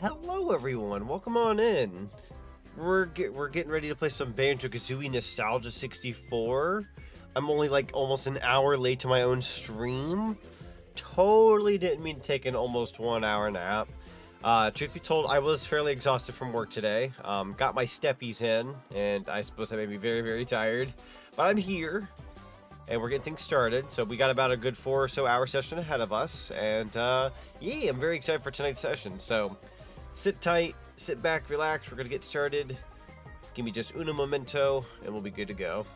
Hello everyone, welcome on in. We're getting ready to play some Banjo-Kazooie Nostalgia 64. I'm only like almost an hour late to my own stream. Totally didn't mean to take an almost 1 hour nap. Truth be told, I was fairly exhausted from work today. Got my steppies in, and I suppose that made me very, very tired. But I'm here, and we're getting things started. So we got about a good 4 or so hour session ahead of us, and yeah, I'm very excited for tonight's session. So sit tight, sit back, relax. We're gonna get started. Give me just uno momento, and we'll be good to go.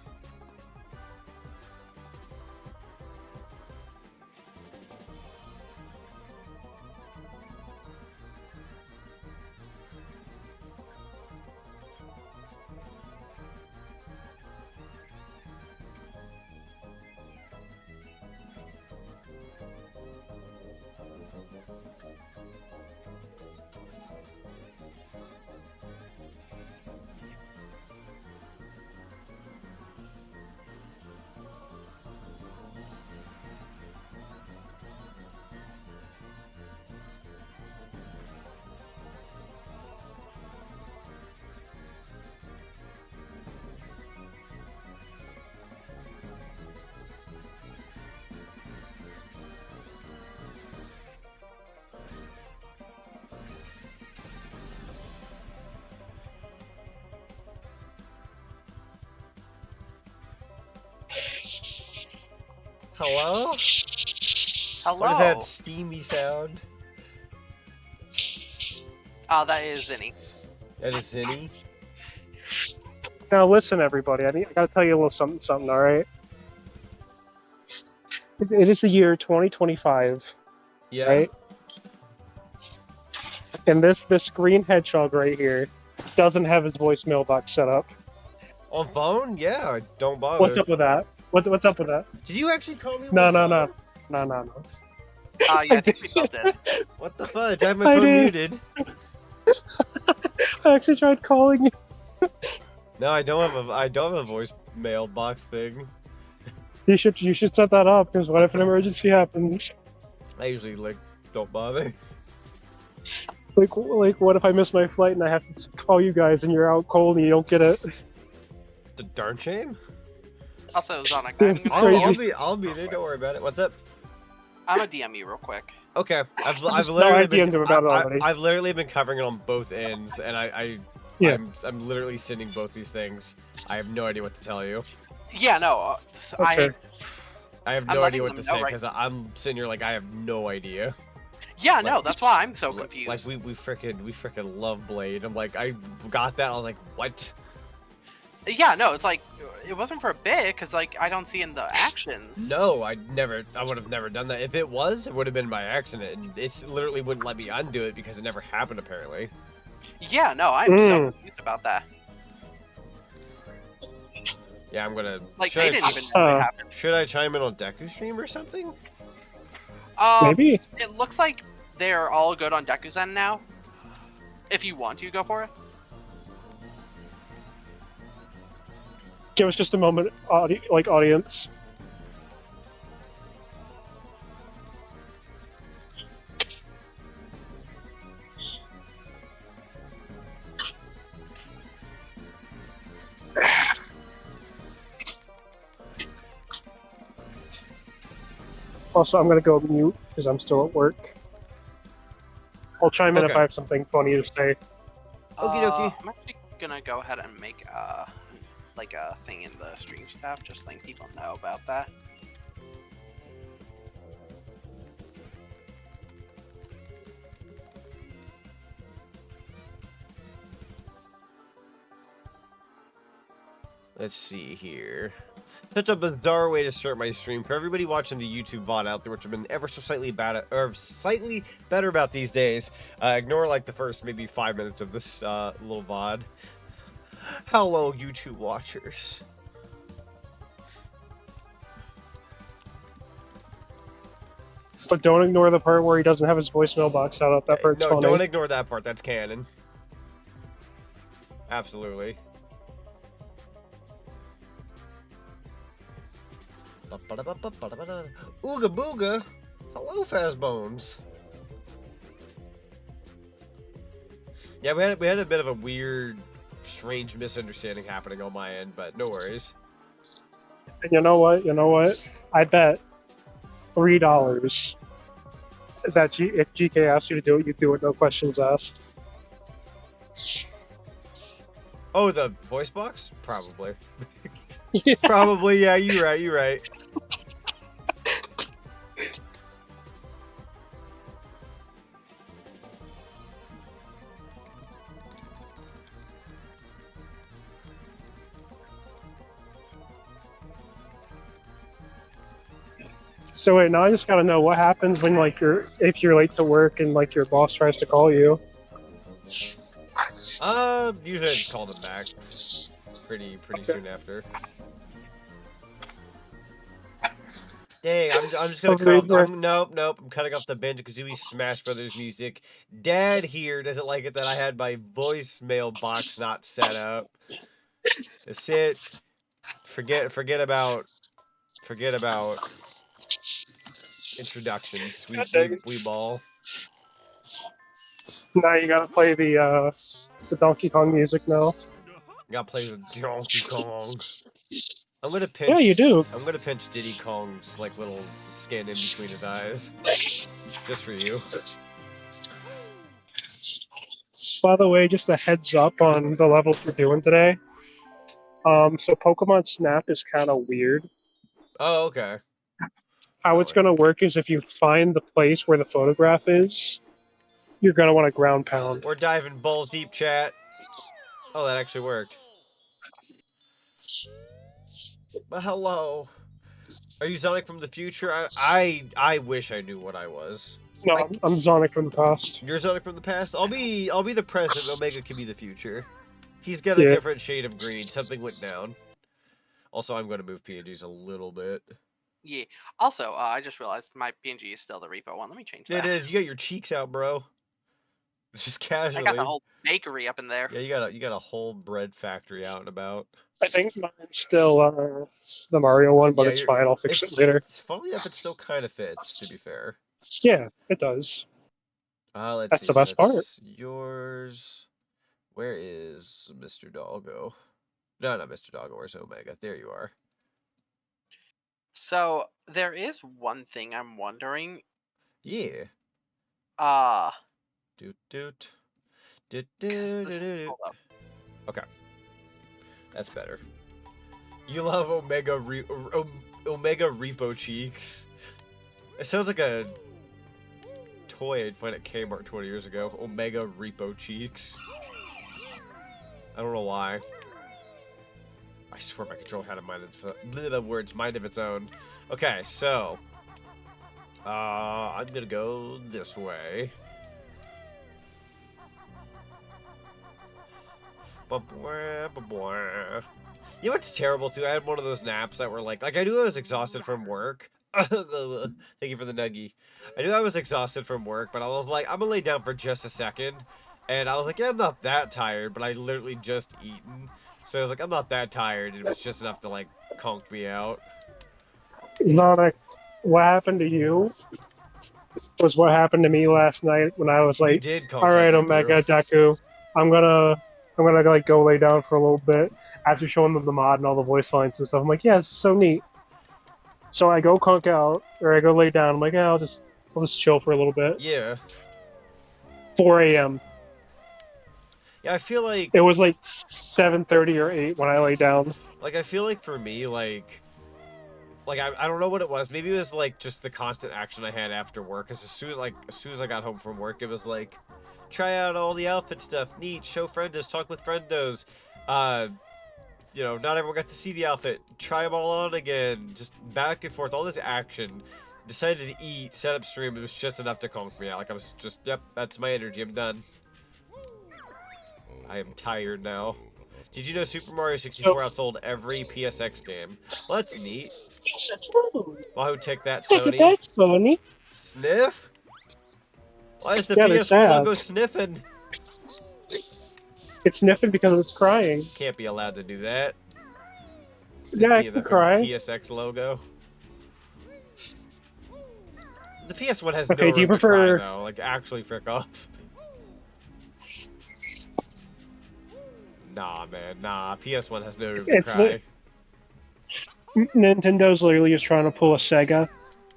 Hello? Hello. What is that steamy sound? Oh, that is Zinny. That is Zinny? Now listen, everybody. I gotta tell you a little something. All right. It is the year 2025. Yeah. Right. And this green hedgehog right here doesn't have his voicemail box set up. On phone? Yeah, don't bother. What's up with that? What's up with that? Did you actually call me? No. Yeah, I think we both did. What the fudge? I have my phone muted. I actually tried calling you. No, I don't have a voicemail box thing. You should set that up, because what if an emergency happens? I usually don't bother. Like what if I miss my flight and I have to call you guys and you're out cold and you don't get it? The darn shame. Also, Zonic, I'll be there. Don't worry about it. What's up? I'm a DM you real quick. Okay, I've No, I literally DM'd him about it already. I've literally been covering it on both ends, and Yeah. I'm literally sending both these things. I have no idea what to tell you. Yeah, no, Okay. I have I'm no idea letting what them to know say right- because I'm sitting here like I have no idea. Yeah, no, Like- that's why I'm so confused. Like we freaking love Blade. I'm like I got that. I was like what? Yeah, no, it's like it wasn't for a bit because like I don't see in the actions. No, I would have never done that. If it was, it would have been by accident. And it's literally wouldn't let me undo it because it never happened apparently. Yeah, no, I'm so confused about that. Yeah, I'm gonna. Like should they I- didn't even know what happened. Should I chime in on Deku stream or something? Maybe. It looks like they're all good on Deku's end now. If you want to, go for it. Give us just a moment, audience. Also, I'm gonna go mute because I'm still at work. I'll chime in if Okay. I have something funny to say. Okie dokie. I'm actually gonna go ahead and make like a thing in the stream staff, just letting people know about that. Let's see here. Such a bizarre way to start my stream. For everybody watching the YouTube VOD out there, which have been ever so slightly slightly better about these days, ignore like the first maybe 5 minutes of this little VOD. Hello, YouTube watchers. But don't ignore the part where he doesn't have his voicemail box set up. That part's No, funny. don't ignore that part. That's canon. Absolutely. Ooga booga. Hello, Fazbones. Yeah, we had a bit of a weird, strange misunderstanding happening on my end, but no worries. And you know what? You know what? I bet $3 that if GK asks you to do it, you do it, no questions asked. Oh, the voice box? Probably. Yeah. Probably, yeah, you're right, you're right. So wait, now I just gotta know what happens when like if you're late to work and like your boss tries to call you. Usually I just call them back pretty soon after. Dang, I'm just gonna cut off. Nope. I'm cutting off the Banjo-Kazooie Smash Brothers music. Dad here doesn't like it that I had my voicemail box not set up. That's it. Forget about introduction. Sweet wee ball. Now you gotta play the Donkey Kong music now. Gotta play the Donkey Kong. I'm gonna pinch. Yeah, you do. I'm gonna pinch Diddy Kong's like little skin in between his eyes, just for you. By the way, just a heads up on the levels we're doing today. So Pokemon Snap is kind of weird. Oh, okay. How it's gonna work is if you find the place where the photograph is, you're gonna want to ground pound. We're diving balls deep, chat. Oh, that actually worked. But hello. Are you Zonic from the future? I wish I knew what I was. No, I'm Zonic from the past. You're Zonic from the past? I'll be the present. Omega can be the future. He's got a different shade of green. Something went down. Also, I'm going to move PNGs a little bit. Yeah. Also, I just realized my PNG is still the repo one. Let me change that. It is. You got your cheeks out, bro. Just casually. I got the whole bakery up in there. Yeah, you got a whole bread factory out and about. I think mine's still the Mario one, but it's fine. I'll fix it later. Funny enough, it still kind of fits, to be fair. Yeah, it does. Let's That's see. the best part. Yours. Where is Mr. Doggo? No, not Mr. Doggo. Where's Omega? There you are. So there is one thing I'm wondering. Yeah. Doot. Hold up. Okay. That's better. You love Omega Repo Cheeks. It sounds like a toy I'd find at Kmart 20 years ago. Omega Repo Cheeks. I don't know why. I swear my controller had a mind of its own. Okay, so I'm gonna go this way. You know what's terrible too? I had one of those naps that were like I knew I was exhausted from work. Thank you for the nuggie. I knew I was exhausted from work, but I was like, I'm gonna lay down for just a second. And I was like, yeah, I'm not that tired, but I literally just eaten. So I was like, I'm not that tired, and it was just enough to like conk me out. Zonic, what happened to you was what happened to me last night when I was like, all right, Omega, Deku, I'm gonna like go lay down for a little bit after showing them the mod and all the voice lines and stuff. I'm like, yeah, this is so neat. So I go conk out, or I go lay down. I'm like, yeah, I'll just chill for a little bit. Yeah. 4 a.m. Yeah, I feel like it was like 7:30 or 8 when I lay down. Like I feel like for me, like I don't know what it was. Maybe it was like just the constant action I had after work. Cause as soon as I got home from work, it was like, try out all the outfit stuff. Neat. Show friendos. Talk with friendos. You know, not everyone got to see the outfit. Try them all on again. Just back and forth. All this action. Decided to eat. Set up stream. It was just enough to conk me out. Like I was just, yep, that's my energy. I'm done. I am tired now. Did you know Super Mario 64 outsold every PSX game? Well, that's neat. Why would take that, Sony? Take that, Sony. Sniff? Why is the PS1 logo sniffing? It's sniffing because it's crying. Can't be allowed to do that. Yeah, I can cry. PSX logo. The PS1 has no do you room prefer... to cry, though. Like, actually frick off. Nah, man, nah. PS1 has no room to It's cry. Nintendo's literally just trying to pull a Sega.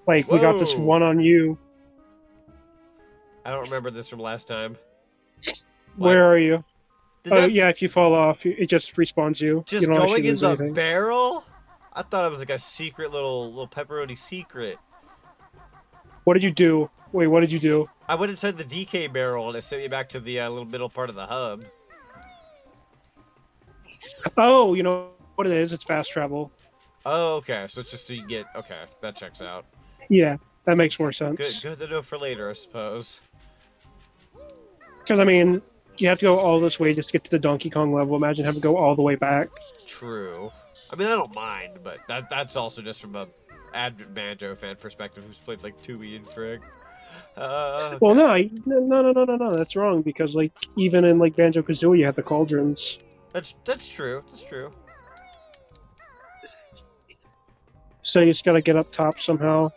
Like, we got this Whoa! one on you. I don't remember this from last time. What? Where are you? Did Oh, that yeah, if you fall off, it just respawns you. You just don't going actually in lose the anything. barrel? I thought it was like a secret little pepperoni secret. What did you do? Wait, what did you do? I went inside the DK barrel and it sent me back to the little middle part of the hub. Oh, you know what it is? It's fast travel. Oh, okay. So it's just so you get... Okay, that checks out. Yeah, that makes more sense. Good to know for later, I suppose. Because, I mean, you have to go all this way just to get to the Donkey Kong level. Imagine having to go all the way back. True. I mean, I don't mind, but that's also just from a avid Banjo fan perspective who's played like 2E and Frig. Okay. Well, no, that's wrong, because, like, even in, like, Banjo-Kazooie, you have the cauldrons. That's true. That's true. So you just gotta get up top somehow.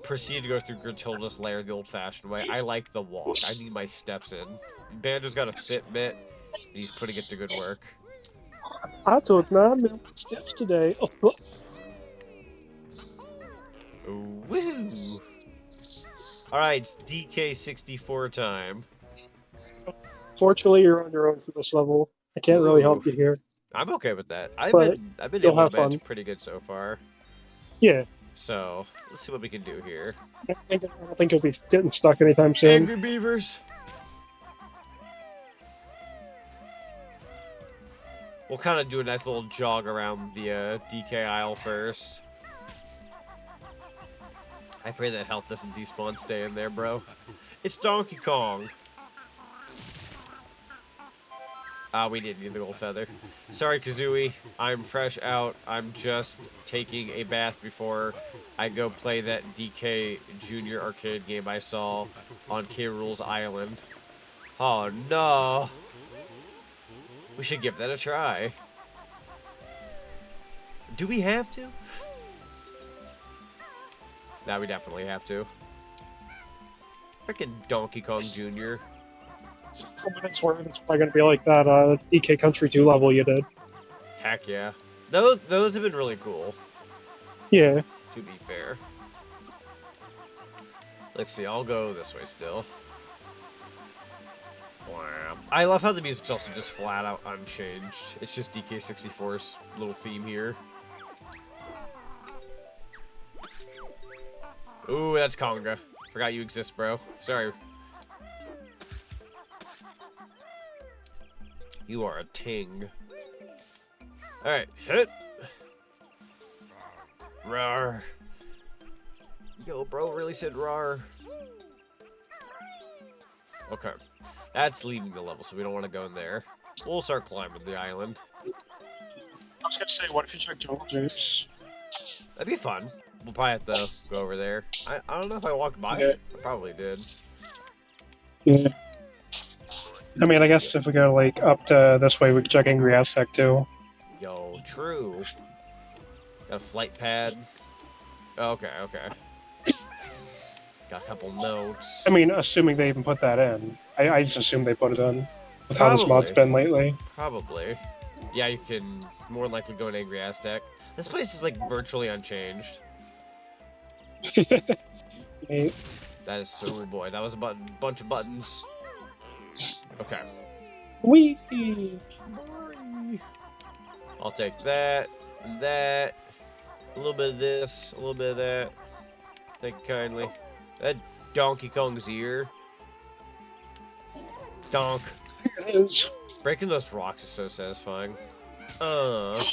Proceed to go through Gruntilda's lair the old-fashioned way. I like the walk. I need my steps in. Banjo's got a Fitbit. And he's putting it to good work. I took 9 million steps today. Oh. Woo! Alright, it's DK64 time. Fortunately, you're on your own for this level. I can't really help you here. I'm okay with that. I've But been you'll able have to manage fun. pretty good so far. Yeah. So, let's see what we can do here. I don't think you'll be getting stuck anytime soon. Angry Beavers! We'll kind of do a nice little jog around the DK aisle first. I pray that health doesn't despawn stay in there, bro. It's Donkey Kong! Ah, we didn't need the gold feather. Sorry, Kazooie. I'm fresh out. I'm just taking a bath before I go play that DK Junior arcade game I saw on K. Rool's Island. Oh, no. We should give that a try. Do we have to? Nah, we definitely have to. Frickin' Donkey Kong Jr. For what it's worth, it's probably gonna be like that DK Country 2 level you did. Heck yeah. Those have been really cool. Yeah. To be fair. Let's see, I'll go this way still. Blam. I love how the music's also just flat out unchanged. It's just DK64's little theme here. Ooh, that's Conga. Forgot you exist, bro. Sorry. You are a ting. Alright, hit. Rawr. Yo, bro really said rawr. Okay. That's leaving the level, so we don't want to go in there. We'll start climbing the island. I was gonna say, what if you took Jungle Juice? That'd be fun. We'll probably have to go over there. I don't know if I walked by Yeah. it. I probably did. Yeah. I mean, I guess if we go, like, up to this way, we could check Angry Aztec, too. Yo, true. Got a flight pad. Okay, okay. Got a couple notes. I mean, assuming they even put that in. I just assume they put it in. With how this mod's been lately. Probably. Yeah, you can more likely go in Angry Aztec. This place is, like, virtually unchanged. Hey. That is so... boy, that was a bunch of buttons. Okay. Wee! I'll take that, that, a little bit of this, a little bit of that. Thank you kindly. That Donkey Kong's ear. Donk. Here it is. Breaking those rocks is so satisfying. Got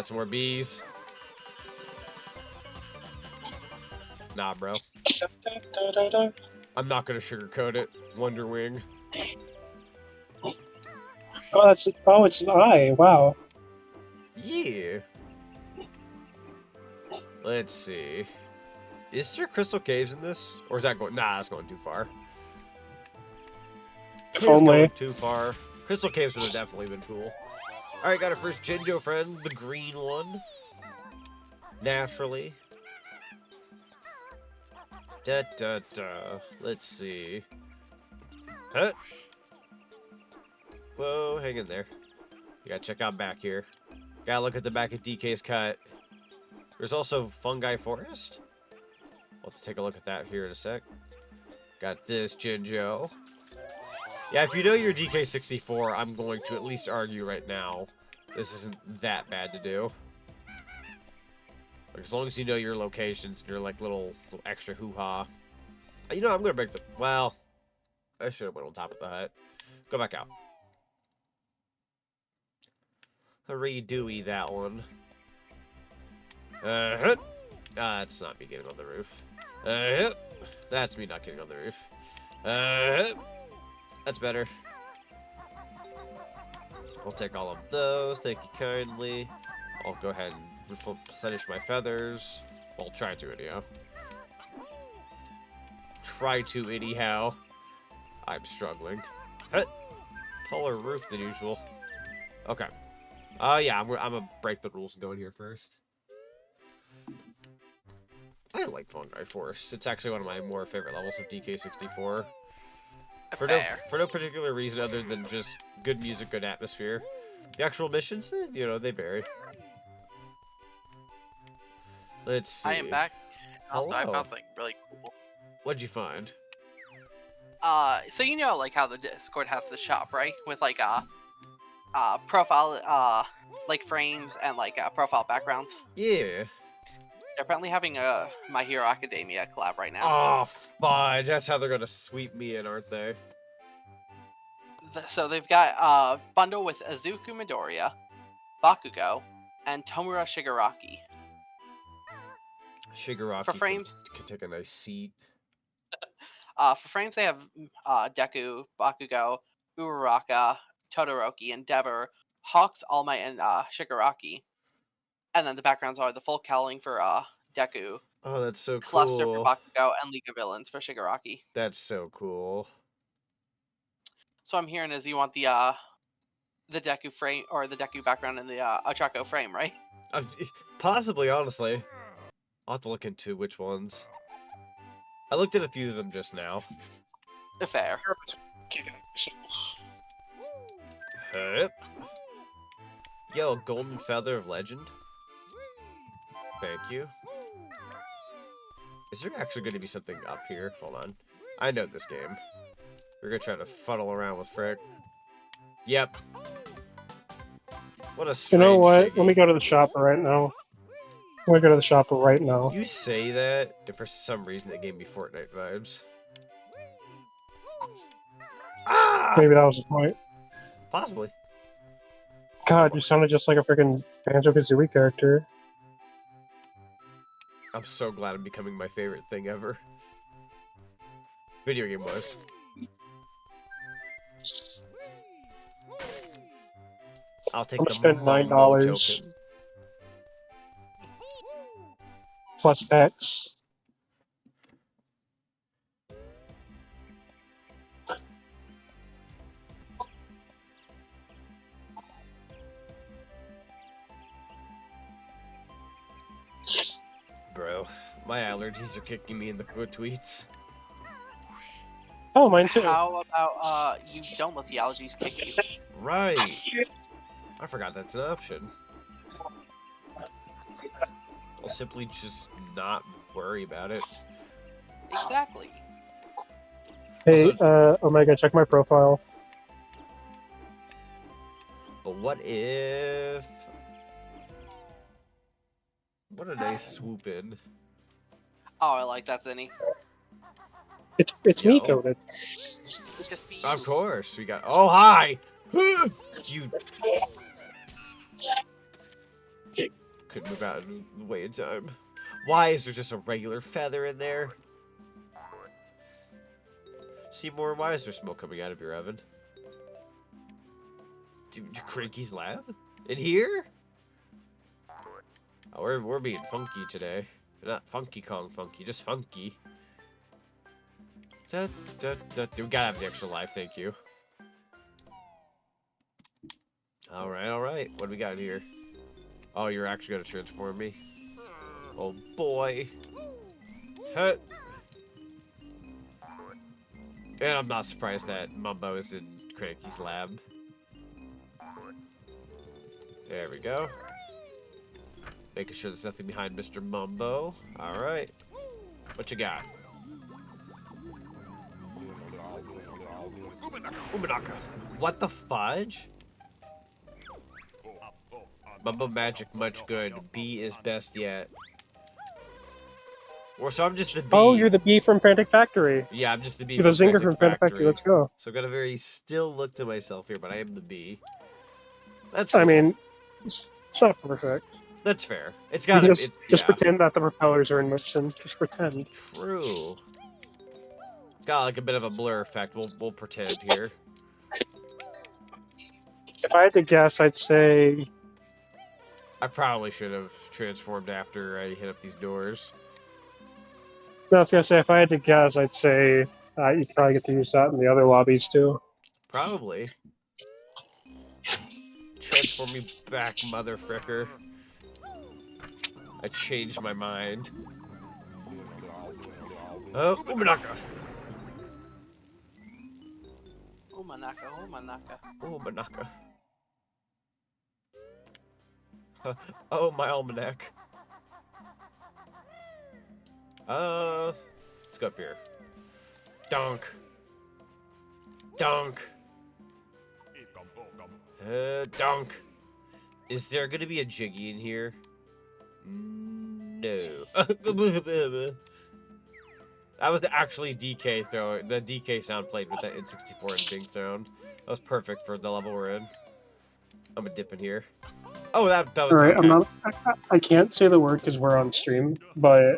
some more bees. Nah, bro. I'm not gonna sugarcoat it. Wonder Wing. Oh, it's an eye. Wow. Yeah. Let's see. Is there crystal caves in this? Or is that going... Nah, that's going too far. If It's only. going too far. Crystal caves would have definitely been cool. Alright, got our first Jinjo friend. The green one. Naturally. Da da da. Let's see. Huh? Whoa, hang in there. You gotta check out back here. Gotta look at the back of DK's cut. There's also Fungi Forest. We'll have to take a look at that here in a sec. Got this, Jinjo. Yeah, if you know your DK64, I'm going to at least argue right now this isn't that bad to do. Like, as long as you know your locations and your, like, little extra hoo-ha. You know, I'm gonna break the... Well, I should have went on top of the hut. Go back out. Redo that one. That's not me getting on the roof. That's me not getting on the roof. That's better. I'll take all of those. Thank you kindly. I'll go ahead and replenish my feathers. I'll try to anyhow. I'm struggling. Taller roof than usual. Okay. Yeah, I'm gonna break the rules and go in here first. I like Fungi Forest. It's actually one of my more favorite levels of DK64. For no particular reason other than just good music, good atmosphere. The actual missions, you know, they vary. Let's see. I am back. Also, I Hello. found something really cool. What'd you find? So you know, like how the Discord has the shop, right? With like profile like frames and like profile backgrounds. Yeah. They're apparently having a My Hero Academia collab right now. Oh, fudge. That's how they're gonna sweep me in, aren't they? So they've got a bundle with Izuku Midoriya, Bakugo, and Tomura Shigaraki. Shigaraki For frames, can take a nice seat. for frames they have Deku, Bakugo, Uraraka, Todoroki, Endeavor, Hawks, All Might, and Shigaraki. And then the backgrounds are the full cowling for Deku. Oh, that's so Cluster cool. for Bakugo, and League of Villains for Shigaraki. That's so cool. So I'm hearing is you want the Deku frame or the Deku background in the Ochako frame, right? Possibly, honestly. I'll have to look into which ones. I looked at a few of them just now. Fair. Hup. Yo, Golden Feather of Legend. Thank you. Is there actually going to be something up here? Hold on. I know this game. We're going to try to fuddle around with Frick. Yep. What a strange You know what? shiggy. Let me go to the shopper right now. Let me go to the shopper right now. You say that, and for some reason it gave me Fortnite vibes. Ah! Maybe that was the point. Possibly. God, you sounded just like a freaking Banjo-Kazooie character. I'm so glad I'm becoming my favorite thing ever. Video game was. I'll take I'm the gonna spend Mumbo $9 token. plus tax. Bro, my allergies are kicking me in the tweets. Oh, mine too. How about you don't let the allergies kick you? Right. I forgot that's an option. I'll simply just not worry about it. Exactly. Hey, Also, Omega, check my profile. but what if... What a nice swoop in. Oh, I like that, Zinny. It's me Yo. coded. Just be Of course, we got... Oh, hi! You... Couldn't move out of the way in time. Why is there just a regular feather in there? Seymour, why is there smoke coming out of your oven? Dude, Cranky's lab? In here? Oh, we're being funky today. Not Funky Kong funky, just funky. We gotta have the extra life, thank you. Alright. What do we got here? Oh, you're actually gonna transform me? Oh boy. Huh. And I'm not surprised that Mumbo is in Cranky's lab. There we go. Making sure there's nothing behind Mr. Mumbo. Alright. What you got? Umanaka. What the fudge? Mumbo magic much good. B is best yet. Or so I'm just the B. Oh, you're the bee from Frantic Factory. Yeah, I'm just the B You're the from Zinger from Frantic Factory. Let's go. So I've got a very still look to myself here, but I am the B. That's cool. I mean, it's not perfect. That's fair. It's gotta be. Just pretend that the propellers are in motion. Just pretend. True. It's got like a bit of a blur effect. We'll pretend here. If I had to guess, I'd say... I probably should have transformed after I hit up these doors. No, I was gonna say, if I had to guess, I'd say you probably get to use that in the other lobbies too. Probably. Transform me back, motherfricker. I changed my mind. Oh, Umanaka! Umanaka. Umanaka. Oh, my almanac. Let's go up here. Donk. Donk. Donk. Is there gonna be a Jiggy in here? No. That was actually DK throw. The DK sound played with that N64 and being thrown. That was perfect for the level we're in. I'm gonna dip in here. Oh, that was Alright, okay. I can't say the word because we're on stream, but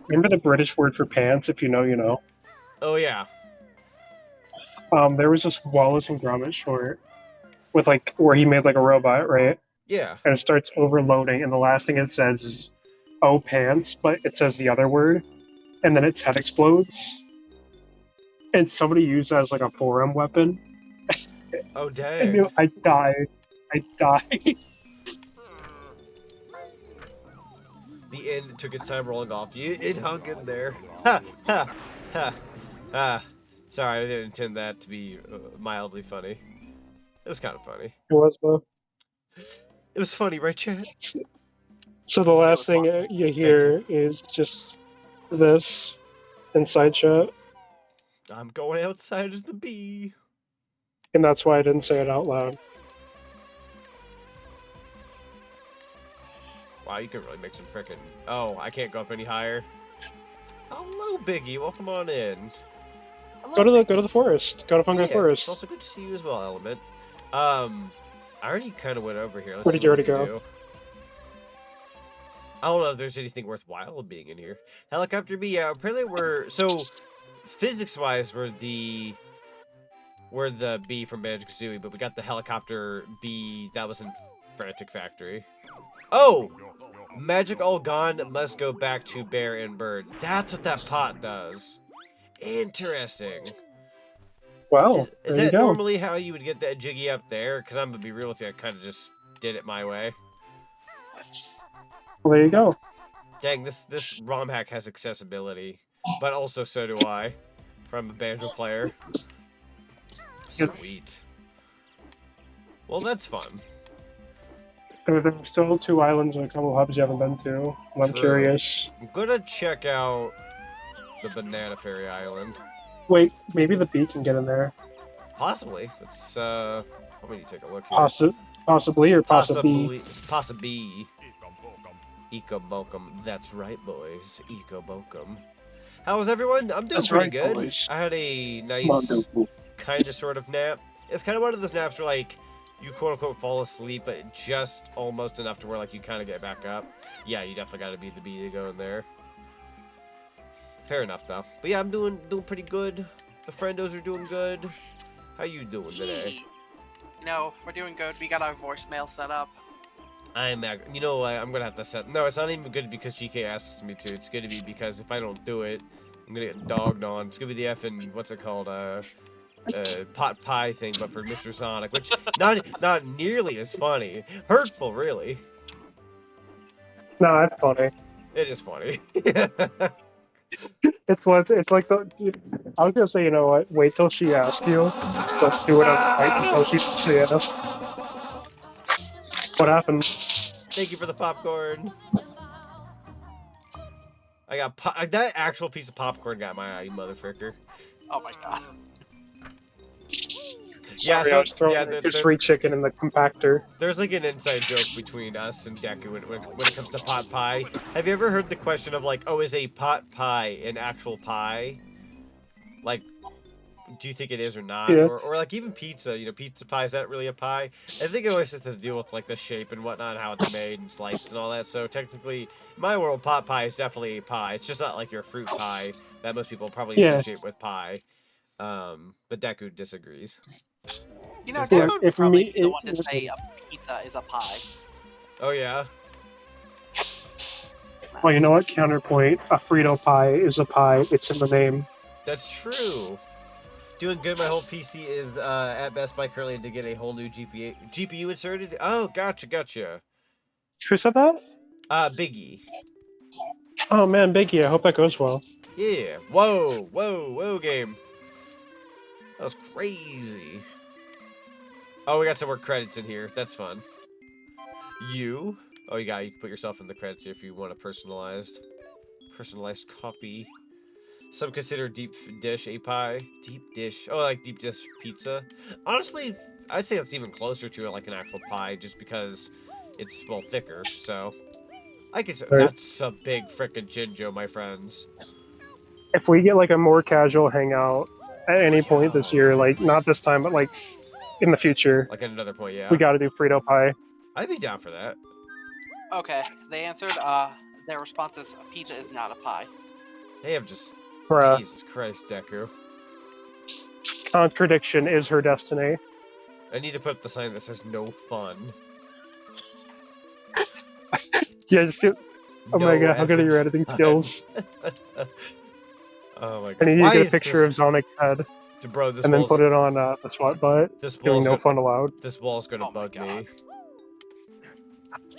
remember the British word for pants? If you know, you know. Oh yeah. There was this Wallace and Gromit short with like where he made like a robot, right? Yeah. And it starts overloading, and the last thing it says is "oh pants," but it says the other word, and then its head explodes. And somebody used that as like a forearm weapon. Oh dang. And I died. I died. The end took its time rolling off. It hung in there. Ha ha ha ha. Sorry, I didn't intend that to be mildly funny. It was kind of funny. It was though. It was funny, right, chat? So the last thing you hear is just this inside chat. I'm going outside as the bee. And that's why I didn't say it out loud. Wow, you can really make some frickin'... Oh, I can't go up any higher. Hello, Biggie. Welcome on in. Go to the forest. Go to Fungi Forest. It's also good to see you as well, Element. I already kind of went over here. Let's Where did you already go? go? I don't know if there's anything worthwhile being in here. Helicopter B, yeah, apparently we're... So, physics-wise, we're the B from Banjo-Kazooie, but we got the helicopter B that was in Frantic Factory. Oh! Magic all gone, must go back to Bear and Bird. That's what that pot does. Interesting. Wow, Is that normally how you would get that Jiggy up there? Because I'm going to be real with you, I kind of just did it my way. Well, there you go. Dang, this ROM hack has accessibility. But also so do I. From a Banjo player. Sweet. Well, that's fun. There's still 2 islands and a couple hubs you haven't been to. I'm curious. I'm gonna check out the Banana Fairy Island. Wait, maybe the bee can get in there. Possibly. Let's let me take a look here. Possibly or possibly. Possibly. Eco-Bokum. That's right, boys. Eco-Bokum. How was everyone? I'm doing pretty good. Boys. I had a nice kind of sort of nap. It's kind of one of those naps where like you quote-unquote fall asleep, but just almost enough to where like you kind of get back up. Yeah, you definitely got to be the bee to go in there. Fair enough, though. But yeah, I'm doing pretty good. The friendos are doing good. How you doing today? You know, we're doing good. We got our voicemail set up. You know what? I'm gonna have to set. No, it's not even good because GK asks me to. It's gonna be because if I don't do it, I'm gonna get dogged on. It's gonna be the effing what's it called? Pot pie thing, but for Mr. Zonic, which not nearly as funny. Hurtful, really. No, that's funny. It is funny. It's like the I was gonna say, you know what? Wait till she asks you. Just do it on spite until she says yes. What happened? Thank you for the popcorn. I got that actual piece of popcorn got my eye, you motherfucker. Oh my god. Yeah, Sorry, so I was throwing rotisserie chicken in the compactor. There's like an inside joke between us and Deku when it comes to pot pie. Have you ever heard the question of like, oh, is a pot pie an actual pie? Like, do you think it is or not? Yeah. Or like even pizza, you know, pizza pie, is that really a pie? I think it always has to deal with like the shape and whatnot, how it's made and sliced and all that. So technically, in my world, pot pie is definitely a pie. It's just not like your fruit pie that most people probably associate with pie. But Deku disagrees. You know, Yeah, Deku would if probably me- be the it- one to say a pizza is a pie. Oh yeah. Well, you know what? Counterpoint. A Frito pie is a pie. It's in the name. That's true. Doing good. My whole PC is at Best Buy currently to get a whole new GPU inserted. Oh, gotcha. Who said that? Biggie. Oh man, Biggie. I hope that goes well. Yeah. Whoa, game. That was crazy. Oh, we got some more credits in here. That's fun. You. Oh, you can put yourself in the credits here if you want a personalized copy. Some consider deep dish a pie. Deep dish. Oh, like deep dish pizza. Honestly, I'd say it's even closer to it like an actual pie, just because it's well thicker. So I could say that's a big frickin' Jinjo, my friends. If we get like a more casual hangout at any point this year, like not this time, but like in the future, like at another point, yeah, we got to do Frito pie. I'd be down for that. Okay, they answered. Their response is pizza is not a pie. They have just Bruh. Jesus Christ, Deku. Contradiction is her destiny. I need to put up the sign that says no fun. Yeah, just do... Oh my god, how good are your editing skills? Oh my god. I need you to get a picture of Zonic's head. Bro, this and then put it on the SWAT butt. Doing no fun allowed. This wall's gonna bug me.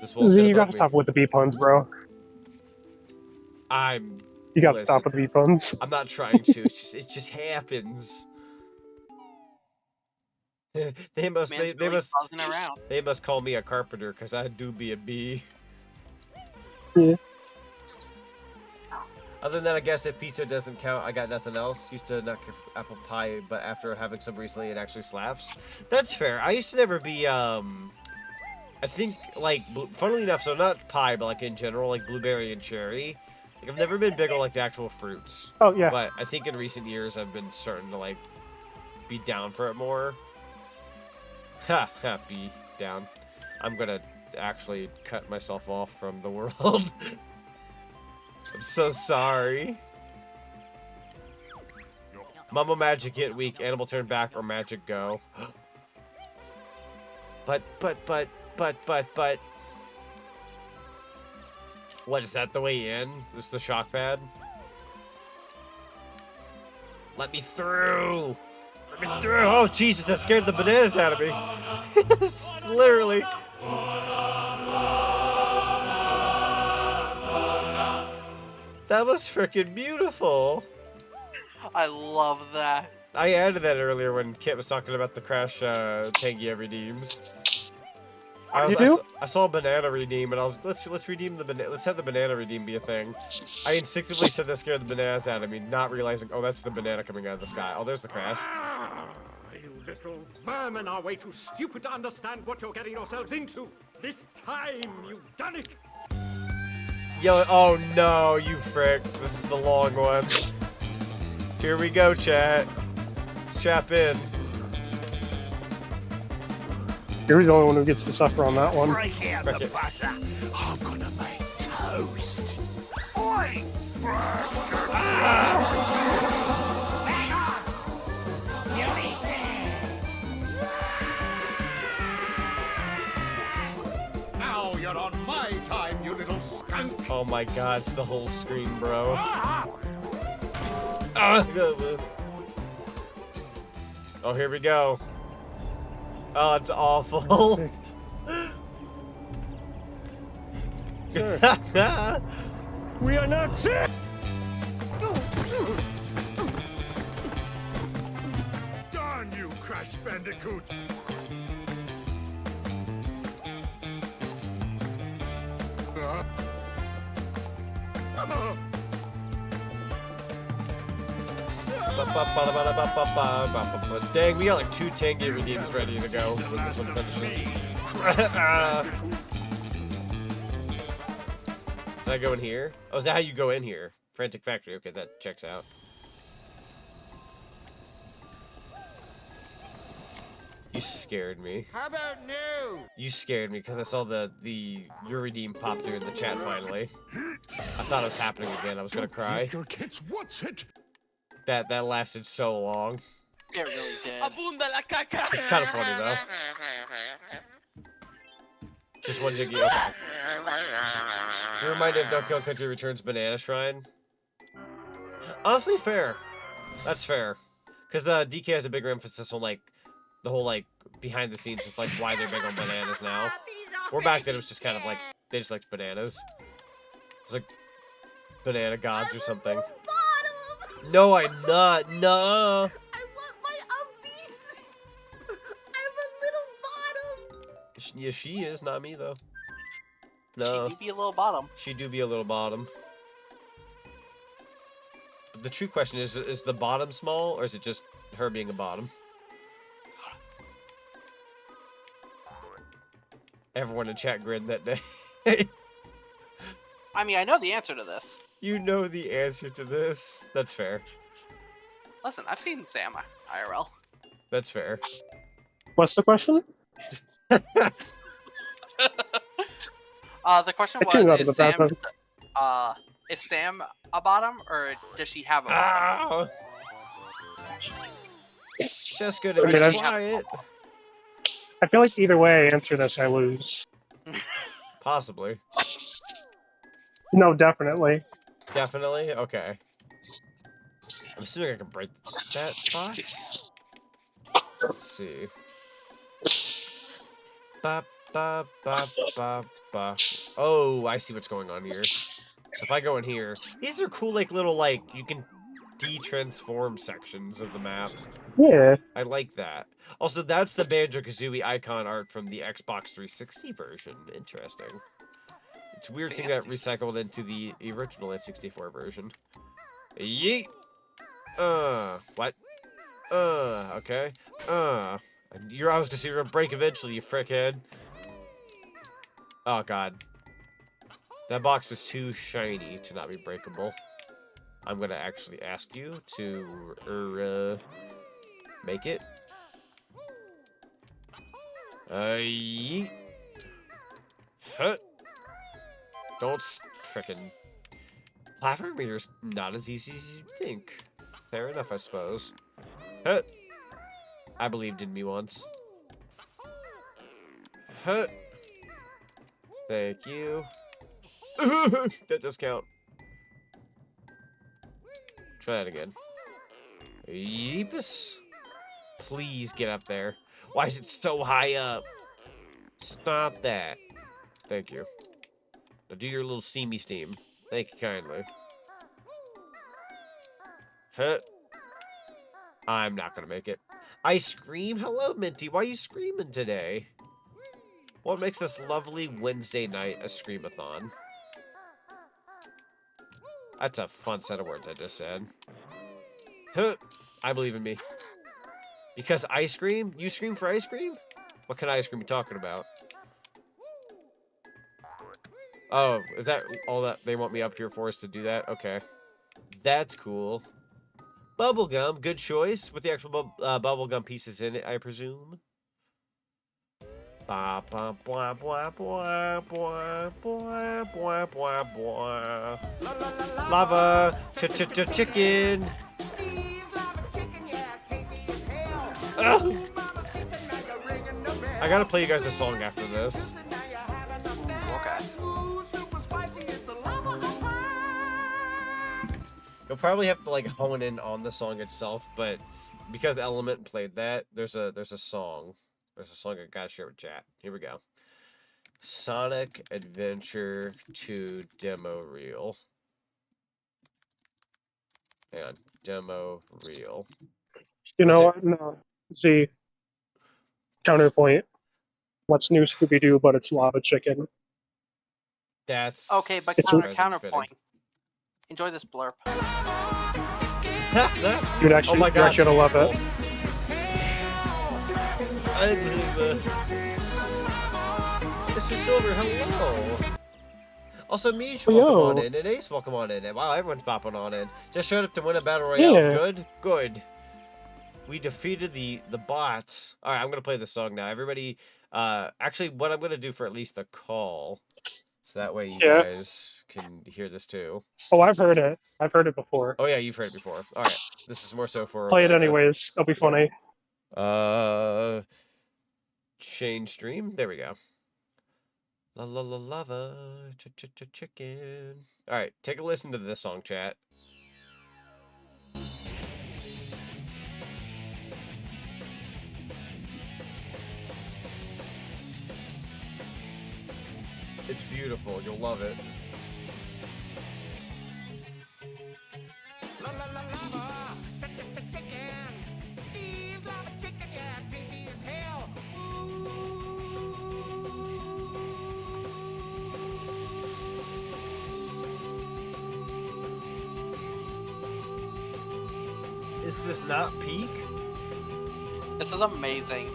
Z, you gotta stop with the B puns, bro. You gotta stop with the B puns. I'm not trying to. It just happens. They must call me a carpenter because I do be a bee. Yeah. Other than that, I guess if pizza doesn't count, I got nothing else. Used to not give apple pie, but after having some recently, it actually slaps. That's fair. I used to never be, I think, like, funnily enough, so not pie, but, like, in general, like, blueberry and cherry. Like, I've never been big on, like, the actual fruits. Oh, yeah. But I think in recent years, I've been starting to, like, be down for it more. Be down. I'm gonna actually cut myself off from the world. I'm so sorry. Mumble magic get weak, animal turn back, or magic go. But. What, is that the way in? Is this the shock pad? Let me through! Let me through! Oh, Jesus, that scared the bananas out of me. Literally. That was freaking beautiful. I love that. I added that earlier when Kit was talking about the Crash Tangia redeems. I saw a banana redeem, and I was let's redeem the banana. Let's have the banana redeem be a thing. I instinctively said that scared the bananas out of me, not realizing, oh, that's the banana coming out of the sky. Oh, there's the Crash. You little vermin are way too stupid to understand what you're getting yourselves into. This time, you've done it. Yo, oh no, you frick. This is the long one. Here we go, chat. Strap in. You're the only one who gets to suffer on that one. Break out the butter. I'm gonna make toast. Oi! Now you're on my time, you little skunk. Oh my god, it's the whole screen, bro. Oh, here we go. Oh, it's awful. We are not sick. Bandicoot. Dang, we got like 2 Tangy redeems ready to go when this one finishes. Did I go in here? Oh, is that how you go in here? Frantic Factory. Okay, that checks out. You scared me. How about new? You scared me because I saw your redeem pop through in the chat finally. I thought it was happening again. I was gonna cry. Kids, what's it? That lasted so long. It really did. It's kind of funny though. Just one Jiggy. Okay. You reminded of Donkey Kong Country Returns Banana Shrine. Honestly, fair. That's fair. Because the DK has a bigger emphasis on like the whole like behind the scenes with like why they're big on bananas now. Or back then it was just kind of like they just liked bananas. It's like banana gods or something. No, I'm not. No. I want my uppies. I'm a little bottom. Yeah, she is, not me though. No. She do be a little bottom. She do be a little bottom. But the true question is the bottom small, or is it just her being a bottom? Everyone in chat grinned that day. I mean, I know the answer to this. You know the answer to this. That's fair. Listen, I've seen Sam IRL. That's fair. What's the question? The question I tuned out was, of the bathroom. is Sam a bottom, or does she have a bottom? Just good to I be mean, quiet. I feel like either way I answer this, I lose. Possibly. No, definitely. Definitely? Okay. I'm assuming I can break that box. Let's see. Ba, ba, ba, ba, ba. Oh, I see what's going on here. So if I go in here, these are cool, like, little, like, you can de-transform sections of the map. Yeah. I like that. Also, that's the Banjo-Kazooie icon art from the Xbox 360 version. Interesting. It's weird seeing that recycled into the original N64 version. Yeet! What? Okay. I was just here to break eventually, you frickhead. Oh, God. That box was too shiny to not be breakable. I'm gonna actually ask you to, make it. Yeet. Huh. Don't frickin'. Platformer's not as easy as you think. Fair enough, I suppose. Huh. I believed in me once. Huh. Thank you. That does count. Try that again. Yeepus. Please get up there. Why is it so high up? Stop that. Thank you. Now do your little steamy steam. Thank you kindly. Huh. I'm not gonna make it. I scream? Hello, Minty. Why are you screaming today? What makes this lovely Wednesday night a screamathon? That's a fun set of words I just said. Huh. I believe in me. Because ice cream? You scream for ice cream? What kind of ice cream are you talking about? Oh, is that all that they want me up here for us to do that? Okay. That's cool. Bubblegum, good choice. With the actual bubblegum pieces in it, I presume. Ba ba blah blah blah blah blah blah blah blah. Lava chicken. Ugh. I gotta play you guys a song after this. Okay. You'll probably have to like hone in on the song itself, but because Element played that, there's a song. There's a song I gotta share with chat. Here we go. Sonic Adventure 2 Demo Reel. Hang on. Demo Reel. You know what? No. See, Counterpoint. What's new, Scooby Doo? But it's lava chicken. That's Okay, but It's counterpoint. Enjoy this blurb. You'd actually, oh my you're God, actually gonna love it. I believe Mr. Silver, hello. Also, Mish, welcome on in, and Ace, welcome on in. And wow, everyone's popping on in. Just showed up to win a battle royale. Yeah. Good, good. We defeated the bots. All right, I'm gonna play this song now. Everybody, actually, what I'm gonna do for at least the call, so that way you guys can hear this too. Oh, I've heard it. I've heard it before. Oh yeah, you've heard it before. All right, this is more so for Play it anyways. It'll be funny. Change stream. There we go. La la la lava, chicken. All right, take a listen to this song, chat. It's beautiful. You'll love it. La la la lava, chicken. Steve's lava chicken, yeah, it's tasty as hell. Is this not peak? This is amazing.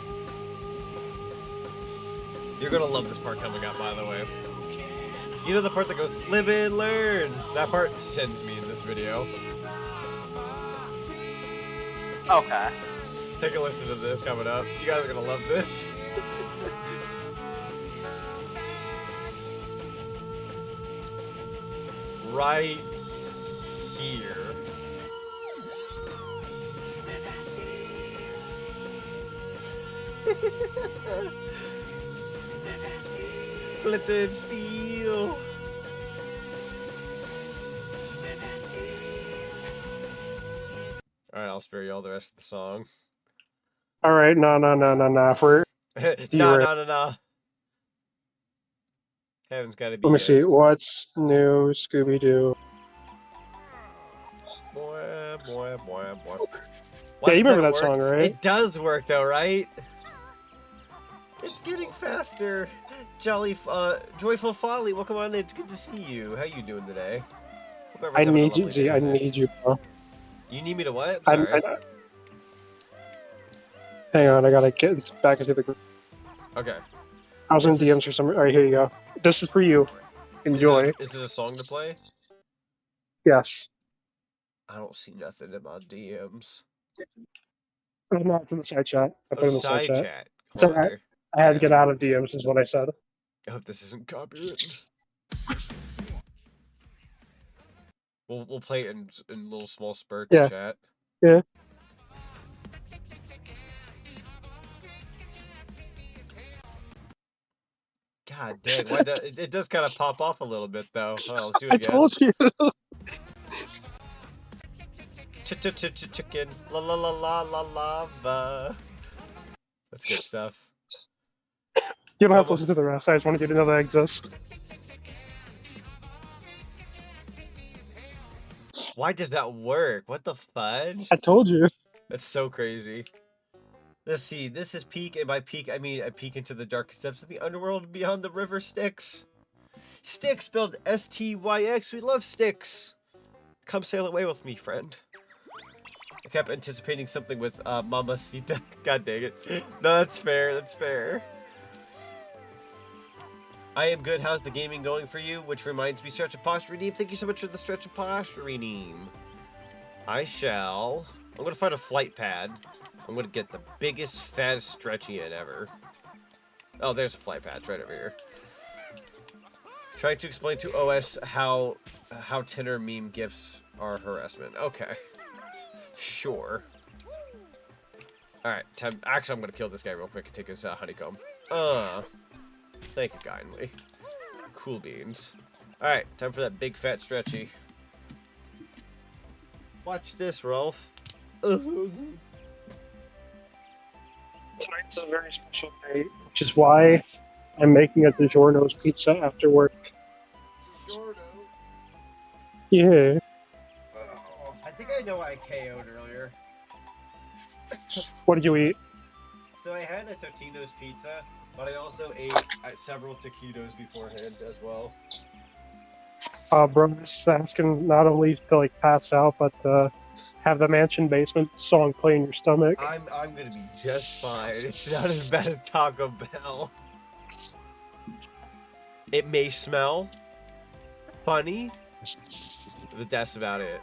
You're gonna love this part coming up, by the way. You know the part that goes, live and learn? That part sends me in this video. Okay. Take a listen to this coming up. You guys are gonna love this. Right here. Flitted steel. Alright, I'll spare you all the rest of the song. Alright, no. For No. Heaven's gotta be. Let me see. What's new, Scooby Doo? Boy. Yeah, you remember that song, right? It does work though, right? It's getting faster. Joyful Folly, welcome on in. It's good to see you. How you doing today? I need you, Z. I need you, bro. You need me to what? I'm sorry. Hang on, I gotta get back into the group. Okay. I was in DMs for some. Alright, here you go. This is for you. Enjoy. Is it a song to play? Yes. I don't see nothing in my DMs. Oh, no, it's in the side chat. I put it in the side chat. It's alright. I had to get out of DMs, is what I said. I hope this isn't copyrighted. We'll play it in little small spurts, chat. Yeah. God dang, it does kind of pop off a little bit though. Oh, let's do it again. I told you. Chicken, la la la la la lava. That's good stuff. You don't have to listen to the rest. I just wanted you to know that exists. Why does that work? What the fudge? I told you. That's so crazy. Let's see. This is peak, and by peak I mean a peek into the darkest depths of the underworld beyond the river Styx. Styx, spelled S-T-Y-X. We love Styx. Come sail away with me, friend. I kept anticipating something with Mamacita. God dang it. No, that's fair. That's fair. I am good. How's the gaming going for you? Which reminds me, Stretch of Posture Redeem. Thank you so much for the Stretch of Posture Redeem. I'm going to find a flight pad. I'm going to get the biggest, fattest stretchy in ever. Oh, there's a flight pad. It's right over here. Trying to explain to OS how Tinder meme gifs are harassment. Okay. Sure. Alright, actually I'm going to kill this guy real quick and take his honeycomb. Thank you kindly. Cool beans. Alright, time for that big fat stretchy. Watch this, Rolf. Tonight's a very special day, which is why I'm making a DiGiorno's pizza after work. DiGiorno? Yeah. Oh, I think I know I KO'd earlier. What did you eat? So I had a Totino's pizza, but I also ate several taquitos beforehand as well. Bro, just asking not only to like pass out, but have the mansion basement song play in your stomach. I'm gonna be just fine. It's not as bad as Taco Bell. It may smell funny, but that's about it.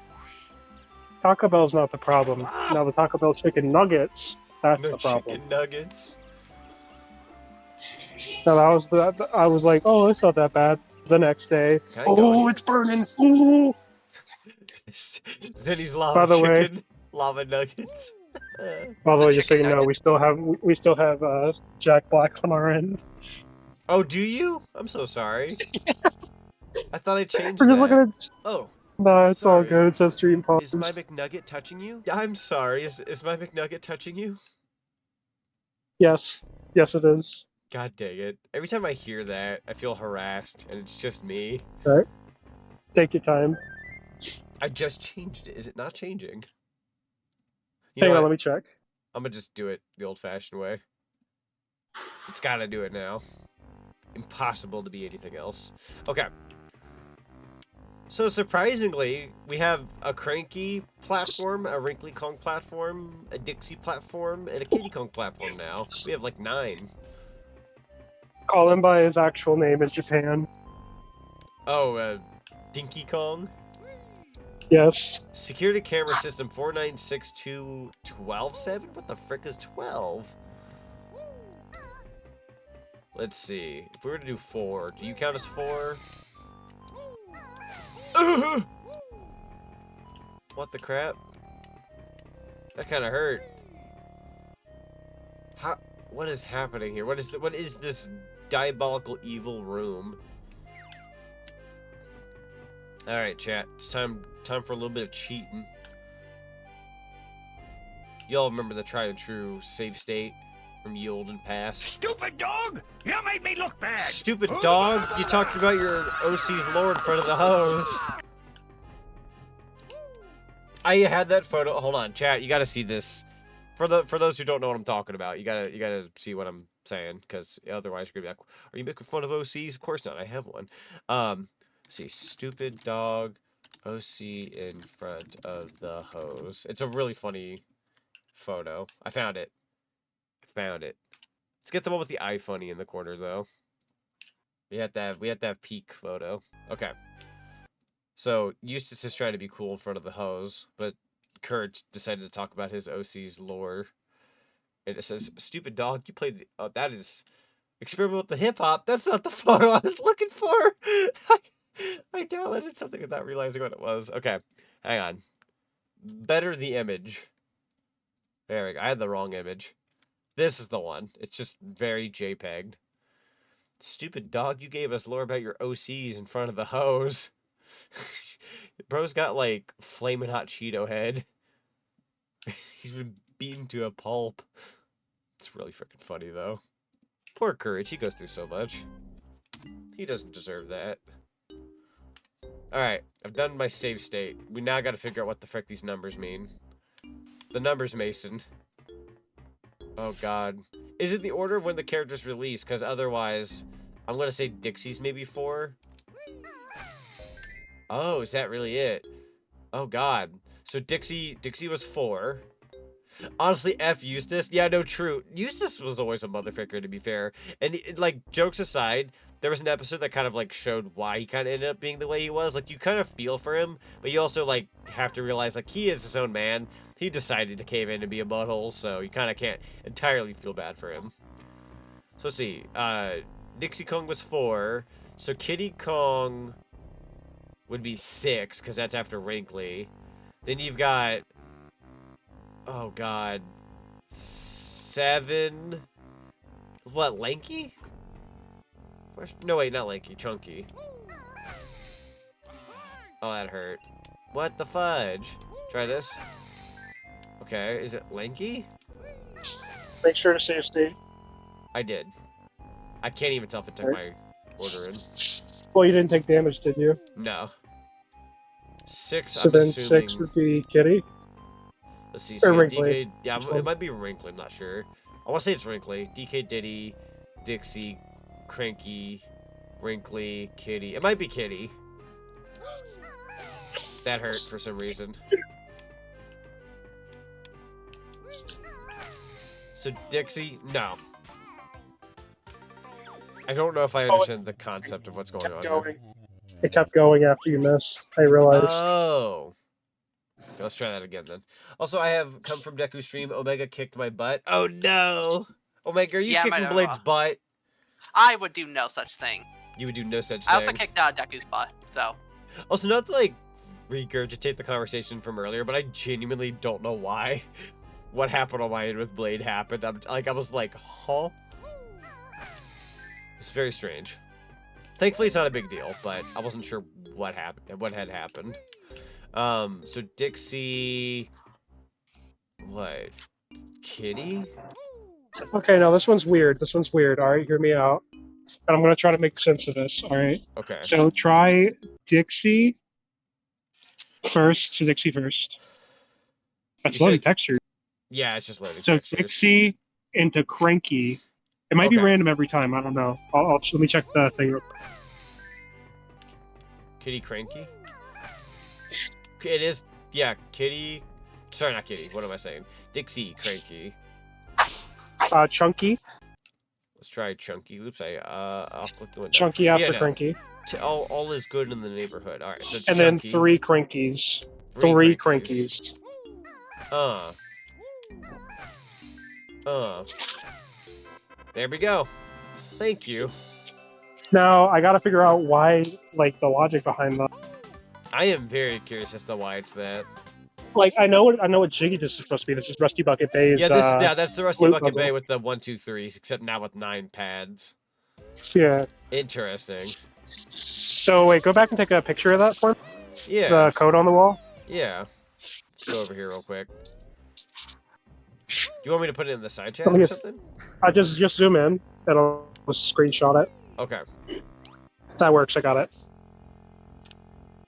Taco Bell's not the problem. Now the Taco Bell chicken nuggets, that's No the problem. chicken nuggets. No, I was like, oh, it's not that bad. The next day, Can I go in oh, here? it's burning. Ooh. Zenny's By lava the way- chicken, lava nuggets. By the The way, just so you chicken know, we nuggets. still have Jack Black on our end. Oh, do you? I'm so sorry. I thought I changed We're just that. looking at. Oh, No, it's all sorry. good. It says stream pause. Is my McNugget touching you? I'm sorry. Is my McNugget touching you? Yes, yes, it is. God dang it. Every time I hear that, I feel harassed, and it's just me. All right, take your time. I just changed it. Is it not changing? You Hang know on, what? let me check. I'm gonna just do it the old-fashioned way. It's gotta do it now. Impossible to be anything else. Okay. So surprisingly, we have a Cranky platform, a Wrinkly Kong platform, a Dixie platform, and a Kitty Kong platform now. We have like 9. Call him by his actual name in Japan. Oh, Dinky Kong? Yes. Security camera system 4962-127? What the frick is 12? Let's see. If we were to do 4, do you count as 4? What the crap? That kind of hurt. How? What is happening here? What is this diabolical evil room? All right, chat. It's time for a little bit of cheating. Y'all remember the tried and true save state from Ye Olden Past? Stupid dog! You made me look bad! Stupid dog! You talked about your OC's lore in front of the hose. I had that photo. Hold on, chat. You gotta see this. For those who don't know what I'm talking about, you gotta see what I'm saying, because otherwise you're gonna be like, "Are you making fun of OCs?" Of course not. I have one. Let's see, stupid dog, OC in front of the hose. It's a really funny photo. I found it. Let's get the one with the eye funny in the corner though. We have to have peak photo. Okay. So Eustace is trying to be cool in front of the hose, but Kurt decided to talk about his OC's lore. And it says, "Stupid dog, you played the, oh, that is experiment with the hip hop. That's not the photo I was looking for." I downloaded something without realizing what it was. Okay, hang on. Better the image. There we go. I had the wrong image. This is the one. It's just very JPEG'd. "Stupid dog, you gave us lore about your OCs in front of the hose." Bro's got like flaming hot Cheeto head. He's been beaten to a pulp. It's really freaking funny though. Poor Courage, he goes through so much. He doesn't deserve that. Alright, I've done my save state. We now gotta figure out what the frick these numbers mean. The numbers, Mason. Oh god. Is it the order of when the character's released? Because otherwise, I'm gonna say Dixie's maybe 4. Oh, is that really it? Oh god. So Dixie was 4. Honestly, F Eustace. Yeah, no, true. Eustace was always a motherfucker, to be fair. And, like, jokes aside, there was an episode that kind of, like, showed why he kind of ended up being the way he was. Like, you kind of feel for him, but you also, like, have to realize, like, he is his own man. He decided to cave in and be a butthole, so you kind of can't entirely feel bad for him. So, let's see. Dixie Kong was 4. So, Kitty Kong would be 6, because that's after Wrinkly. Then you've got... Oh, God. 7... What, Lanky? No, wait, not Lanky. Chunky. Oh, that hurt. What the fudge? Try this. Okay, is it Lanky? Make sure to save state. I did. I can't even tell if it took my order in. Well, you didn't take damage, did you? No. 6, So I'm then assuming... 6 would be Kitty. Let's see. Or So Wrinkly. DK, yeah, Which it one? might be Wrinkly. I'm not sure. I want to say it's Wrinkly. DK Diddy, Dixie, Cranky, Wrinkly, Kitty. It might be Kitty. That hurt for some reason. So Dixie, no. I don't know if I understand the concept of what's going on here. It kept going after you missed. I realized. Oh. Okay, let's try that again then. Also, I have come from Deku's stream. Omega kicked my butt. Oh no! Omega, are you kicking Blade's butt? I would do no such thing. You would do no such thing. I also kicked Deku's butt, so. Also, not to like regurgitate the conversation from earlier, but I genuinely don't know why. What happened on my end with Blade happened. I was like, huh? It's very strange. Thankfully, it's not a big deal, but I wasn't sure what happened. What had happened. So Dixie, what? Kitty? Okay, now this one's weird. This one's weird. All right, hear me out. And I'm gonna try to make sense of this. All right. Okay. So try Dixie first. So Dixie first. That's loading texture. Yeah, it's just loading. So textures. Dixie into Cranky. It might be random every time. I don't know. Let me check the thing real quick. Kitty Cranky? It is, yeah, Kitty. Sorry, not Kitty. What am I saying? Dixie Cranky. Chunky. Let's try Chunky. Oops, I'll click the window. Chunky after Cranky. All is good in the neighborhood. All right, so it's and Chunky. Then 3 Crankies. 3 Crankies. There we go. Thank you. Now I gotta figure out why, like, the logic behind that. I am very curious as to why it's that. Like, I know what Jiggy this is supposed to be. This is Rusty Bucket Bay's. Yeah, that's the Rusty Bucket puzzle. Bay with the 1, 2, 3s, except now with 9 pads. Yeah. Interesting. So wait, go back and take a picture of that for me. Yeah. The code on the wall. Yeah. Let's go over here real quick. Do you want me to put it in the side chat or something? I just zoom in and I'll screenshot it. Okay. That works. I got it.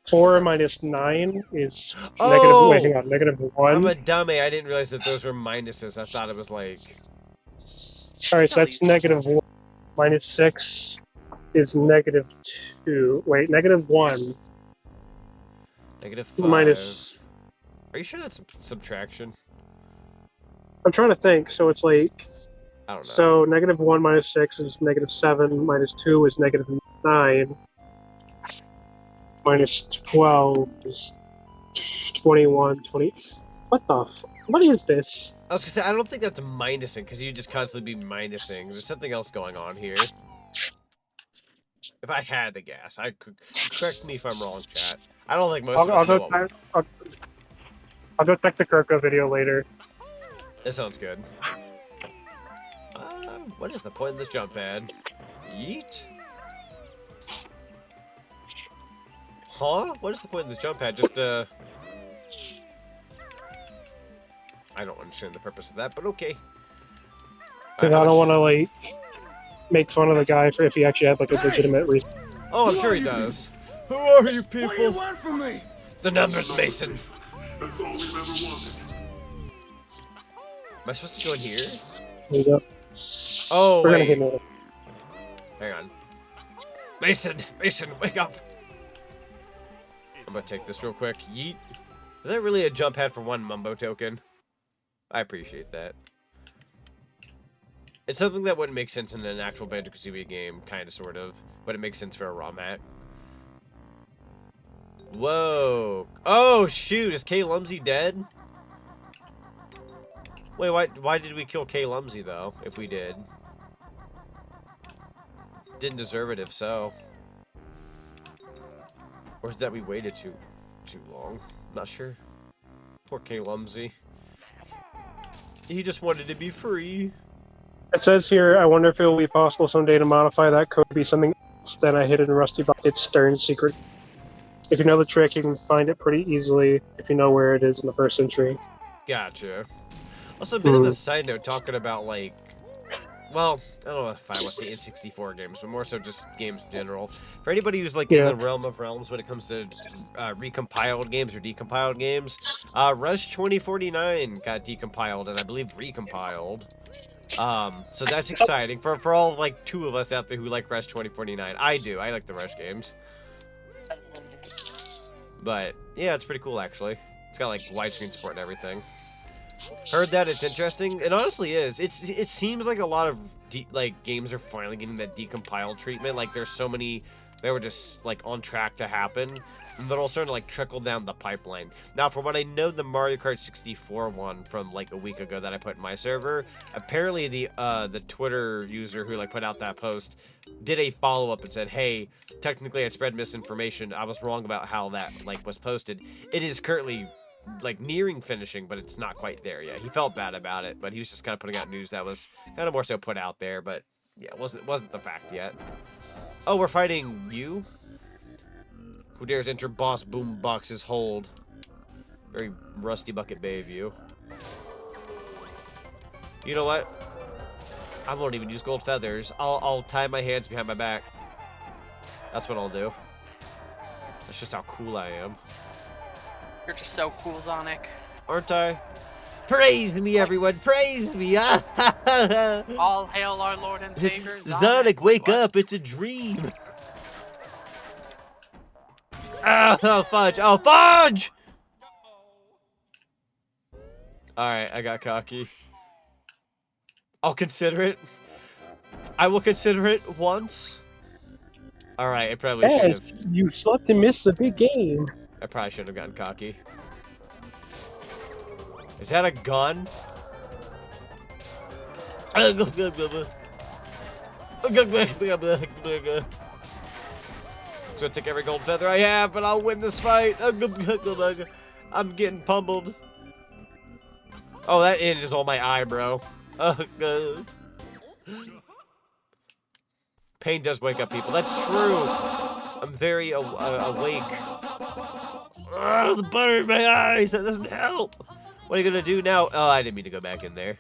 4 minus 9 is negative. Wait, hang on. -1. I'm a dummy. I didn't realize that those were minuses. I thought it was like. All right, so that's -1. Minus 6 is -2. Wait, -1. -5. Minus. Are you sure that's subtraction? I'm trying to think. So it's like. I don't know. So -1 minus 6 is -7. Minus 2 is -9. Minus 12 is 21. 20. What the? What is this? I was gonna say I don't think that's minusing because you just constantly be minusing. There's something else going on here. If I had to guess, I could correct me if I'm wrong, chat. I don't think most of us know. I'll go check the Kirko video later. That sounds good. What is the point of this jump pad? Yeet? Huh? What is the point of this jump pad? Just, I don't understand the purpose of that, but okay. Because I don't want to, like, make fun of the guy for if he actually had, like, a legitimate reason. Oh, I'm sure he does. Who are you people? What do you want from me? The numbers, Mason. That's all we've ever wanted. Am I supposed to go in here? There you go. Oh, We're wait. gonna get it. Hang on. Mason, wake up. I'm gonna take this real quick. Yeet. Is that really a jump pad for 1 Mumbo token? I appreciate that. It's something that wouldn't make sense in an actual Banjo-Kazooie game, kind of, sort of, but it makes sense for a ROM hack. Whoa. Oh, shoot. Is K. Lumsey dead? Wait, why did we kill K. Lumsey, though, if we did? Didn't deserve it, if so. Or is that we waited too long? Not sure. Poor K. Lumsey. He just wanted to be free. It says here, I wonder if it will be possible someday to modify that code to be something else than a hidden Rusty Bucket stern secret. If you know the trick, you can find it pretty easily if you know where it is in the first entry. Gotcha. Also, a bit of a side note talking about, like, well, I don't know if I want to say N64 games, but more so just games in general. For anybody who's, like, in the realm of realms when it comes to recompiled games or decompiled games, Rush 2049 got decompiled and I believe recompiled. So that's exciting for all like 2 of us out there who like Rush 2049. I do. I like the Rush games. But yeah, it's pretty cool actually. It's got like widescreen support and everything. Heard that it's interesting. It honestly is. It seems like a lot of like games are finally getting that decompiled treatment. Like there's so many that were just like on track to happen, and they're all starting to like trickle down the pipeline. Now, from what I know, the Mario Kart 64 one from like a week ago that I put in my server, apparently the Twitter user who like put out that post did a follow up and said, "Hey, technically I spread misinformation. I was wrong about how that like was posted. It is currently like nearing finishing, but it's not quite there yet." He felt bad about it, but he was just kind of putting out news that was kind of more so put out there, but yeah, it wasn't the fact yet. Oh, we're fighting you? Who dares enter Boss Boombox's hold? Very Rusty Bucket Bay of you. You know what? I won't even use gold feathers. I'll tie my hands behind my back. That's what I'll do. That's just how cool I am. You're just so cool, Zonic. Aren't I? Praise me, everyone! Praise me! All hail our Lord and Savior, Zonic, wake up! It's a dream! Oh, fudge! Oh, fudge! Alright, I got cocky. I'll consider it. I will consider it once. Alright, I probably should have. You slept and missed the big game. I probably shouldn't have gotten cocky. Is that a gun? It's gonna take every gold feather I have, but I'll win this fight. I'm getting pummeled. Oh, that in is on my eye, bro. Pain does wake up people. That's true. I'm very awake. Oh, the butter in my eyes. That doesn't help. What are you gonna do now? Oh, I didn't mean to go back in there.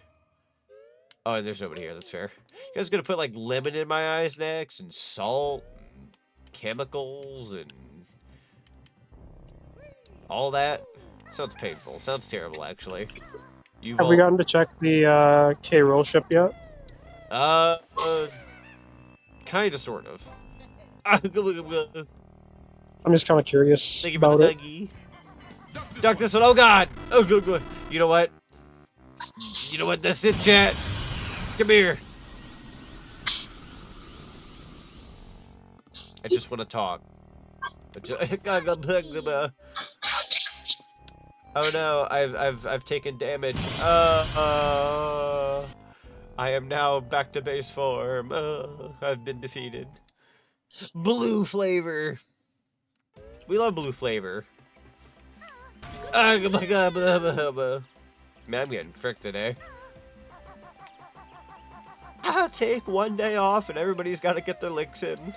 Oh, and there's nobody here. That's fair. You guys gonna put like lemon in my eyes next, and salt, and chemicals, and all that? Sounds painful. Sounds terrible, actually. Have we gotten to check the K-Roll ship yet? Kinda, sort of. I'm just kind of curious Thank you for about the it. nuggie. Duck this one. Oh, God. Oh, good, good. You know what? You know what? That's it, chat. Come here. I just want to talk. Oh no, I've taken damage. I am now back to base form. I've been defeated. Blue flavor. We love blue flavor. Oh my god. Man, I'm getting fricked today. I'll take one day off and everybody's got to get their licks in.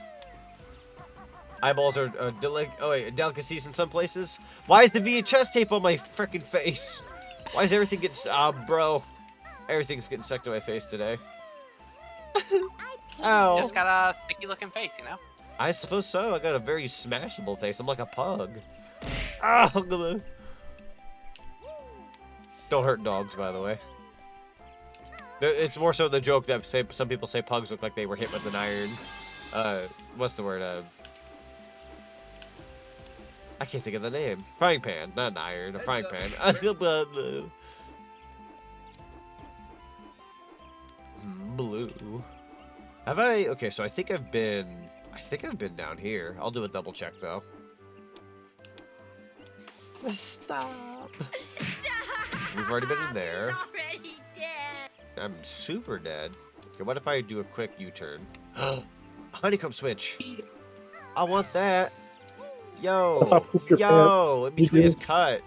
Eyeballs are delicacies in some places. Why is the VHS tape on my freaking face? Why is everything getting... bro. Everything's getting stuck to my face today. Ow. You just got a sticky looking face, you know? I suppose so. I got a very smashable face. I'm like a pug. Oh, don't hurt dogs, by the way. It's more so the joke that some people say pugs look like they were hit with an iron. What's the word? I can't think of the name. Frying pan, not an iron. A frying pan. Blue. Have I? Okay, so I think I've been down here. I'll do a double check though. Stop. We've already been in there. Already dead. I'm super dead. Okay, what if I do a quick U-turn? Honeycomb switch. I want that. Yo, in between his cut.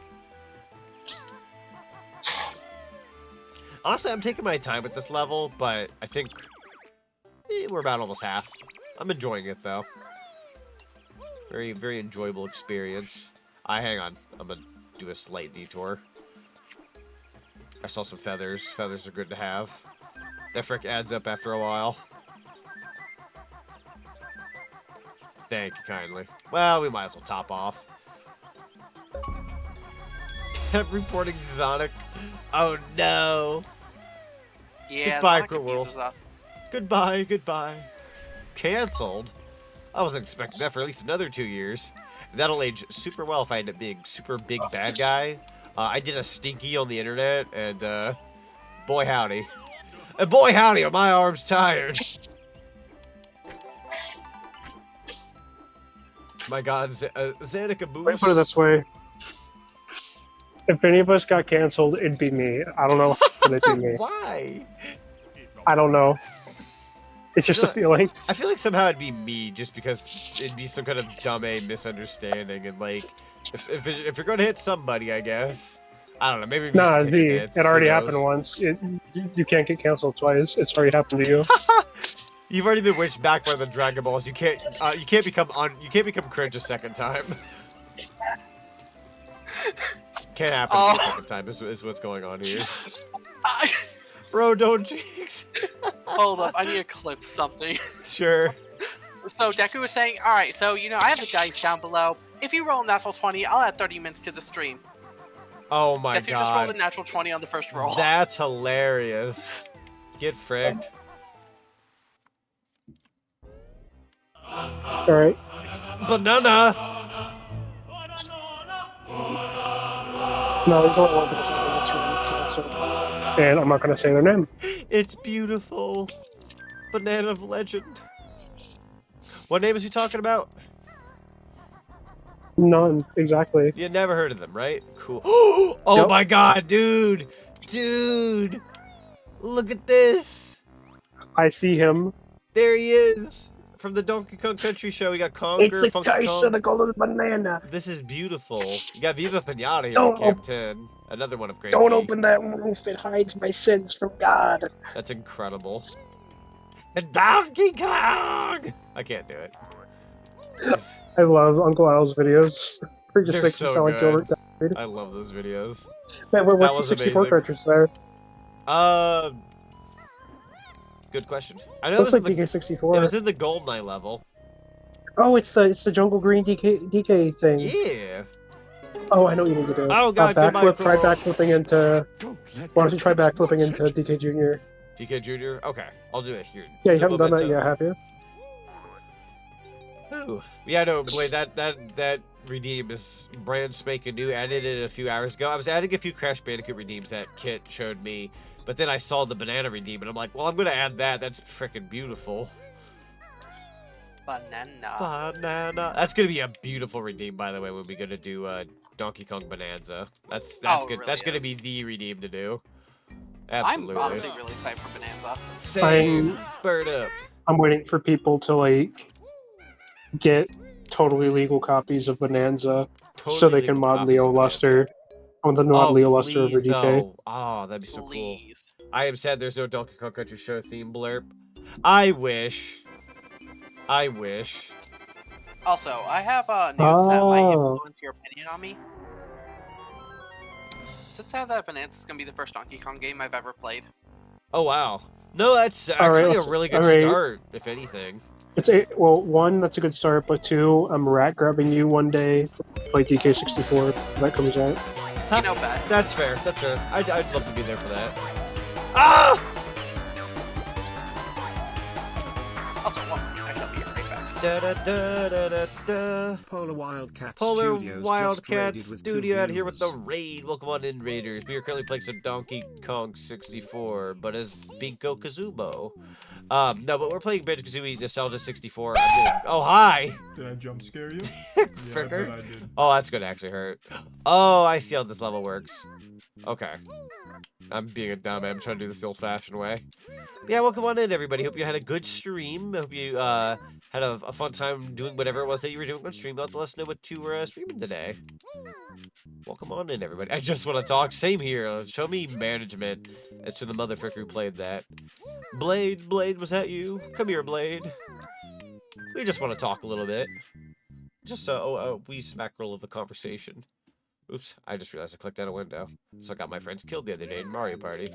Honestly, I'm taking my time with this level, but I think we're about almost half. I'm enjoying it though. Very, very enjoyable experience. Hang on. I'm gonna do a slight detour. I saw some feathers. Feathers are good to have. That frick adds up after a while. Thank you kindly. Well, we might as well top off. I'm reporting Zonic. Oh no. Yeah, Goodbye, Zonic Crit World. abuses us. Goodbye, goodbye. Canceled? I wasn't expecting that for at least another 2 years. That'll age super well if I end up being super big bad guy. I did a stinky on the internet, and boy howdy. And boy howdy, are my arms tired. My God, Zonic Let me Boost. put it this way. If any of us got canceled, it'd be me. I don't know, but it'd be me. Why? I don't know. It's just a feeling. I feel like somehow it'd be me, just because it'd be some kind of dumb misunderstanding, and like, if you're gonna hit somebody, I guess. I don't know. Maybe we Nah, should take a Z. hit, It already who happened knows? once. You can't get canceled twice. It's already happened to you. You've already been wished back by the Dragon Balls. You can't become cringe a second time. Can't happen a second time. Is what's going on here. Bro, don't jinx. Hold up, I need to clip something. Sure. So Deku was saying, alright, so, you know, I have the dice down below. If you roll a natural 20, I'll add 30 minutes to the stream. Oh my Guess God. you just rolled a natural 20 on the first roll. That's hilarious. Get fricked. Alright. Banana. No, there's only one person that's really canceled. And I'm not going to say their name. It's beautiful. Banana of legend. What name is he talking about? None, exactly. You never heard of them, right? Cool. Oh Nope. my God, dude. Dude. Look at this. I see him. There he is. From the Donkey Kong Country show, we got Conker, It's the Funky case Kong. of the golden banana. This is beautiful. You got Viva Pinata here Don't in Camp 10. Another one of great. Don't open that roof. It hides my sins from God. That's incredible. And Donkey Kong! I can't do it. I love Uncle Al's videos. He just They're makes him so sound like good. Gilbert Gottfried. I love those videos. Man, That what's the was 64 amazing. cartridge there? Good question. I know Looks it was, like in the, DK64. it was in the Goldeneye level. Oh, it's the Jungle Green DK thing. Yeah. Oh, I know what you need to do. Oh, God, backflip. goodbye, Try girl. backflipping into. Why don't you try backflipping into DK Junior? DK Jr.? Okay, I'll do it here. Yeah, you haven't done that yet, have you? Ooh. Yeah, no, Blade, that redeem is brand spanking new. Added it a few hours ago. I was adding a few Crash Bandicoot redeems that Kit showed me, but then I saw the banana redeem, and I'm like, well, I'm gonna add that. That's freaking beautiful. Banana. That's gonna be a beautiful redeem, by the way, when we gonna do Donkey Kong Bonanza. That's good. Really That's gonna is. be the redeem to do. I'm Absolutely. honestly really excited for Bonanza. Same. Bird up. I'm waiting for people to like get totally legal copies of Bonanza so they can mod Leo Luster. I want them to mod Leo Luster over please, DK. no. Oh, that'd be so cool. Please. I am sad there's no Donkey Kong Country Show theme blurb. I wish. Also, I have news that might Oh. influence your opinion on me. Since I have that Bonanza is going to be the first Donkey Kong game I've ever played. Oh, wow. No, that's All right, actually let's- a really good all right. start, if anything. It's one, that's a good start, but two, I'm rat grabbing you one day, play DK64 when that comes out. You know, bet. That's fair. That's fair. I'd love to be there for that. Ah! Also, one, I shall be right back. Da, da, da, da, da, da. Polar Wildcat Polar Studios Wildcat just raided with Studio 2 out here with the views. raid. Welcome on in, Raiders. We are currently playing some Donkey Kong 64, but as Banjo-Kazooie. No, but we're playing Banjo-Kazooie Nostalgia 64. Oh, hi! Did I jump scare you? Fricker. I did. Oh, that's gonna actually hurt. Oh, I see how this level works. Okay. I'm being a dumb. I'm trying to do this the old-fashioned way. Yeah, welcome on in, everybody. Hope you had a good stream. Hope you had a fun time doing whatever it was that you were doing on stream. Let us know what you were streaming today. Welcome on in, everybody. I just want to talk. Same here. Show me management. It's to the motherfucker who played that. Blade, was that you? Come here, Blade. We just want to talk a little bit. Just a wee smack roll of a conversation. Oops, I just realized I clicked out a window. So I got my friends killed the other day in Mario Party.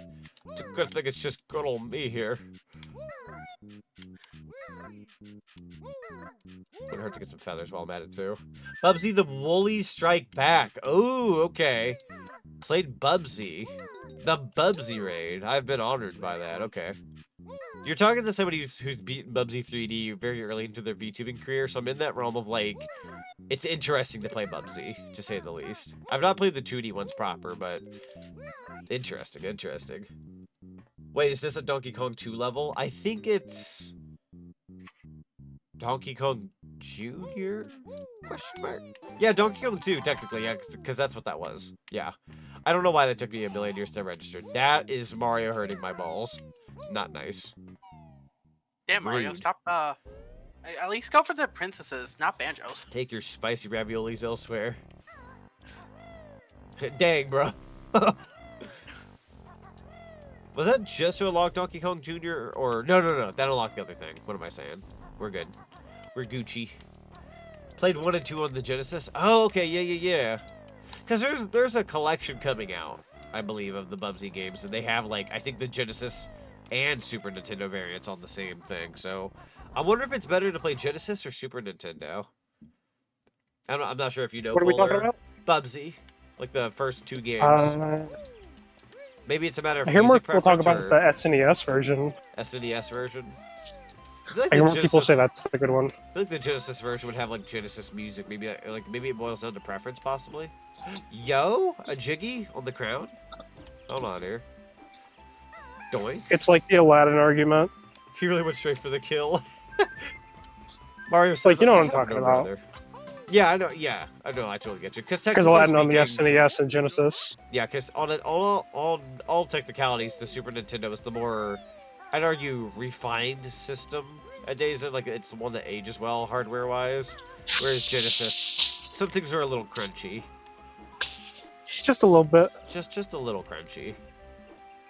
It's a good thing it's just good old me here. Wouldn't hurt to get some feathers while I'm at it too. Bubsy the Woolly Strike Back. Oh, okay. Played Bubsy. The Bubsy raid. I've been honored by that. Okay. You're talking to somebody who's beaten Bubsy 3D very early into their VTubing career, so I'm in that realm of like, it's interesting to play Bubsy, to say the least. I've not played the 2D ones proper, but interesting, interesting. Wait, is this a Donkey Kong 2 level? I think it's Donkey Kong Jr.? Question mark? Yeah, Donkey Kong 2, technically, yeah, because that's what that was. Yeah. I don't know why that took me a million years to register. That is Mario hurting my balls. Not nice. Damn, Mario, Rude. stop, at least go for the princesses, not banjos. Take your spicy raviolis elsewhere. Dang, bro. Was that just to unlock Donkey Kong Jr.? Or... No. That unlocked the other thing. What am I saying? We're good. We're Gucci. Played 1 and 2 on the Genesis. Oh, okay. Yeah. Because there's a collection coming out, I believe, of the Bubsy games. And they have, like, I think the Genesis and Super Nintendo variants on the same thing. So, I wonder if it's better to play Genesis or Super Nintendo. I'm not sure if you know. What are we talking about? Bubsy. Like the first 2 games. Maybe it's a matter of I hear more music people talk preference about or the SNES version. SNES version. I hear more people say that's the good one. I feel like the Genesis version would have like Genesis music. Maybe it boils down to preference, possibly. Yo, a Jiggy on the crown. Hold on here. Doink. It's like the Aladdin argument. He really went straight for the kill. Mario says, like, you know what "I I'm have talking no about." brother." Yeah, I know. Yeah, I know. I totally get you. Because Aladdin on the SNES and Genesis. Yeah, because on all technicalities, the Super Nintendo is the more, I'd argue, refined system nowadays. Like, it's the one that ages well hardware-wise. Whereas Genesis, some things are a little crunchy. Just a little bit. Just a little crunchy.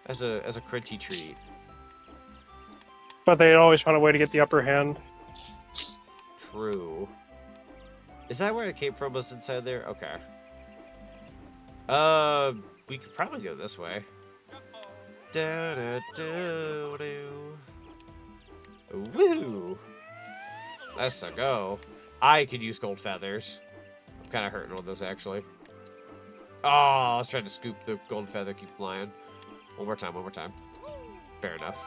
As a crunchy treat. But they always find a way to get the upper hand. True. Is that where it came from? Was inside there? Okay. We could probably go this way. Woo! That's a go. I could use gold feathers. I'm kind of hurting on those, actually. Oh, I was trying to scoop the gold feather, keep flying. One more time. Fair enough.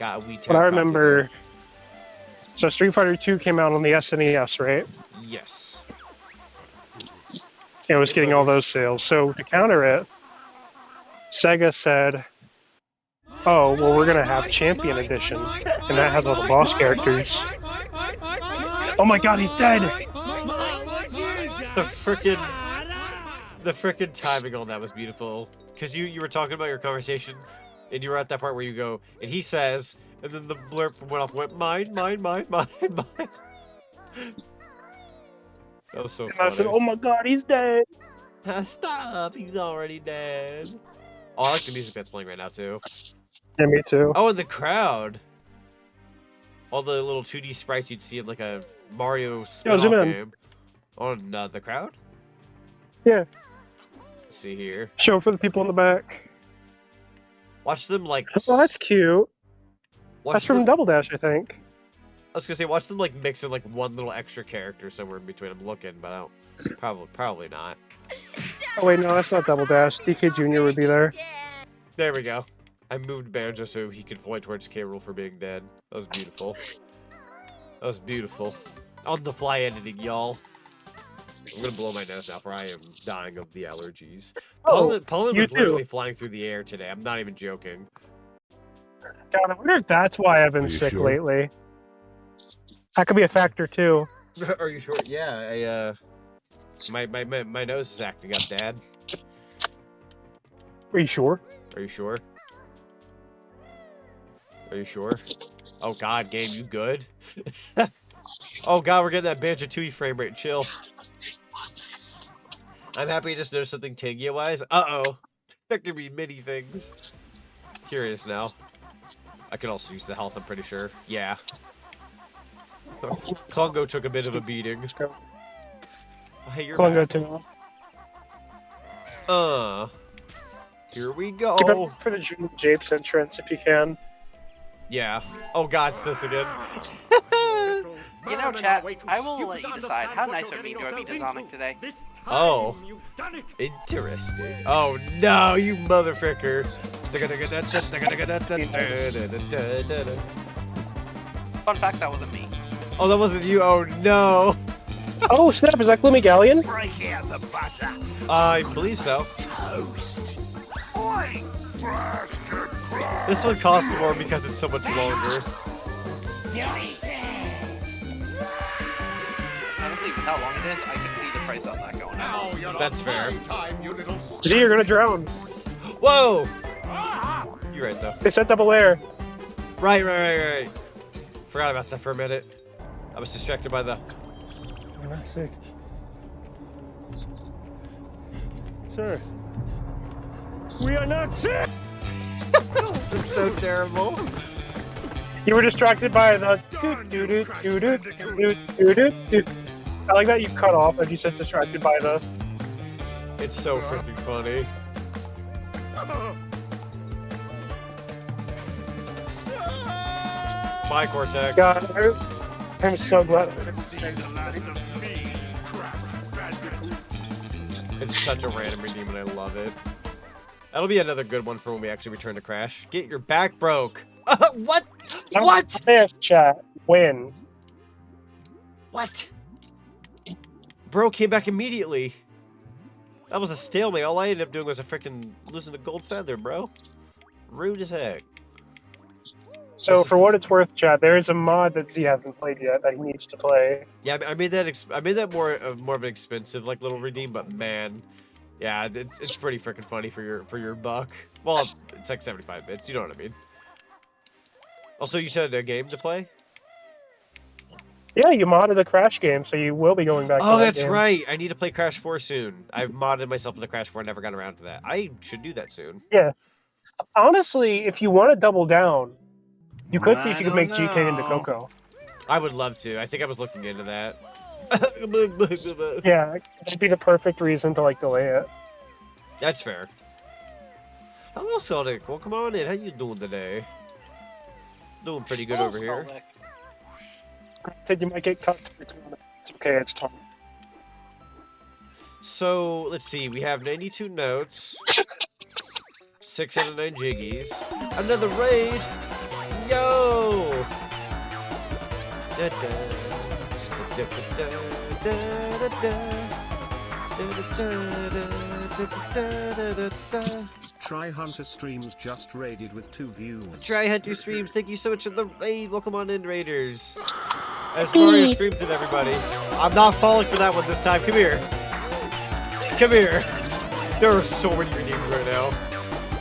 Got a wee But I remember... So Street Fighter 2 came out on the SNES, right? Yes. It was getting all those sales. So to counter it, Sega said, "Oh, well, we're gonna have Champion Edition, and that has all the boss characters." Oh my God, he's dead! The frickin' timing on that was beautiful. Because you were talking about your conversation, and you were at that part where you go, and he says, and then the blurb went off, went, mine. That was so funny. And I said, "Oh my God, he's dead!" Stop, he's already dead. Oh, I like the music that's playing right now, too. Yeah, me too. Oh, and the crowd. All the little 2D sprites you'd see in like a Mario spin-off game. On the crowd? Yeah. Let's see here. Show for the people in the back. Watch them like... Oh, that's cute. That's them... from Double Dash, I think. I was gonna say, watch them like mix in like one little extra character somewhere in between. I'm looking, but I don't... Probably not. Oh wait, no, that's not Double Dash. DK Jr. would be there. There we go. I moved Banjo so he could point towards K. Rool for being dead. That was beautiful. That was beautiful. On the fly editing, y'all. I'm gonna blow my nose now, for I am dying of the allergies. Pollen was literally flying through the air today. I'm not even joking. God, I wonder if that's why I've been sick lately. That could be a factor too. Are you sure? Yeah, my nose is acting up, Dad. Are you sure? Are you sure? Are you sure? Oh God, game, you good? Oh God, we're getting that Banjo-Kazooie frame rate. Chill. I'm happy to just notice something Tangia-wise. Uh-oh. There could be many things. Curious now. I could also use the health, I'm pretty sure. Yeah. Congo took a bit of a beating. Let's go. Oh, hey, you're Congo back. too. Here we go. Keep up for the Junior Japes entrance if you can. Yeah. Oh God, it's this again. You know, chat, I will let you decide. How nice or mean do I be to Zonic today? Oh. Interesting. Oh no, you motherfucker. Fun fact, that wasn't me. Oh, that wasn't you. Oh no. Oh snap! Is that Gloomy Galleon? Break out the butter. I believe so. Toast. Oi! This one costs more because it's so much longer. Honestly, with how long it is, I could see the price on that going up. That's fair. Z, you're gonna drown. Whoa! You're right though. They set double air. Right. Forgot about that for a minute. I was distracted by the. We're not sick. Sir. We are not sick! It's so terrible. You were distracted by the do. I like that you cut off and you said distracted by the. It's so freaking funny. Bye, Cortex. God, I'm so glad. It's such a random redeem and I love it. That'll be another good one for when we actually return to Crash. Get your back broke. What? What? Chat. Win. What? Bro came back immediately. That was a stalemate. All I ended up doing was a freaking losing a gold feather, bro. Rude as heck. So for what it's worth, chat, there is a mod that Z hasn't played yet that he needs to play. Yeah, I made that more of an expensive like little redeem, but man, yeah, it's pretty freaking funny for your buck. Well, it's like 75 bits. You know what I mean. Also, you said a game to play. Yeah, you modded a Crash game, so you will be going back to that that's game. right. I need to play Crash 4 soon. I've modded myself into Crash 4. Never got around to that. I should do that soon. Yeah. Honestly, if you want to double down, you could see if you could make GK into Coco. I would love to. I think I was looking into that. Yeah, that'd be the perfect reason to like delay it. That's fair. Hello, Sonic. Well, come on in. How you doing today? Doing pretty good over here. Granted, you might get cut. It's okay, it's time. So, let's see. We have 92 notes. 6 out of 9 jiggies. Another raid! Yo! Da, da, da, da, da, da, da, da. Try Hunter Streams just raided with 2 views. Try Hunter Streams, thank you so much for the raid. Welcome on in, Raiders. As Mario screams at everybody. I'm not falling for that one this time. Come here. Come here. There are so many redeems right now.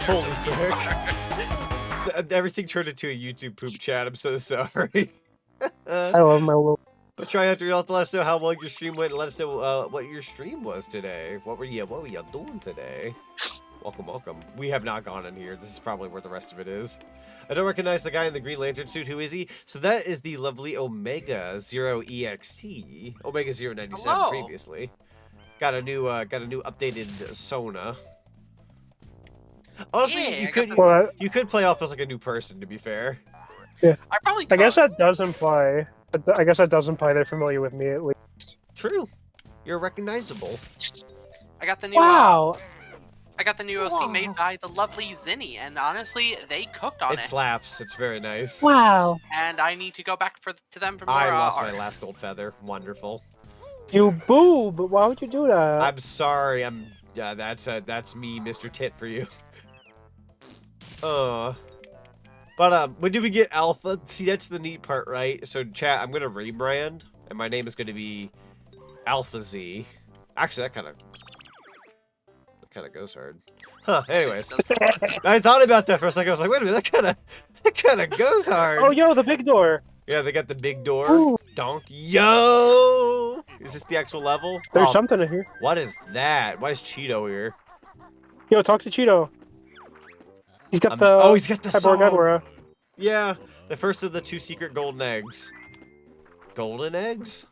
Holy frick. Everything turned into a YouTube poop chat. I'm so sorry. I love my little. But try after you'll have to let us know how well your stream went and let us know what your stream was today. What were you doing today? Welcome. We have not gone in here. This is probably where the rest of it is. I don't recognize the guy in the Green Lantern suit. Who is he? So that is the lovely Omega Zero EXT. Omega 097 Hello. previously. Got a new updated Sona. Honestly, Yeah, you could play off as like a new person. To be fair. Yeah. I guess that does imply. I guess that does imply they're familiar with me at least. True. You're recognizable. I got the new. Wow. I got the new OC made by the lovely Zinni, and honestly, they cooked on It slaps. It's very nice. Wow. And I need to go back to them for more. I lost art. my last gold feather. Wonderful. You boob! Why would you do that? I'm sorry. Yeah, that's me, Mr. Tit for you. But when do we get Alpha? See, that's the neat part, right? So chat, I'm gonna rebrand, and my name is gonna be Alpha Z. Actually, that kind of goes hard. Huh. Anyways, I thought about that for a second. I was like, wait a minute, that kind of goes hard. Oh, yo, the big door. Yeah, they got the big door. Ooh. Donk. Yo! Is this the actual level? There's something in here. What is that? Why is Cheeto here? Yo, talk to Cheeto. He's got he's got the Cyborg song. Edwara. Yeah, the first of the 2 secret golden eggs. Golden eggs?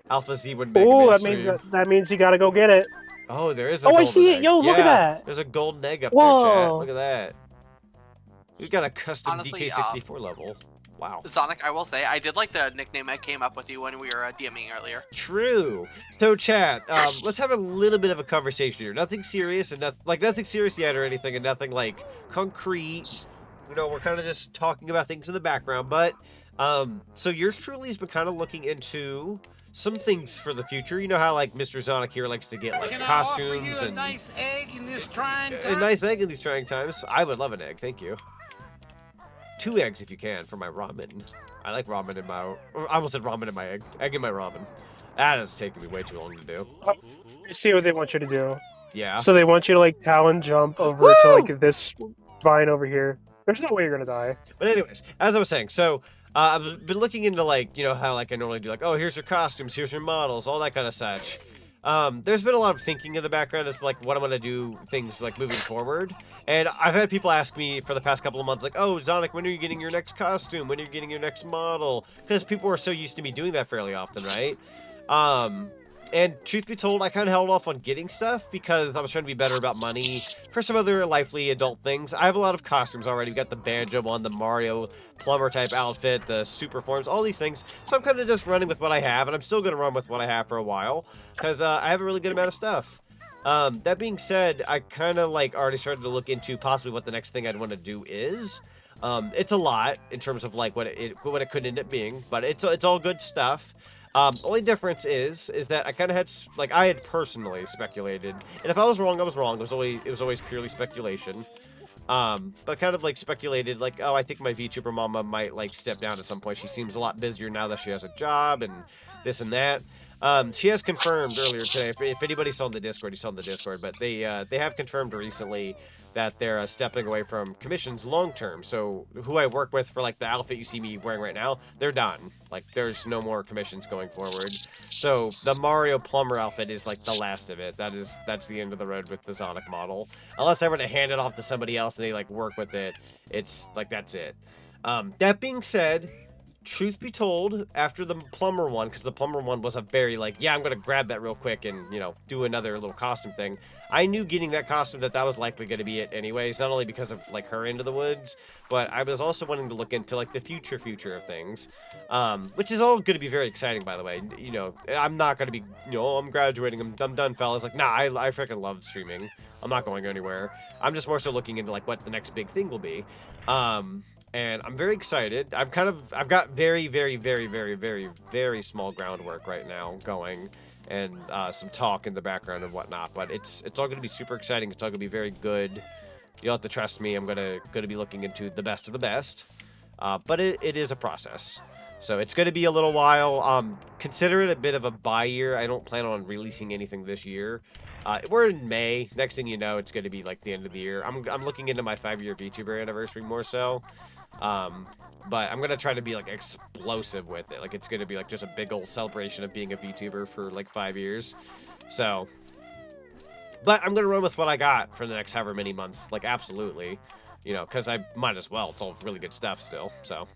Alpha Z would make Oh, mainstream. that means you gotta go get it. Oh, there is a Oh, I golden see egg. it. Yo, look at that. There's a golden egg up Whoa. there, chat. Look at that. We've got a custom Honestly, DK64 level. Wow. Zonic, I will say, I did like the nickname I came up with you when we were DMing earlier. True. So, chat, let's have a little bit of a conversation here. Nothing serious and nothing serious yet or anything, and nothing like concrete. You know, we're kind of just talking about things in the background. But, so yours truly has been kind of looking into some things for the future. You know how like Mr. Zonic here likes to get like costumes and a nice egg in this trying a time? nice egg in these trying times. I would love an egg, thank you. 2 eggs if you can for my ramen. I like ramen in my. I almost said ramen in my egg. Egg in my ramen. That is taking me way too long to do. I see what they want you to do. Yeah. So they want you to like talon jump over to like this vine over here. There's no way you're gonna die. But anyways, as I was saying, so I've been looking into like, you know, how like I normally do, like, oh, here's your costumes, here's your models, all that kind of such. There's been a lot of thinking in the background as to, like, what I'm gonna do things like moving forward. And I've had people ask me for the past couple of months, like, oh, Zonic, when are you getting your next costume? When are you getting your next model? Because people are so used to me doing that fairly often, right? And truth be told, I kind of held off on getting stuff because I was trying to be better about money for some other lively adult things. I have a lot of costumes already. We've got the Banjo one, the Mario plumber type outfit, the super forms, all these things. So I'm kind of just running with what I have, and I'm still going to run with what I have for a while because I have a really good amount of stuff. That being said, I kind of like already started to look into possibly what the next thing I'd want to do is. It's a lot in terms of like what it could end up being, but it's all good stuff. Only difference is that I kind of had, like, I had personally speculated, and if I was wrong, I was wrong. It was always purely speculation. But kind of like speculated, like, oh, I think my VTuber mama might like step down at some point. She seems a lot busier now that she has a job and this and that. She has confirmed earlier today. If anybody saw in the Discord, you saw in the Discord, but they have confirmed recently that they're stepping away from commissions long term. So who I work with for like the outfit you see me wearing right now, they're done. Like there's no more commissions going forward. So the Mario plumber outfit is like the last of it. That's the end of the road with the Zonic model. Unless I were to hand it off to somebody else and they like work with it, it's like that's it. That being said, truth be told, after the plumber one, because the plumber one was a very like, yeah, I'm gonna grab that real quick and, you know, do another little costume thing. I knew getting that costume that was likely going to be it anyways, not only because of like her into the woods, but I was also wanting to look into like the future of things, which is all going to be very exciting, by the way. You know, I'm not going to be, you know, I'm graduating, I'm done, fellas. Like, nah, I freaking love streaming. I'm not going anywhere. I'm just more so looking into like what the next big thing will be. And I'm very excited. I've got very, very, very, very, very, very small groundwork right now going, and some talk in the background and whatnot. But it's all going to be super exciting. It's all going to be very good. You'll have to trust me. I'm gonna be looking into the best of the best. But it is a process, so it's going to be a little while. Consider it a bit of a bye year. I don't plan on releasing anything this year. We're in May. Next thing you know, it's going to be like the end of the year. I'm looking into my 5-year VTuber anniversary more so. But I'm going to try to be like explosive with it. Like it's going to be like just a big old celebration of being a VTuber for like 5 years. So, but I'm going to run with what I got for the next however many months. Like absolutely, you know, cause I might as well. It's all really good stuff still. So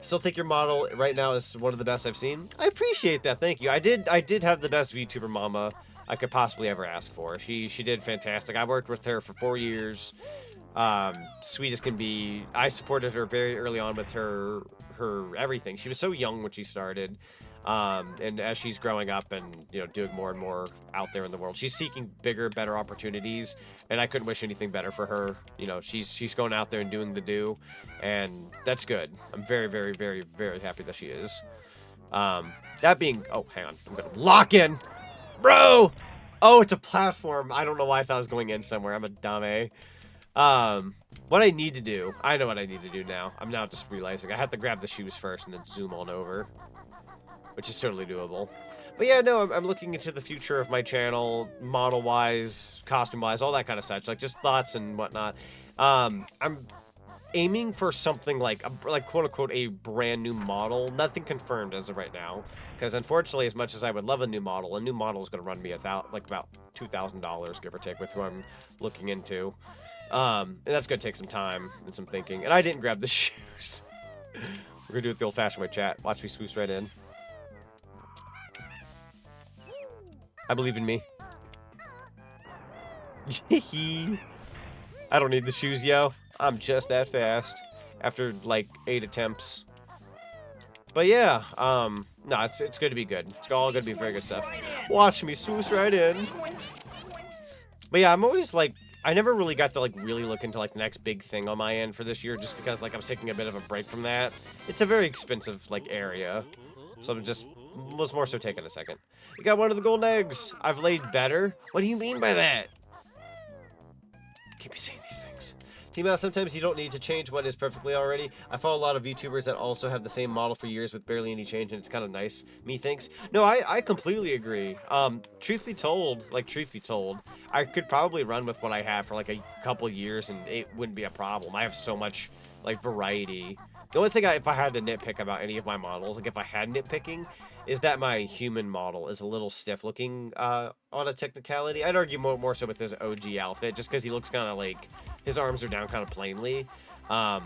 still think your model right now is one of the best I've seen. I appreciate that. Thank you. I did have the best VTuber mama I could possibly ever ask for. She did fantastic. I worked with her for 4 years. Sweet as can be. I supported her very early on with her everything. She was so young when she started, and as she's growing up and, you know, doing more and more out there in the world, she's seeking bigger, better opportunities, and I couldn't wish anything better for her. You know, she's going out there and doing the do, and that's good. I'm very, very, very, very happy that she is. That being, oh, hang on, I'm gonna lock in, bro. Oh, it's a platform. I don't know why I thought I was going in somewhere. I'm a dummy. What I need to do, I know what I need to do now. I'm now just realizing I have to grab the shoes first and then zoom on over, which is totally doable. But yeah, no, I'm looking into the future of my channel, model-wise, costume-wise, all that kind of such, like just thoughts and whatnot. I'm aiming for something like quote-unquote a brand new model. Nothing confirmed as of right now, because unfortunately, as much as I would love a new model is going to run me about $2,000, give or take, with who I'm looking into. And that's gonna take some time and some thinking. And I didn't grab the shoes. We're gonna do it the old-fashioned way, chat. Watch me swoosh right in. I believe in me. I don't need the shoes, yo. I'm just that fast. after like 8 attempts. But yeah, no, it's good to be good. It's all going to be very good stuff. Watch me swoosh right in. But yeah, I'm always like, I never really got to like really look into like the next big thing on my end for this year, just because like I'm taking a bit of a break from that. It's a very expensive like area, so I'm just was more so taking a second. You got one of the golden eggs. I've laid better. What do you mean by that? Can't be saying these things. Team out, sometimes you don't need to change what is perfectly already. I follow a lot of VTubers that also have the same model for years with barely any change, and it's kind of nice, methinks. No, I completely agree. Truth be told, I could probably run with what I have for like a couple years, and it wouldn't be a problem. I have so much, like, variety. The only thing if I had to nitpick about any of my models, like if I had nitpicking, is that my human model is a little stiff looking on a technicality. I'd argue more so with his OG outfit, just because he looks kind of like his arms are down kind of plainly. I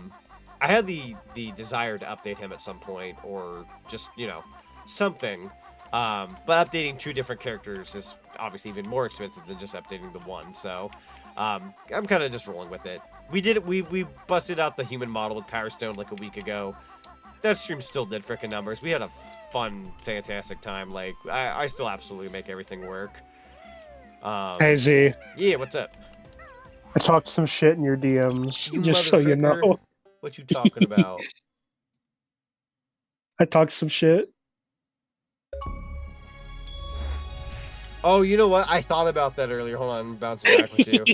had the desire to update him at some point, or just, you know, something. But updating 2 different characters is obviously even more expensive than just updating the one. So I'm kind of just rolling with it. We busted out the human model with Power Stone like a week ago. That stream still did frickin' numbers. We had a fun, fantastic time. Like, I still absolutely make everything work. Hey, Z. Yeah, what's up? I talked some shit in your DMs, You just so you motherfucker. know. What you talking about? I talked some shit. Oh, you know what? I thought about that earlier. Hold on, I'm bouncing back with you.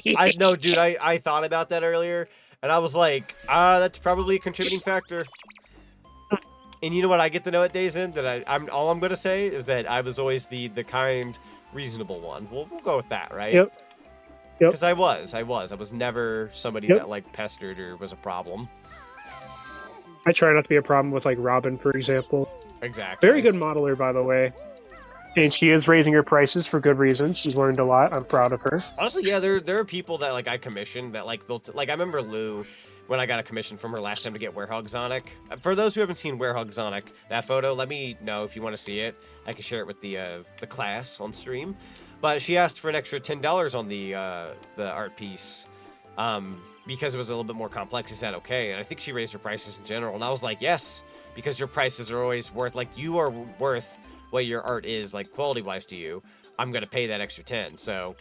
Dude, I thought about that earlier, and I was like, that's probably a contributing factor. And you know what I get to know at Days In? That all I'm gonna say is that I was always the kind, reasonable one. We'll go with that, right? Yep. Because I was never somebody that like pestered or was a problem. I try not to be a problem with like Robin, for example. Exactly. Very good modeler, by the way. And she is raising her prices for good reasons. She's learned a lot. I'm proud of her. Honestly, yeah, there are people that like I commissioned that like they'll like I remember Lou when I got a commission from her last time to get Werehog Zonic. For those who haven't seen Werehog Zonic, that photo, let me know if you want to see it. I can share it with the class on stream. But she asked for an extra $10 on the art piece because it was a little bit more complex. Is that okay? And I think she raised her prices in general. And I was like, yes, because your prices are always worth, like, you are worth what your art is, like, quality-wise to you. I'm going to pay that extra 10. So,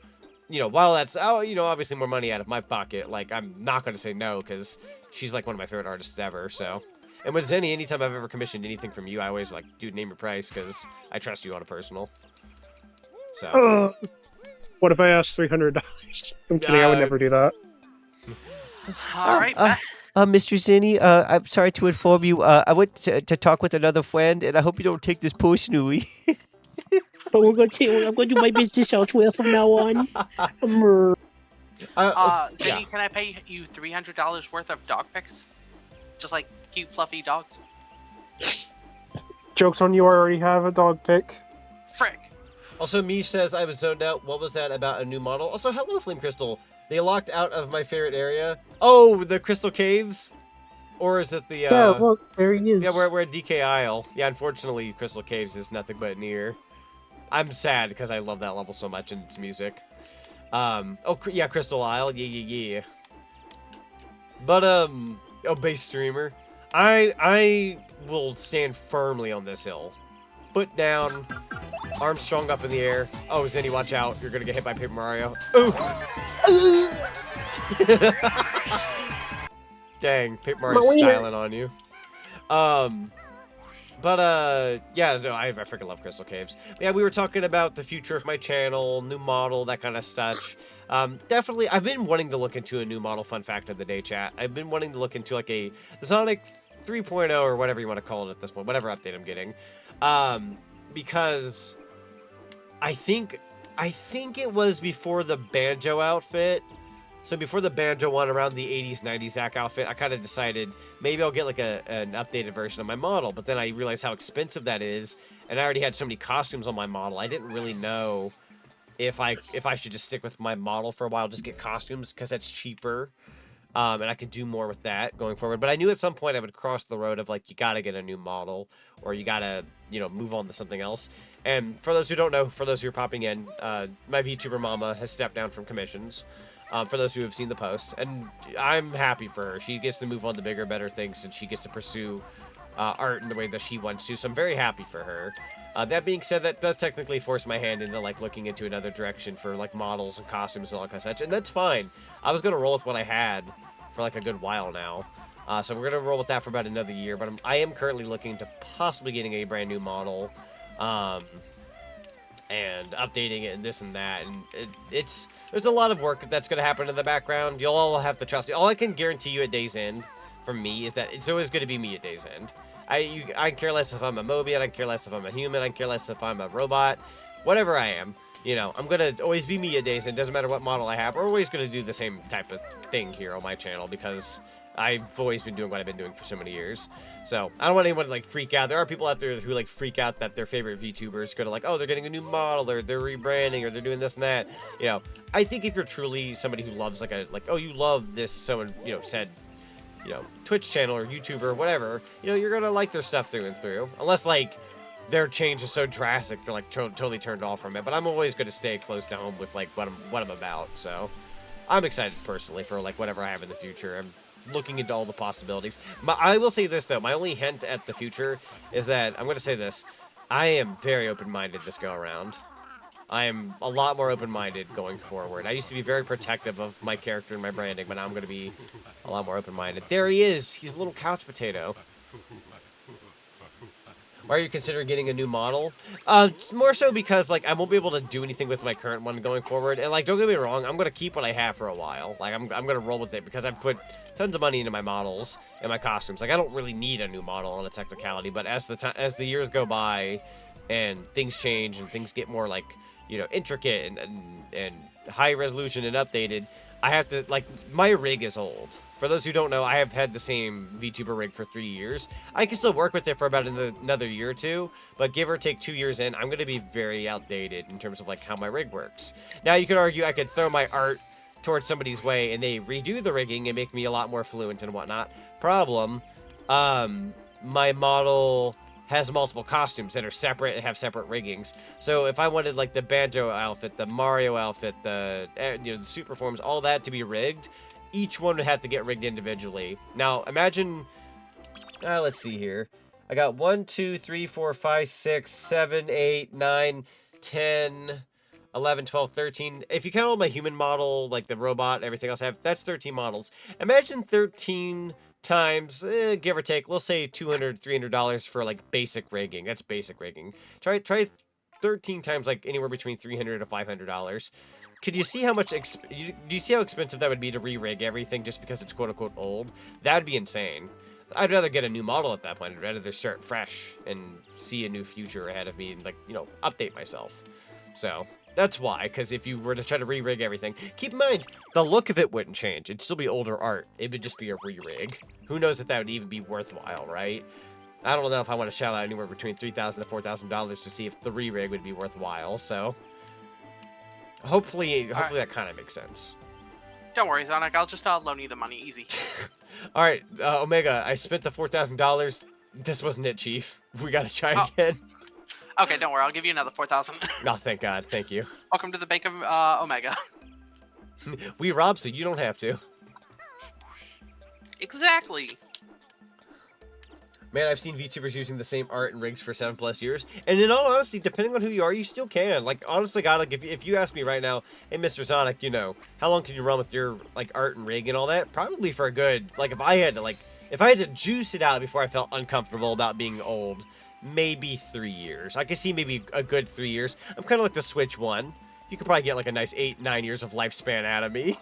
you know, while that's, you know, obviously more money out of my pocket, like, I'm not going to say no because she's, like, one of my favorite artists ever, so. And with Zenny, anytime I've ever commissioned anything from you, I always, like, dude, name your price because I trust you on a personal. So. What if I asked $300? I'm kidding, I would never do that. All right, Mr. Zinni, I'm sorry to inform you, I went to talk with another friend, and I hope you don't take this personally. But I'm going to do my business elsewhere from now on. Zinni, can I pay you $300 worth of dog pics? Just like cute, fluffy dogs? Joke's on you, I already have a dog pic. Frick. Also, Mish says I was zoned out. What was that about a new model? Also, hello, Flame Crystal. They locked out of my favorite area. Oh, the Crystal Caves? Or is it the, Yeah, look, there he is. Yeah, we're at DK Isle. Yeah, unfortunately, Crystal Caves is nothing but near. I'm sad because I love that level so much and its music. Oh, yeah, Crystal Isle. Yeah. But, oh, base streamer. I will stand firmly on this hill. Foot down, arms strong up in the air. Oh, Zenny, watch out. You're gonna get hit by Paper Mario. Ooh! Dang, Paper Mario's styling on you. Yeah, no, I freaking love Crystal Caves. But yeah, we were talking about the future of my channel, new model, that kind of stuff. Definitely, I've been wanting to look into a new model. Fun fact of the day, chat. I've been wanting to look into like a Zonic 3.0 or whatever you want to call it at this point, whatever update I'm getting. Because I think it was before the Banjo outfit. So before the Banjo one, around the 80s, 90s Zack outfit, I kind of decided maybe I'll get like an updated version of my model. But then I realized how expensive that is, and I already had so many costumes on my model. I didn't really know if I should just stick with my model for a while, just get costumes because that's cheaper. and I could do more with that going forward. But I knew at some point I would cross the road of, like, you got to get a new model, or you got to, you know, move on to something else. And for those who don't know, for those who are popping in, my VTuber mama has stepped down from commissions. For those who have seen the post, and I'm happy for her. She gets to move on to bigger, better things, and she gets to pursue art in the way that she wants to, so I'm very happy for her. That being said, that does technically force my hand into, like, looking into another direction for, like, models and costumes and all that kind of such, and that's fine. I was going to roll with what I had for, like, a good while now. So we're going to roll with that for about another year, but I am currently looking to possibly getting a brand new model, and updating it and this and that, and there's a lot of work that's going to happen in the background. You'll all have to trust me. All I can guarantee you at day's end from me is that it's always going to be me at day's end. I care less if I'm a Moby, I don't care less if I'm a human, I care less if I'm a robot, whatever I am. You know, I'm going to always be me at day's end. Doesn't matter what model I have. We're always going to do the same type of thing here on my channel because I've always been doing what I've been doing for so many years. So I don't want anyone to, like, freak out. There are people out there who, like, freak out that their favorite VTubers go to, like, oh, they're getting a new model, or they're rebranding, or they're doing this and that. You know, I think if you're truly somebody who loves, like, oh, you love this, someone, you know, said, you know, Twitch channel or YouTuber or whatever, you know, you're going to like their stuff through and through. Unless, like, their change is so drastic, you're, like, totally turned off from it. But I'm always going to stay close to home with, like, what I'm about. So I'm excited personally for, like, whatever I have in the future. I'm looking into all the possibilities. I will say this, though. My only hint at the future is that, I'm going to say this, I am very open-minded this go-around. I am a lot more open-minded going forward. I used to be very protective of my character and my branding, but now I'm going to be a lot more open-minded. There he is! He's a little couch potato. Why are you considering getting a new model? More so because, like, I won't be able to do anything with my current one going forward. And, like, don't get me wrong, I'm going to keep what I have for a while. Like, I'm going to roll with it because I've put tons of money into my models and my costumes. Like, I don't really need a new model on a technicality, but as the years go by and things change and things get more, like, you know, intricate and high resolution and updated, I have to, like, my rig is old. For those who don't know, I have had the same VTuber rig for 3 years. I can still work with it for about another year or two, but give or take 2 years in, I'm going to be very outdated in terms of, like, how my rig works. Now, you could argue I could throw my art towards somebody's way and they redo the rigging and make me a lot more fluent and whatnot. Problem, my model has multiple costumes that are separate and have separate riggings. So if I wanted, like, the Banjo outfit, the Mario outfit, the, you know, the super forms, all that to be rigged, each one would have to get rigged individually. Now, imagine, let's see here. I got 1, 2, 3, 4, 5, 6, 7, 8, 9, 10, 11, 12, 13. If you count all my human model, like the robot, everything else I have, that's 13 models. Imagine 13 times, give or take, let's say $200, $300 for, like, basic rigging. That's basic rigging. Try 13 times, like, anywhere between $300 to $500. Could you see how much, do you see how expensive that would be to re-rig everything just because it's quote-unquote old? That would be insane. I'd rather get a new model at that point. I'd rather start fresh and see a new future ahead of me and, like, you know, update myself. So, that's why, because if you were to try to re-rig everything, keep in mind, the look of it wouldn't change. It'd still be older art. It would just be a re-rig. Who knows if that would even be worthwhile, right? I don't know if I want to shell out anywhere between $3,000 to $4,000 to see if the re-rig would be worthwhile, so hopefully that kind of makes sense. Don't worry, Zonic. I'll just loan you the money. Easy. All right, Omega, I spent the $4,000. This wasn't it, Chief. We got to try again. Okay, don't worry. I'll give you another 4,000. Oh, thank God. Thank you. Welcome to the Bank of Omega. We robbed, so you don't have to. Exactly. Man, I've seen VTubers using the same art and rigs for 7+ years. And in all honesty, depending on who you are, you still can. Like, honestly, God, like, if you ask me right now, hey, Mr. Zonic, you know, how long can you run with your, like, art and rig and all that? Probably for a good, like, if I had to juice it out before I felt uncomfortable about being old, maybe 3 years. I could see maybe a good 3 years. I'm kind of like the Switch one. You could probably get, like, a nice 8-9 years of lifespan out of me.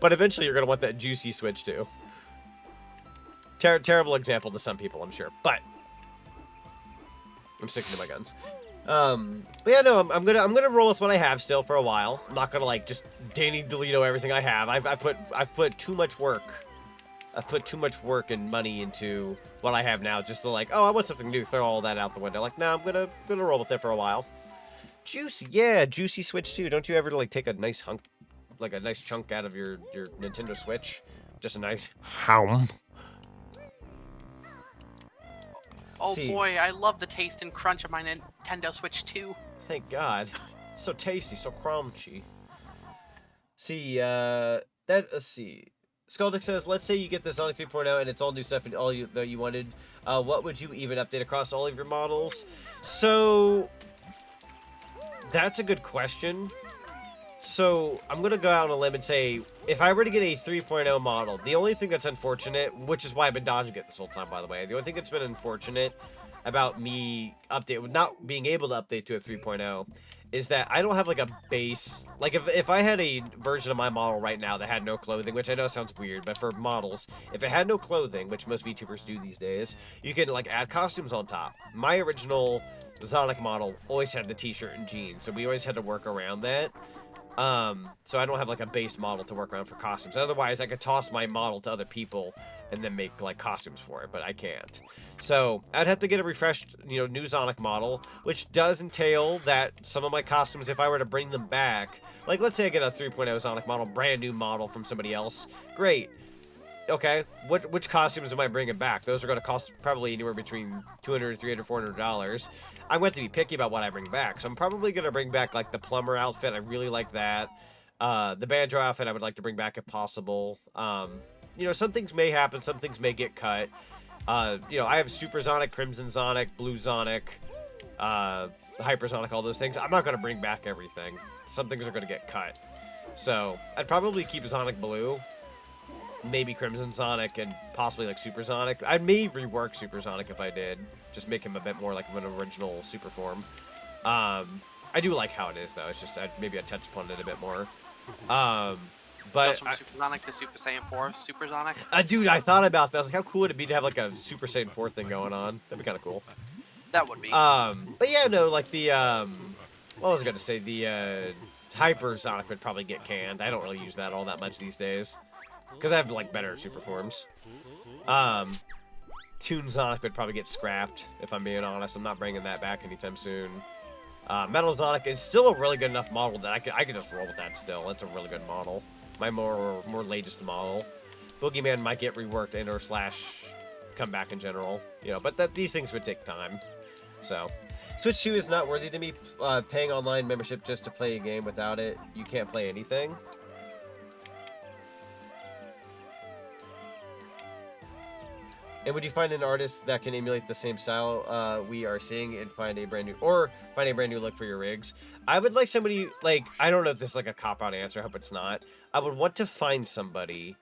But eventually you're going to want that juicy Switch, too. Terrible example to some people, I'm sure, but I'm sticking to my guns. But yeah, no, I'm gonna roll with what I have still for a while. I'm not gonna, like, just Danny DeLito everything I have. I've put too much work. I've put too much work and money into what I have now, just to, like, oh, I want something new, throw all that out the window. Like, no, I'm gonna roll with it for a while. Juicy, yeah, juicy Switch too. Don't you ever, like, take a nice hunk, like a nice chunk out of your Nintendo Switch? Just a nice hum. Oh boy, I love the taste and crunch of my Nintendo Switch 2. Thank God. So tasty, so crunchy. See, let's see. Skaldic says, let's say you get the Zonic 3.0 and it's all new stuff and all that you wanted. What would you even update across all of your models? So, that's a good question. So, I'm going to go out on a limb and say, if I were to get a 3.0 model, the only thing that's unfortunate, which is why I've been dodging it this whole time, by the way, the only thing that's been unfortunate about me not being able to update to a 3.0 is that I don't have like a base, like if I had a version of my model right now that had no clothing, which I know sounds weird, but for models, if it had no clothing, which most VTubers do these days, you can like add costumes on top. My original Zonic model always had the t-shirt and jeans, so we always had to work around that. So I don't have like a base model to work around for costumes. Otherwise, I could toss my model to other people and then make like costumes for it, but I can't. So I'd have to get a refreshed, new Zonic model, which does entail that some of my costumes, if I were to bring them back, like let's say I get a 3.0 Zonic model, brand new model from somebody else, great. Okay, which costumes am I bringing back? Those are going to cost probably anywhere between $200, $300, $400. I'm going to be picky about what I bring back, so I'm probably going to bring back like the plumber outfit. I really like that. The banjo outfit I would like to bring back if possible. Some things may happen, some things may get cut. I have Super Zonic, Crimson Zonic, Blue Zonic, Hyper Zonic, all those things. I'm not going to bring back everything. Some things are going to get cut. So I'd probably keep Zonic Blue. Maybe Crimson Zonic and possibly like Super Zonic. I may rework Super Zonic if I did. Just make him a bit more like an original super form. I do like how it is though. It's just maybe I touch upon it a bit more. But goes from Super Sonic to Super Saiyan 4 Super Sonic. Dude, I thought about that. I was like, how cool would it be to have like a Super Saiyan 4 thing going on? That'd be kind of cool. That would be. But yeah, no, like the what was I gonna say? The Hyper Sonic would probably get canned. I don't really use that all that much these days. Because I have, like, better super forms. Toon Zonic would probably get scrapped, if I'm being honest. I'm not bringing that back anytime soon. Metal Zonic is still a really good enough model that I could just roll with that still. It's a really good model. My more latest model. Boogeyman might get reworked and or / come back in general. But these things would take time. So, Switch 2 is not worthy to me. Paying online membership just to play a game without it, you can't play anything. And would you find an artist that can emulate the same style we are seeing and find a brand new look for your rigs? I would like somebody, like, I don't know if this is like a cop-out answer, I hope it's not. I would want to find somebody,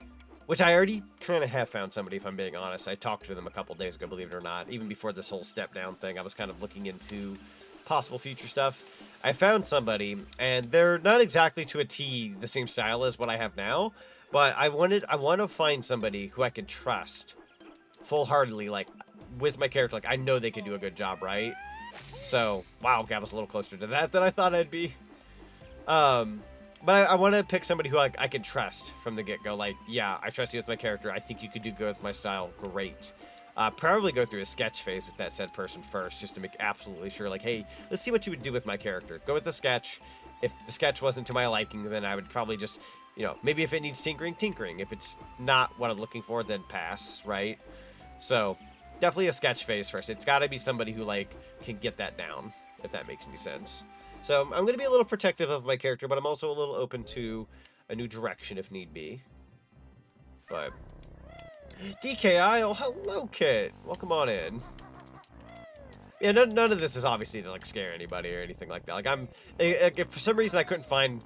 which I already kind of have found somebody if I'm being honest. I talked to them a couple days ago, believe it or not. Even before this whole step down thing, I was kind of looking into possible future stuff. I found somebody, and they're not exactly to a T the same style as what I have now, but I want to find somebody who I can trust full-heartedly, like, with my character. Like, I know they can do a good job, right? So, wow, okay, I was a little closer to that than I thought I'd be. But I want to pick somebody who I can trust from the get-go. Like, yeah, I trust you with my character. I think you could do good with my style. Great. Probably go through a sketch phase with that said person first, just to make absolutely sure, like, hey, let's see what you would do with my character. Go with the sketch. If the sketch wasn't to my liking, then I would probably just, maybe if it needs tinkering. If it's not what I'm looking for, then pass, right? So, definitely a sketch phase first. It's got to be somebody who, like, can get that down, if that makes any sense. So, I'm going to be a little protective of my character, but I'm also a little open to a new direction if need be. But, DKI, oh, hello, Kit. Welcome on in. Yeah, none of this is obviously to, like, scare anybody or anything like that. Like, if for some reason I couldn't find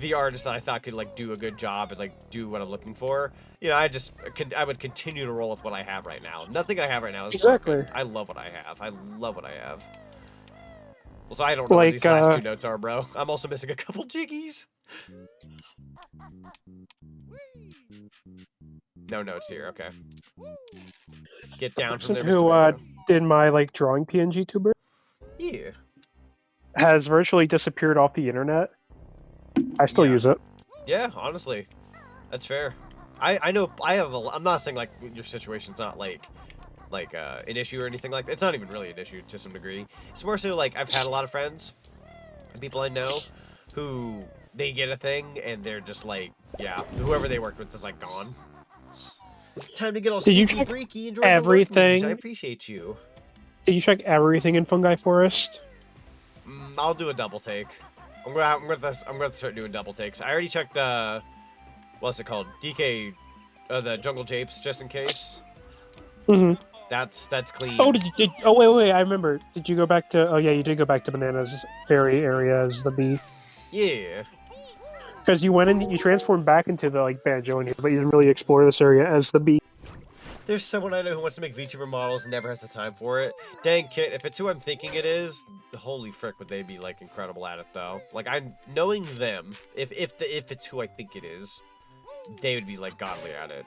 the artist that I thought could, like, do a good job and, like, do what I'm looking for, I would continue to roll with what I have right now. Nothing I have right now is exactly. Perfect. I love what I have. I love what I have. Well, so I don't know what these last 2 notes are, bro. I'm also missing a couple jiggies. No notes here, okay. Get down from there, Mr. Who did my, like, drawing PNG tuber? Yeah. Has virtually disappeared off the internet. I still use it. Yeah, honestly. That's fair. I know I'm not saying, like, your situation's not, like an issue or anything like that. It's not even really an issue to some degree. It's more so, like, I've had a lot of friends and people I know who they get a thing and they're just like, yeah, whoever they worked with is, like, gone. Time to get all Did you sneaky check freaky and join everything? the work news. I appreciate you. Did you check everything in Fungi Forest? I'll do a double take. I'm gonna start doing double takes. I already checked what's it called? DK, the Jungle Japes, just in case. Mm-hmm. That's clean. Oh, oh wait, I remember. Did you go back to? Oh yeah, you did go back to Banana's Berry area as the bee. Yeah. Because you went in, you transformed back into the like Banjo in here, but you didn't really explore this area as the bee. There's someone I know who wants to make VTuber models and never has the time for it. Dang, Kit, if it's who I'm thinking it is, holy frick, would they be like incredible at it though? Like I'm knowing them, if it's who I think it is, they would be like godly at it.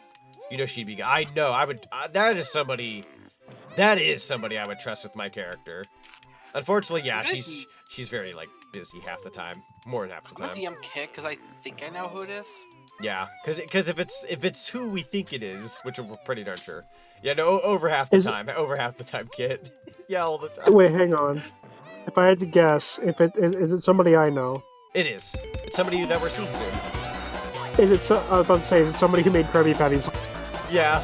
You know she'd be. I know I would. That is somebody I would trust with my character. Unfortunately, yeah, she's very like busy half the time, more than half the time. I'm gonna DM Kit because I think I know who it is. Yeah, because if it's who we think it is, which we're pretty darn sure. Yeah, no, over half the time, Kit. Yeah, all the time. Wait, hang on. If I had to guess, is it somebody I know? It is. It's somebody that we're seeing soon. I was about to say, is it somebody who made Krabby Patties? Yeah.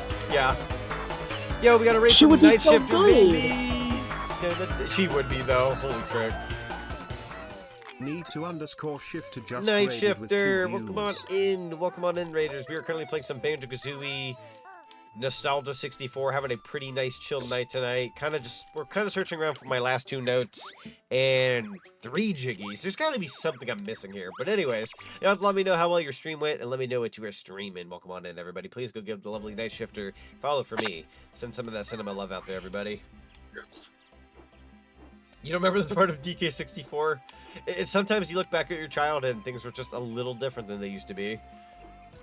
Yo, we got a race She from would be Night so Shifter, good. baby. Yeah, she would be though. Holy frick. Need to _shift just Night raided Shifter, with 2 welcome on in, Raiders. We are currently playing some Banjo-Kazooie Nostalgia 64, having a pretty nice chill night tonight. We're kind of searching around for my last 2 notes and 3 jiggies. There's got to be something I'm missing here. But anyways, you have to let me know how well your stream went and let me know what you were streaming. Welcome on in, everybody. Please go give the lovely Night Shifter a follow for me. Send some of that cinema love out there, everybody. You don't remember this part of DK64? Sometimes you look back at your childhood and things were just a little different than they used to be.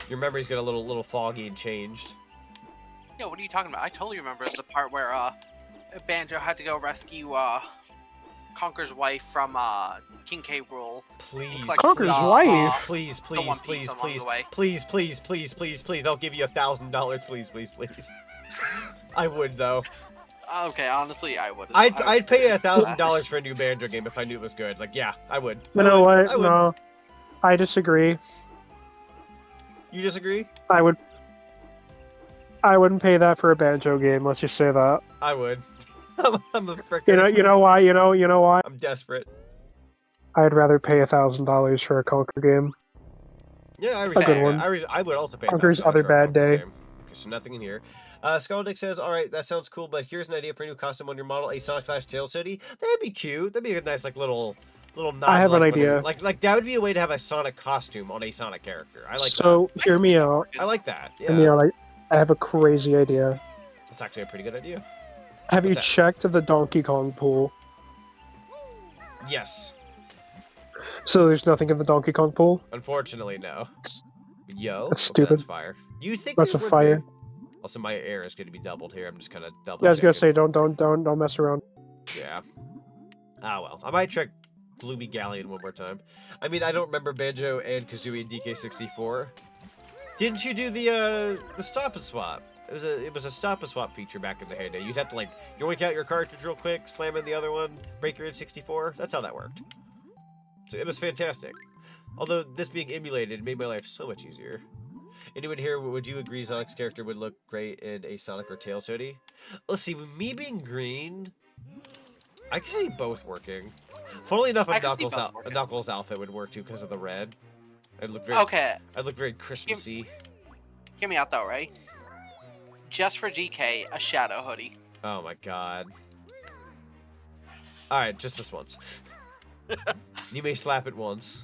Your memories get a little foggy and changed. Yo, what are you talking about? I totally remember the part where Banjo had to go rescue Conker's wife from King K. Rool. Please, Conker's wife? Please, the One Piece along the way. please. I'll give you $1,000, please. I would though. Okay, honestly, I would. I'd pay $1,000 for a new Banjo game if I knew it was good. Like, yeah, I would. You know what? No, I disagree. You disagree? I wouldn't pay that for a Banjo game. Let's just say that. I would. I'm a frickin'. You know why? You know why? I'm desperate. I'd rather pay $1,000 for a Conker game. Yeah, a good one. I would also pay. Conker's Other Bad Day. Okay, so nothing in here. Skaldick says, all right, that sounds cool, but here's an idea for a new costume on your model, a Sonic/Tails hoodie. That'd be cute. That'd be a nice, like, little nod. I have an idea. Like that would be a way to have a Sonic costume on a Sonic character. I like that. So, hear me out. I like that. Yeah. Hear me out. I have a crazy idea. That's actually a pretty good idea. Have you checked the Donkey Kong pool? Yes. So there's nothing in the Donkey Kong pool? Unfortunately, no. Yo. That's stupid. That's fire. You think that's a fire? Be? Also, my air is going to be doubled here. I'm just kind of double. Yeah, I was gonna say, don't mess around. Yeah. Ah well, I might check Gloomy Galleon one more time. I mean, I don't remember Banjo and Kazooie and DK64. Didn't you do the stop and swap? It was a stop and swap feature back in the heyday. You'd have to like yoink out your cartridge real quick, slam in the other one, break your N64. That's how that worked. So it was fantastic. Although this being emulated made my life so much easier. Anyone here, would you agree Zonic's character would look great in a Sonic or Tails hoodie? Let's see, with me being green, I can see both working. Funnily enough, a Knuckles outfit would work too because of the red. I'd look very I'd look very Christmassy. Hear me out though, right? Just for GK, a Shadow hoodie. Oh my god. Alright, just this once. You may slap it once.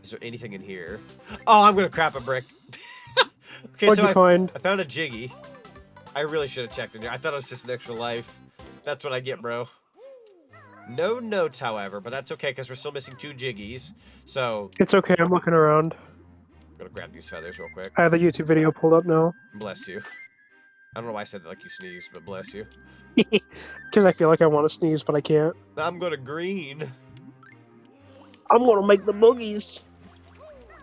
Is there anything in here? Oh, I'm gonna crap a brick. Okay, What'd so you find? I found a Jiggy. I really should have checked in here. I thought it was just an extra life. That's what I get, bro. No notes, however, but that's okay because we're still missing 2 Jiggies. So it's okay. I'm looking around. I'm gonna grab these feathers real quick. I have the YouTube video pulled up now. Bless you. I don't know why I said that like you sneezed, but bless you. Because I feel like I want to sneeze, but I can't. I'm gonna green. I'm gonna make the boogies.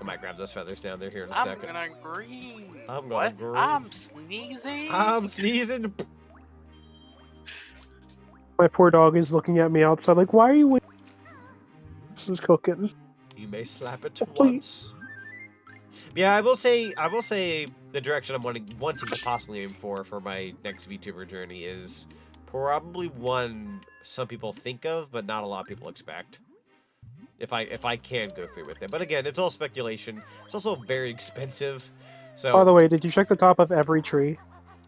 I might grab those feathers down there here in a second. I'm gonna green. I'm gonna green. I'm sneezing. I'm sneezing. My poor dog is looking at me outside like, why are you waiting? This is cooking. You may slap it once. Yeah, I will say the direction I'm wanting to possibly aim for my next VTuber journey is probably one some people think of, but not a lot of people expect. If I can go through with it, but again, it's all speculation. It's also very expensive. So. By the way, did you check the top of every tree?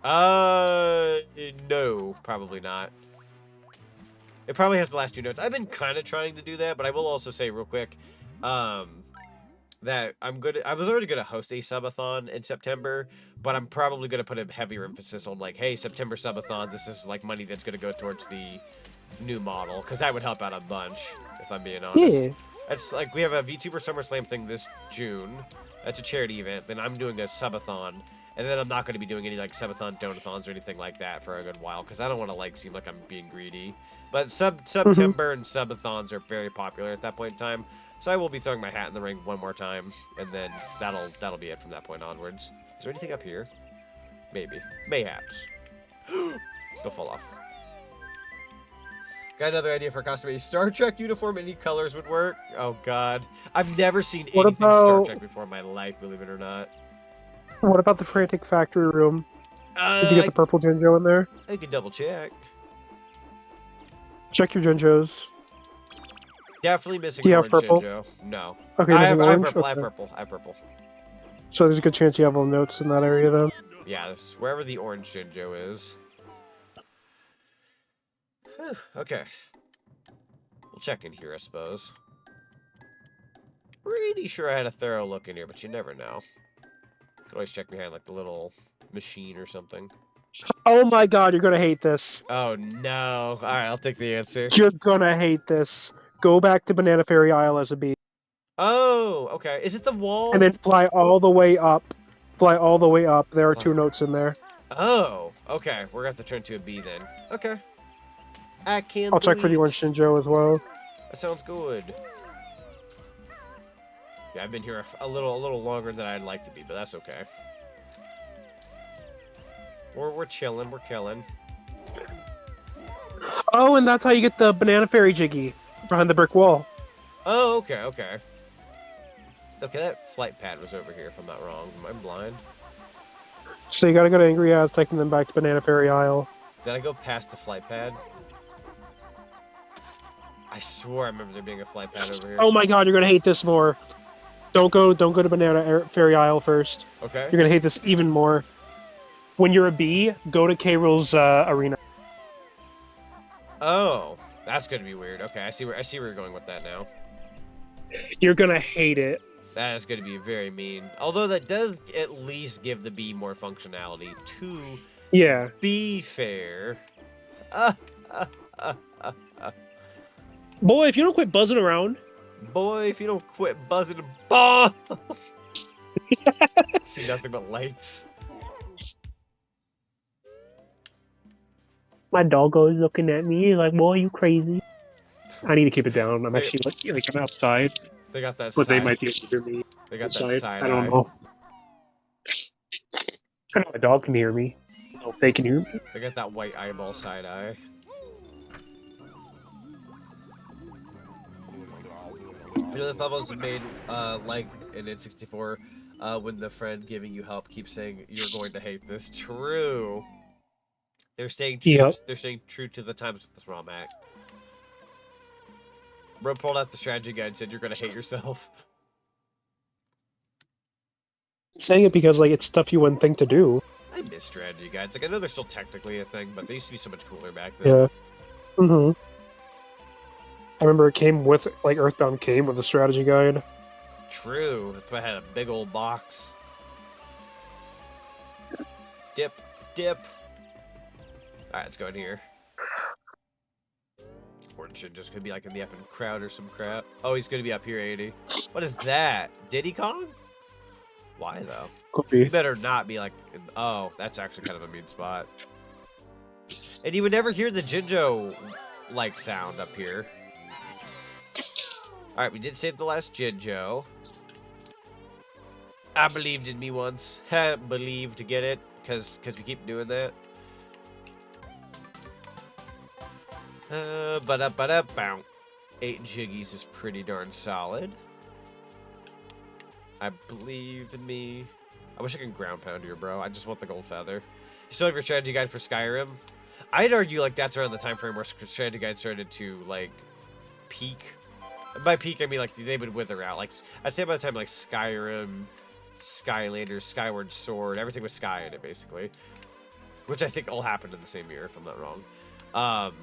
No, probably not. It probably has the last 2 notes. I've been kind of trying to do that, but I will also say real quick, that I was already going to host a subathon in September, but I'm probably going to put a heavier emphasis on like, hey, September subathon, this is like money that's going to go towards the new model, because that would help out a bunch, if I'm being honest. Yeah. It's like, we have a VTuber SummerSlam thing this June. That's a charity event. Then I'm doing a subathon. And then I'm not going to be doing any, like, subathon, donathons, or anything like that for a good while, because I don't want to, like, seem like I'm being greedy. But September and subathons are very popular at that point in time, so I will be throwing my hat in the ring one more time, and then that'll be it from that point onwards. Is there anything up here? Maybe. Mayhaps. Go fall off. Got another idea for a costume. A Star Trek uniform, any colors would work. Oh, God. I've never seen anything Star Trek before in my life, believe it or not. What about the Frantic Factory Room? Did you get the purple Jinjo in there? I can double check. Check your Jinjos. Definitely missing Do you have orange purple? Jinjo. No. Okay, I have orange? purple. Okay. I have purple. So there's a good chance you have all the notes in that area then. Yeah, wherever the orange Jinjo is. Whew, okay. We'll check in here, I suppose. Pretty sure I had a thorough look in here, but you never know. Could always check behind, like, the little machine or something. Oh my god, you're gonna hate this. Oh, no. Alright, I'll take the answer. You're gonna hate this. Go back to Banana Fairy Isle as a bee. Oh, okay. Is it the wall? And then fly all the way up. Fly all the way up. There are 2 notes in there. Oh, okay. We're gonna have to turn to a bee then. Okay. I can't I'll check for the orange Jinjo as well. That sounds good. Yeah, I've been here a little longer than I'd like to be, but that's okay. We're chilling, we're killing. Oh, and that's how you get the Banana Fairy Jiggy behind the brick wall. Oh, okay, okay. Okay, that flight pad was over here, if I'm not wrong. Am I blind? So you gotta go to Angry Az, taking them back to Banana Fairy Isle. Did I go past the flight pad? I swore I remember there being a flight pad over here. Oh my god, you're gonna hate this more. Don't go to Banana Fairy Isle first. Okay. You're gonna hate this even more. When you're a bee, go to K-Rool's arena. Oh, that's gonna be weird. Okay, I see where you're going with that now. You're gonna hate it. That is gonna be very mean. Although that does at least give the bee more functionality. To be fair. Boy, if you don't quit buzzing around. Boy, if you don't quit buzzing a bomb. See nothing but lights. My doggo is looking at me like, boy, you crazy. I need to keep it down. I'm actually like I'm outside. They got that but side. they might be able to hear me. They got outside. that side I don't eye. know. I know my dog can hear me. Oh, they can hear me. They got that white eyeball side eye. You know, this level is made like in N64 when the friend giving you help keeps saying you're going to hate this. True. They're staying true. Yep. They're staying true to the times with this ROM hack. Bro pulled out the strategy guide and said you're gonna hate yourself. I'm saying it because like it's stuff you wouldn't think to do. I miss strategy guides. Like I know they're still technically a thing, but they used to be so much cooler back then. Yeah. Mm-hmm. I remember it came with like Earthbound came with a strategy guide. True. That's why I had a big old box. Dip, dip. Alright, let's go in here. Orange just could be like in the effing crowd or some crap. Oh, he's gonna be up here, 80. What is that? Diddy Kong? Why though? Could be. You better not be like. Oh, that's actually kind of a mean spot. And you would never hear the Jinjo like sound up here. Alright, we did save the last Jinjo. I believed in me once. Believed to get it, because we keep doing that. Ba-da-ba-da-bow. 8 Jiggies is pretty darn solid. I believe in me. I wish I could ground pound here, bro. I just want the gold feather. You still have your strategy guide for Skyrim? I'd argue like that's around the time frame where strategy guide started to like peak. By peak, I mean like they would wither out. Like I'd say by the time like Skyrim, Skylanders, Skyward Sword, everything with Sky in it basically, which I think all happened in the same year if I'm not wrong.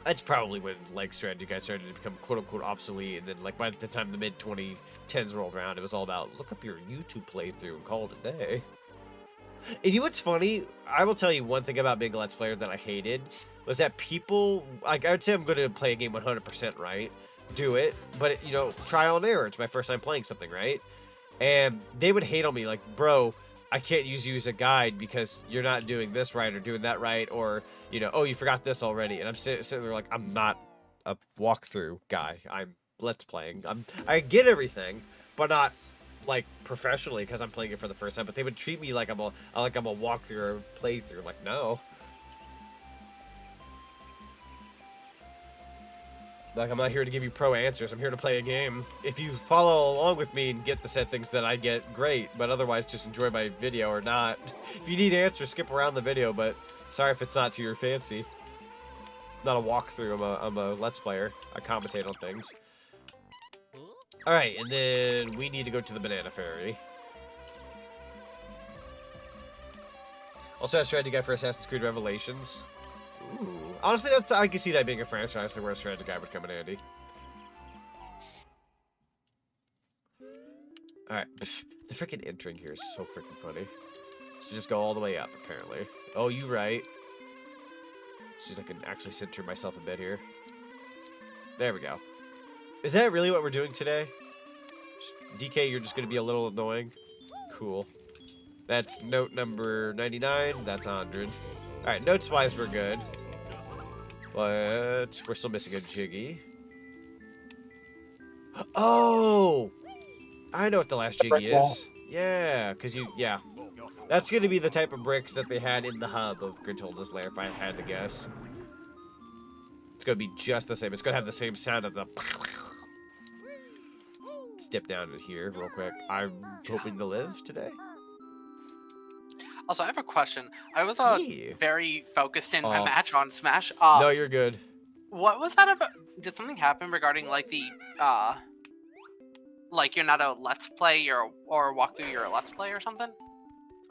That's probably when like strategy guides started to become quote unquote obsolete, and then like by the time the mid 2010s rolled around, it was all about look up your YouTube playthrough and call it a day. And you know what's funny? I will tell you one thing about being a Let's Player that I hated was that people, like I would say I'm going to play a game 100% right, do it, but you know, trial and error. It's my first time playing something, right? And they would hate on me like, bro, I can't use you as a guide because you're not doing this right or doing that right, or you know, oh, you forgot this already. And I'm sitting there like, I'm not a walkthrough guy. I'm Let's playing. I get everything, but not like professionally because I'm playing it for the first time. But they would treat me like I'm a walkthrough or playthrough. I'm like, no. Like, I'm not here to give you pro answers. I'm here to play a game. If you follow along with me and get the set things that I get, great. But otherwise, just enjoy my video or not. If you need answers, skip around the video. But sorry if it's not to your fancy. Not a walkthrough. I'm a Let's Player. I commentate on things. Alright, and then we need to go to the Banana Ferry. Also, I strategy guide for Assassin's Creed Revelations. Ooh. Honestly, I can see that being a franchise where a strategy guide would come in handy. Alright, the freaking entering here is so freaking funny. So just go all the way up, apparently. Oh, you right. See if I can actually center myself a bit here. There we go. Is that really what we're doing today? DK, you're just going to be a little annoying? Cool. That's note number 99. That's 100. Alright, notes-wise, we're good. But we're still missing a Jiggy. Oh! I know what the last Jiggy is. Yeah, because yeah. That's going to be the type of bricks that they had in the hub of Grintolda's Lair, if I had to guess. It's going to be just the same. It's going to have the same sound of the... Let's dip down in here real quick. I'm hoping to live today. Also, I have a question. I was very focused in my match on Smash. No, you're good. What was that about? Did something happen regarding like the like you're not a Let's Play or walk through your Let's Play or something?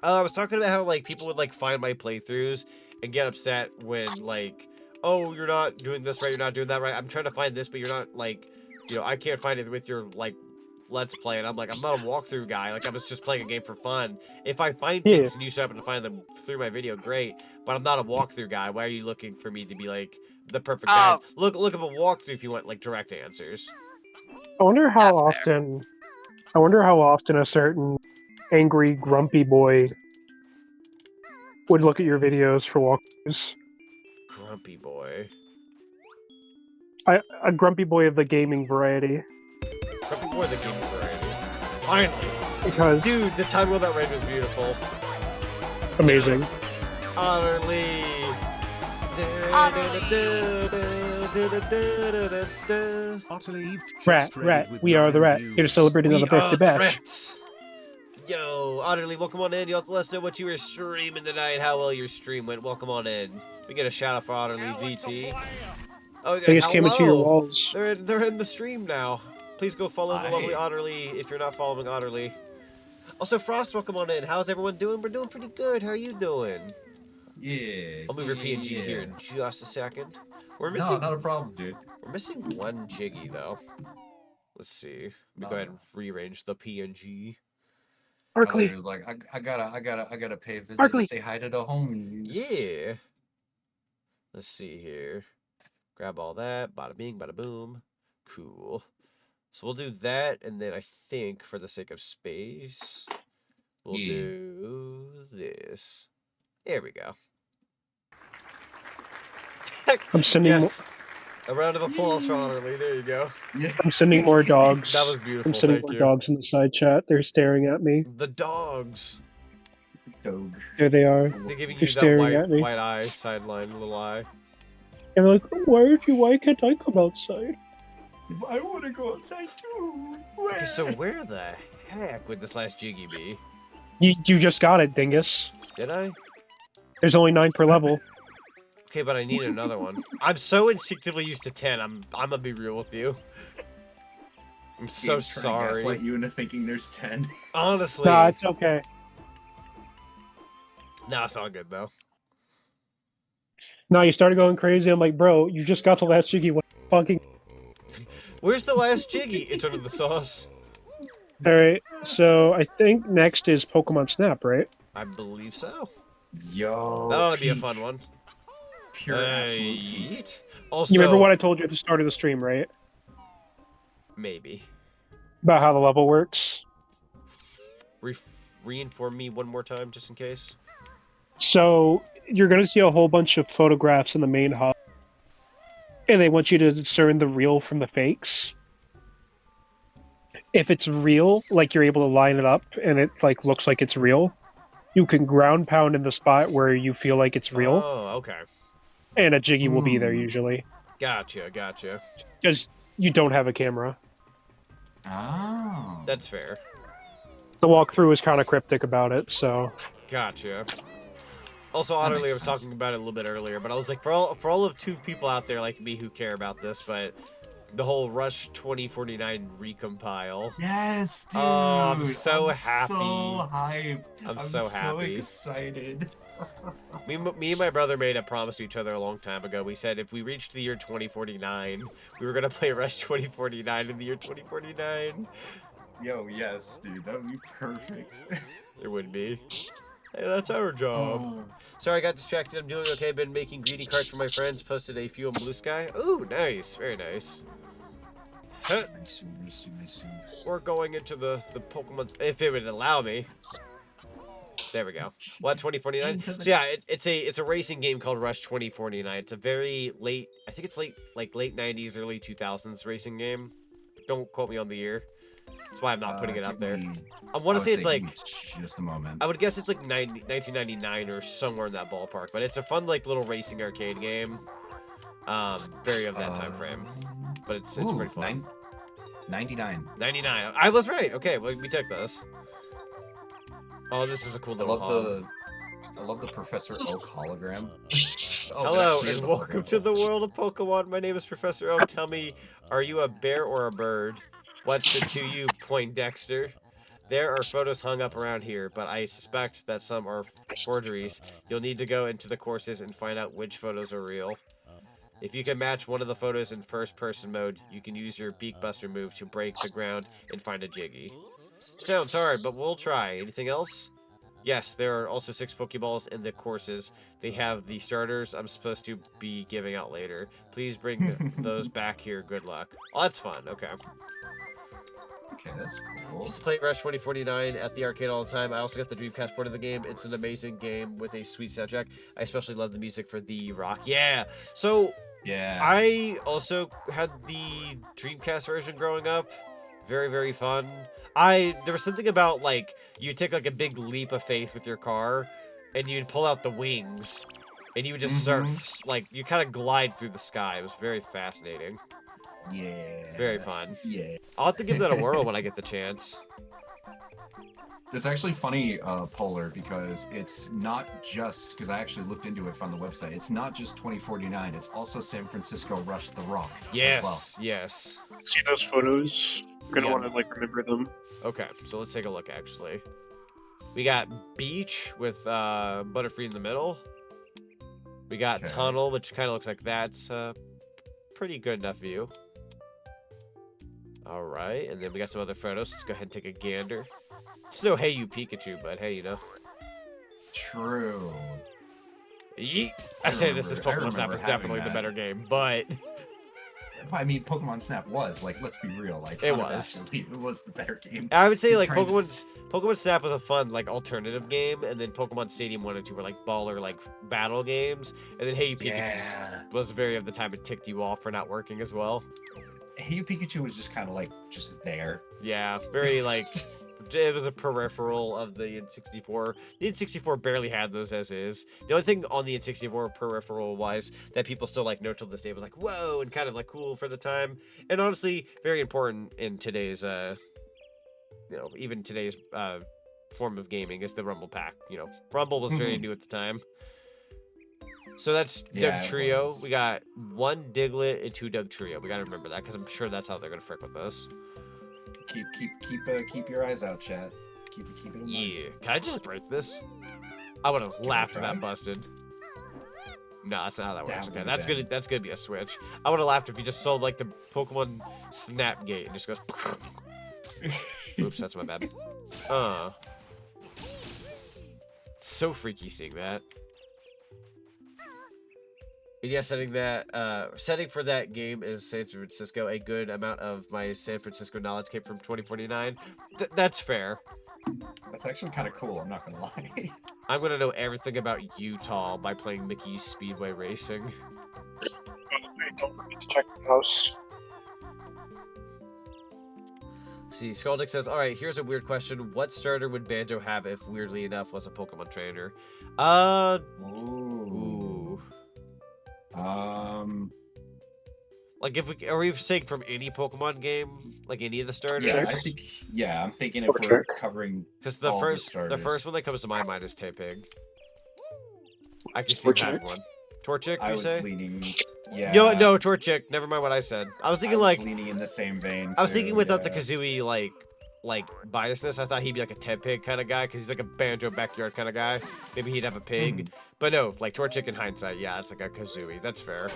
I was talking about how like people would like find my playthroughs and get upset when like, oh, you're not doing this right, you're not doing that right. I'm trying to find this, but you're not like, you know, I can't find it with your like Let's Play, and I'm like, I'm not a walkthrough guy. Like, I was just playing a game for fun. If I find things and you so happen to find them through my video, great. But I'm not a walkthrough guy. Why are you looking for me to be like the perfect guy? Look up a walkthrough if you want like direct answers. I wonder how often. I wonder how often a certain angry, grumpy boy would look at your videos for walkthroughs. Grumpy boy. A grumpy boy of the gaming variety. Grumpy boy of the gaming variety. Finally. Because dude, the time wheel that raid was beautiful. Amazing. Utterly. Rat, we are the rat. Here to celebrate another birthday bash. Yo, Utterly, welcome on in. You'll have to let us know what you were streaming tonight, how well your stream went. Welcome on in. We get a shout out for Utterly VT. Oh, they just came into your walls. They're in the stream now. Please go follow the lovely Otterly if you're not following Otterly. Also, Frost, welcome on in. How's everyone doing? We're doing pretty good. How are you doing? Yeah. I'll move your PNG here in just a second. We're missing. No, not a problem, dude. We're missing one Jiggy though. Let's see. Let me go ahead and rearrange the PNG. Arkley was like, I gotta pay a visit and say hi to the homies. Yeah. Let's see here. Grab all that. Bada bing, bada boom. Cool. So we'll do that, and then I think, for the sake of space, we'll do this. There we go. I'm sending a round of applause for Honorly. There you go. I'm sending more dogs. That was beautiful. I'm sending more dogs in the side chat. They're staring at me. The dogs. Dog. There they are. They're giving They're you staring that at me. white eye, sideline, little eye. And they're like, why can't I come outside? I want to go outside too. Okay, so where the heck would this last Jiggy be? You just got it, dingus. Did I? There's only 9 per level. Okay, but I need another one. I'm so instinctively used to 10. I'm gonna be real with you. I'm so Game's trying to sorry. gaslight you into thinking there's 10. Honestly. Nah, it's okay. Nah, it's all good though. No, you started going crazy. I'm like, bro, you just got the last Jiggy. What fucking? Where's the last Jiggy? It's under the sauce. All right, so I think next is Pokemon Snap, right? I believe so. Yo, That ought to be a fun one. Pure absolute peak. Also, You remember what I told you at the start of the stream, right? Maybe. About how the level works. Re-inform me one more time, just in case. So you're gonna see a whole bunch of photographs in the main hub, and they want you to discern the real from the fakes. If it's real, like you're able to line it up and it like looks like it's real, you can ground pound in the spot where you feel like it's real. Oh, okay. And a Jiggy will be there usually. Gotcha, gotcha. Because you don't have a camera. Oh. That's fair. The walkthrough is kind of cryptic about it, so. Gotcha. Also, oddly, I was talking about it a little bit earlier, but I was like, for all of 2 people out there like me who care about this, but the whole Rush 2049 recompile. Yes, dude. Oh, I'm so happy. So hyped. I'm so happy. Excited. Me and my brother made a promise to each other a long time ago. We said if we reached the year 2049, we were gonna play Rush 2049 in the year 2049. Yo, yes, dude. That would be perfect. It would be. Hey, that's our job. Oh. Sorry, I got distracted. I'm doing okay. Been making greeting cards for my friends. Posted a few on Blue Sky. Ooh, nice. Very nice. Huh. Nice. We're going into the Pokemon, if it would allow me. There we go. What, 2049? So yeah, it's a racing game called Rush 2049. It's a very late, I think it's late 90s, early 2000s racing game. Don't quote me on the year. That's why I'm not putting it out there. I want to say it's like just a moment. I would guess it's like 1999 or somewhere in that ballpark. But it's a fun like little racing arcade game. Very of that time frame. But it's pretty fun. 99. 99. I was right. Okay, well, we took this. Oh, this is a cool little I love the Professor Oak hologram. Hello, and welcome to the world of Pokemon. My name is Professor Oak. Tell me, are you a bear or a bird? What's it to you, Poindexter? There are photos hung up around here, but I suspect that some are forgeries. You'll need to go into the courses and find out which photos are real. If you can match one of the photos in first-person mode, you can use your Beak Buster move to break the ground and find a Jiggy. Sounds hard, but we'll try. Anything else? Yes, there are also 6 Pokeballs in the courses. They have the starters I'm supposed to be giving out later. Please bring those back here. Good luck. Oh, that's fun. Okay. Okay, that's cool. I used to play Rush 2049 at the arcade all the time. I also got the Dreamcast port of the game. It's an amazing game with a sweet soundtrack. I especially love the music for the rock. Yeah. So, yeah. I also had the Dreamcast version growing up. Very, very fun. There was something about, like, you take, like, a big leap of faith with your car, and you'd pull out the wings, and you would just start, like, you kind of glide through the sky. It was very fascinating. Yeah. Very fun. Yeah. I'll have to give that a whirl when I get the chance. It's actually funny, Polar, because it's not just, because I actually looked into it from the website, it's not just 2049, it's also San Francisco Rush the Rock Yes, as well. yes. See those photos? I'm gonna want to like remember them. Okay, so let's take a look actually. We got Beach with Butterfree in the middle. We got Tunnel, which kind of looks like that's a pretty good enough view. All right, and then we got some other photos. Let's go ahead and take a gander. It's no Hey You Pikachu, but hey, you know. True. Yeet. I say this Pokemon Snap is definitely the better game, but I mean, Pokemon Snap was, like, let's be real, like, it was the better game. I would say, like, Pokemon Snap was a fun, like, alternative game, and then Pokemon Stadium 1 and 2 were, like, baller, like, battle games, and then Hey You Pikachu was very of the time it ticked you off for not working as well. Hey You Pikachu was just kind of, like, just there. Yeah, very, like, it was a peripheral of the N64. The N64 barely had those as is. The only thing on the N64 peripheral-wise that people still, like, know till this day was, like, whoa, and kind of, like, cool for the time. And honestly, very important in today's, you know, even today's form of gaming is the Rumble Pack. You know, Rumble was very new at the time. So that's Doug Trio. We got 1 Diglett and 2 Doug Trio. We gotta remember that because I'm sure that's how they're gonna frick with us. Keep your eyes out, chat. Keep it in mind. Yeah. Can I just break this? I would have laughed if that busted. No, that's not how that works. Okay, that's gonna be a switch. I would have laughed if you just sold like the Pokemon Snap Gate and just goes. Oops, that's my bad. So freaky seeing that. And yeah, setting for that game is San Francisco. A good amount of my San Francisco knowledge came from 2049. That's fair. That's actually kind of cool. I'm not gonna lie. I'm gonna know everything about Utah by playing Mickey's Speedway Racing. Don't forget to check the house. See, Skaldic says, "All right, here's a weird question: what starter would Banjo have if, weirdly enough, was a Pokemon trainer?" Like are we saying from any Pokemon game, like any of the starters? Yeah, I'm thinking if we're covering because the first one that comes to my mind is Tepig. I can see having one. Torchic, I you was say? leaning, yeah. No, Torchic. Never mind what I said. I was thinking leaning in the same vein. I was thinking without the Kazooie like biasness. I thought he'd be like a Tepig kind of guy because he's like a Banjo backyard kind of guy. Maybe he'd have a pig, but no, like Torchic in hindsight, yeah, it's like a Kazooie. That's fair.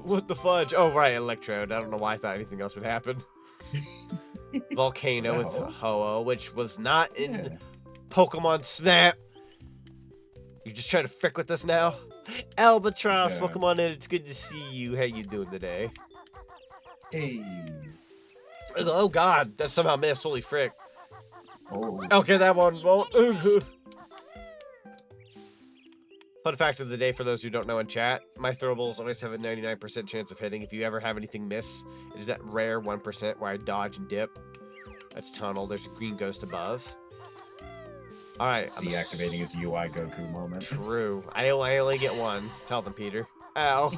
What the fudge? Oh right, Electrode. I don't know why I thought anything else would happen. Volcano with Ho-Oh, which was not in Pokemon Snap. You just trying to frick with us now? Albatross, welcome on in. It's good to see you. How you doing today? Hey. Oh god, that somehow missed. Holy frick. Oh. Okay, that one won't. Fun fact of the day for those who don't know in chat, my throwables always have a 99% chance of hitting. If you ever have anything miss, it is that rare 1% where I dodge and dip. That's Tunnel. There's a green ghost above. Alright. Activating his UI Goku moment. True. I only get one. Tell them, Peter. Ow.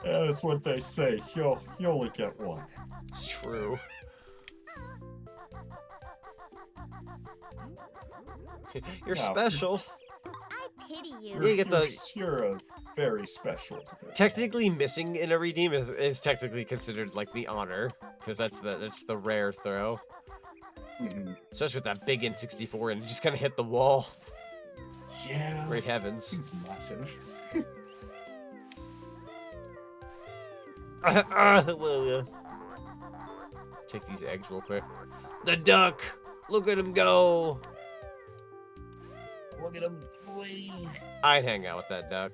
That's what they say. You only get one. It's true. You're special. I pity you. You're a very special. Technically, missing in a redeem is technically considered like the honor because that's the rare throw. Especially with that big N64 and it just kind of hit the wall. Yeah. Great heavens. He's massive. Take these eggs real quick. The duck! Look at him go! Look at him, boy. I'd hang out with that duck.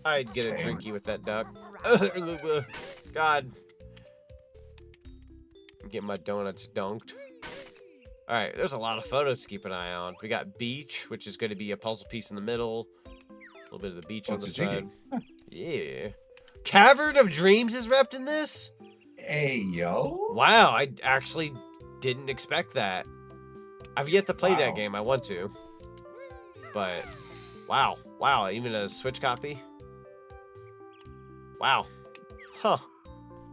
I'd get a drinky with that duck. God. Get my donuts dunked. Alright, there's a lot of photos to keep an eye on. We got beach, which is going to be a puzzle piece in the middle. A little bit of the beach on the side. Yeah. Cavern of Dreams is repped in this? Hey, yo. Wow, I actually didn't expect that. I've yet to play that game. I want to. But, wow. Wow, even a Switch copy? Wow. Huh.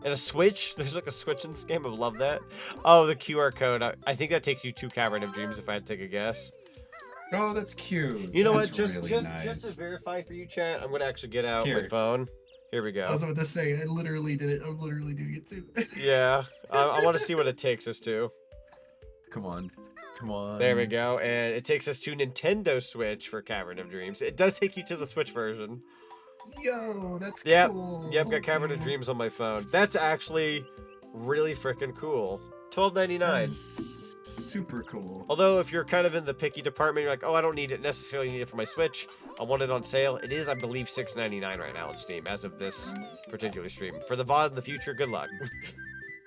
And a Switch? There's like a Switch in this game. I love that. Oh, the QR code. I think that takes you to Cavern of Dreams if I had to take a guess. Oh, that's cute. You know that's what? Just to verify for you, chat, I'm going to actually get out my phone. Here we go. I was about to say, I literally did it. I'm literally doing it too. Yeah. I want to see what it takes us to. Come on. Come on. There we go. And it takes us to Nintendo Switch for Cavern of Dreams. It does take you to the Switch version. Yo, that's cool. Yep, got Cavern of Dreams on my phone. That's actually really freaking cool. $12.99. Super cool. Although, if you're kind of in the picky department, you're like, oh, I don't necessarily need it for my Switch. I want it on sale. It is, I believe, $6.99 right now on Steam as of this particular stream. For the VOD in the future, good luck.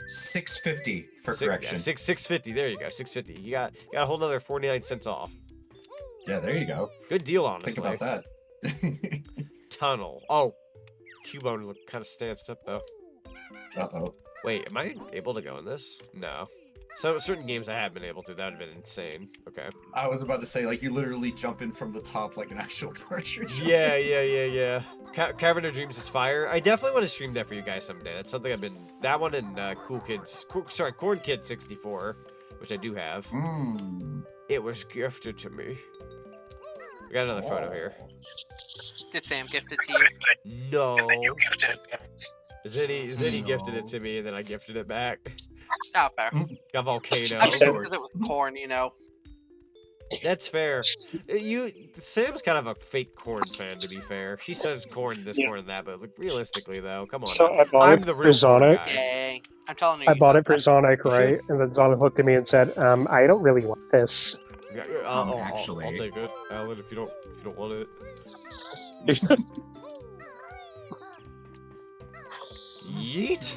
$6.50 for correction. Yeah, $6.50. There you go. $6.50. You got a whole nother 49 cents off. Yeah, there you go. Good deal, honestly. Think about that. Tunnel. Oh, Cubone kind of stands up though. Uh-oh. Wait, am I able to go in this? No. So certain games I have been able to. That would have been insane. Okay. I was about to say, like, you literally jump in from the top like an actual cartridge. Yeah. Cavern of Dreams is fire. I definitely want to stream that for you guys someday. That's something I've been. That one and Corn Kid 64, which I do have. It was gifted to me. We got another photo here. Did Sam gift it to you? No. Zinny gifted it to me, and then I gifted it back. Oh, fair. Got Volcano. I mean, because it was corn, you know. That's fair. Sam's kind of a fake corn fan, to be fair. She says corn this, corn that, but realistically, though, come on. So I bought I'm it the for real corn Zonic. guy. Dang. I'm telling you. I bought it for Zonic, right? And then Zonic looked at me and said, I don't really want this. Actually, I'll take it, Alan. If you don't want it. Yeet.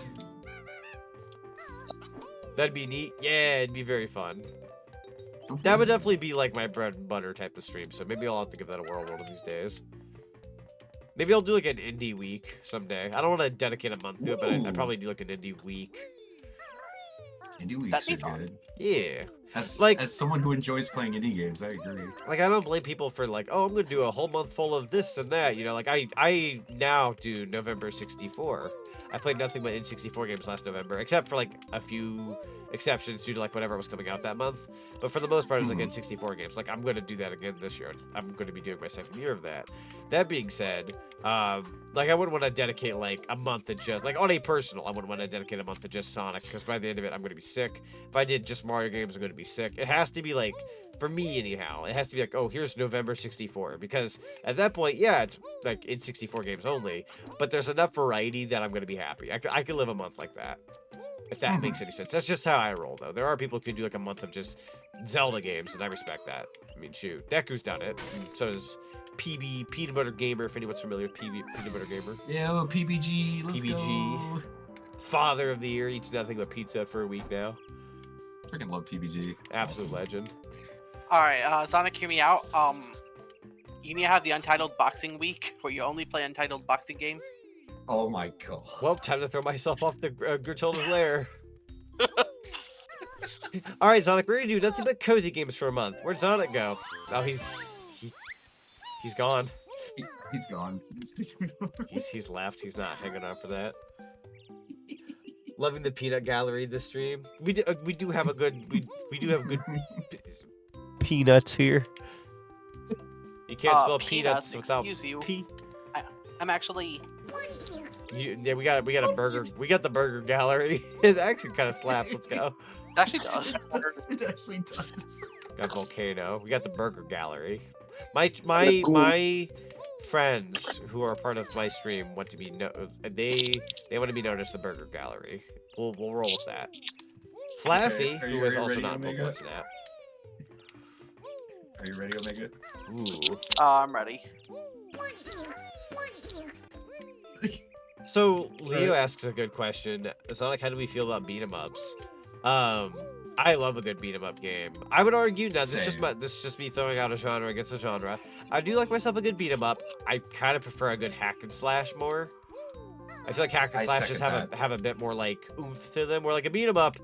That'd be neat. Yeah, it'd be very fun. That would definitely be like my bread and butter type of stream. So maybe I'll have to give that a whirl one of these days. Maybe I'll do like an indie week someday. I don't want to dedicate a month to it, but I'd probably do like an indie week. Indie weeks are good. Yeah. As someone who enjoys playing indie games, I agree. Like, I don't blame people for like, oh, I'm gonna do a whole month full of this and that. You know, like I now do November 64. I played nothing but N64 games last November, except for like a few exceptions due to like whatever was coming out that month. But for the most part, it was like N64 games. Like, I'm gonna do that again this year. I'm gonna be doing my second year of that. That being said, like I wouldn't want to dedicate like a month to just like on a personal. I wouldn't want to dedicate a month to just Sonic because by the end of it, I'm gonna be sick. If I did just Mario games, I'm gonna be sick. It has to be like, for me anyhow, it has to be like, oh, here's November 64, because at that point, yeah, it's like N64 games only, but there's enough variety that I'm gonna be happy. I could live a month like that, if that makes any sense. That's just how I roll, though. There are people who can do like a month of just Zelda games, and I respect that. I mean, shoot, Deku's done it, and so does PB, Peanut Butter Gamer, if anyone's familiar with Peanut Butter Gamer. Yeah, PBG, let's go. Father of the Year, eats nothing but pizza for a week now. Freaking love PBG. Absolute legend. Alright, Zonic, hear me out. You need to have the Untitled Boxing Week, where you only play Untitled Boxing game. Oh my god. Well, time to throw myself off the Gertilda's lair. Alright, Zonic, we're gonna do nothing but cozy games for a month. Where'd Zonic go? Oh, he's gone. He's gone. He's left. He's not hanging on for that. Loving the peanut gallery this stream. We do have a good peanuts here. You can't spell peanuts without P. I'm actually. Yeah, we got a burger. We got the burger gallery. It actually kind of slaps. Let's go. It actually does. It actually does. Got Volcano. We got the burger gallery. My friends who are part of my stream want to be they want to be known as the burger gallery. We'll roll with that. Flaffy, who is also not Pokemon Snap. Are you ready, Omega? Ooh. I'm ready. So Leo asks a good question. Sonic, how do we feel about beat 'em ups? I love a good beat 'em up game. I would argue now this is just me throwing out a genre against a genre. I do like myself a good beat 'em up. I kind of prefer a good hack and slash more. I feel like hack and slash just have a bit more like oomph to them. Where like a beat 'em up,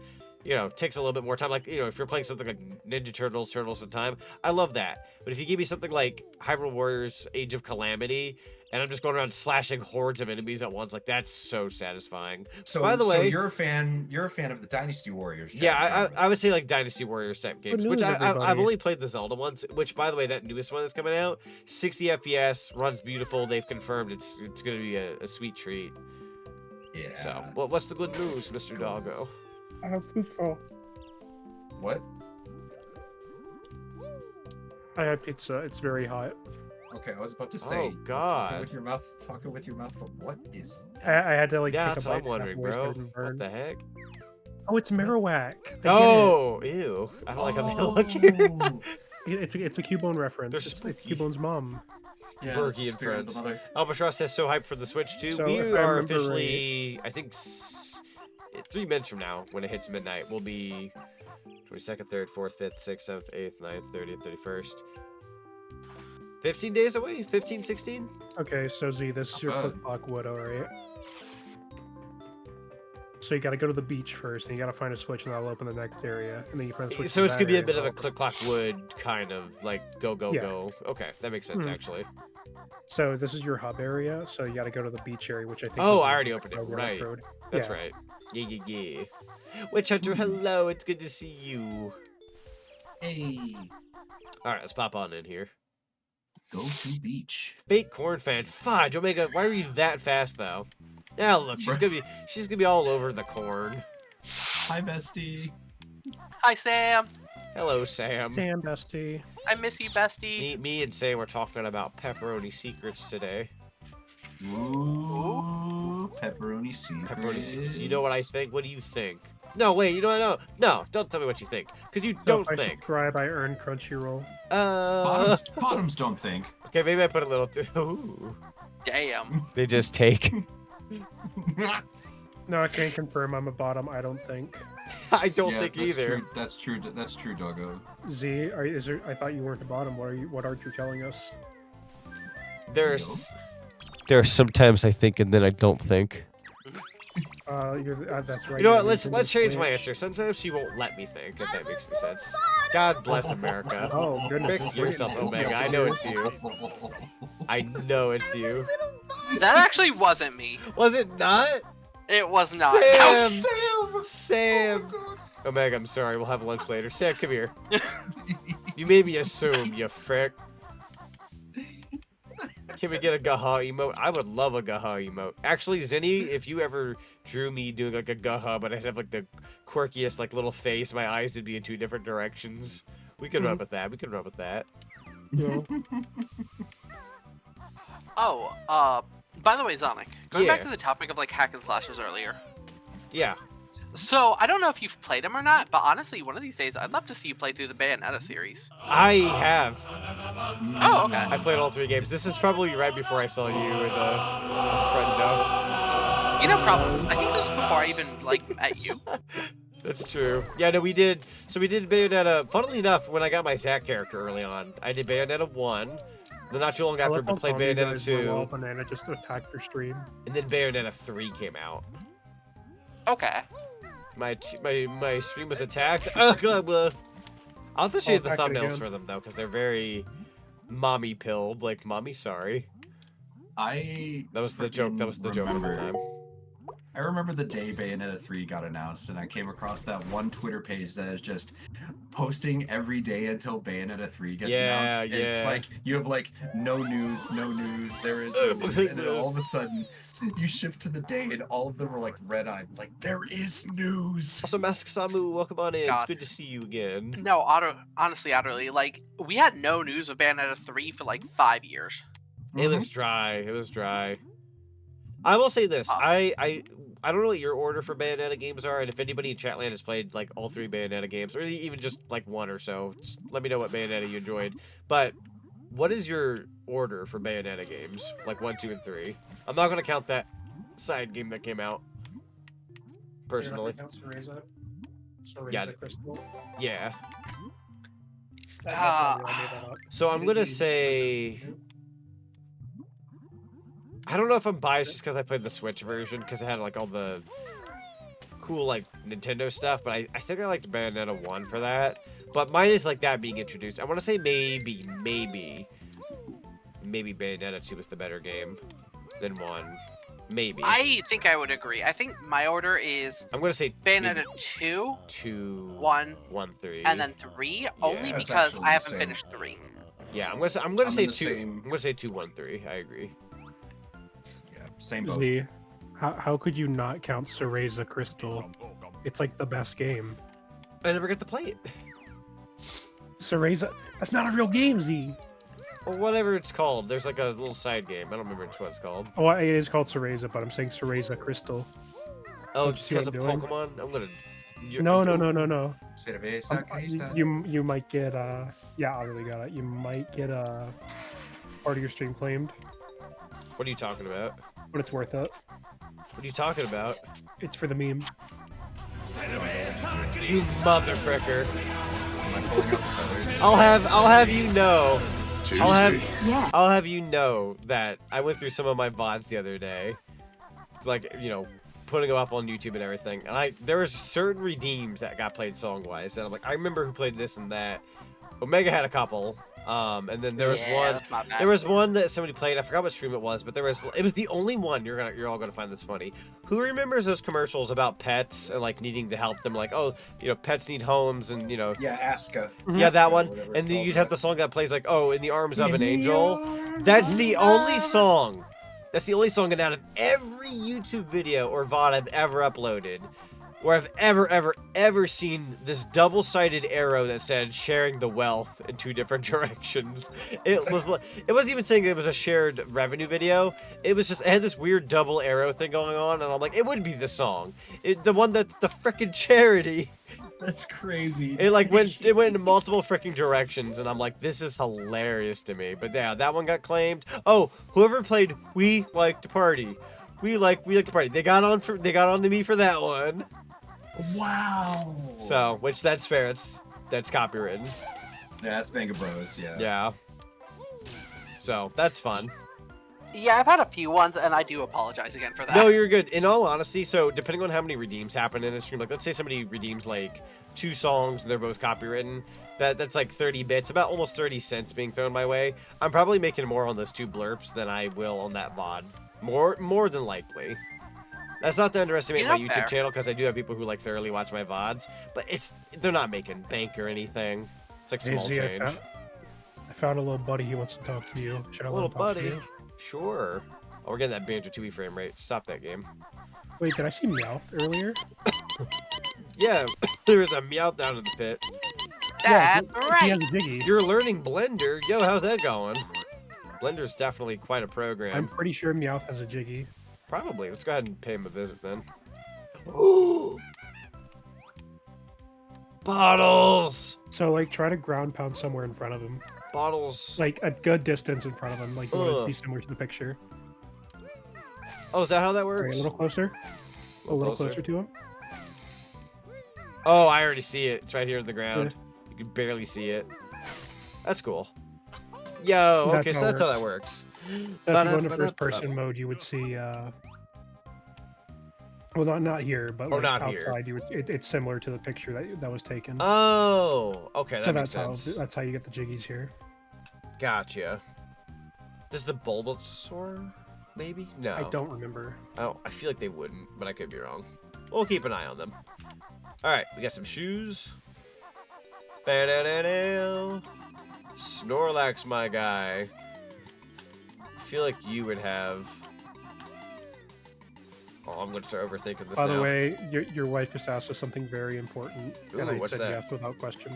you know, takes a little bit more time. Like, you know, if you're playing something like Ninja Turtles, Turtles in Time, I love that. But if you give me something like Hyrule Warriors Age of Calamity, and I'm just going around slashing hordes of enemies at once, like that's so satisfying. So, by the way, you're a fan of the Dynasty Warriors. Yeah, I would say like Dynasty Warriors type games, which I've only played the Zelda ones. Which, by the way, that newest one that's coming out, 60 FPS, runs beautiful. They've confirmed it's going to be a sweet treat. Yeah. So, what's the good news, Mr. Doggo? I have pizza. What? I had pizza. It's very hot. Okay, I was about to say. Oh God! Talking with your mouth. For what is that? I had to like. Yeah, take that's a what bite I'm wondering, bro. What the heck? Oh, it's Marowak. Oh, ew! I don't like how they look here. It's a Cubone reference. It's Cubone's mom. Yeah, Bergie and friends. Albatross says so hyped for the Switch too. So we are officially, I think, 3 minutes from now when it hits midnight. We'll be 22nd, 3rd, 4th, 5th, 6th, 7th, 8th, 9th, 30th, 31st. 15 days away? 15, 16? Okay, so Z, this is your quick block wood, alright? So you gotta go to the beach first, and you gotta find a switch, and that'll open the next area, and then you find a switch. So it's gonna be a bit of a click. click-clock wood kind of like go. Yeah. Okay, that makes sense actually. So this is your hub area, so you gotta go to the beach area, which I think. Oh, is I the already opened it. Right. road. That's Yeah. right. Yeah. Witch Hunter, hello. It's good to see you. Hey. All right, let's pop on in here. Go to beach. Bait corn fan. Fudge, Omega. Why are you that fast though? Now look, she's gonna be all over the corn. Hi, bestie. Hi, Sam. Hello, Sam. Sam, bestie. I miss you, bestie. Me and Sam were talking about pepperoni secrets today. Ooh, pepperoni secrets. Pepperoni secrets. You know what I think? What do you think? No, wait. You know what? No. Don't tell me what you think, because you don't if I think. subscribe, I earn Crunchyroll. Bottoms don't think. Okay, maybe I put a little. Ooh. Damn. They just take. No, I can't confirm I'm a bottom. I don't think. I don't think either. That's true, Doggo. Z, I thought you weren't a bottom. What aren't you telling us? There's sometimes I think and then I don't think. That's right. You know what? Let's change my answer. Sometimes she won't let me think, if that makes any sense. God bless America. Oh, goodness. Pick yourself, Omega. I know it's you. I know it's you. That actually wasn't me. Was it not? It was not. Sam. Omega, I'm sorry. We'll have lunch later. Sam, come here. You made me assume, you frick. Can we get a gaha emote? I would love a gaha emote. Actually, Zinni, if you ever drew me doing like a gaha, but I'd have like the quirkiest like little face, my eyes would be in 2 different directions. We could run with that. We could run with that. Yeah. Oh, by the way, Zonic, going back Yeah. to the topic of like hack and slashes earlier. Yeah. So I don't know if you've played them or not, but honestly, one of these days, I'd love to see you play through the Bayonetta series. I have. Oh, okay. I played all 3 games. This is probably right before I saw you as a friend, though. You know, probably. I think this was before I even like met you. That's true. Yeah, no, we did. So we did Bayonetta. Funnily enough, when I got my Zack character early on, I did Bayonetta 1. Then not too long after, we played Bayonetta 2. Banana just attacked your stream. And then Bayonetta 3 came out. Okay. My stream was attacked. Oh god, well, I'll have to show you the attack it thumbnails again. for them though, because they're very mommy pilled. Like, mommy, sorry. That was the joke. That was the joke of the time. I remember the day Bayonetta 3 got announced, and I came across that one Twitter page that is just posting every day until Bayonetta 3 gets announced. And it's like, you have like, no news, there is no news. And then all of a sudden, you shift to the day, and all of them were like red-eyed, like, there is news. Also, Mask Samu, welcome on in. God. It's good to see you again. No, honestly, utterly. Like, we had no news of Bayonetta 3 for like 5 years. It was dry. It was dry. I will say this. I don't know what your order for Bayonetta games are, and if anybody in Chatland has played like all 3 Bayonetta games, or even just like 1 or so, just let me know what Bayonetta you enjoyed. But what is your order for Bayonetta games? Like 1, 2, and 3. I'm not gonna count that side game that came out. Personally. Yeah. Crystal. Yeah. Uh, So I'm gonna say. I don't know if I'm biased just because I played the Switch version because it had like all the cool like Nintendo stuff, but I think I liked Bayonetta 1 for that. But mine is like that being introduced. I want to say maybe Bayonetta 2 was the better game than 1. Maybe. I think I would agree. I think my order is I'm gonna say Bayonetta 2, 1, 3, and then 3, only That's because actually I the haven't same. finished 3. Yeah, I'm gonna say in the 2. same- I'm gonna say 2, 1, 3. I agree. Yeah, same boat. Z, how could you not count Cereza Crystal? It's like the best game. I never get to play it. Cereza, that's not a real game, Z. Or whatever it's called. There's like a little side game. I don't remember what it's called. Oh, it is called Cereza, but I'm saying Cereza Crystal. Oh, Don't you see what because of I'm doing? Pokemon? I'm gonna. No. Cerveza Crystal. You might get yeah, I really got it. You might get part of your stream claimed, What are you talking about? but it's worth it. What are you talking about? It's for the meme. You motherfricker. I'll have you know. I'll have you know that I went through some of my VODs the other day. It's like, you know, putting them up on YouTube and everything. And there was certain redeems that got played song-wise. And I'm like, I remember who played this and that. Omega had a couple. And then there was there was one that somebody played. I forgot what stream it was, but it was the only one. You're all gonna find this funny. Who remembers those commercials about pets and like needing to help them? Like, oh, pets need homes, and Yeah, Aska. Yeah, that one. And then you'd have the song that plays like, oh, in the arms of an angel. That's the only song. That's the only song, and out of every YouTube video or VOD I've ever uploaded, where I've ever seen this double-sided arrow that said sharing the wealth in 2 different directions. It wasn't even saying it was a shared revenue video. It had this weird double arrow thing going on, and I'm like, it would be the song. The one that's the frickin' charity. That's crazy. It went in multiple freaking directions, and I'm like, this is hilarious to me. But yeah, that one got claimed. Oh, whoever played We Like to Party. We like to party. They got on to me for that one. Wow. So, which that's fair. That's copywritten. Yeah, that's Manga Bros. Yeah. Yeah. So that's fun. Yeah, I've had a few ones, and I do apologize again for that. No, you're good. In all honesty, so depending on how many redeems happen in a stream, like let's say somebody redeems like 2 songs and they're both copywritten, that's like 30 bits, about almost 30 cents being thrown my way. I'm probably making more on those 2 blurps than I will on that VOD. More than likely. That's not to underestimate my YouTube channel, because I do have people who like thoroughly watch my VODs, but they're not making bank or anything. It's like small change. I found a little buddy. He wants to talk to you. Should I let him talk to you? Sure. Oh, we're getting that Banjo-Kazooie frame rate. Stop that game. Wait, did I see Meowth earlier? Yeah, there was a Meowth down in the pit. That's right. He has a Jiggy. You're learning Blender. Yo, how's that going? Blender's definitely quite a program. I'm pretty sure Meowth has a Jiggy. Probably. Let's go ahead and pay him a visit then. Bottles! So, like, try to ground pound somewhere in front of him. Bottles. Like, a good distance in front of him. Like, you want it to be similar to the picture. Oh, is that how that works? Right, a little closer. A little closer to him. Oh, I already see it. It's right here in the ground. Yeah. You can barely see it. That's cool. Yo, okay, so that's how that works. So if you go into first-person mode, you would see... Well, not here, but like outside, you would, it's similar to the picture that was taken. Oh, okay, that makes sense. That's how you get the Jiggies here. Gotcha. This is the Bulbasaur, maybe? No. I don't remember. Oh, I feel like they wouldn't, but I could be wrong. We'll keep an eye on them. All right, we got some shoes. Snorlax, my guy. I feel like you would have... Oh, I'm going to start overthinking this By the way, your wife just asked us something very important, and I said yes without question.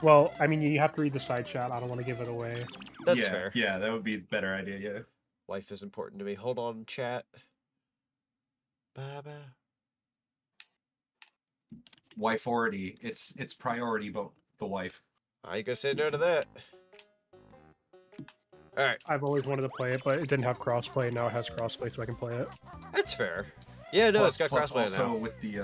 Well, I mean, you have to read the side chat. I don't want to give it away. That's fair. Yeah, that would be a better idea, yeah. Wife is important to me. Hold on, chat. Baba. Wife-ority. It's priority, but the wife. I ain't gonna say no to that. Alright. I've always wanted to play it, but it didn't have crossplay. Now it has crossplay, so I can play it. That's fair. Yeah, no, it's got crossplay also now. with the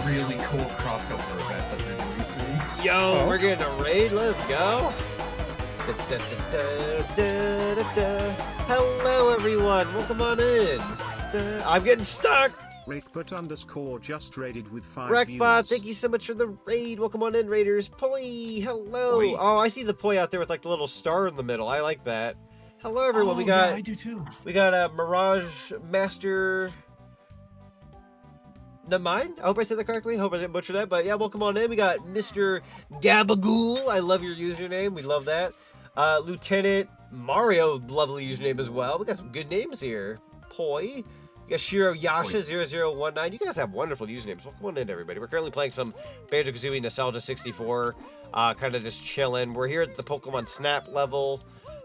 really cool crossover event that they're releasing. Yo, we're getting a raid. Let's go. Hello, everyone. Welcome on in. I'm getting stuck. Rickbot_ just raided with 5 Wreckbot, views. thank you so much for the raid. Welcome on in, Raiders. Poi, hello. Poi. Oh, I see the Poi out there with like the little star in the middle. I like that. Hello, everyone. Oh, we got. Yeah, I do too. We got Mirage Master. Mine? I hope I said that correctly. Hope I didn't butcher that. But yeah, welcome on in. We got Mr. Gabagool. I love your username. We love that. Lieutenant Mario, lovely username as well. We got some good names here. Poi. You got Shiro Yasha 0019. You guys have wonderful usernames. Welcome on in, everybody. We're currently playing some Banjo-Kazooie Nostalgia 64. Kind of just chilling. We're here at the Pokemon Snap level.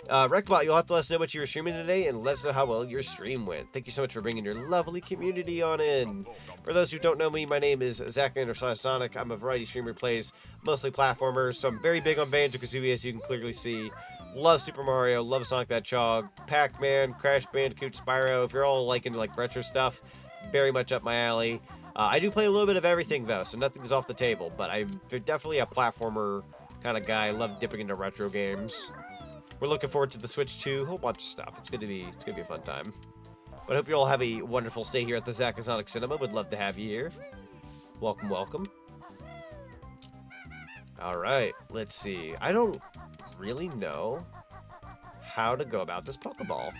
Wreckbot, you'll have to let us know what you were streaming today and let us know how well your stream went. Thank you so much for bringing your lovely community on in. For those who don't know me, my name is Zach_Zonic. I'm a variety streamer who plays mostly platformers, so I'm very big on Banjo-Kazooie, as you can clearly see. Love Super Mario, love Sonic the Hedgehog, Pac-Man, Crash Bandicoot, Spyro. If you're all like into like retro stuff, very much up my alley. I do play a little bit of everything though, so nothing's off the table, but I'm definitely a platformer kind of guy. I love dipping into retro games. We're looking forward to the Switch 2, a whole bunch of stuff. It's gonna be a fun time. But I hope you all have a wonderful stay here at the Zonic Cinema. Would love to have you here. Welcome, welcome. All right, let's see. I don't really know how to go about this Pokeball.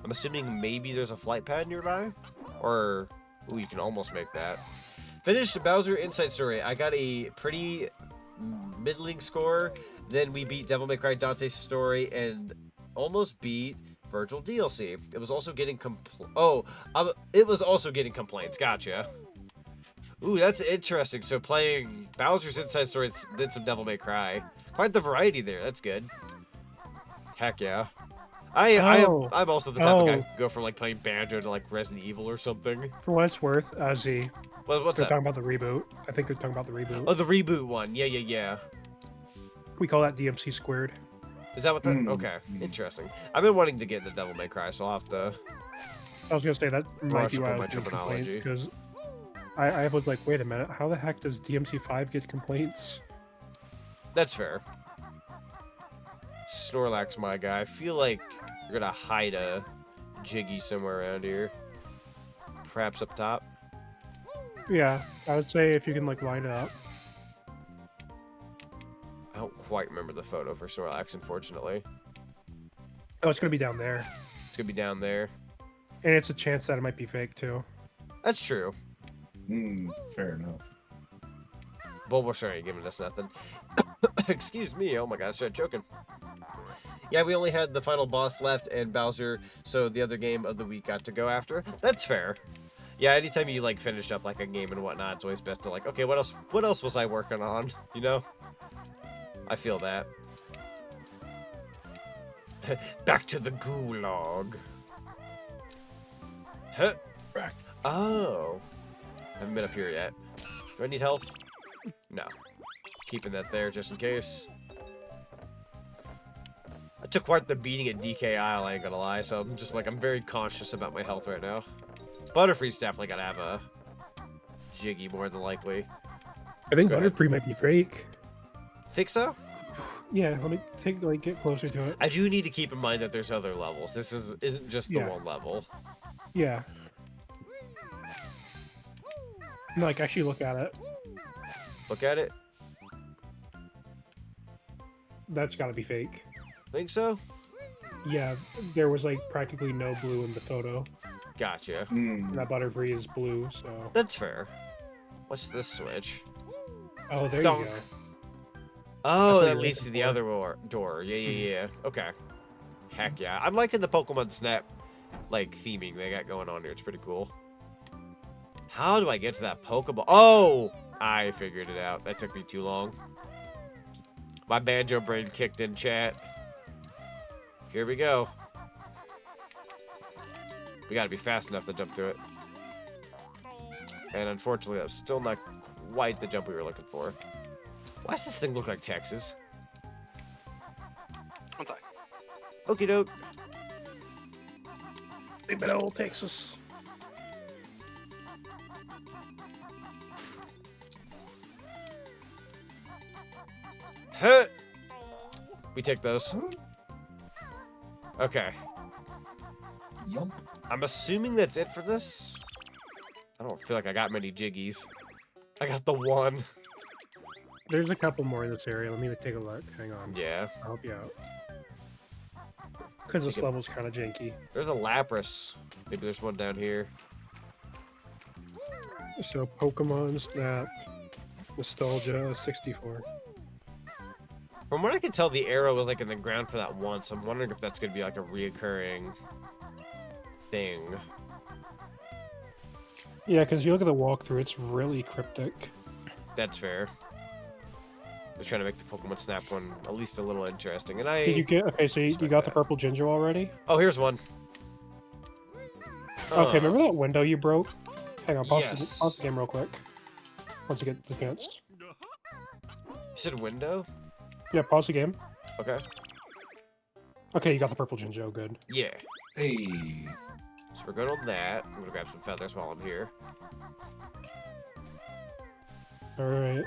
I'm assuming maybe there's a flight pad nearby, or ooh, you can almost make that. Finished Bowser Inside Story. I got a pretty middling score. Then we beat Devil May Cry Dante's Story and almost beat Virtual DLC. It was also getting it was also getting complaints. Gotcha. Ooh, that's interesting. So playing Bowser's Inside Story, then some Devil May Cry. Quite the variety there. That's good. Heck yeah. I'm also the type of guy who can go from like playing Banjo to like Resident Evil or something. For what it's worth, what's they're that? Talking about the reboot. I think they're talking about the reboot. Oh, the reboot one. Yeah. We call that DMC squared. Is that what that? Okay, interesting. I've been wanting to get into Devil May Cry, so I'll have to. I was gonna say that might be why I was terminology because I was like, wait a minute, how the heck does DMC5 get complaints? That's fair. Snorlax, my guy. I feel like you're gonna hide a Jiggy somewhere around here. Perhaps up top. Yeah, I would say if you can like line it up. I don't quite remember the photo for Snorlax, unfortunately. Oh, it's gonna be down there. It's gonna be down there. And it's a chance that it might be fake too. That's true. Fair enough. Bulbasaur ain't giving us nothing. Excuse me. Oh my god, I started choking. Yeah, we only had the final boss left and Bowser, so the other game of the week got to go after. That's fair. Yeah, anytime you like finished up like a game and whatnot, it's always best to like, okay, what else was I working on? You know? I feel that. Back to the gulag. Huh. Oh. Haven't been up here yet. Do I need health? No. Keeping that there just in case. I took quite the beating at DK Isle, I ain't gonna lie, so I'm just like, I'm very conscious about my health right now. Butterfree's definitely gotta have a Jiggy more than likely. I think Butterfree might be fake. Think so? Yeah, let me get closer to it. I do need to keep in mind that there's other levels. This isn't just the one level. Yeah. Like, actually look at it. Look at it? That's gotta be fake. Think so? Yeah, there was like practically no blue in the photo. Gotcha. And that Butterfree is blue, so... That's fair. What's this switch? Oh, there you go. Oh, that leads to the other door. Yeah. Okay. Heck yeah. I'm liking the Pokemon Snap, like, theming they got going on here. It's pretty cool. How do I get to that Pokeball? Oh! I figured it out. That took me too long. My Banjo brain kicked in, chat. Here we go. We gotta be fast enough to jump to it. And unfortunately, that's still not quite the jump we were looking for. Why does this thing look like Texas? One sec. Okie doke. Big bit of old Texas. Huh. We take those. Okay. Yup. I'm assuming that's it for this. I don't feel like I got many Jiggies. I got the one. There's a couple more in this area. Let me take a look. Hang on. Yeah. I'll help you out. Because this level's kind of janky. There's a Lapras. Maybe there's one down here. So Pokemon Snap Nostalgia 64. From what I can tell, the arrow was like in the ground for that once. I'm wondering if that's going to be like a reoccurring thing. Yeah, because you look at the walkthrough, it's really cryptic. That's fair. They're trying to make the Pokemon Snap one at least a little interesting. And I Did you get okay? So you got the purple ginger already? Oh, here's one. Okay, remember that window you broke? Hang on, pause, Yes. pause the game real quick. Once you get the chance. You said window? Yeah, pause the game. Okay. Okay, you got the purple ginger. Good. Yeah. Hey. So we're good on that. I'm gonna grab some feathers while I'm here. All right.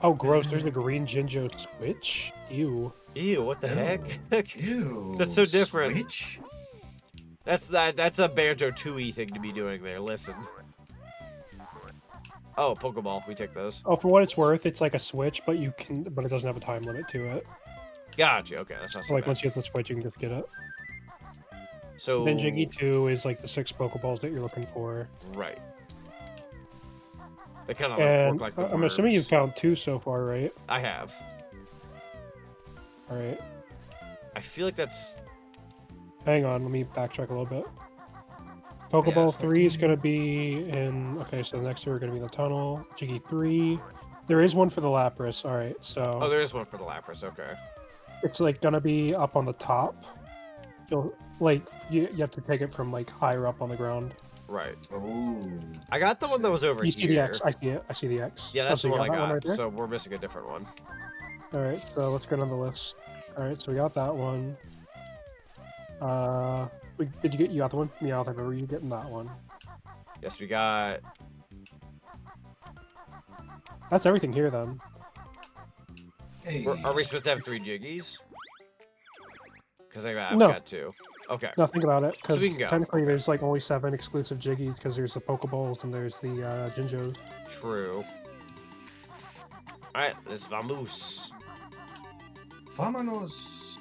Oh, gross! There's the green Jinjo switch. Ew. Ew! What the heck? Ew. That's so different. Switch? That's a Banjo-Tooie thing to be doing there. Listen. Oh, Pokeball. We take those. Oh, for what it's worth, it's like a switch, but it doesn't have a time limit to it. Gotcha. Okay, that's not so Like bad. once you hit the switch, you can just get it. So then Jiggy 2 is like the 6 Pokeballs that you're looking for. Right. They kind of And work like the I'm assuming you've worms. found 2 so far, right? I have. All right. I feel like that's. Hang on, let me backtrack a little bit. Pokeball 3 is going to be in... Okay, so the next 2 are going to be in the tunnel. Jiggy 3. There is one for the Lapras. All right, so... Oh, there is one for the Lapras. Okay. It's, like, going to be up on the top. You'll, like, you have to take it from, like, higher up on the ground. Right. Oh. I got the one that was over You here. see the X. I see it. I see the X. Yeah, that's so the you one I that got. right there? So we're missing a different one. All right, so let's get on the list. All right, so we got that one. Did you got the one? Yeah, I remember you getting that one. Yes, we got. That's everything here then. Hey. Are we supposed to have 3 Jiggies? Because I've No. got 2. Okay. No, think about it, because we can go. technically there's like only 7 exclusive Jiggies, because there's the Pokeballs and there's the Jinjos. True. Alright, let's vamos. Vámonos.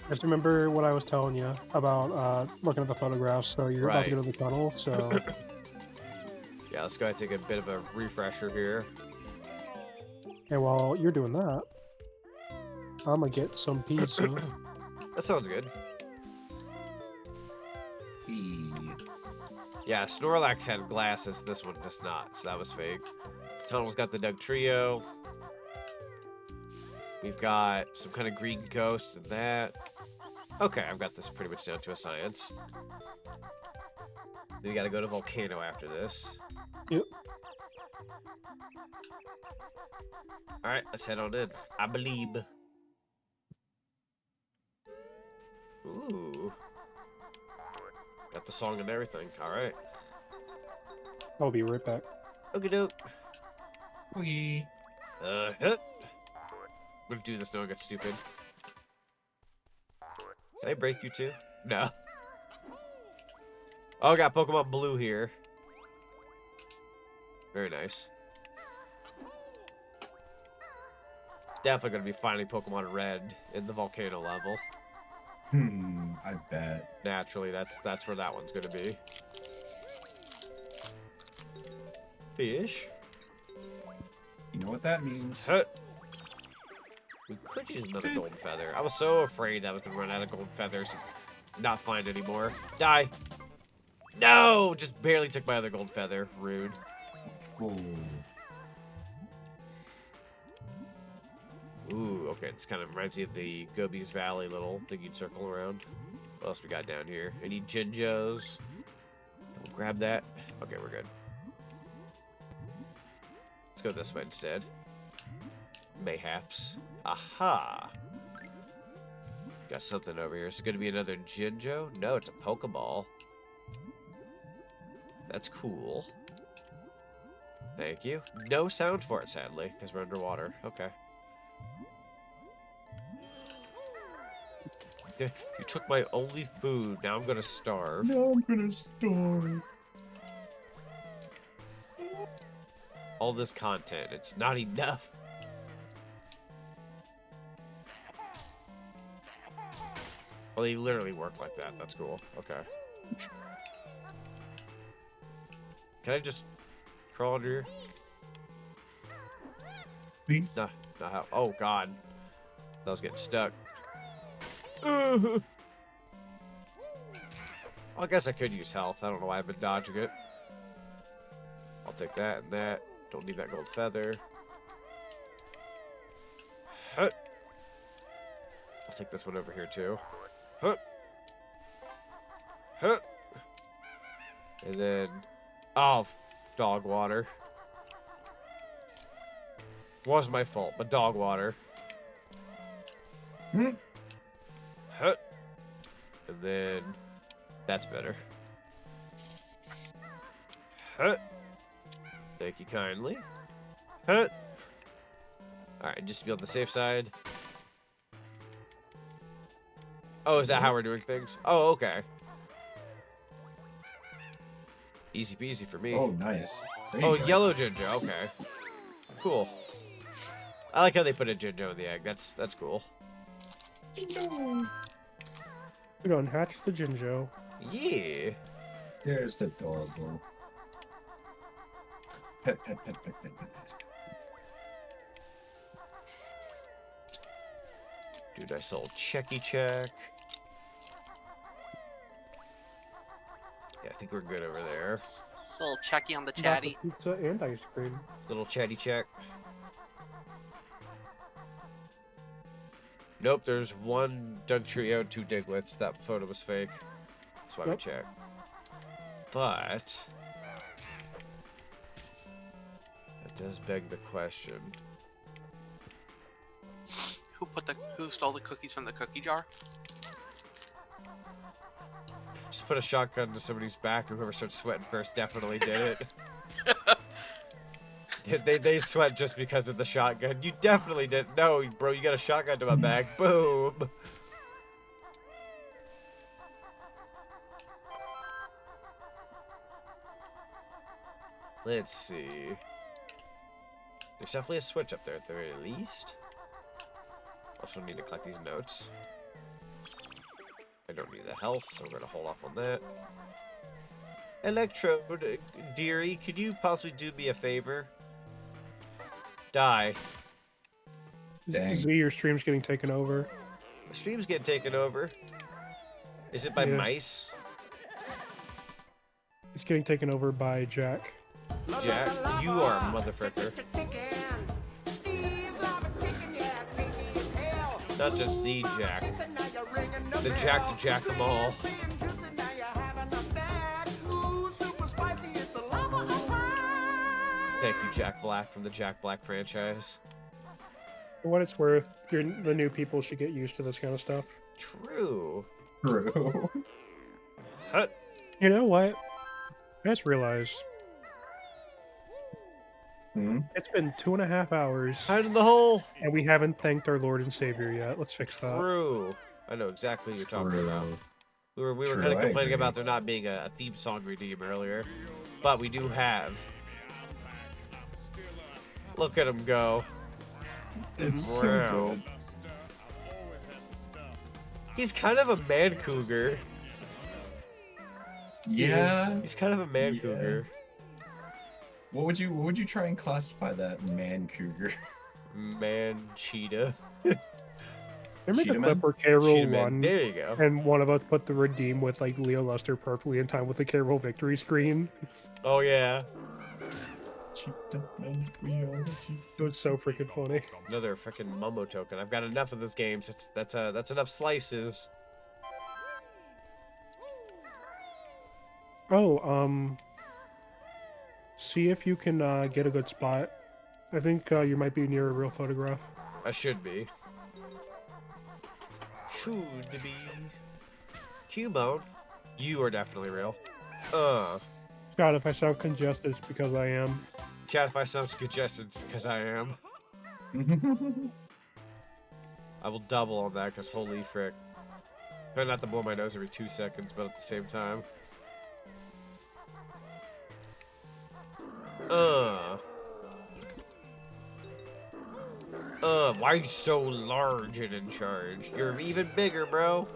Just remember what I was telling you about looking at the photographs, so you're about to go to the tunnel, so... Yeah, let's go ahead and take a bit of a refresher here. And while you're doing that, I'm gonna get some pizza. That sounds good. Yeah, Snorlax had glasses, this one does not, so that was fake. Tunnel's got the Doug Trio. We've got some kind of green ghost and that. Okay, I've got this pretty much down to a science. Then we gotta go to Volcano after this. Yep. Alright, let's head on in. I believe. Ooh. Got the song and everything. Alright. I'll be right back. Okie doke. Okay. Hit. I'm gonna do this, no, I got stupid. Can I break you too? No. Oh, I got Pokemon Blue here. Very nice. Definitely gonna be finding Pokemon Red in the Volcano level. I bet. Naturally, that's where that one's gonna be. Fish. You know what that means. We could use another golden feather. I was so afraid that I was gonna run out of golden feathers and not find any more. Die! No! Just barely took my other golden feather. Rude. Ooh. Ooh, okay. This kind of reminds me of the Gobi's Valley little thing you'd circle around. What else we got down here? Any Jinjos? We'll grab that. Okay, we're good. Let's go this way instead. Mayhaps. Aha! Got something over here. Is it going to be another Jinjo? No, it's a Pokeball. That's cool. Thank you. No sound for it, sadly, because we're underwater. Okay. You took my only food. Now I'm going to starve. No, I'm gonna starve. All this content. It's not enough. Well, they literally work like that. That's cool. Okay. Can I just crawl under here? Please? No, not how. Oh, God. I was getting stuck. I guess I could use health. I don't know why I've been dodging it. I'll take that and that. Don't need that gold feather. Huh. I'll take this one over here, too. Huh. Huh. And then... Oh, dog water. Was my fault, but dog water. Hmm. Huh. And then... That's better. Huh. Huh. Thank you kindly. Huh. Alright, just to be on the safe side. Oh, is that how we're doing things? Oh, okay. Easy peasy for me. Oh, nice. Oh, yellow Jinjo. Okay. Cool. I like how they put a Jinjo in the egg. That's cool. We're gonna hatch the Jinjo. Yeah. There's the adorable. Pet, pet, pet, pet, pet, pet, pet. Do a nice little checky check. Yeah, I think we're good over there. Little checky on the Got chatty. the pizza and ice cream. Little chatty check. Nope, there's one Dugtrio, 2 Diglets. That photo was fake. That's why we checked. But that does beg the question. Who stole the cookies from the cookie jar? Just put a shotgun to somebody's back, and whoever starts sweating first definitely did it. they sweat just because of the shotgun. You definitely didn't. No, bro, you got a shotgun to my back. Boom. Let's see. There's definitely a switch up there at the very least. Also need to collect these notes. I don't need the health, so we're gonna hold off on that. Electrode, dearie, could you possibly do me a favor? Die. Dang. Z, your stream's getting taken over. The stream's getting taken over. Is it by mice? It's getting taken over by Jack. Jack, you are a motherfucker. Not just the Jack. The Jack to Jack 'em all. Thank you, Jack Black from the Jack Black franchise. For what it's worth, the new people should get used to this kind of stuff. True. True. Huh. You know what? I just realized. It's been 2.5 hours. Hide in the hole. And we haven't thanked our Lord and Savior yet. Let's fix that. True. I know exactly what you're talking about. We were True, kind of I complaining agree. about there not being a theme song redeem earlier, but we do have. Look at him go. It's so Wow. good. He's kind of a man cougar. Yeah. He's kind of a man cougar. What would you try and classify that man cougar? Man cheetah. There made a Cheetah clip Man? where K-Roll Cheetah Man. won, There you go. and one of us put the redeem with like Leo Lester perfectly in time with the K-Roll victory screen. Oh yeah. Cheetah Man, we are the cheetah. It was so freaking funny. Another freaking Momo token. I've got enough of those games. That's enough slices. Oh, see if you can get a good spot. I think you might be near a real photograph. I should be. Should be. Cubone, you are definitely real. God, if I sound congested, it's because I am. Chat, if I sound congested, it's because I am. I will double on that, because holy frick. Try not to blow my nose every 2 seconds, but at the same time. Why are you so large and in charge? You're even bigger, bro.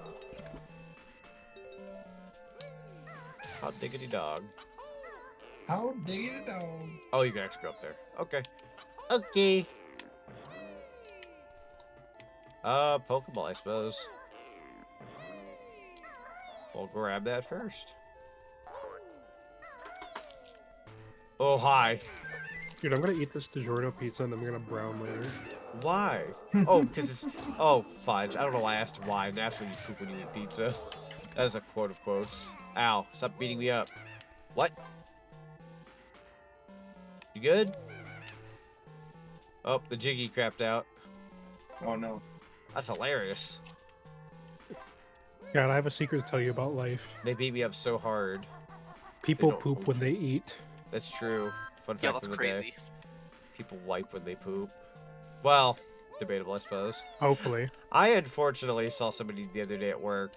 Hot diggity dog. How diggity dog? Oh, you can actually go up there. Okay. Okay. Pokeball, I suppose. We'll grab that first. Oh, hi. Dude, I'm gonna eat this DiGiorno pizza and then I'm gonna brown later. Why? Oh, because it's... Oh, fudge. I don't know why I asked why. Naturally, you poop when you eat pizza. That is a quote of quotes. Ow. Stop beating me up. What? You good? Oh, the Jiggy crapped out. Oh, no. That's hilarious. God, I have a secret to tell you about life. They beat me up so hard. People don't- poop when they eat. That's true. Fun Yeah, fact that's of the crazy. day. People wipe when they poop. Well, debatable, I suppose. Hopefully. I unfortunately saw somebody the other day at work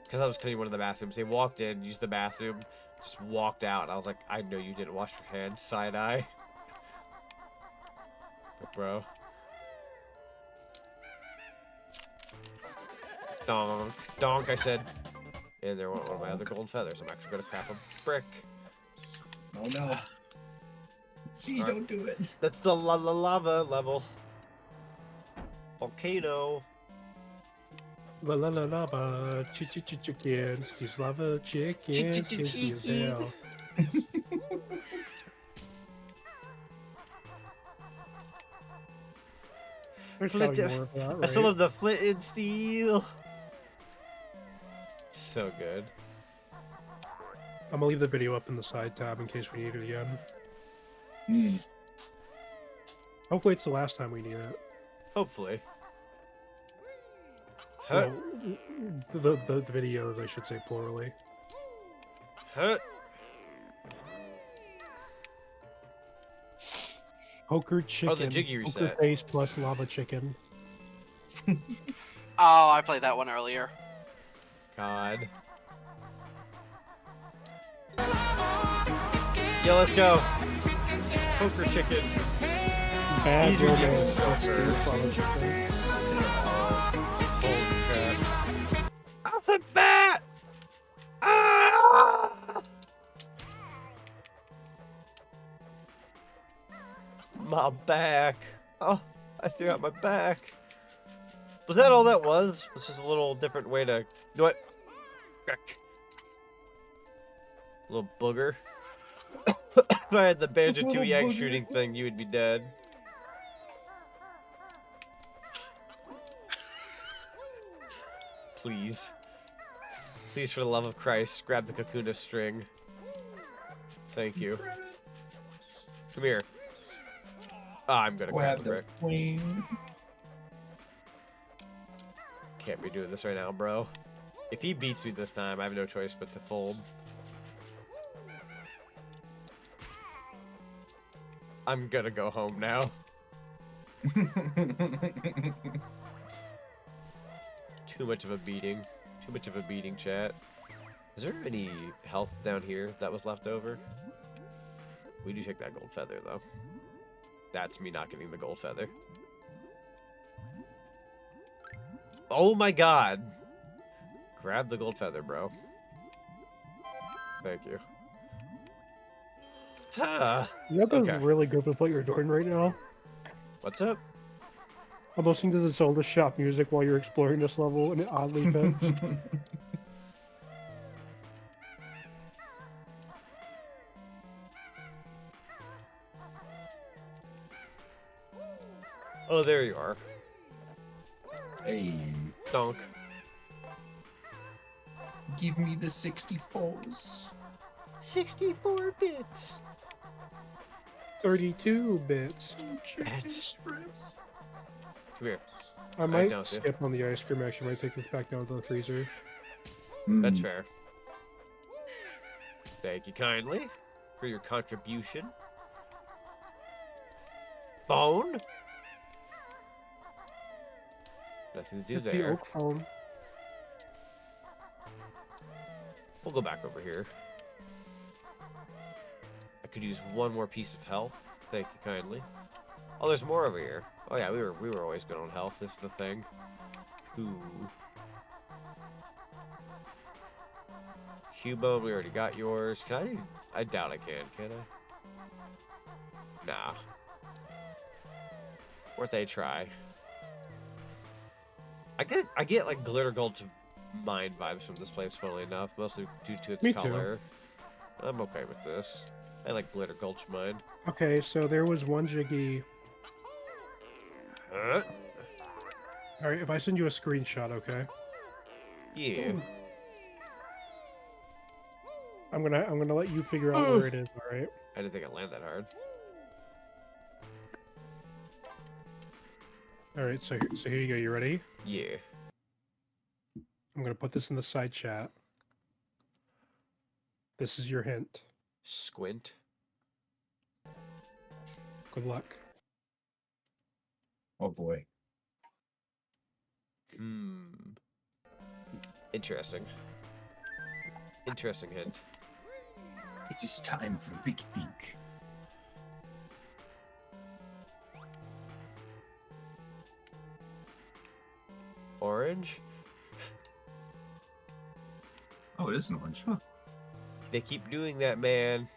because I was cleaning one of the bathrooms. They walked in, used the bathroom, just walked out. And I was like, I know you didn't wash your hands. Side eye. But bro. Donk. Donk, I said. And there went one of my other gold feathers. I'm actually going to crap a brick. Oh no. See, Alright. don't do it. That's the lava level. Volcano. La la la lava, chickens, these lava chickens, Chicken. There's Flint, probably more of that, right? I still love the flint and steel. So good. I'm gonna leave the video up in the side tab in case we need it again. Hopefully it's the last time we need it. Hopefully. Well, the videos, I should say plurally. Poker chicken. Oh, the jiggy reset. Poker face plus lava chicken. Oh, I played that one earlier. God. Yo, let's go. Poker chicken. Bad These are romance so plus first. lava chicken. Holy crap. Off the bat! Ah! My back. Oh, I threw out my back. Was that all that was? It's just a little different way to... You know what? Little booger. If I had the Banjo-Kazooie egg shooting thing, you would be dead. Please. Please, for the love of Christ, grab the Kakuna string. Thank you. Come here. Ah, I'm gonna grab the brick. Can't be doing this right now, bro. If he beats me this time, I have no choice but to fold. I'm gonna go home now. Too much of a beating. Too much of a beating, chat. Is there any health down here that was left over? We do take that gold feather, though. That's me not getting the gold feather. Oh my god! Grab the gold feather, bro. Thank you. Ah, You know those okay. really good with what you're doing right now? What's up? I'm listening to the Zelda shop music while you're exploring this level, and it oddly fits. Oh, there you are. Hey. Donk. Give me the 64s. 64 bits. 32 bits. Bits. Come here. I Right might down with you. skip on the ice cream. Actually, might take this back down to the freezer. That's fair. Thank you kindly for your contribution. Phone? Nothing to do It's the there. oak phone. We'll go back over here. I could use one more piece of health. Thank you kindly. Oh, there's more over here. Oh yeah, we were always good on health. This is the thing. Ooh. Cubone, we already got yours. Can I doubt I can I? Nah. Worth a try. I get like glitter gold to mine vibes from this place, funnily enough, mostly due to its Me too. color. I'm okay with this. I like glitter gold to mine. Okay, so there was one Jiggy. Huh? Alright, if I send you a screenshot, okay? Yeah. I'm gonna let you figure out where it is, alright? I didn't think I'd land that hard. Alright, so here you go, you ready? Yeah. I'm gonna put this in the side chat. This is your hint. Squint. Good luck. Oh boy. Interesting. Interesting hint. It is time for big think. Orange? Oh, it is an orange, huh? They keep doing that, man.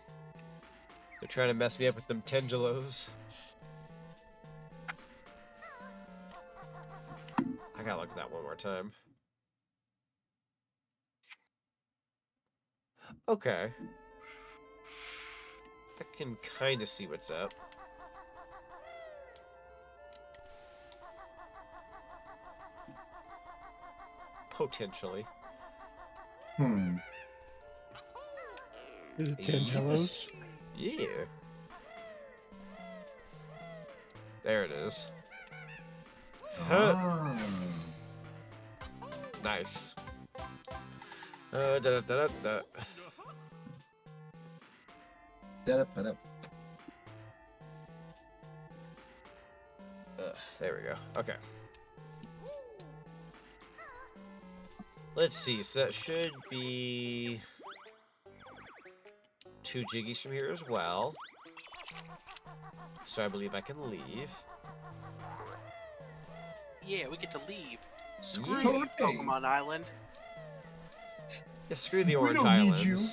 They're trying to mess me up with them Tengelos. I gotta look at that one more time. Okay. I can kind of see what's up. Potentially. Is it Tangelos? Yeah. There it is. Huh. Nice. Da-da-da-da-da. There we go. Okay. Let's see. So that should be 2 Jiggies from here as well. So I believe I can leave. Yeah, we get to leave. Screw you, Pokemon Island. Yeah, screw the Orange don't Islands. need you.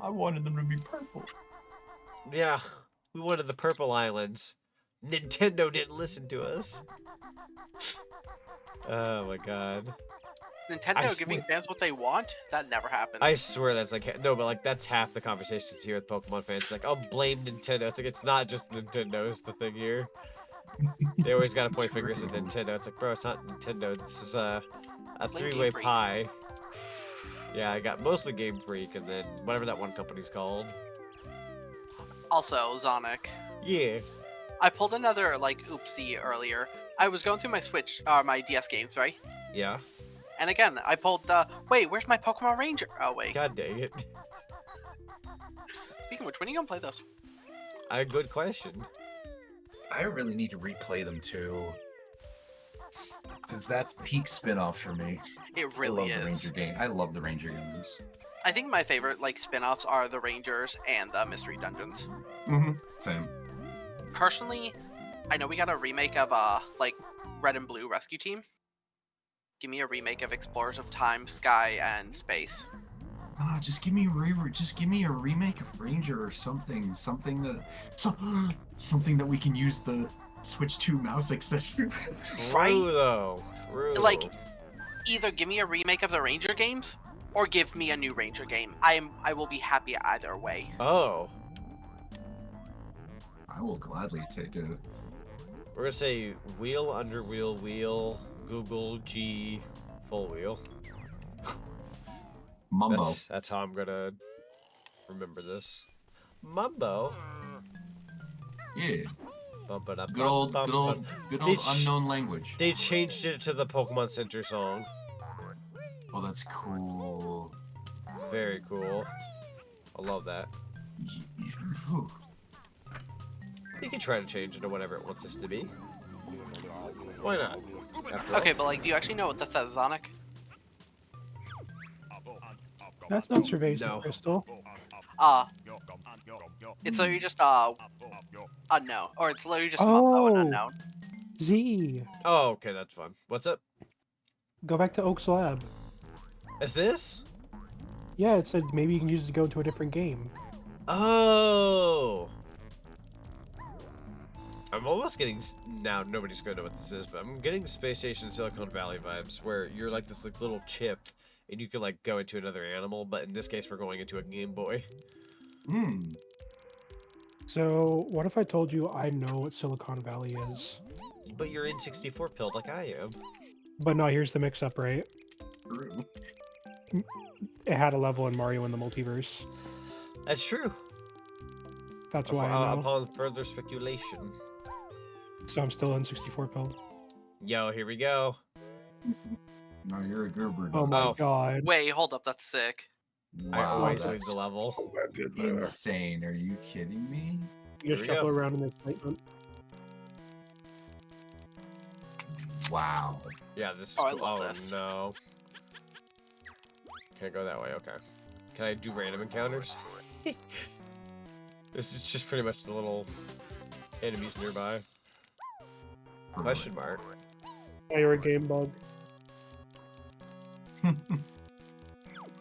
I wanted them to be purple. Yeah, we wanted the Purple Islands. Nintendo didn't listen to us. Oh my god. Nintendo giving fans what they want? That never happens. I swear that's like, no, but like that's half the conversations here with Pokemon fans. Like, oh, blame Nintendo. It's like, it's not just Nintendo is the thing here. They always gotta point fingers at Nintendo. It's like, bro, it's not Nintendo. This is a three-way pie. Yeah, I got mostly Game Freak and then whatever that one company's called. Also, Zonic. Yeah. I pulled another, like, oopsie earlier. I was going through my Switch, my DS games, right? Yeah. And again, I pulled the, wait, where's my Pokemon Ranger? Oh, wait. God dang it. Speaking of which, when are you gonna play those? A good question. I really need to replay them too. Because that's peak spin-off for me. It really I love is. The Ranger game. I love the Ranger games. I think my favorite, like, spin-offs are the Rangers and the Mystery Dungeons. Same. Personally, I know we got a remake of, like, Red and Blue Rescue Team. Give me a remake of Explorers of Time, Sky, and Space. Just give me a remake of Ranger or something. Something that we can use the Switch 2 mouse accessory with. Right? True, though. True. Like, either give me a remake of the Ranger games, or give me a new Ranger game. I will be happy either way. Oh. I will gladly take it. We're gonna say wheel, under wheel, wheel, Google, G, full wheel. Mumbo. That's how I'm gonna remember this. Mumbo? Yeah. Good Good old unknown language. They changed it to the Pokemon Center song. Oh, that's cool. Very cool. I love that. You can try to change it to whatever it wants us to be. Why not? Okay, but like, do you actually know what that says, Zonic? That's not Cerveza Crystal. It's literally just unknown, or it's literally just Mumbo and unknown. Z. Oh, okay, that's fun. What's up? Go back to Oak's lab. Is this? Yeah, it said maybe you can use it to go into a different game. Oh. I'm almost getting, now nobody's gonna know what this is, but I'm getting Space Station Silicon Valley vibes, where you're like this like little chip, and you can like go into another animal, but in this case we're going into a Game Boy. So, what if I told you I know what Silicon Valley is? But you're in 64 pilled like I am. But no, here's the mix-up, right? True. It had a level in Mario in the Multiverse. That's true. That's why I know. Upon further speculation. So I'm still in 64 pilled. Yo, here we go. No, you're a Gerber. Oh my god. Wait, hold up, that's sick. Wow, I always leave that's the level. insane. Are you kidding me? You just shuffle around in the excitement. Wow. Yeah, this is Oh, I cool. love Oh this. no. Can't go that way, okay. Can I do random encounters? It's just pretty much the little enemies nearby. Question mark. Oh, you're a game bug.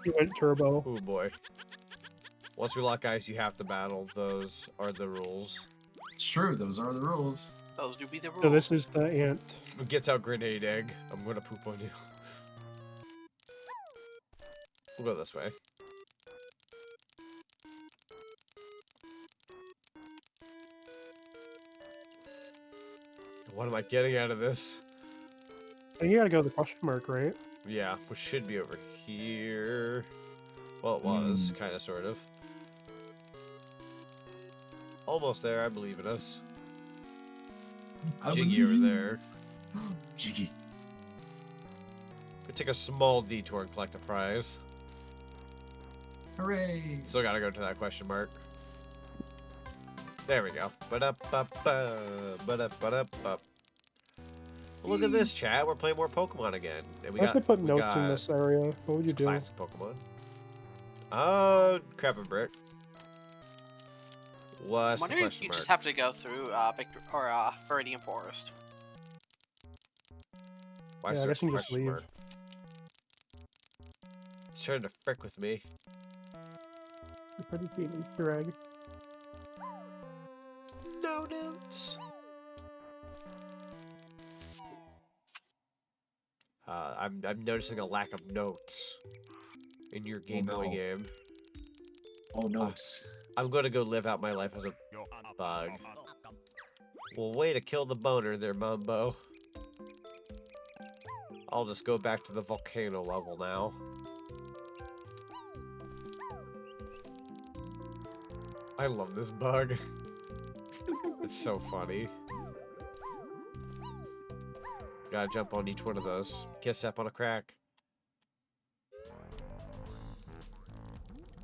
You went turbo. Oh boy. Once we lock eyes, you have to battle. Those are the rules. It's true, those are the rules. Those do be the rules. So this is the ant. Who gets out grenade egg? I'm gonna poop on you. We'll go this way. What am I getting out of this? I think you gotta go to the question mark, right? Yeah, which should be over here. Well, it was, kind of, sort of. Almost there, I believe in us. Jiggy over there. Jiggy. We take a small detour and collect a prize. Hooray! Still gotta go to that question mark. There we go. Ba-da-ba-ba, ba-da-ba-da-ba. Look at this, chat. We're playing more Pokemon again. And I could put notes in this area. What would you do? Classic Pokemon. Crap and brick. What's the I'm wondering if question you mark? just have to go through Viridian Forest. Why Yeah, I guess you can just question leave. mark? It's trying to frick with me. You're pretty sweet Easter egg. No notes. I'm noticing a lack of notes in your Game Boy game. Oh, notes. I'm gonna go live out my life as a bug. Well, way to kill the boner there, Mumbo. I'll just go back to the volcano level now. I love this bug. It's so funny. Gotta jump on each one of those. Kiss up on a crack.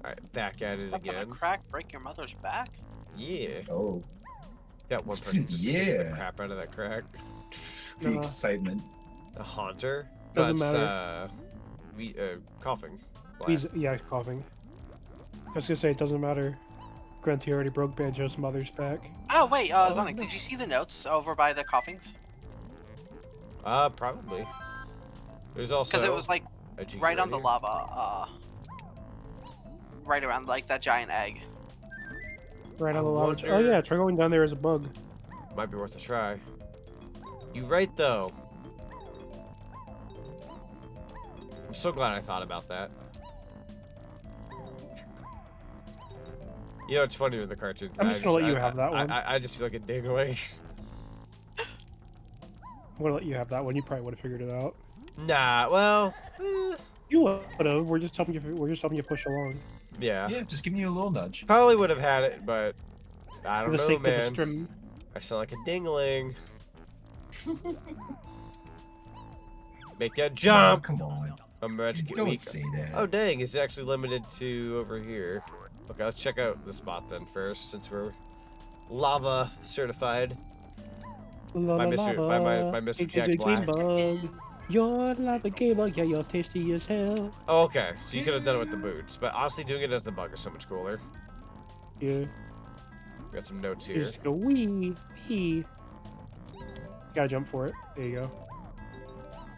Alright, back at it Step on a again. crack, break your mother's back? Yeah. Oh. That one person just scared the crap out of that crack. The excitement. A haunter? Doesn't That's, matter. coughing. Yeah, coughing. I was gonna say, it doesn't matter. Grunty already broke Banjo's mother's back. Oh, wait, Zonic, did you see the notes over by the coughings? Probably. There's also... Because it was, like, a G right on the here. lava, right around, like, that giant egg. Right on the lava. wonder- Oh yeah, try going down there as a bug. Might be worth a try. You right, though. I'm so glad I thought about that. You know, it's funny with the cartoons. I'm just gonna let you have that one. I just feel like a dig away. I'm gonna let you have that one. You probably would have figured it out. Nah, well... You would have. We're just helping you. We're just helping you push along. Yeah. Yeah, just giving you a little nudge. Probably would have had it, but... I don't For the know, sake of the man. stream. I sound like a dingling. Make that jump! Come on. I'm about to get Don't weak. say that. Oh dang, it's actually limited to over here. Okay, let's check out the spot then first, since we're lava certified. La, By la, Mr. lava. by Mr. Game Jack game Black. bug. You're lava game bug. Yeah, you're tasty as hell. Oh, okay, so you could have done it with the boots, but honestly, doing it as the bug is so much cooler. Yeah. Got some notes You here. just go wee wee. Gotta jump for it. There you go.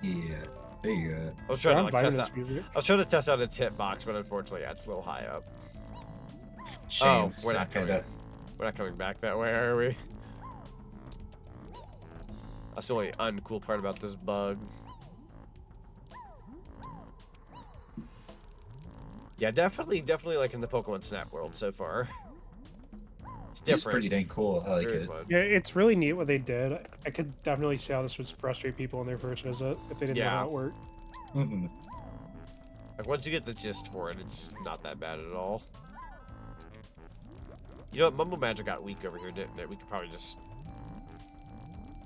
Yeah. There you go. I was trying to I'm like vibing test this out. music. I was trying to test out its hitbox, but unfortunately, yeah, it's a little high up. Shame. Oh, we're not Suck it coming. up. We're not coming back that way, are we? That's the only uncool part about this bug. Yeah, definitely like in the Pokemon Snap world so far. It's different. It's pretty dang cool. I like Very it. fun. Yeah, it's really neat what they did. I could definitely see how this would frustrate people on their first visit if they didn't know Yeah. how it worked. Mm-hmm. Like once you get the gist for it, it's not that bad at all. You know what? Mumble Magic got weak over here, didn't it? We could probably just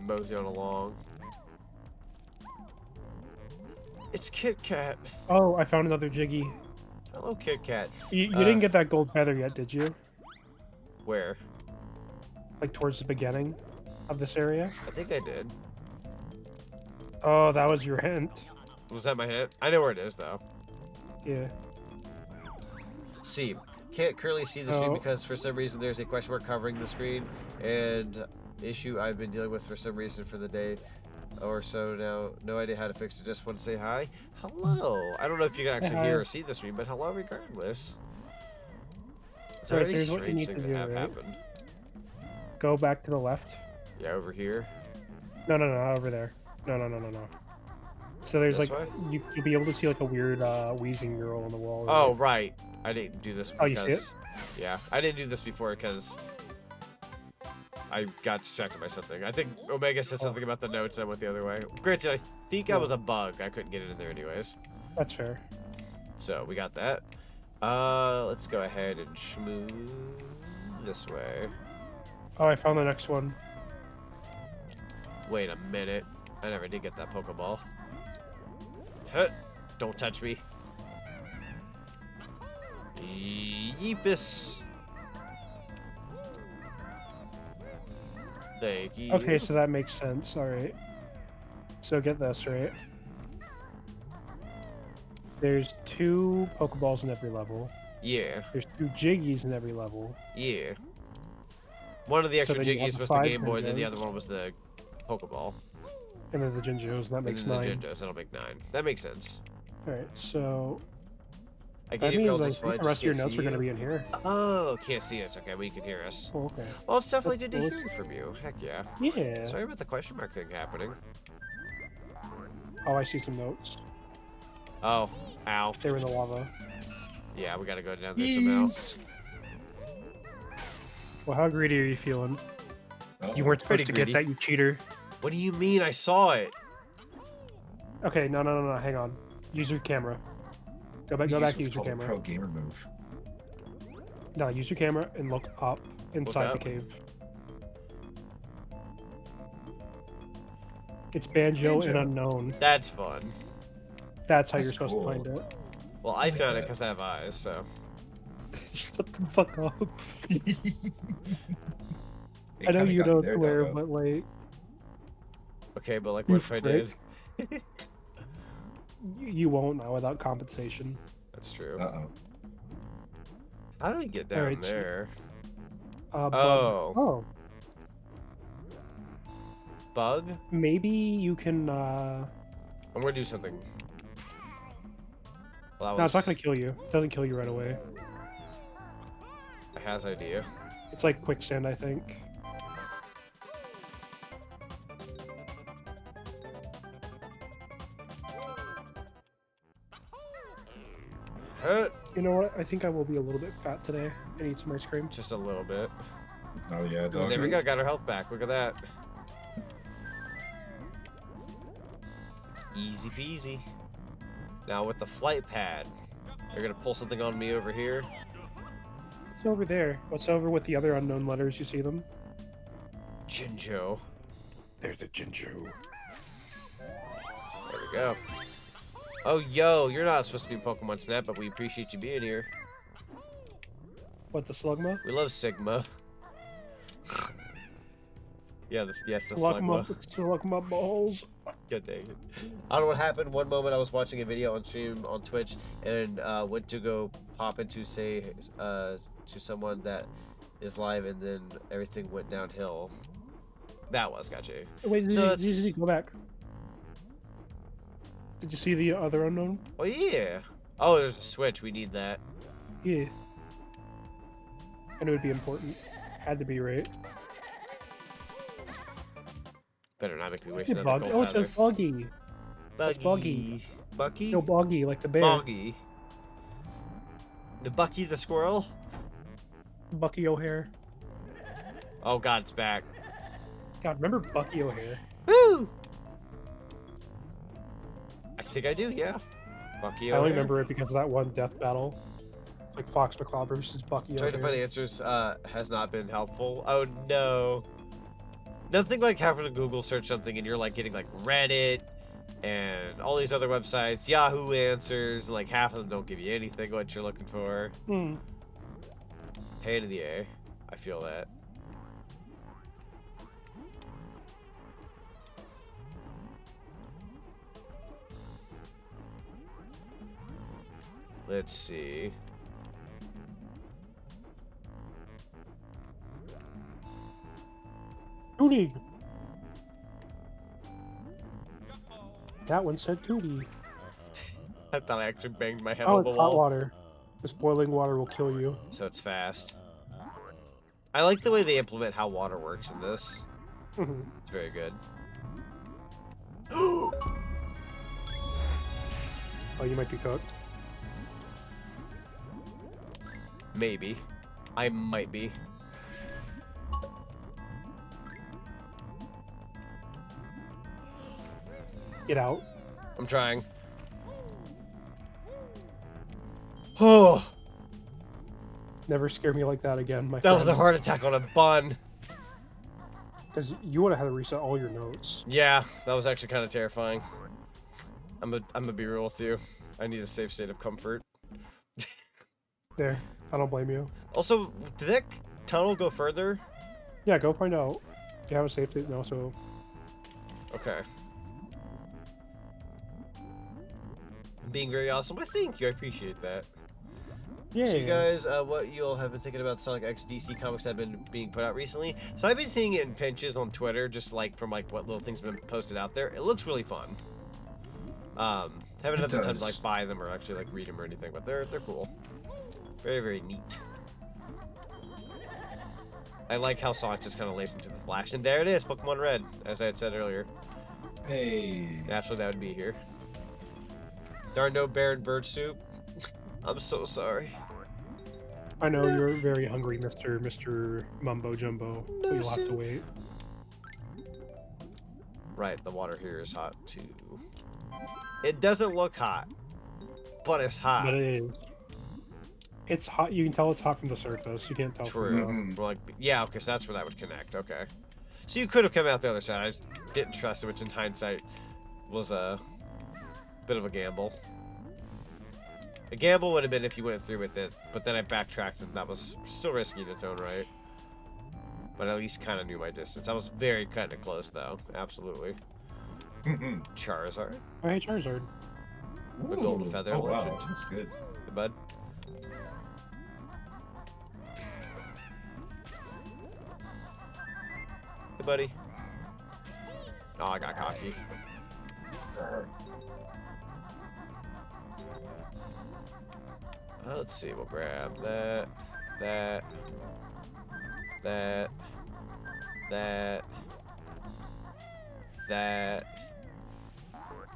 mosey on along. It's Kit Kat. Oh, I found another Jiggy. Hello, Kit Kat. You didn't get that gold feather yet, did you? Where? Like towards the beginning of this area? I think I did. Oh, that was your hint. Was that my hint? I know where it is, though. Yeah. See. Can't currently see the screen because for some reason there's a question mark covering the screen, and issue I've been dealing with for some reason for the day or so now. No idea how to fix it. Just want to say hi. Hello. I don't know if you can actually hear or see the stream, but hello regardless. It's a very strange thing to have happen. Go back to the left. Yeah, over here. No, over there. No. So there's This like way? you'll be able to see like a weird wheezing girl on the wall. Oh, right. I didn't do this because... Oh, you see it? Yeah, I didn't do this before because I got distracted by something. I think Omega said something about the notes and I went the other way. Granted, I think I was a bug. I couldn't get it in there anyways. That's fair. So, we got that. Let's go ahead and schmoo this way. Oh, I found the next one. Wait a minute. I never did get that Pokeball. Huh. Don't touch me. Yeepus. Thank you. Okay, so that makes sense. All right. So get this, right? There's 2 Pokeballs in every level. Yeah. There's 2 Jiggies in every level. Yeah. One of the extra then you Jiggies want was the the 5 Game Boy, then the Nintendos. other one was the Pokeball. And then the Jinjos, and that makes and then 9. the Jinjos, that'll make 9. That makes sense. Alright, so... I that gave means you I think the rest of your notes are going to be in here. Oh, can't see us. Okay, well you can hear us. Oh, okay. Well, it's definitely That's good to cool. hear from you. Heck yeah. Yeah. Sorry about the question mark thing happening. Oh, I see some notes. Oh, ow. They were in the lava. Yeah, we gotta go down there somehow. Well, how greedy are you feeling? You weren't supposed Pretty to greedy. get that, you cheater. What do you mean? I saw it. Okay, no, hang on. Use your camera. Go back to use your camera. Pro gamer move. No, use your camera and look up inside the up? cave. It's Banjo and Unknown. That's fun. That's how That's you're supposed cool. to find it. Well, I found it because I have eyes, so. Shut the fuck up. They I know kinda you got don't their swear, doggo. but like, Okay, but like, You what if I did? you won't now without compensation. That's true. Uh-oh. How do we get down Alright, so- there? Bug. Oh. Bug? Maybe you can. I'm gonna do something. Well, No, it's not gonna kill you. It doesn't kill you right away. I has idea. It's like quicksand, I think. You know what? I think I will be a little bit fat today and eat some ice cream. Just a little bit. Oh yeah, dog. There we go. Got our health back. Look at that. Easy peasy. Now with the flight pad, they're gonna pull something on me over here. What's over there? What's over with the other unknown letters? You see them? Jinjo. There's a Jinjo. There we go. Oh, yo, you're not supposed to be Pokemon Snap, but we appreciate you being here. What, the Slugma? We love Sigma. Yeah, yes, the Slugma. Slugma. Slugma balls. God dang it. I don't know what happened. One moment I was watching a video on stream on Twitch and went to go pop into say to someone that is live, and then everything went downhill. That was gotcha. Wait, No, go back. Did you see the other unknown? Oh yeah. Oh, there's a switch. We need that. Yeah. And it would be important. Had to be, right? Better not make me waste Hey, another Bug. gold Oh, it's feather. just Buggy. That's Buggy. Bucky? No, Boggy, like the bear. Boggy. The Bucky the squirrel? Bucky O'Hare. Oh god, it's back. God, remember Bucky O'Hare? Woo! I think I do, yeah. Bucky I only O'Hare. remember it because of that one death battle. Like Fox McCloud versus Bucky Trying O'Hare. to find answers has not been helpful. Oh no. Nothing like having to Google search something and you're like getting like Reddit, and all these other websites, Yahoo Answers, like half of them don't give you anything what you're looking for. Hmm. Pain in the A. I feel that. Let's see. Tootie. That one said Tootie. I thought I actually banged my head Oh, on the it's wall. hot water. This boiling water will kill you. So it's fast. I like the way they implement how water works in this. It's very good. Oh, you might be cooked. Maybe. I might be. Get out. I'm trying. Oh. Never scare me like that again, my That friend. was a heart attack on a bun. Because you would have had to reset all your notes. Yeah, that was actually kind of terrifying. I'm gonna be real with you. I need a safe state of comfort. There. I don't blame you. Also, did that tunnel go further? Yeah, go find out. Do you have a safety? No, so... Okay. Being very awesome. Well, thank you. I appreciate that. Yeah. So you guys, what you all have been thinking about Sonic X DC comics that have been being put out recently? So I've been seeing it in pinches on Twitter, just like from like what little things have been posted out there. It looks really fun. Haven't had the time to like buy them or actually like read them or anything, but they're cool. Very, very neat. I like how Sonic just kind of lays into the Flash, and there it is, Pokemon Red, as I had said earlier. Hey. Naturally, that would be here. Darn no Baron Bird soup. I'm so sorry. I know you're very hungry, Mr. Mumbo Jumbo, but you'll have to wait. Right, the water here is hot too. It doesn't look hot, but it's hot. But it is. It's hot. You can tell it's hot from the surface. You can't tell True. from Well, like, yeah, okay, so that's where that would connect. Okay. So you could have come out the other side. I just didn't trust it, which in hindsight was a bit of a gamble. A gamble would have been if you went through with it, but then I backtracked and that was still risky in its own right. But at least kind of knew my distance. I was very kind of close, though. Absolutely. Charizard. Oh, hey, Charizard. A golden feather. Oh, legend. wow. That's good. Hey, bud. Hey, buddy. Oh, I got cocky. Let's see. We'll grab that, that, that,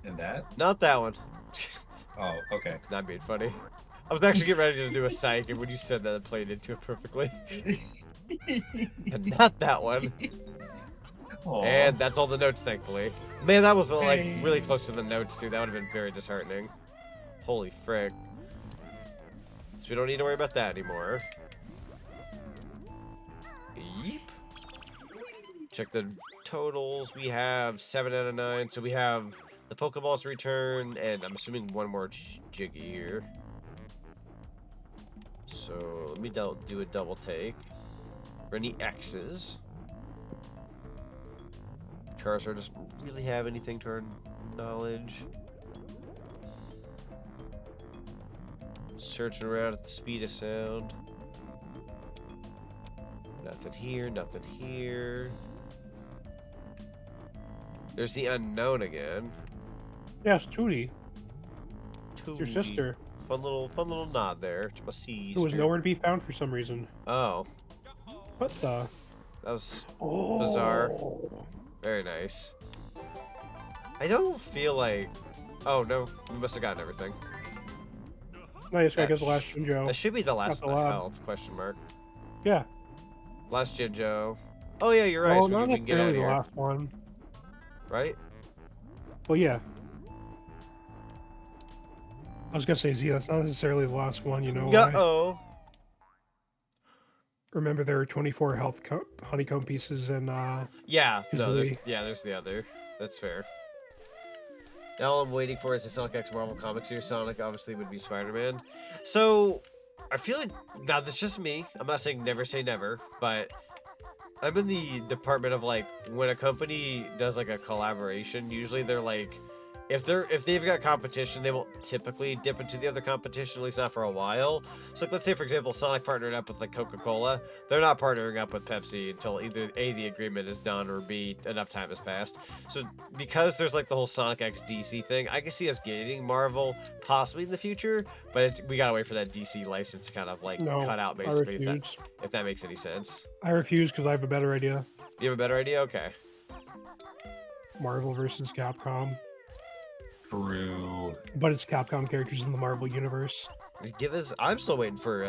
and that. Not that one. Oh, okay. Not being funny. I was actually getting ready to do a psych, and when you said that, it played into it perfectly. And not that one. Aww. And that's all the notes, thankfully. Man, that was like really close to the notes too. That would have been very disheartening. Holy frick. So we don't need to worry about that anymore. Yeep. Check the totals. We have 7 out of 9. So we have the Pokeballs return, and I'm assuming one more Jiggy here. So let me do a double take. For any X's. Charizard doesn't really have anything to our knowledge. Searching around at the speed of sound. Nothing here, nothing here. There's the unknown again. Yes, Tootie. Tootie. Your sister. Fun little nod there to my sister. Who was nowhere to be found for some reason. Oh. What the? That was bizarre. Very nice. I don't feel like... Oh, no. We must have gotten everything. No, you just gotta get the last Jinjo. That should be the last the lab. health, question mark. Yeah. Last Jinjo. Oh, yeah, you're right. Oh, So not we can get out of necessarily the here. last one. Right? Well, yeah. I was gonna say, Z, that's not necessarily the last one, you know why? Uh-oh. Remember, there are 24 health honeycomb pieces and Yeah, no, Kazooie. there's the other. That's fair. Now all I'm waiting for is the Sonic X Marvel Comics series. Sonic obviously would be Spider-Man. So I feel like now that's just me. I'm not saying never say never, but I'm in the department of like when a company does like a collaboration, usually they're like if they've got competition, they won't typically dip into the other competition, at least not for a while. So like, let's say for example Sonic partnered up with like Coca-Cola. They're not partnering up with Pepsi until either A, the agreement is done, or B, enough time has passed. So because there's like the whole Sonic X DC thing, I can see us getting Marvel possibly in the future, but we gotta wait for that DC license to kind of like cut out basically, if that makes any sense. I refuse because I have a better idea. You have a better idea? Okay. Marvel versus Capcom. True. But it's Capcom characters in the Marvel universe. I'm still waiting for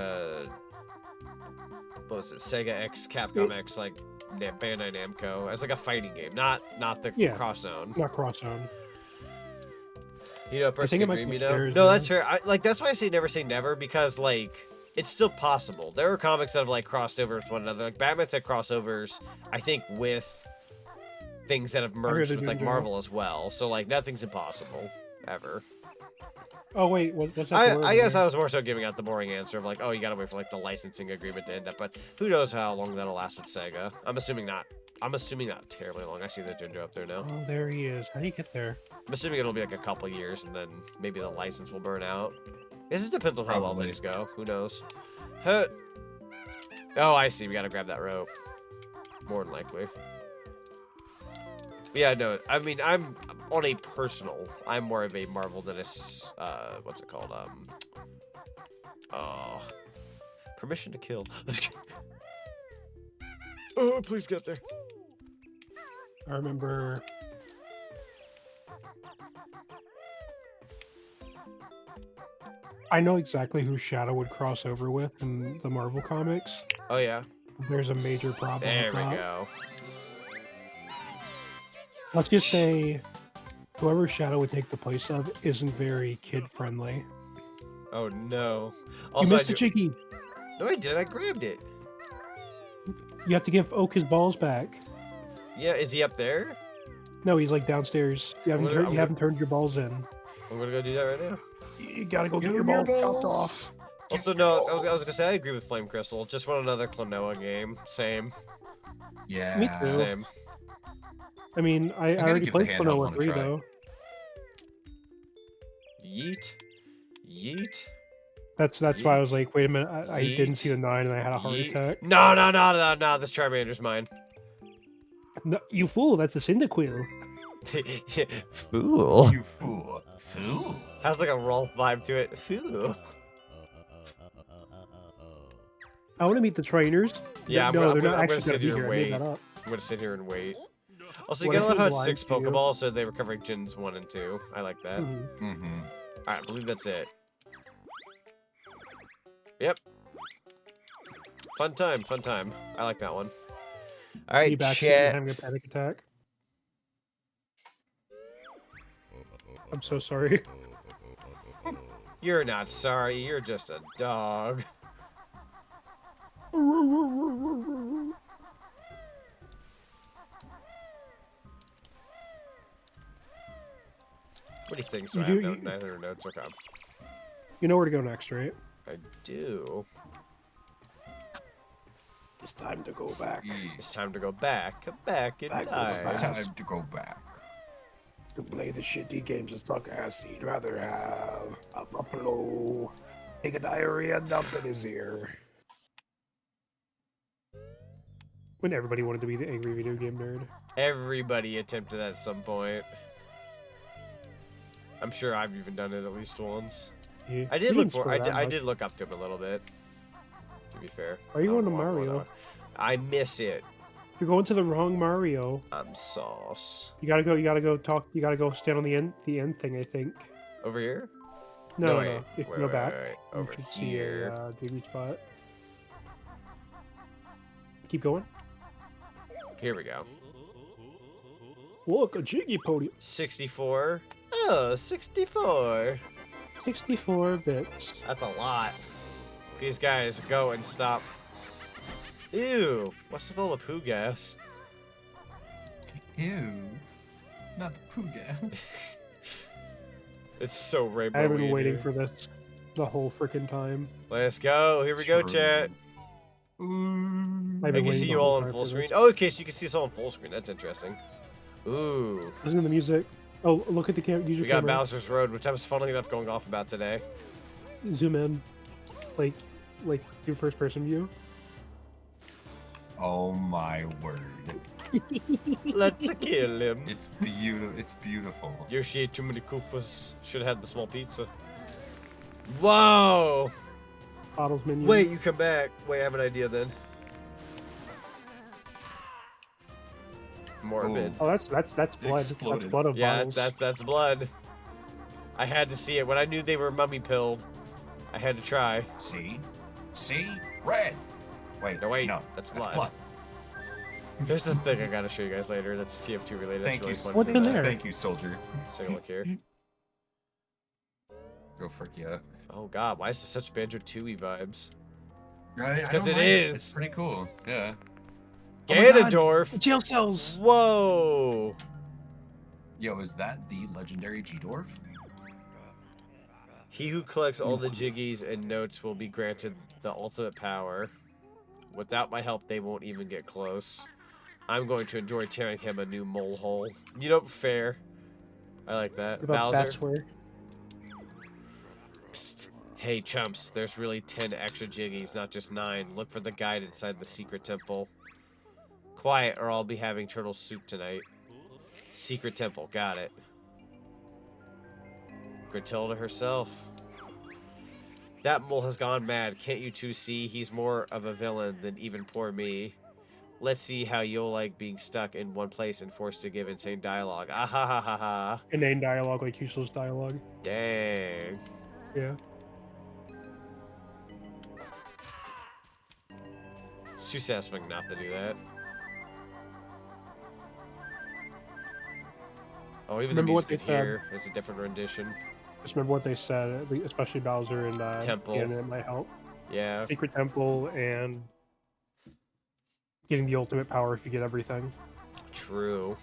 what was it? Sega X, Capcom X, like Bandai Namco as like a fighting game, not the cross zone. Not cross zone. You know, person can dream, you know. No, that's fair. That's why I say never because like it's still possible. There are comics that have like crossed over with one another. Like Batman's had crossovers, I think, with things that have merged with like Marvel as well. So like nothing's impossible ever. Oh wait, what's that? I guess I was more so giving out the boring answer of like, oh, you gotta wait for like the licensing agreement to end up, but who knows how long that'll last with Sega. I'm assuming not terribly long. I see the Ginger up there now. Oh, there he is. How do you get there? I'm assuming it'll be like a couple years and then maybe the license will burn out. I guess it depends on how well things go. Who knows? Huh. Oh, I see. We gotta grab that rope. More than likely. Yeah, no, I mean, I'm on a personal. I'm more of a Marvel than a, what's it called? Permission to Kill. Oh, please get there. I remember. I know exactly who Shadow would cross over with in the Marvel comics. Oh, yeah. There's a major problem. There we go. Let's just say whoever Shadow would take the place of isn't very kid-friendly. Oh, no. Also, you missed the Chicky. No, I did. I grabbed it. You have to give Oak his balls back. Yeah, is he up there? No, he's like downstairs. You haven't turned your balls in. I'm gonna go do that right now. You gotta go get your balls chopped off. Also, no, I was gonna say I agree with Flame Crystal. Just want another Klonoa game. Same. Yeah. Me too. Same. I mean, I already played Klonoa 3 though. Yeet. Yeet. That's why I was like, wait a minute, I didn't see the 9 and I had a heart attack. No, this Charmander's mine. No, you fool, that's a Cyndaquil. Fool. You fool. Fool. Has like a Rolf vibe to it. Fool. I want to meet the trainers. Yeah, they're not I'm actually gonna sit be here here. and I made wait. that up. I'm gonna sit here and wait. Also, you What gotta if love he how it's lied 6 to you? Pokeballs, so they recover Gens 1 and 2. I like that. Mm-hmm. Alright, I believe that's it. Yep. Fun time, fun time. I like that one. Alright, chat. Having a panic attack. I'm so sorry. You're not sorry, you're just a dog. What do you think? So I have neither notes or com. You know where to go next, right? I do. It's time to go back. It's time to go back. Come back in time. It's time to go back. To play the shitty games that suck ass, he'd rather have a buffalo take a diarrhea dump in his ear. When everybody wanted to be the angry video game nerd. Everybody attempted that at some point. I'm sure I've even done it at least once. Yeah. I did look up to him a little bit. To be fair. Are you going to Mario? I miss it. You're going to the wrong Mario. I'm sauce. You gotta go stand on the end thing, I think. Over here? No. If you go back, you over should here. see a JB spot. Keep going. Here we go. Look, a Jiggy podium. 64. Oh, 64. 64 bits. That's a lot. These guys go and stop. Ew. What's with all the poo gas? Ew. Not the poo gas. It's so rainbow. I've been waiting for this the whole freaking time. Let's go. Here we go, chat. I can see you all in full screen. Oh, okay, so you can see us all in full screen. That's interesting. Ooh. Listen to the music. Oh, look at the camera. We got Bowser's Road, which I was funnily enough going off about today. Zoom in, like do first person view. Oh my word. Let's kill him. It's beautiful. It's beautiful. Yoshi ate too many Koopas. Should have had the small pizza. Whoa. Bottles menu. Wait, you come back. Wait, I have an idea then. Morbid. Oh, that's blood. Exploded. That's blood of bottles. That's blood. I had to see it when I knew they were mummy pilled. I had to try. See, red. Wait, no, wait, no, that's blood. blood. There's the thing I gotta show you guys later. That's TF2 related. Thank you. Really What's in there? Thank you, soldier. Let's take a look here. Go frick yeah. Oh god, why is this such Banjo-Tooie vibes? Right, Because it mind is. It's pretty cool. Yeah. Ganondorf. Jail cells. Whoa. Yo, is that the legendary G-Dwarf? He who collects all the jiggies and notes will be granted the ultimate power. Without my help, they won't even get close. I'm going to enjoy tearing him a new mole hole. You know, fair. I like that. Bowser. Psst. Hey, chumps. There's really 10 extra jiggies, not just 9. Look for the guide inside the secret temple. Quiet, or I'll be having turtle soup tonight. Secret temple. Got it. Gruntilda herself. That mole has gone mad. Can't you two see? He's more of a villain than even poor me. Let's see how you'll like being stuck in one place and forced to give insane dialogue. Ah ha ha ha ha. Inane dialogue, like useless dialogue. Dang. Yeah. It's too satisfying not to do that. Oh, even Remember the what music here is a different rendition. Just remember what they said, especially Bowser and Temple. and it might help. Yeah. Secret temple and getting the ultimate power if you get everything. True.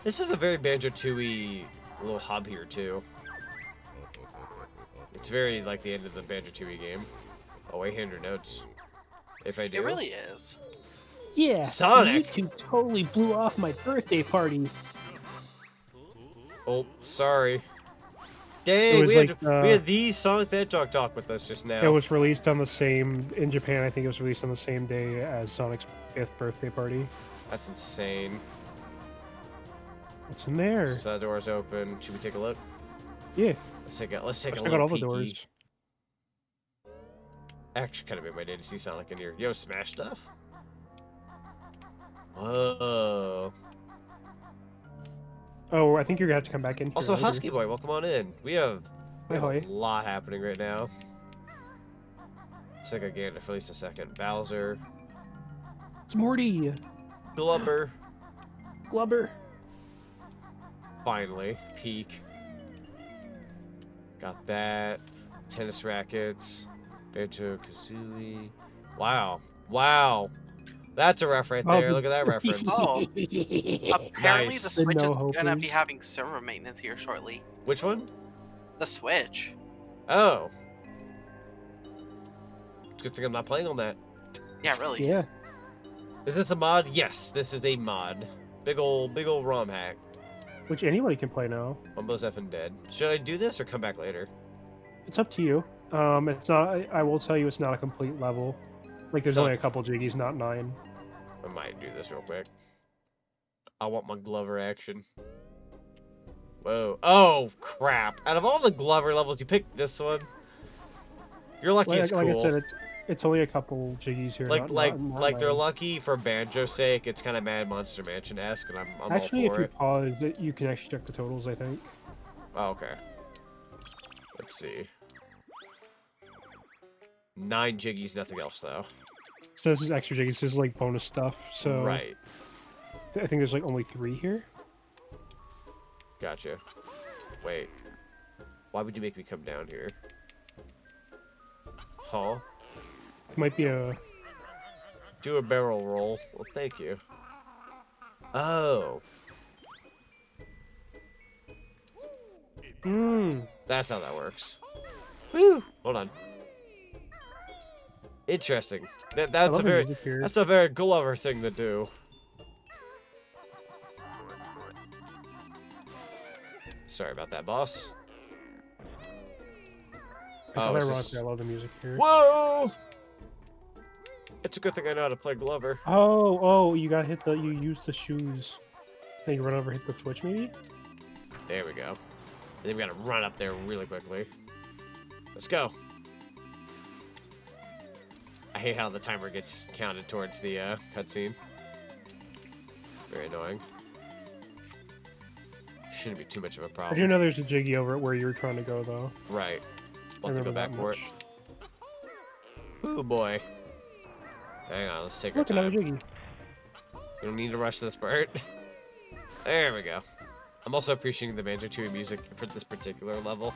This is a very Banjo-Tooie little hub here too. It's very like the end of the Banjo-Tooie game. Oh, 800 notes. If I do. It really is. Yeah. Sonic! You totally blew off my birthday party. Oh, sorry. Dang, we had the Sonic the Hedgehog talk with us just now. It was released on the same in Japan. I think it was released on the same day as Sonic's 5th birthday party. That's insane. What's in there? So that door's open. Should we take a look? Yeah. Let's take a Check look. out all the doors. Actually, kind of made my day to see Sonic in here. Yo, Smash stuff. Whoa. Oh, I think you're gonna have to come back in here. Also, later. Husky Boy, welcome on in. We have a Hi. lot happening right now. Let's take a Ganondorf for at least a second. Bowser. It's Morty. Glubber. Glubber. Finally. Peak. Got that. Tennis rackets. Banjo-Kazooie. Wow. Wow. That's a ref right there. Look at that reference. Oh. Apparently Nice. the Switch is No going to be hopers. having server maintenance here shortly. Which one? The Switch. Oh. It's a good thing I'm not playing on that. Yeah, really. Yeah. Is this a mod? Yes, this is a mod. Big ol' ROM hack. Which anybody can play now. Almost effing dead. Should I do this or come back later? It's up to you. It's not. I will tell you, it's not a complete level. Like, there's So- only a couple jiggies, not 9. I might do this real quick. I want my Glover action. Whoa. Oh, crap. Out of all the Glover levels, you picked this one? You're lucky it's cool. Like I said, it's only a couple jiggies here. Like they're nine. lucky for Banjo's sake. It's kind of Mad Monster Mansion-esque, and I'm Actually, all if for you it. pause it, you can actually check the totals, I think. Oh, okay. Let's see. 9 jiggies, nothing else though. So this is extra jiggies. This is like bonus stuff. So Right. I think there's like only 3 here. Gotcha. Wait. Why would you make me come down here? Huh? It might be a. Do a barrel roll. Well, thank you. Oh. That's how that works. Woo! Hold on. Interesting. That's a very Glover thing to do. Sorry about that, boss. I love the music here. Whoa! It's a good thing I know how to play Glover. Oh, you got hit you used the shoes. Then you run over, hit the switch, maybe? There we go. And then we gotta run up there really quickly. Let's go. I hate how the timer gets counted towards the cutscene. Very annoying. Shouldn't be too much of a problem. I do know there's a Jiggy over at where you were trying to go, though. Right. We'll have to go back for it. Oh boy. Hang on, let's take our time. Another Jiggy. We don't need to rush this part. There we go. I'm also appreciating the Banjo-Kazooie music for this particular level.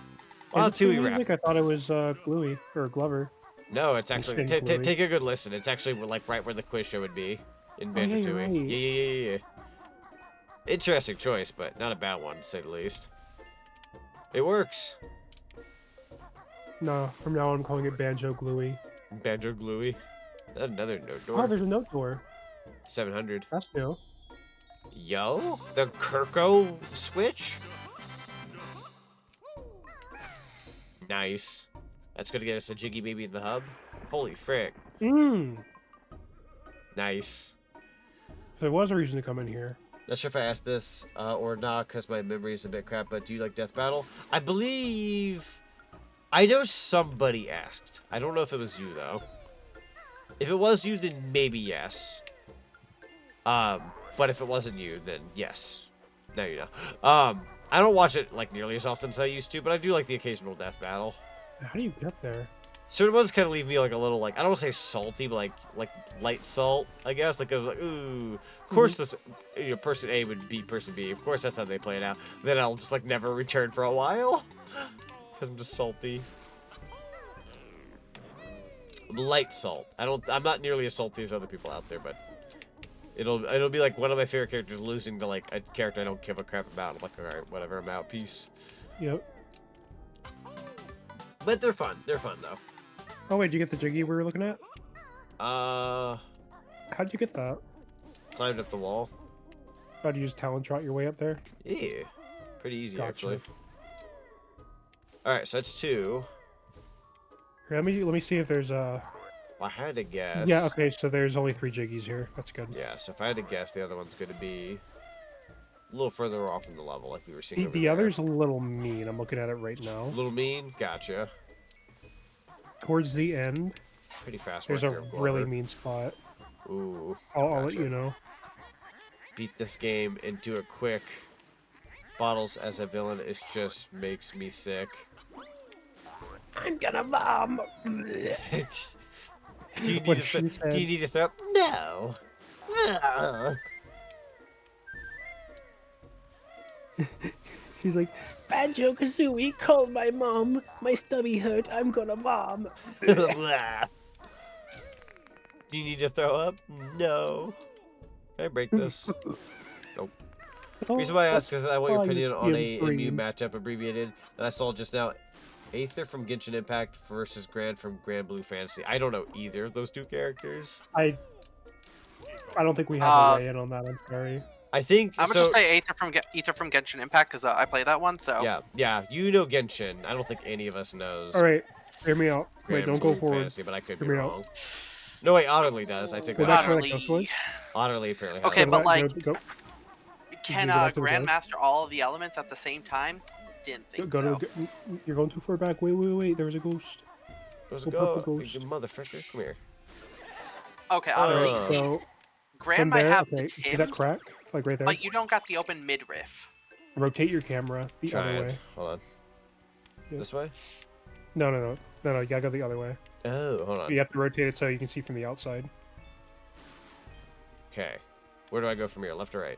Wow, Tooie rap. I thought it was Gluey or Glover. No, it's actually take a good listen. It's actually like right where the quiz show would be in Banjo-Kazooie. Yeah. Interesting choice, but not a bad one to say the least. It works. No, from now on I'm calling it Banjo-Gluey. Banjo-Gluey. Another note door. Oh, there's a note door. 700. That's new. Yo, the Kirko switch. Nice. That's gonna get us a Jiggy Baby in the hub. Holy frick. Nice. There was a reason to come in here. Not sure if I asked this or not because my memory is a bit crap, but do you like Death Battle? I believe... I know somebody asked. I don't know if it was you, though. If it was you, then maybe yes. But if it wasn't you, then yes. Now you know. I don't watch it like nearly as often as I used to, but I do like the occasional Death Battle. How do you get there? Certain ones kind of leave me like a little like I don't want to say salty, but like light salt, I guess. Like I was like, ooh. Of course, this person A would beat person B. Of course, that's how they play it out. Then I'll just like never return for a while because I'm just salty. Light salt. I'm not nearly as salty as other people out there, but it'll be like one of my favorite characters losing to like a character I don't give a crap about. I'm like, all right, whatever, I'm out. Peace. Yep. But they're fun. They're fun though. Oh wait, did you get the Jiggy we were looking at? How'd you get that? Climbed up the wall. How do you just talent trot your way up there? Yeah. Pretty easy, Gotcha. actually. Alright, so that's 2. Here, let me see if there's I had to guess. Yeah, okay, so there's only 3 Jiggies here. That's good. Yeah, so if I had to guess, the other one's going to be a little further off in the level, like we were seeing. The other's a little mean. I'm looking at it right now. A little mean? Gotcha. Towards the end, pretty fast. There's a really mean spot. Ooh. I'll let you know. Beat this game and do it quick. Bottles as a villain is just makes me sick. I'm gonna vom. Do you need to throw up? No. She's like, Banjo-Kazooie, call my mom. My stomach hurt. I'm gonna vom. Do you need to throw up? No. Can I break this? Nope. The reason why I asked is I want your opinion on a new matchup abbreviated that I saw just now. Aether from Genshin Impact versus Gran from Grand Blue Fantasy. I don't know either of those two characters. I don't think we have a way in on that. I'm sorry. I think I'm gonna just say Aether from Genshin Impact because I play that one. So yeah, you know Genshin. I don't think any of us knows. All right, hear me out. Wait, don't go forward. Fantasy, but I could be wrong. No, wait, Otterly does. I think. Otterly apparently. Okay, but like, can Grandmaster all of the elements at the same time? Didn't think so. You're going too far back. Wait. There was a ghost. There's a ghost. Motherfucker, come here. Okay, Otterly. So, Gran might have the see that crack? Like right there? But you don't got the open midriff. Rotate your camera the other way. Hold on. Yeah. This way? No. You gotta go the other way. Oh, hold on. You have to rotate it so you can see from the outside. Okay. Where do I go from here? Left or right?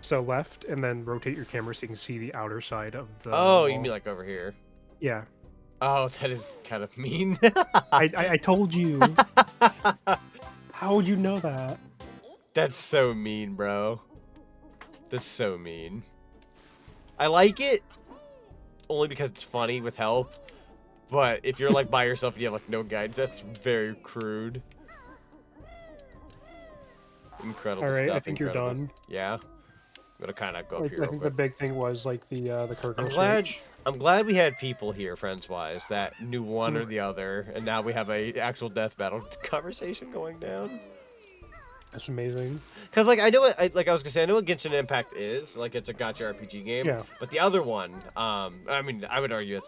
So left, and then rotate your camera so you can see the outer side of the wall. you mean like over here? Yeah. Oh, that is kind of mean. I told you. How would you know that? That's so mean, bro. That's so mean. I like it, only because it's funny with help. But if you're like by yourself and you have like no guides, that's very crude. Incredible All right, stuff. I think incredible. you're done. Yeah. I'm gonna kind of go up Like, here I real think quick. the big thing was like the Kirko switch. I'm glad we had people here, friends-wise, that knew one or the other, and now we have a actual death battle conversation going down. That's amazing. Because like I know what I was gonna say, I know what Genshin Impact is. Like it's a gacha RPG game. Yeah. But the other one, I mean, I would argue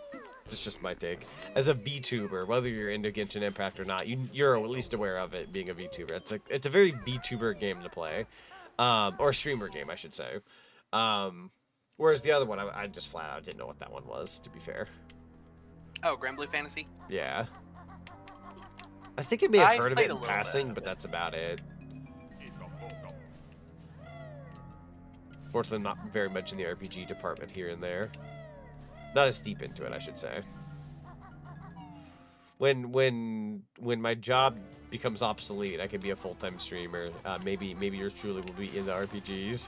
it's just my take. As a VTuber, whether you're into Genshin Impact or not, you're at least aware of it being a VTuber. It's a very VTuber game to play, or a streamer game, I should say. Whereas the other one, I just flat out didn't know what that one was, to be fair. Oh, Grand Blue Fantasy? Yeah. I think I may have heard of it in passing, but that's about it. Fortunately, not very much in the RPG department here and there. Not as deep into it, I should say. When my job becomes obsolete, I can be a full-time streamer. Maybe yours truly will be into RPGs,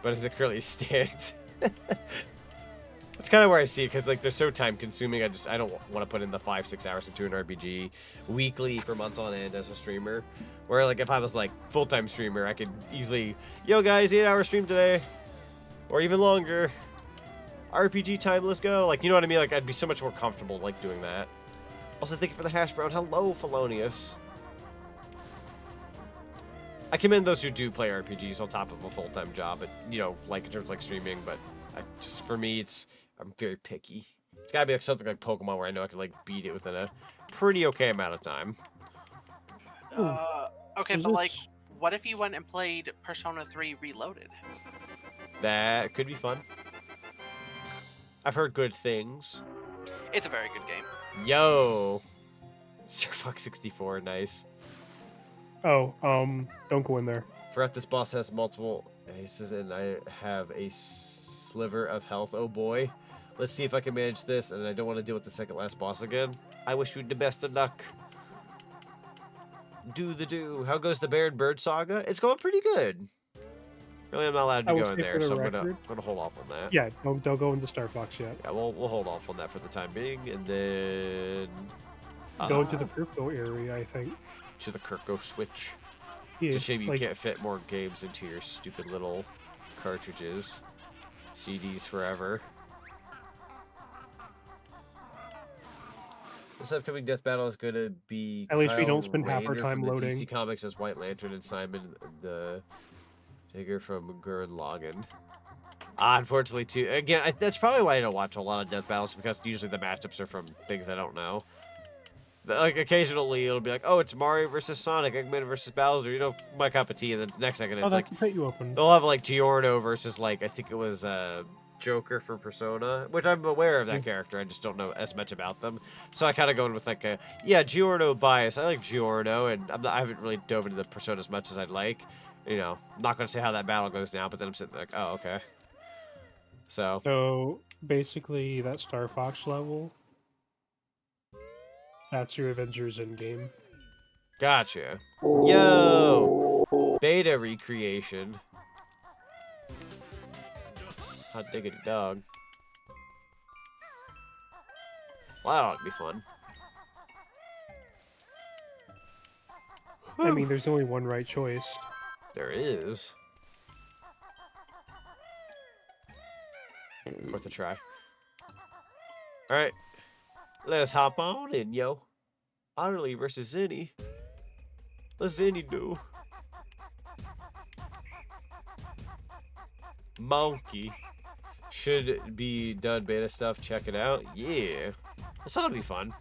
but as it currently stands, that's kind of where I see it, because like they're so time-consuming. I don't want to put in the 5-6 hours into an RPG weekly for months on end as a streamer. Where like if I was like full-time streamer, I could easily, yo guys, 8-hour stream today, or even longer. RPG time, let's go. Like, you know what I mean? Like, I'd be so much more comfortable like doing that. Also, thank you for the hash brown. Hello, Felonious. I commend those who do play RPGs on top of a full-time job, but you know, like in terms of like streaming. But for me, I'm very picky. It's gotta be like something like Pokemon where I know I can like beat it within a pretty okay amount of time. Okay, but like, what if you went and played Persona 3 Reloaded? That could be fun. I've heard good things. It's a very good game. Yo, Sir Fox 64, nice. Oh, don't go in there. Forgot this boss has multiple aces and I have a sliver of health. Oh boy. Let's see if I can manage this, and I don't want to deal with the second last boss again. I wish you the best of luck. Do. How goes the Bear and Bird saga? It's going pretty good. Really, I'm not allowed to go in there, so I'm gonna hold off on that. Yeah, don't go into Star Fox yet. Yeah, we'll hold off on that for the time being, and then go into the crypto area, I think. To the Kirko switch. Yeah, it's a shame you can't fit more games into your stupid little cartridges. CDs forever. This upcoming death battle is going to be at least we Kyle don't spend half our Rayner time from loading. The DC Comics as White Lantern and Simon the Digger from Gurren Lagann. Unfortunately, too. Again, that's probably why I don't watch a lot of death battles, because usually the matchups are from things I don't know. Like, occasionally it'll be like, oh, it's Mario versus Sonic, Eggman versus Bowser, you know, my cup of tea, and then the next second it's like, you open. They'll have like Giorno versus like, I think it was Joker from Persona, which I'm aware of that character, I just don't know as much about them. So I kind of go in with like a, yeah, Giorno bias. I like Giorno, and I haven't really dove into the Persona as much as I'd like. You know, I'm not going to say how that battle goes now, but then I'm sitting there like, oh, okay. So basically, that Star Fox level, that's your Avengers Endgame. Gotcha. Yo! Beta recreation. Hot diggity dog. Well, that ought to be fun. I mean, there's only one right choice. There is. Worth a try. Alright. Let's hop on in, yo. Otterly versus Zinni. Let's Zinni do. Monkey. Should be done beta stuff. Check it out. Yeah. This ought to be fun.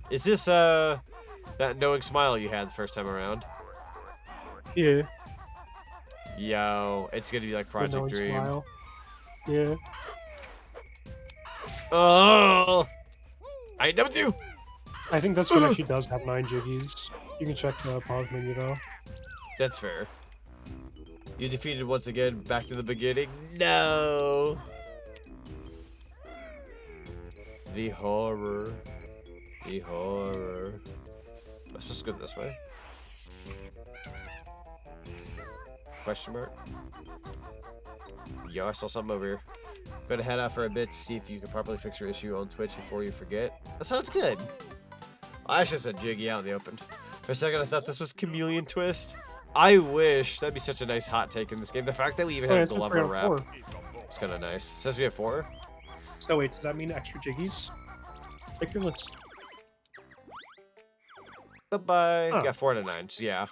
Is this, that knowing smile you had the first time around? Yeah. Yo, it's gonna be like Project Dream. Smile. Yeah. Oh! I ain't done with you! I think this one actually does have 9 jiggies. You can check the pause menu though. That's fair. You defeated once again, back to the beginning. No! The horror. The horror. Am I supposed to go this way? Question mark? Yo, I saw something over here. Gonna head out for a bit to see if you can properly fix your issue on Twitch before you forget. That sounds good. I should have said Jiggy out in the open. For a second, I thought this was Chameleon Twist. I wish. That'd be such a nice hot take in this game. The fact that we even have the Glover rap. It's kind of nice. It says we have 4. Oh wait, does that mean extra Jiggies? Check your list. Bye-bye. Huh. Got 4 out of 9, so yeah.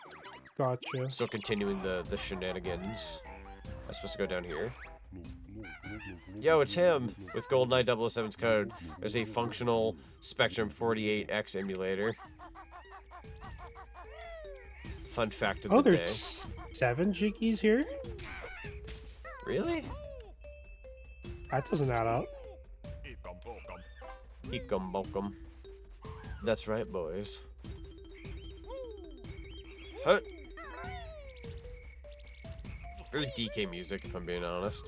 Gotcha. Still continuing the shenanigans. I'm supposed to go down here. Yo, it's him with GoldenEye 007's code. There's a functional Spectrum 48X emulator. Fun fact of the day. There's 7 Jiggies here? Really? That doesn't add up. Eekum bokum. That's right, boys. Huh. Really DK music, if I'm being honest.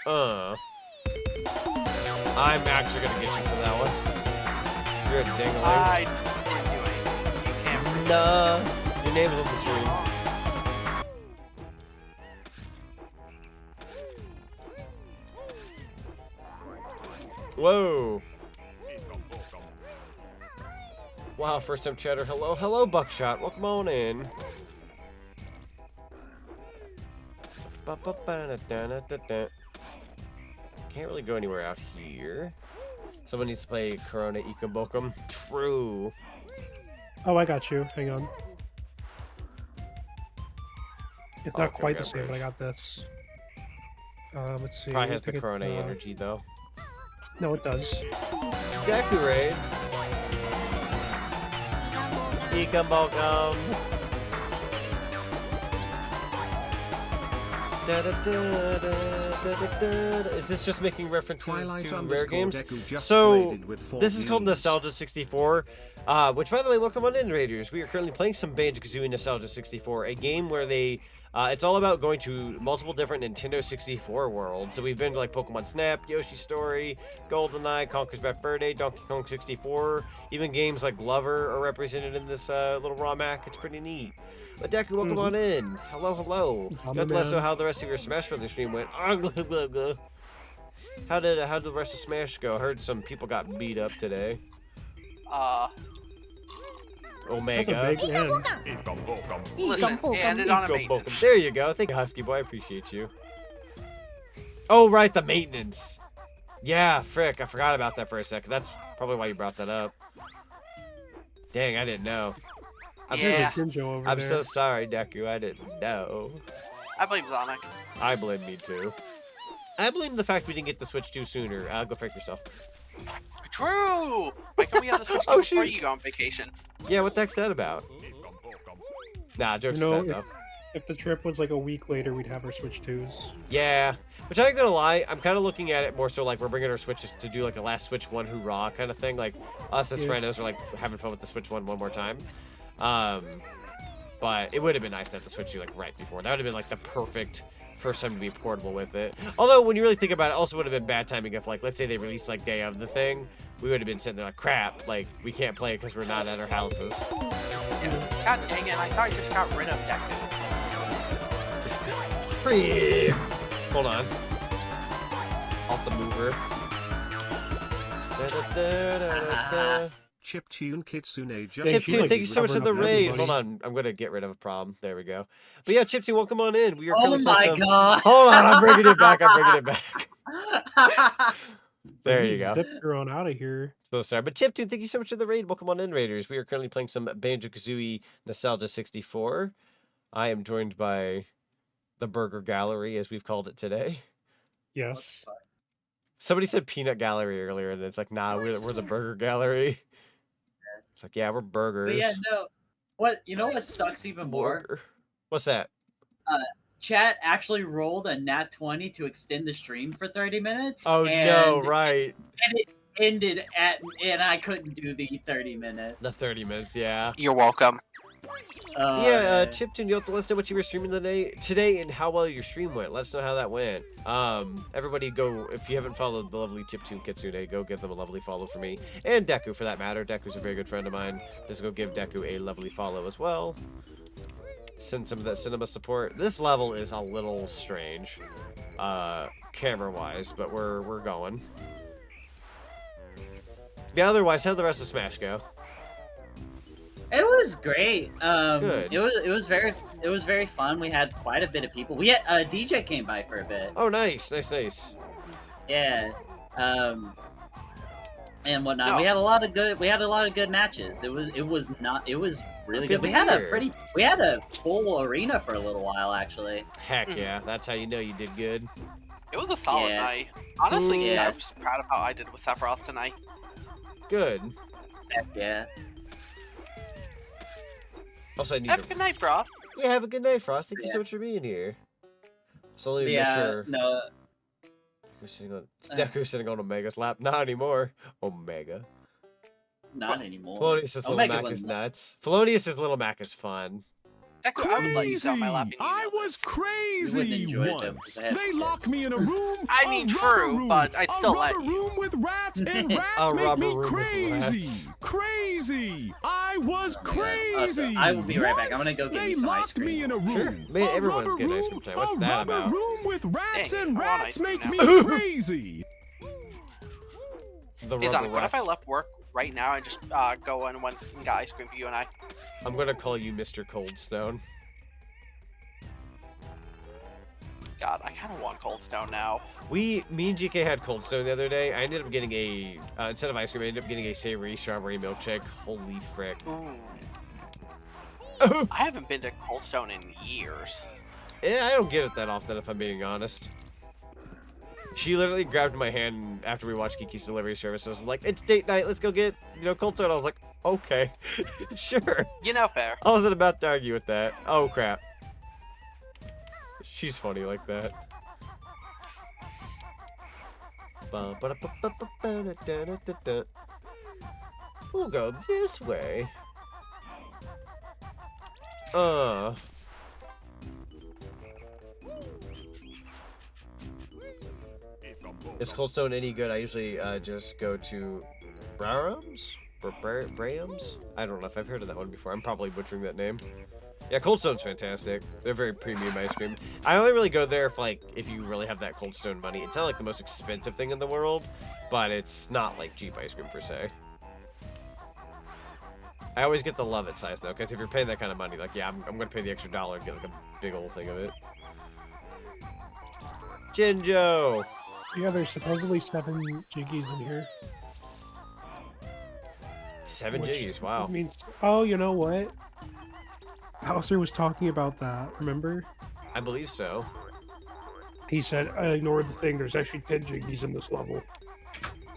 I'm actually gonna get you for that one. You're a dingling. I didn't do anything. You can't prove Nah. Your name's on the stream. Whoa. Wow, first time chatter. Hello, hello, Buckshot. Welcome on in. Can't really go anywhere out here. Someone needs to play Corona Ikabokum. True. Oh, I got you. Hang on. It's not Okay, quite we the got same, but I bridge. got this. Let's see. Probably I has the think Corona energy, though. No, it does. Deku Raid. Ikabokum. Is this just making references to rare games? So, this is called Nostalgia 64, which, by the way, welcome on in, Raiders. We are currently playing some Banjo-Kazooie Nostalgia 64, a game where they, it's all about going to multiple different Nintendo 64 worlds. So we've been to, like, Pokemon Snap, Yoshi's Story, GoldenEye, Conker's Bad Fur Day, Donkey Kong 64, even games like Glover are represented in this little ROM hack. It's pretty neat. But Deku, welcome on in. Hello, hello. God bless you. How the rest of your Smash Brothers stream went. How did the rest of Smash go? I heard some people got beat up today. Omega. That's a big end. Listen, it ended on a maintenance. There you go. Thank you, Husky Boy. I appreciate you. Oh, right, the maintenance. Yeah, frick. I forgot about that for a second. That's probably why you brought that up. Dang, I didn't know. I'm so sorry, Deku. I didn't know. I blame Zonic. I blame me too. I blame the fact we didn't get the Switch 2 sooner. Go frick yourself. True! Why can't we have the Switch 2 Oh, before shoot. you go on vacation? Yeah, what the heck's that about? Nah, jokes aside, though. If the trip was like a week later, we'd have our Switch 2s. Yeah, which I ain't gonna lie, I'm kind of looking at it more so like we're bringing our Switches to do like a last Switch 1 hoorah kind of thing. Like us as friendos are like having fun with the Switch 1 more time. But it would have been nice to have the Switch 2 like right before. That would have been like the perfect first time to be portable with it. Although when you really think about it, also would have been bad timing if like let's say they released like day of the thing, we would have been sitting there like crap, like we can't play it because we're not at our houses. Yeah. God dang it! I thought you just got rid of Deku. Free. Hold on. Off the mover. Chiptune Kitsune just Chiptune, thank you so much for the raid. Hold on, I'm gonna get rid of a problem. There we go. But yeah, Chiptune, welcome on in. We are. Oh my god! Hold on, I'm bringing it back. I'm bringing it back. There you go. You're on out of here. So sorry, but Chiptune, thank you so much for the raid. Welcome on in, Raiders. We are currently playing some Banjo-Kazooie Nostalgia 64. I am joined by the Burger Gallery, as we've called it today. Yes. Somebody said Peanut Gallery earlier, and it's like, nah, we're the Burger Gallery. It's like, yeah, we're burgers. But yeah, no. What you know? What sucks even more? Burger. What's that? Chat actually rolled a nat 20 to extend the stream for 30 minutes. Oh no! Right. And it ended and I couldn't do the 30 minutes. The 30 minutes, yeah. You're welcome. Yeah, Chiptune, you have to let us know what you were streaming today and how well your stream went. Let us know how that went. Everybody go, if you haven't followed the lovely Chiptune Kitsune, go give them a lovely follow for me. And Deku, for that matter. Deku's a very good friend of mine. Just go give Deku a lovely follow as well. send some of that cinema support. This level is a little strange, camera-wise, but we're going. Yeah, otherwise, how'd the rest of Smash go? It was great. Good. It was very fun. We had quite a bit of people. We had DJ came by for a bit. Oh, nice. Yeah. And whatnot. No. We had a lot of good matches. It was really good. We had a full arena for a little while actually. Heck yeah, that's how you know you did good. It was a solid night. Honestly, I was proud of how I did with Sephiroth tonight. Good. Heck yeah. Also, I need have a good night, Frost. Yeah, have a good night, Frost. Thank you so much for being here. So let me make sure. No. Deku's sitting on Omega's lap. Not anymore. Omega. Not anymore. Felonious' Little Mac is nuts. Felonious' Little Mac is fun. Deku, I would let you sit on my lap. I was crazy once. They locked me in a room. I mean, true, but I'd still let you. A room with rats, and rats make me crazy. Crazy. I was crazy. I will be right back. I'm gonna go get me some ice cream. They locked me in a room. Sure. Man, everyone's getting ice cream time. What's that about? A room with rats, and rats make me crazy. Hey, Zonic, what if I left work right now and just go and went and got ice cream for you and I? I'm gonna call you Mr. Coldstone. God, I kind of want Coldstone now. Me and GK had Coldstone the other day. I ended up getting a, instead of ice cream, I ended up getting a savory strawberry milkshake. Holy frick. I haven't been to Coldstone in years. Yeah, I don't get it that often, if I'm being honest. She literally grabbed my hand after we watched Kiki's Delivery Service. I was like, it's date night, let's go get, Coldstone. I was like, okay, sure. Fair. I wasn't about to argue with that. Oh, crap. She's funny like that. We'll go this way. Is Coldstone any good? I usually just go to Brahms? Brahms? I don't know if I've heard of that one before. I'm probably butchering that name. Yeah, Coldstone's fantastic. They're very premium ice cream. I only really go there if you really have that Coldstone money. It's not like the most expensive thing in the world, but it's not like cheap ice cream per se. I always get the love it size though, because if you're paying that kind of money, like, yeah, I'm gonna pay the extra $1 and get like a big old thing of it. Jinjo! Yeah, there's supposedly 7 Jiggies in here. 7 Jiggies, wow. Means, oh, you know what? Hauser was talking about that, remember? I believe so. He said, I ignored the thing, there's actually 10 Jiggies in this level.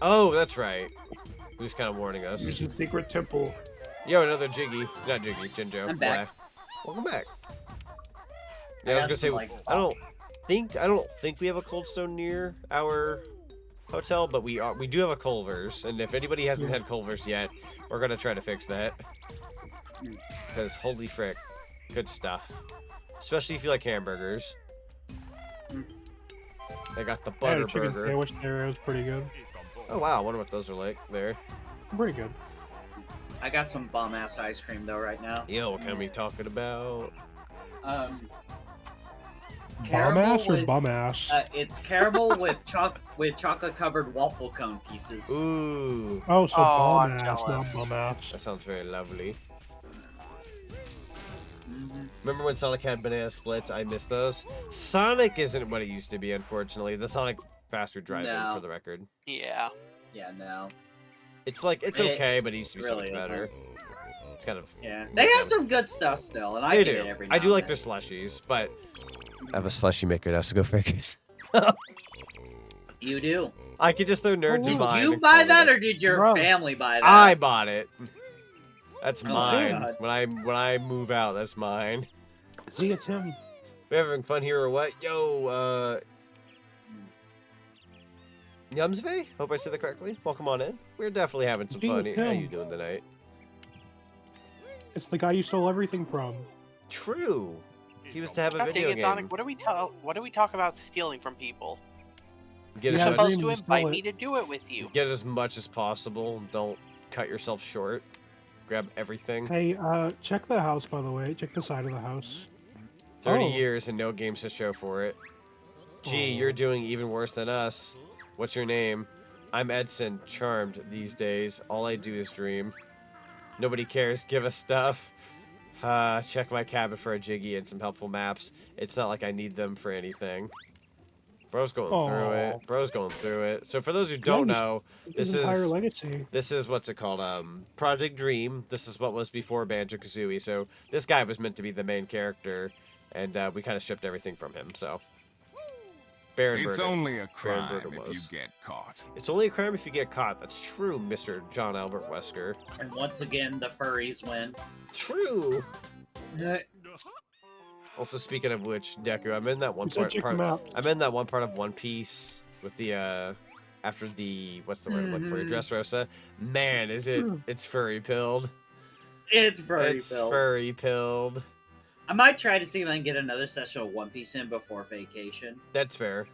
Oh, that's right. He was kind of warning us. There's a secret temple. Yo, another Jiggy. Not Jiggy, Jinjo. I'm back. Welcome back. Yeah, I was gonna say, like, I don't think we have a Coldstone near our hotel, but we do have a Culver's, and if anybody hasn't had Culver's yet, we're gonna try to fix that. Because holy frick, good stuff. Especially if you like hamburgers. They got the butter chicken burger. Sandwich there, it was pretty good. Oh wow, I wonder what those are like there. Pretty good. I got some bum ass ice cream though right now. Yo, what kind of we talking about? Bum ass or bum ass? It's caramel with chocolate covered waffle cone pieces. Ooh. Oh, so bum ass, not bum ass. That sounds very lovely. Remember when Sonic had banana splits? I missed those. Sonic isn't what it used to be, unfortunately. The Sonic Fast Food Drive is, for the record. Yeah. Yeah, no. It's like, it's okay, but it used to be so much better. It's kind of... Yeah. They have some good stuff still, and I get it every now I do and like then. their slushies, but... I have a slushie maker now, so go figures. You do? I could just throw nerds in mine. Did you buy that, or did your family buy that? I bought it. That's Oh, mine. God. When I move out, that's mine. See, it's him. We having fun here or what? Yo, Yumsvey? Hope I said that correctly. Welcome on in. We're definitely having some fun here. How you doing tonight? It's the guy you stole everything from. True. He was to have a God video dang it, game. Sonic, what do we talk about stealing from people? Get You're as supposed to much, invite me to do it with you. get as much as possible. Don't cut yourself short. grab everything. Hey, check the house, by the way. Check the side of the house. 30 years and no games to show for it. Gee, you're doing even worse than us. What's your name? I'm Edson, charmed these days. All I do is dream. Nobody cares. Give us stuff. Check my cabin for a jiggy and some helpful maps. It's not like I need them for anything. Bro's going through it. Bro's going through it. So for those who don't know, this is what's it called? Project Dream. This is what was before Banjo-Kazooie. So this guy was meant to be the main character, and we kind of shipped everything from him. So It's only a crime if you get caught. It's only a crime if you get caught. That's true, Mr. John Albert Wesker. And once again, the furries win. True. Also, speaking of which, Deku, I'm in that one part. I'm in that one part of One Piece with the after the what's the word I'm looking for? Dressrosa. Man, is it? It's furry pilled. It's furry pilled. I might try to see if I can get another session of One Piece in before vacation. That's fair.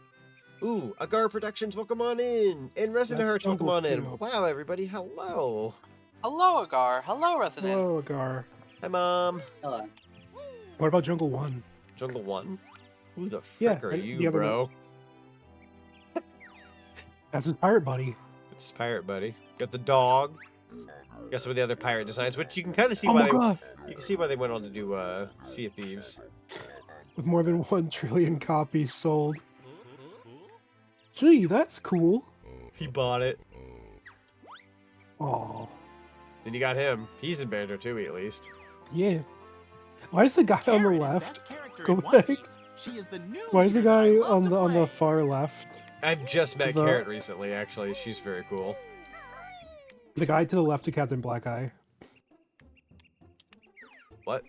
Ooh, Agar Productions, welcome on in. And Resident Hearts, welcome on in. Wow, everybody, hello. Hello, Agar. Hello, Resident. Hello, Agar. Hi, Mom. Hello. What about Jungle 1? Jungle 1? Who the frick are you, bro? That's his pirate buddy. It's his pirate buddy. Got the dog. Got some of the other pirate designs, which you can kind of see why they went on to do Sea of Thieves. With more than 1 trillion copies sold. Gee, that's cool. He bought it. Aww. Then you got him. He's in Banjo-Tooie, at least. Yeah. Why is the guy on the left? Go back. Why is the guy on the far left? I've just met Carrot recently, actually. She's very cool. The guy to the left of Captain Black Eye. What?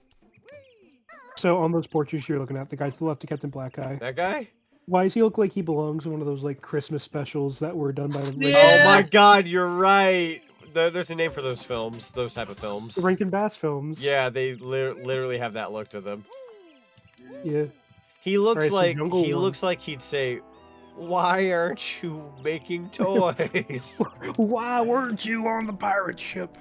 So on those portraits you're looking at, the guy to the left of Captain Black Eye. That guy? Why does he look like he belongs in one of those like Christmas specials that were done by the Oh my god, you're right. There's a name for those films, those type of films. The Rankin Bass films. Yeah, they literally have that look to them. Yeah. He looks looks like he'd say, "Why aren't you making toys? Why weren't you on the pirate ship?"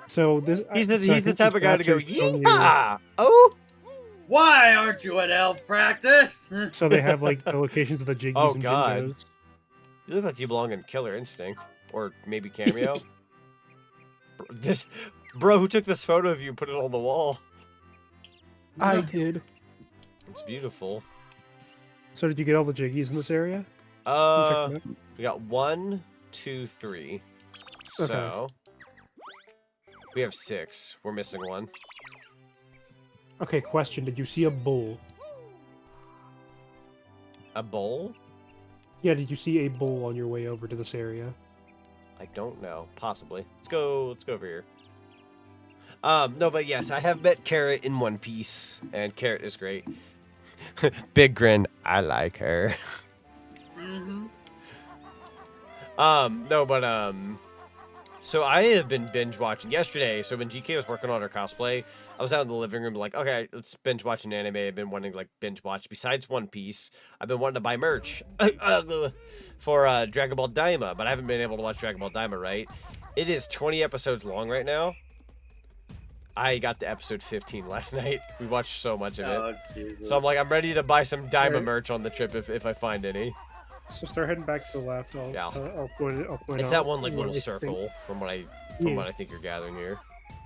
So this he's the type of guy to go, "Yeehaw! Oh, why aren't you at elf practice?" So they have like the locations of the Jiggies and Jinjos. You look like you belong in Killer Instinct. Or maybe Cameo. Bro, who took this photo of you and put it on the wall? I did. It's beautiful. So did you get all the Jiggies in this area? We got 1, 2, 3. So we have 6. We're missing 1. Okay, question. Did you see a bull? A bull? Yeah, did you see a bull on your way over to this area? I don't know. Possibly. Let's go over here. No, but yes, I have met Carrot in One Piece, and Carrot is great. Big grin. I like her. No, but so I have been binge watching yesterday. So when GK was working on her cosplay, I was out in the living room like, okay, let's binge watch an anime. I've been wanting to like binge watch. Besides One Piece, I've been wanting to buy merch for Dragon Ball Daima, but I haven't been able to watch Dragon Ball Daima, right? It is 20 episodes long right now. I got to episode 15 last night. We watched so much of it. Jesus. So I'm like, I'm ready to buy some Daima merch on the trip if I find any. So start heading back to the left. I'll point it's out that one like little circle from what I think you're gathering here.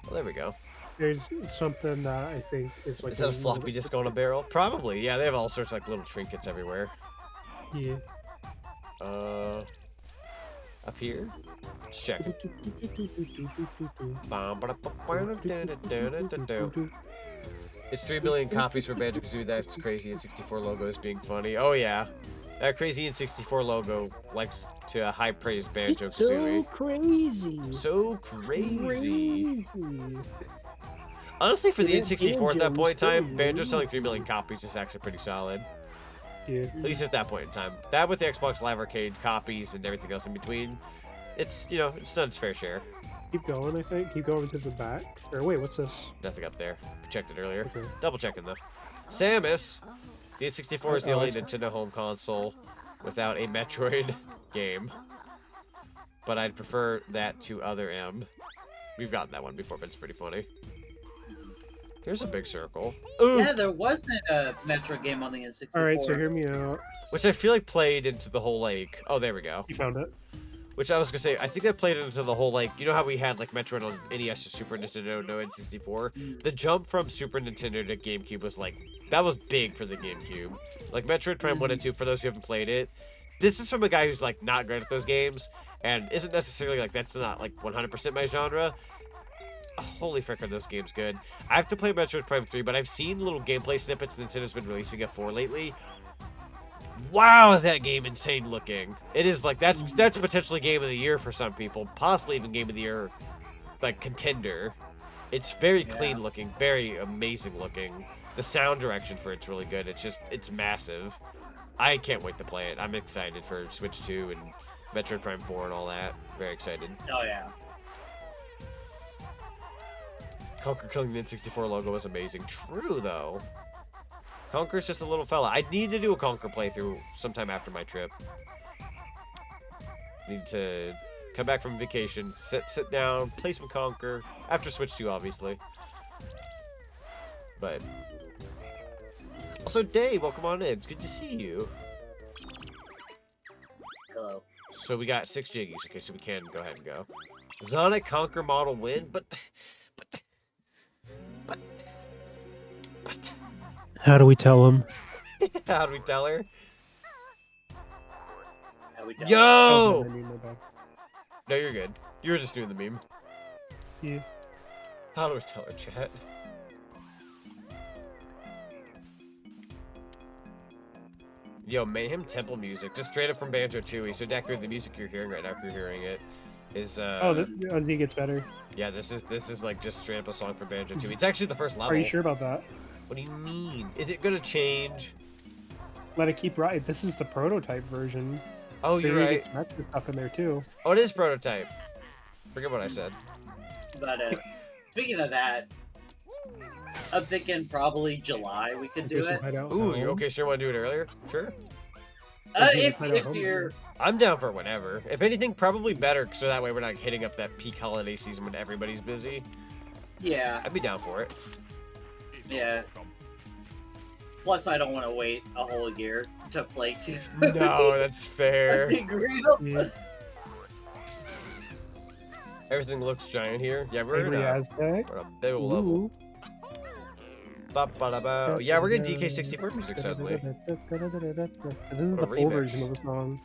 Well, there we go. There's something that I think is like. Is that a floppy disk on a barrel? Probably. Yeah, they have all sorts of like little trinkets everywhere. Yeah. Up here? Let's check it. It's 3 million copies for Banjo-Kazooie. That's crazy. And 64 logo is being funny. Oh yeah. That crazy and 64 logo likes to high praise Banjo-Kazooie. So crazy. So crazy. Honestly, for the N64 at that point in time, Banjo selling 3 million copies is actually pretty solid. Yeah. At least at that point in time. That with the Xbox Live Arcade copies and everything else in between, it's, you know, it's done its fair share. Keep going, I think. Keep going to the back. Or wait, what's this? Nothing up there. Checked it earlier. Okay. Double checking though. Samus! The N64 is the only Nintendo home console without a Metroid game. But I'd prefer that to other M. We've gotten that one before, but it's pretty funny. Here's a big circle. Ooh. Yeah, there wasn't a Metro game on the N64. Alright, so hear me out. Which I feel like played into the whole, like... Oh, there we go. You found it. Which I was gonna say, I think that played into the whole, like... You know how we had, like, Metroid on NES to Super Nintendo, no N64? The jump from Super Nintendo to GameCube was, like... That was big for the GameCube. Like, Metroid Prime 1 and 2, for those who haven't played it, this is from a guy who's, like, not good at those games, and isn't necessarily, like, that's not, like, 100% my genre. Holy frick, are those games good. I have to play Metroid Prime 3, but I've seen little gameplay snippets Nintendo's been releasing it for lately. Wow, is that game insane looking. It is, like, that's potentially Game of the Year for some people. Possibly even Game of the Year, like, contender. It's very clean looking, very amazing looking. The sound direction for it's really good. It's massive. I can't wait to play it. I'm excited for Switch 2 and Metroid Prime 4 and all that. Very excited. Oh, yeah. Conker killing the N64 logo was amazing. True, though. Conker's just a little fella. I need to do a Conker playthrough sometime after my trip. Need to come back from vacation, sit down, play some Conker. After Switch 2, obviously. But... Also, Dave, welcome on in. It's good to see you. Hello. So we got 6 Jiggies. Okay, so we can go ahead and go. Zonic Conker model win, but... How do we tell him? How do we tell her? How we tell Yo! Her? No, you're good. You were just doing the meme. Yeah. How do we tell her, chat? Yo, Mayhem Temple music, just straight up from Banjo-Tooie. So Decker, the music you're hearing right now, if you're hearing it, is I think it gets better. Yeah, this is like just straight up a song from Banjo-Tooie. It's actually the first level. Are you sure about that? What do you mean? Is it gonna change? Let it keep right. This is the prototype version. Oh, you're right. There's stuff in there too. Oh, it is prototype. Forget what I said. But speaking of that, I'm thinking probably July we could do it. Ooh, you okay? Sure, want to do it earlier? Sure. If you're... I'm down for whenever. If anything, probably better, so that way we're not hitting up that peak holiday season when everybody's busy. Yeah. I'd be down for it. Yeah. Plus, I don't want to wait a whole year to play too. No, that's fair. Yeah. Everything looks giant here. Yeah, we're in a big ol' level. Ba-ba-da-ba. Yeah, we're getting DK64 music suddenly. This is the full version of the song.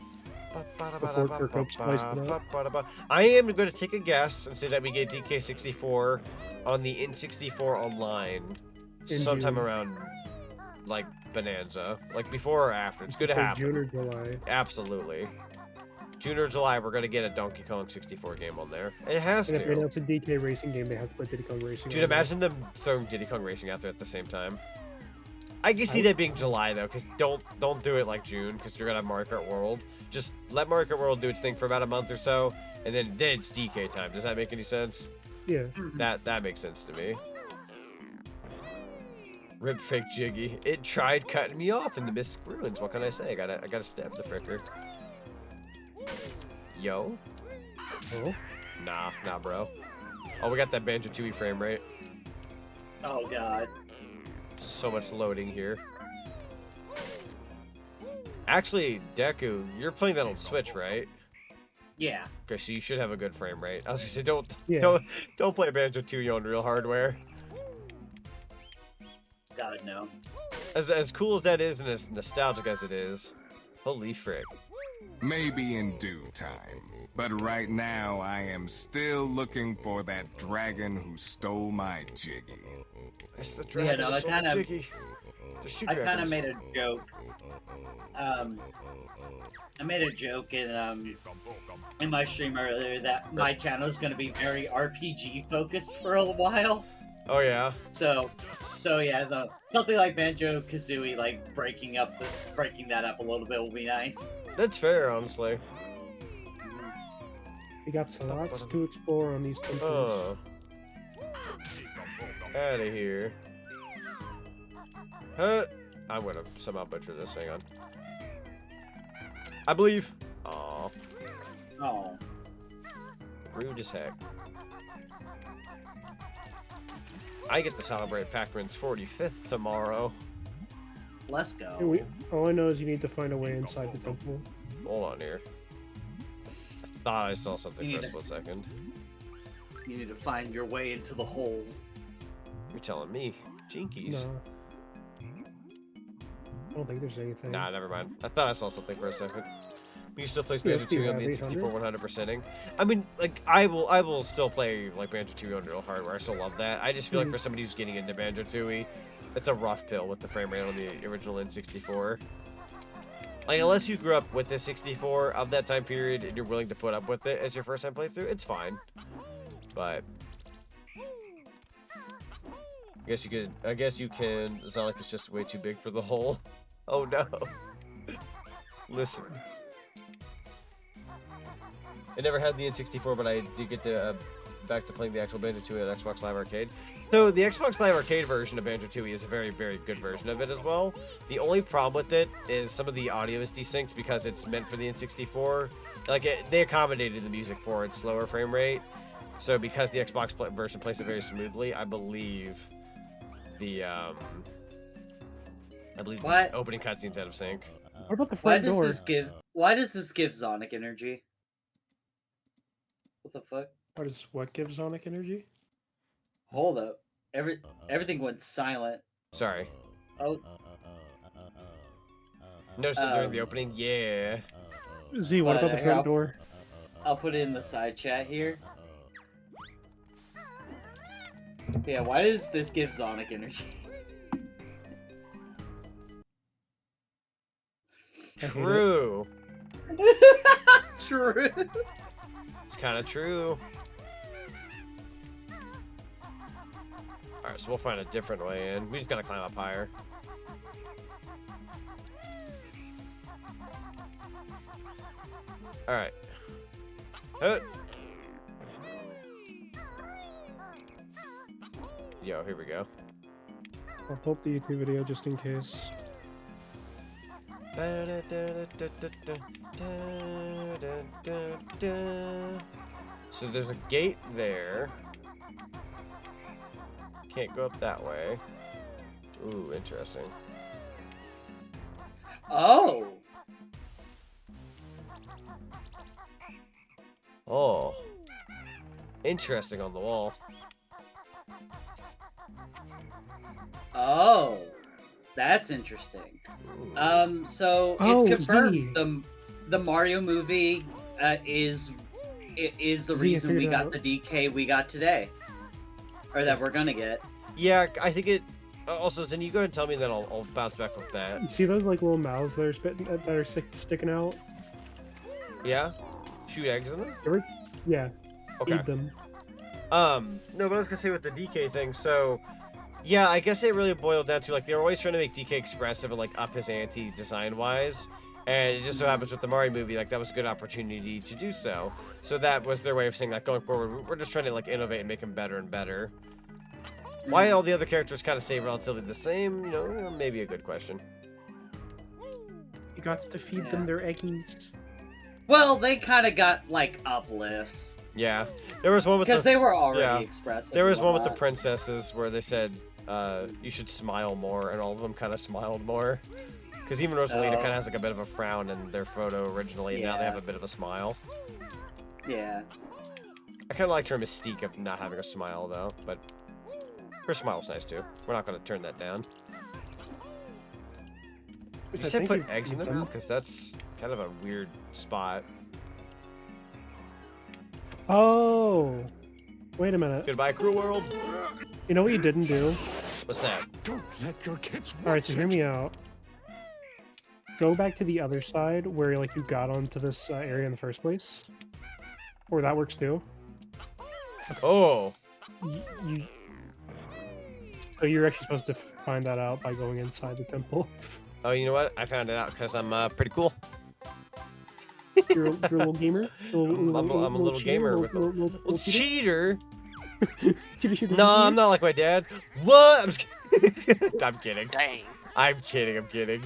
I am going to take a guess and say that we get DK64 on the N64 online sometime June. around, like, Bonanza. Like, before or after. It's good to happen. June or July. Absolutely. June or July, we're going to get a Donkey Kong 64 game on there. It has And if they to. announce a DK racing game, they have to put Diddy Kong Racing. Dude, on there. imagine them throwing Diddy Kong Racing out there at the same time. I can see that being July though, because don't do it like June, because you're gonna have Mario Kart World. Just let Mario Kart World do its thing for about a month or so, and then it's DK time. Does that make any sense? Yeah. That makes sense to me. Rip fake Jiggy. It tried cutting me off in the Mystic Ruins. What can I say? I gotta stab the fricker. Yo. Oh. Nah, bro. Oh, we got that Banjo-Tooie frame rate. Oh god. So much loading here. Actually, Deku, you're playing that on Switch, right? Yeah. Okay, so you should have a good frame rate. I was gonna say, Yeah. don't play Banjo-Tooie on real hardware. God no. As cool as that is and as nostalgic as it is, holy frick. Maybe in due time. But right now, I am still looking for that dragon who stole my Jiggy. It's the dragon I stole kind of, Jiggy. I kind of made a joke. I made a joke in my stream earlier that my channel is going to be very RPG focused for a while. Oh yeah. So yeah, something like Banjo-Kazooie, like breaking that up a little bit will be nice. That's fair, honestly. We got lots to explore on these temples. Oh. Out of here. Huh? I'm gonna somehow butcher this. Hang on. I believe. Aww. Oh. Rude as heck. I get to celebrate Pac-Man's 45th tomorrow. Let's go. Hey, all I know is you need to find a way inside the temple. Hold on here. I thought I saw something for a split second. You need to find your way into the hole. You're telling me. Jinkies. No. I don't think there's anything. Nah, never mind. I thought I saw something for a second. But you still play Banjo-Tooie on the N64 100%ing. I mean, like, I will still play, like, Banjo-Tooie on real hardware. I still love that. I just feel like for somebody who's getting into Banjo-Tooie, it's a rough pill with the frame rate on the original N64. Like, unless you grew up with the 64 of that time period and you're willing to put up with it as your first time playthrough, it's fine. But I guess you can. Zonic is just way too big for the hole. Oh no. Listen. I never had the N64, but I did get to back to playing the actual Banjo-Tooie on Xbox Live Arcade. So the Xbox Live Arcade version of Banjo-Tooie is a very, very good version of it as well. The only problem with it is some of the audio is desynced because it's meant for the N64. Like, they accommodated the music for its slower frame rate. So because the Xbox version plays it very smoothly, I believe the opening cutscene's out of sync. What about the front door? Why does this give Zonic energy? What the fuck? What gives Zonic energy? Hold up. Everything went silent. Sorry. Oh. Notice it during the opening? Yeah. Z, what about the front door? I'll put it in the side chat here. Yeah, why does this give Zonic energy? True. True. It's kind of true. Alright, so we'll find a different way in. We just gotta climb up higher. Alright. Yo, here we go. I'll pull up the YouTube video just in case. So there's a gate there. Can't go up that way. Ooh, interesting. Oh! Oh. Interesting on the wall. Oh. That's interesting. So it's confirmed the Mario movie is the reason we got the DK we got today. Or that we're gonna get. Yeah, I think it. Also, Zen, you go ahead and tell me, then I'll bounce back with that. You see those like little mouths that are sticking out? Yeah. Shoot eggs in them. Yeah. Okay. Eat them. No, but I was gonna say with the DK thing. So, yeah, I guess it really boiled down to like they're always trying to make DK expressive and like up his ante design wise. And it just so happens with the Mario movie, like that was a good opportunity to do so. So that was their way of saying, like, going forward, we're just trying to like innovate and make him better and better. Why all the other characters kind of stay relatively the same, you know, maybe a good question. You got to feed them their eggies. Well, they kind of got like uplifts. Yeah, there was one with because they were already expressive. There was one with the princesses where they said you should smile more, and all of them kind of smiled more. Because even Rosalita kind of has like a bit of a frown in their photo originally, and now they have a bit of a smile. Yeah. I kind of liked her mystique of not having a smile though, but her smile's nice too. We're not going to turn that down. Did you say put eggs in their mouth? Because that's kind of a weird spot. Oh, wait a minute. Goodbye, cruel world. You know what you didn't do? What's that? Don't let your kids watch. All right, so hear me out. Go back to the other side where like you got onto this area in the first place. Or that works too. Oh. So you're actually supposed to find that out by going inside the temple. Oh, you know what? I found it out because I'm pretty cool. You're a little gamer? I'm a little gamer with a little cheater. Cheater. No, I'm not like my dad. What? I'm just kidding. I'm kidding. Dang. I'm kidding.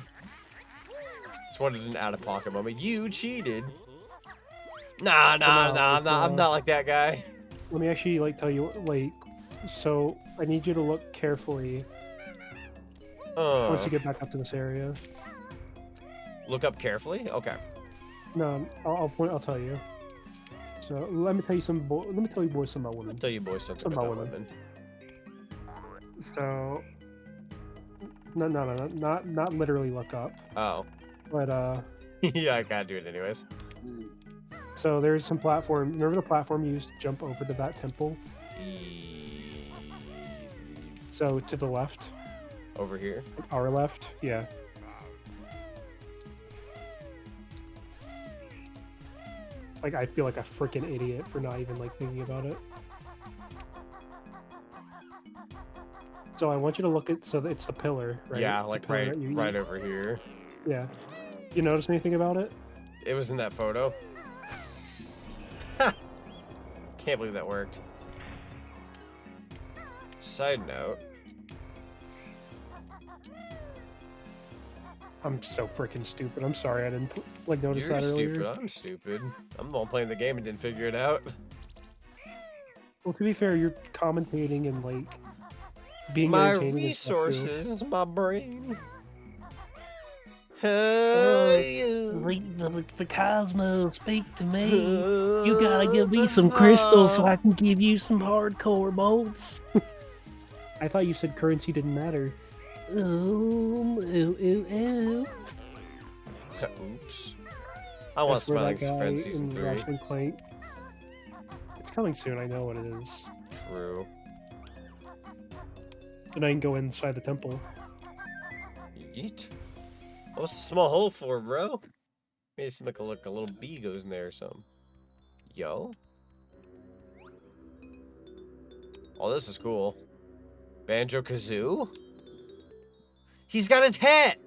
Just wanted an out-of-pocket moment. You cheated. Nah, I'm not like that guy. Let me actually like tell you so I need you to look carefully once you get back up to this area. Look up carefully. Okay. No, I'll tell you. So let me tell you let me tell you boys something about women. I'll tell you boys something about women. So no, not literally look up. Oh. But yeah, I gotta do it anyways. So there's some platform. Remember the platform you used to jump over to that temple? So to the left. Over here. Our left, yeah. Like I feel like a freaking idiot for not even like thinking about it. So I want you to look at it's the pillar, right? Yeah, like right over here. Yeah. You notice anything about it? It was in that photo. Ha! Can't believe that worked. Side note. I'm so freaking stupid. I'm sorry I didn't like notice that earlier. You're stupid. I'm stupid. I'm the one playing the game and didn't figure it out. Well, to be fair, you're commentating and like being my entertaining. Resources, my brain. The Cosmo, speak to me. You gotta give me some crystals so I can give you some hardcore bolts. I thought you said currency didn't matter. Ooh. Oops. I want Smiling Friends Season 3. It's coming soon, I know what it is. True. And I can go inside the temple. Yeet. What's a small hole for, bro? Made it seem like a little bee goes in there or something. Yo. Oh, this is cool. Banjo-Kazooie? He's got his hat!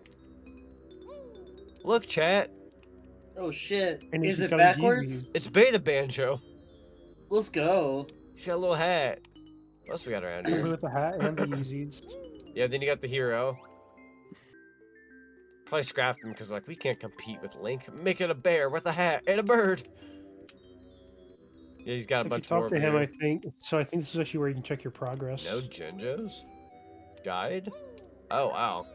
Look, chat. Oh shit. And is it backwards? It's Beta Banjo. Let's go. He's got a little hat. What else we got around here? With the hat and the Yeezys. Yeah, then you got the hero. Probably scrapped him because, like, we can't compete with Link. Make it a bear with a hat and a bird. Yeah, he's got a bunch more. Talk to him, I think. So I think this is actually where you can check your progress. No Jinjos? Guide? Oh, wow.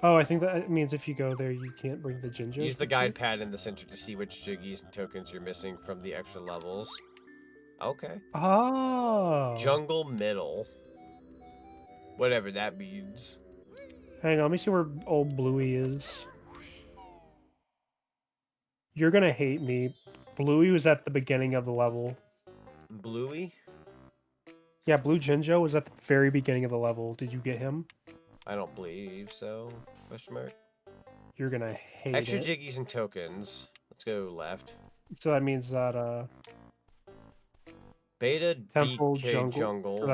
Oh, I think that means if you go there, you can't bring the Jinjos. Use the guide pad in the center to see which Jiggies and tokens you're missing from the extra levels. Okay. Oh. Jungle Middle. Whatever that means. Hang on, let me see where old Bluey is. You're gonna hate me. Bluey was at the beginning of the level. Bluey? Yeah, Blue Jinjo was at the very beginning of the level. Did you get him? I don't believe so. Question mark. You're gonna hate Extra it. Jiggies and tokens. Let's go left. So that means that Beta Temple BK Jungle. So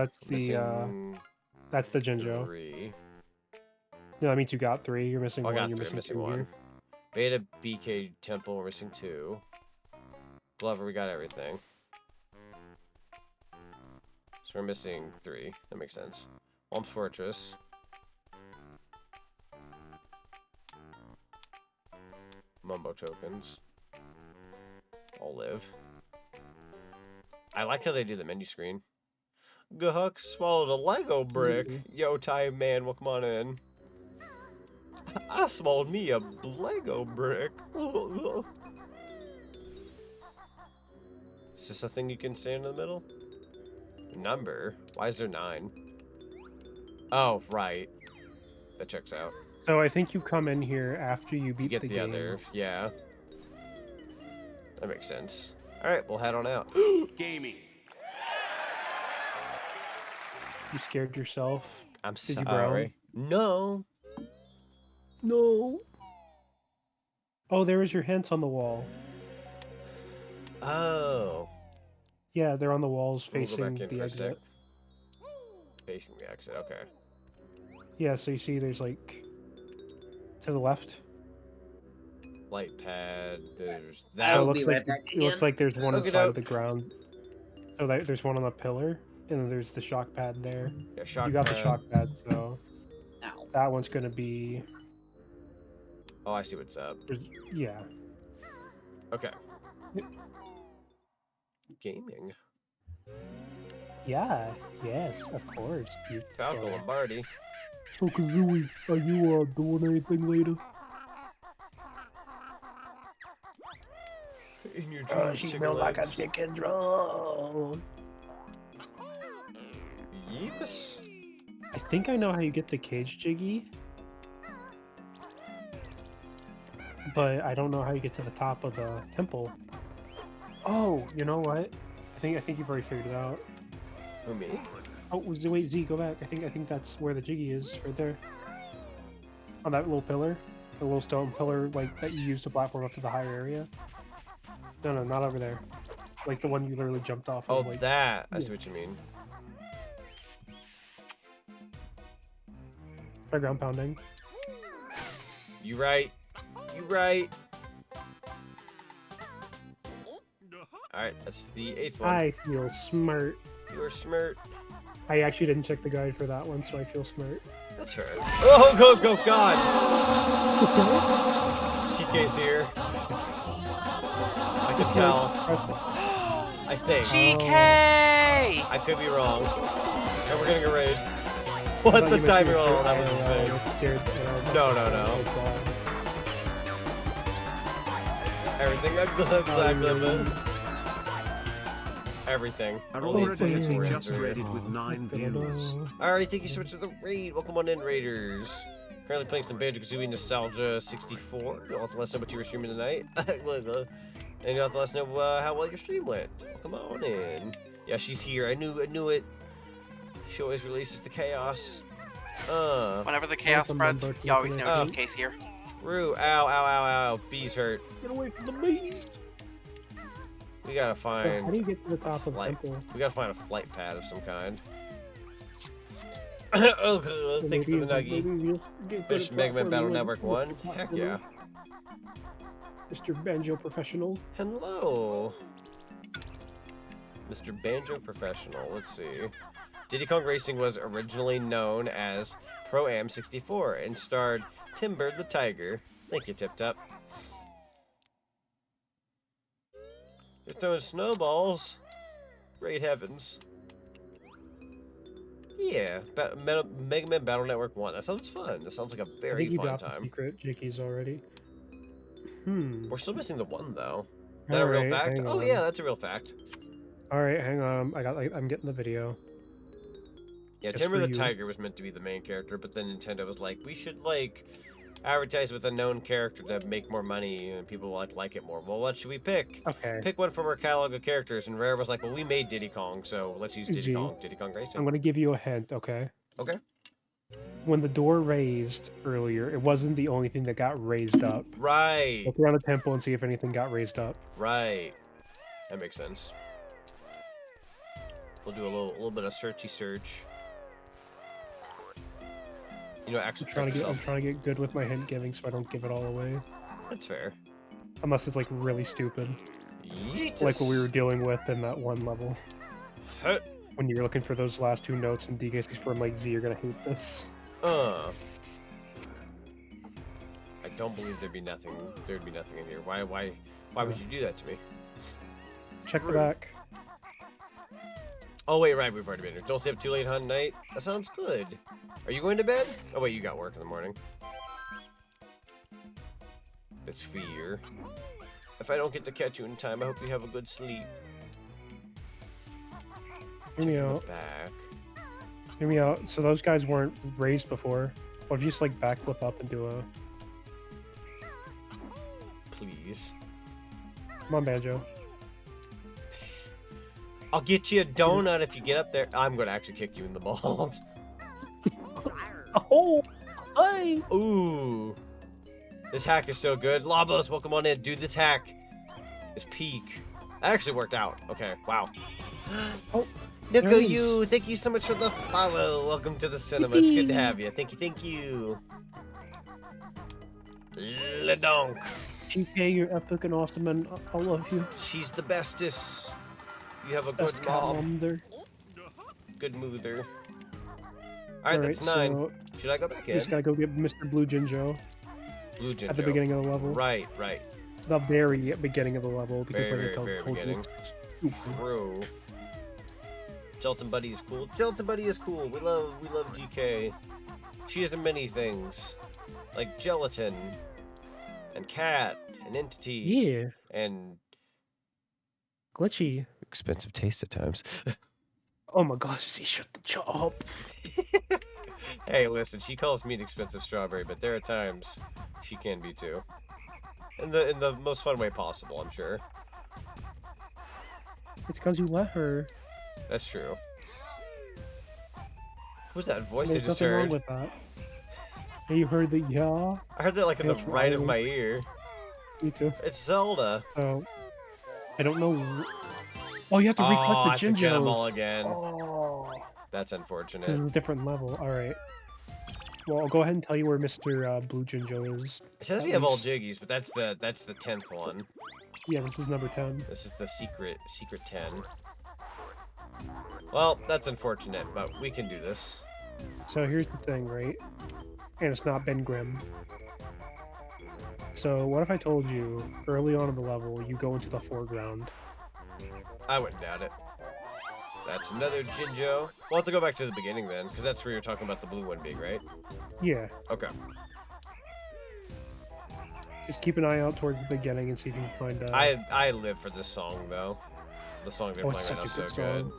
that's the Jinjo. 3. No, that means you got 3. You're missing 1. Got You're 3. missing 2 1. Here. Beta BK Temple. We're missing 2. Glover, we got everything. So we're missing 3. That makes sense. Whomp's Fortress. Mumbo tokens. I'll live. I like how they do the menu screen. Gahuk swallowed a Lego brick. Yo, Time Man, welcome on in. I swallowed me a Lego brick. Is this a thing you can stand in the middle? Number? Why is there 9? Oh, right. That checks out. So I think you come in here after you beat You get the game. other, yeah. That makes sense. Alright, we'll head on out. Gaming. You scared yourself? I'm Did sorry. No. No. Oh, there was your hints on the wall. Oh. Yeah, they're on the walls We'll go facing back in the for a sec. exit. Facing the exit, okay. Yeah, so you see there's like to the left. Light pad, there's So that. it looks like there's one inside of the ground. So there's one on the pillar, and then there's the shock pad there. Yeah, shock you got pad. the shock pad, so that one's gonna be. Oh, I see what's up. Yeah. Okay. Gaming. Yeah, yes, of course. Falco Lombardi. So, Kazooie, are you doing anything later? In your dreams, She chicken smelled like a legs. chicken drum. Yeeps. I think I know how you get the cage jiggy. But I don't know how you get to the top of the temple. Oh, you know what? I think you've already figured it out. Who, me? Oh, wait, Z, go back. I think that's where the jiggy is, right there. On that little pillar. The little stone pillar, like, that you use to platform up to the higher area. No, not over there. Like the one you literally jumped off Oh, of. Like, that. I yeah. see what you mean. Try ground pounding. You right. You right. Alright, that's the 8th one. I feel smart. You are smart. I actually didn't check the guide for that one, so I feel smart. That's fair. Oh, go, God! GK's here. I can tell. I think. GK! I could be wrong. And we're getting a raid. What the timer? Oh, that was insane. No. Everything I'm everything. Our already just raided with 9 viewers. Alright, thank you so much for the raid. Welcome on in, Raiders. Currently playing some Banjo-Kazooie Nostalgia 64. You'll have to let us know what you were streaming tonight. And you'll have to let us know how well your stream went. Come on in. Yeah, she's here. I knew it. She always releases the chaos. Whenever the chaos spreads, you always know GK's here. True. Ow. Bees hurt. Get away from the bees. We gotta find. So how do you get to the top of the temple? We gotta find a flight pad of some kind. Thank you for the nuggie. Fish Mega Man Battle Network 1. Heck yeah. Mr. Banjo Professional. Hello. Mr. Banjo Professional. Let's see. Diddy Kong Racing was originally known as Pro-Am 64 and starred Timber the Tiger. Thank you, Tip Top. You're throwing snowballs. Great heavens. Yeah, Mega Man Battle Network 1. That sounds fun. That sounds like a very fun time. Secret jickeys already. We're still missing the one though. Is that a real fact? Oh yeah, that's a real fact. All right, hang on. I'm getting the video. Yeah, Timber the Tiger was meant to be the main character, but then Nintendo was like, we should like advertise with a known character to make more money and people like it more. Well, what should we pick? Okay. Pick one from our catalog of characters, and Rare was like, well, we made Diddy Kong, so let's use Diddy Kong Racing. I'm gonna give you a hint, okay? Okay. When the door raised earlier, it wasn't the only thing that got raised up. Right. Look around the temple and see if anything got raised up. Right. That makes sense. We'll do a little bit of searchy search. You know, actually, I'm trying to get good with my hint giving, so I don't give it all away. That's fair. Unless it's like really stupid. Yeetus. Like what we were dealing with in that one level. Huh. When you're looking for those last two notes in DK's from like Z, you're gonna hate this. I don't believe there'd be nothing in here. Why would you do that to me? Check the back. Oh wait, right, we've already been here. Don't stay up too late, hun, night. That sounds good. Are you going to bed? Oh wait, you got work in the morning. It's fear. If I don't get to catch you in time, I hope you have a good sleep. Hear me out. Back. Hear me out. So those guys weren't raised before. What if you just like backflip up and do a... Please. Come on, Banjo. I'll get you a donut if you get up there. I'm gonna actually kick you in the balls. Oh, hey. Ooh. This hack is so good. Labos, welcome on in. Dude, this hack is peak. That actually worked out. Okay, wow. Oh, Nuko, you. Thank you so much for the follow. Welcome to the cinema. It's good to have you. Thank you. LeDonk. GK, you're epic and awesome, and I love you. She's the bestest. You have a good Best mom. there. Good moother. Alright, that's 9. So should I go back in? Just gotta go get Mr. Blue Jinjo. Blue Jinjo. At the beginning of the level. Right. The very beginning of the level, because Very beginning. True. Gelatin Buddy is cool. Gelatin Buddy is cool. We love GK. She is in many things, like gelatin, and cat, and entity. Yeah. And glitchy. Expensive taste at times. Oh my gosh, he shut the jaw up. Hey, listen, she calls me an expensive strawberry, but there are times she can be too. In the most fun way possible, I'm sure. It's because you let her. That's true. Who's that voice I There's just nothing wrong heard? with that. You heard the yaw? I heard that like in the It's right of wrong. my ear. Me too. It's Zelda. Oh, I don't know. Oh, you have to recollect I the have to get them all Jinjo. again. Oh. That's It's unfortunate. a different level. All right. Well, I'll go ahead and tell you where Mr. Blue Jinjo is. It says At we have all least. Jiggies, but that's the 10th one. Yeah, this is number 10. This is the secret 10. Well, that's unfortunate, but we can do this. So here's the thing, right? And it's not Ben Grimm. So what if I told you early on in the level you go into the foreground? I wouldn't doubt it. That's another Jinjo. We'll have to go back to the beginning then, because that's where you're talking about the blue one being, right? Yeah. Okay. Just keep an eye out towards the beginning and see if you can find. I live for this song though. The song they're Oh, it's playing right now is such so a good good.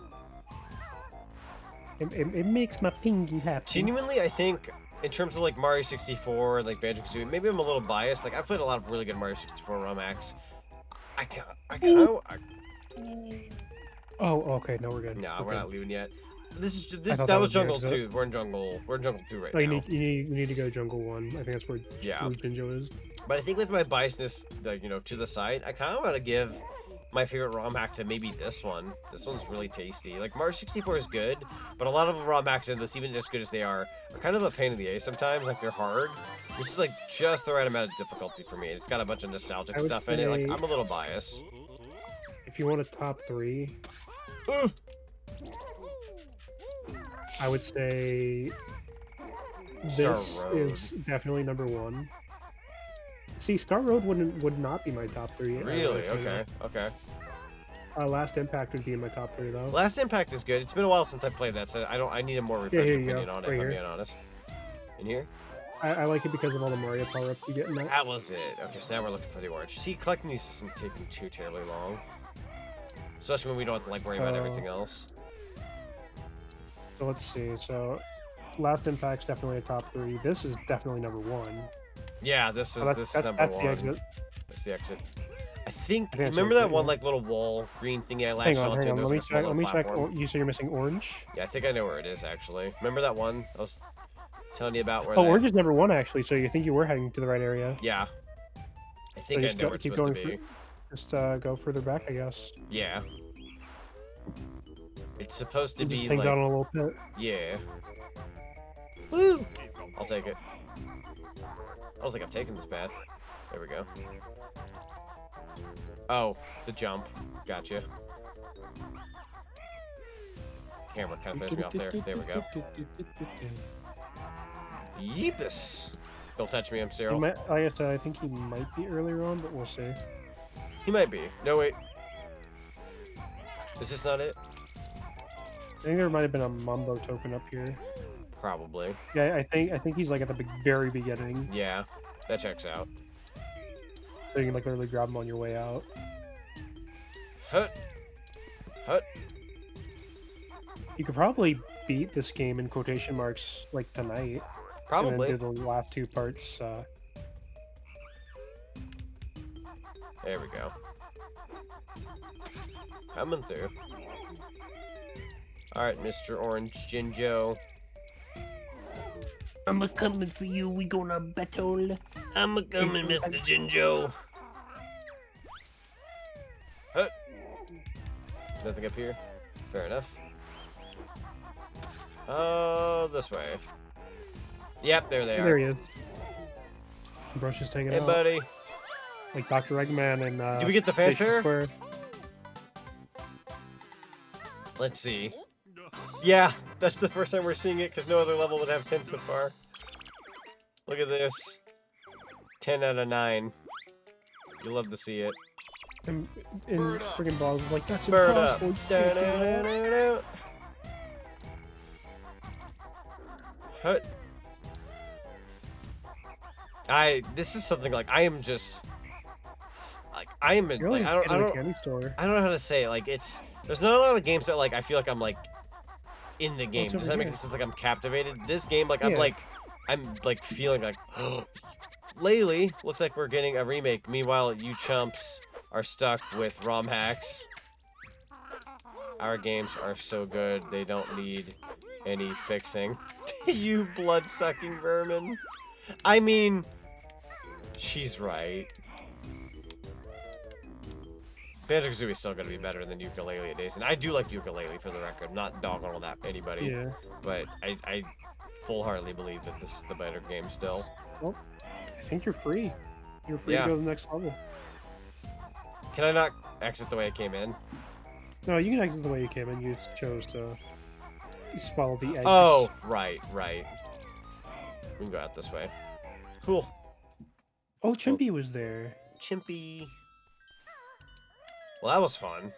song. It makes my pinky happy. Genuinely, I think in terms of like Mario 64 and like Banjo-Kazooie, maybe I'm a little biased. Like I've played a lot of really good Mario 64 ROM acts. Oh, okay. No, we're good. No, We're we're good. not leaving yet. This is I thought that was the Jungle exit. 2. We're in Jungle 2 right Oh, now. you need to go to Jungle 1. I think that's where Yeah. Blue Jinjo is. But I think with my biasness, like, you know, to the side, I kind of want to give my favorite ROM hack to maybe this one. This one's really tasty. Like, Mario 64 is good, but a lot of the ROM hacks in this, even as good as they are kind of a pain in the ass sometimes. Like, they're hard. This is, like, just the right amount of difficulty for me. It's got a bunch of nostalgic I would stuff in it. Like, say- I'm a little biased. If you want a top 3, I would say Star this Road. is definitely number 1. See, Star Road would not be my top 3. Really? Okay. Okay. Last Impact would be in my top 3 though. Last Impact is good. It's been a while since I played that, so I need a more Yeah, refreshed here you opinion go. on it, Right if I'm here. being honest. In here? I like it because of all the Mario power-ups you get in that. That was it. Okay, so now we're looking for the orange. See, collecting these isn't taking too terribly long. Especially when we don't have to, like, worry about everything else. So let's see. So Last Impact's definitely a top 3. This is definitely number 1. Yeah, this is Oh, this is number that's one. the exit. That's the exit. I think that's remember the that exit, one yeah. like little wall green thingy I Hang latched on, onto? hang on. There was, Let me like, a small check. Let me little check. platform. Oh, you say you're missing Orange? Yeah, I think I know where it is actually. Remember that one I was telling you about? Where Oh, that... Orange is number 1 actually. So you think you were heading to the right area? Yeah. I think So I just know where it's keep supposed to going be. Just go further back, I guess. Yeah. It's supposed to It be just hangs like out on a little pit. yeah. Woo! I'll take it. I don't think I've taken this path. There we go. Oh, the jump. Gotcha. Camera kind of throws me off there. There we go. Yeepus! Don't touch me, I'm He Cyril. might, like I said, I think he might be earlier on, but we'll see. He might be. No, wait. Is this not it? I think there might have been a Mumbo token up here. Probably. Yeah, I think he's like at the very beginning. Yeah, that checks out. So you can like literally grab him on your way out. Hut. Hut. You could probably beat this game in quotation marks like tonight. Probably. And then do the last 2 parts. There we go. Coming through. Alright, Mr. Orange Jinjo. I'm a coming for you. We gonna battle. I'm a coming, Mr. Jinjo. Hut. Nothing up here. Fair enough. Oh, this way. Yep, there they are. There he is. Brush is taking Hey, out. buddy. Like Dr. Eggman and Did we get the Station fanfare? Square. Let's see. Yeah, that's the first time we're seeing it because no other level would have 10 so far. Look at this. 10 out of 9. You love to see it. And friggin' balls was like, that's Bird up. impossible. You can't do that." Hut. This is something like I am just like I am in, You're like like I a kid in a don't candy store. I don't know how to say it. Like there's not a lot of games that like I feel like I'm like in the game. Does that make sense? Like I'm captivated. This game, like I'm like feeling like lately looks like we're getting a remake. Meanwhile, you chumps are stuck with ROM hacks. Our games are so good they don't need any fixing. You blood-sucking vermin. I mean, she's right. Banjo-Kazooie is still going to be better than Yooka-Laylee at days, and I do like Yooka-Laylee for the record. I'm not dogging on that anybody. Yeah. But I full-heartedly believe that this is the better game still. Well, I think you're free. You're free to go to the next level. Can I not exit the way I came in? No, you can exit the way you came in. You just chose to swallow the eggs. Oh, right. We can go out this way. Cool. Oh, Chimpy was there. Chimpy. Well, that was fun.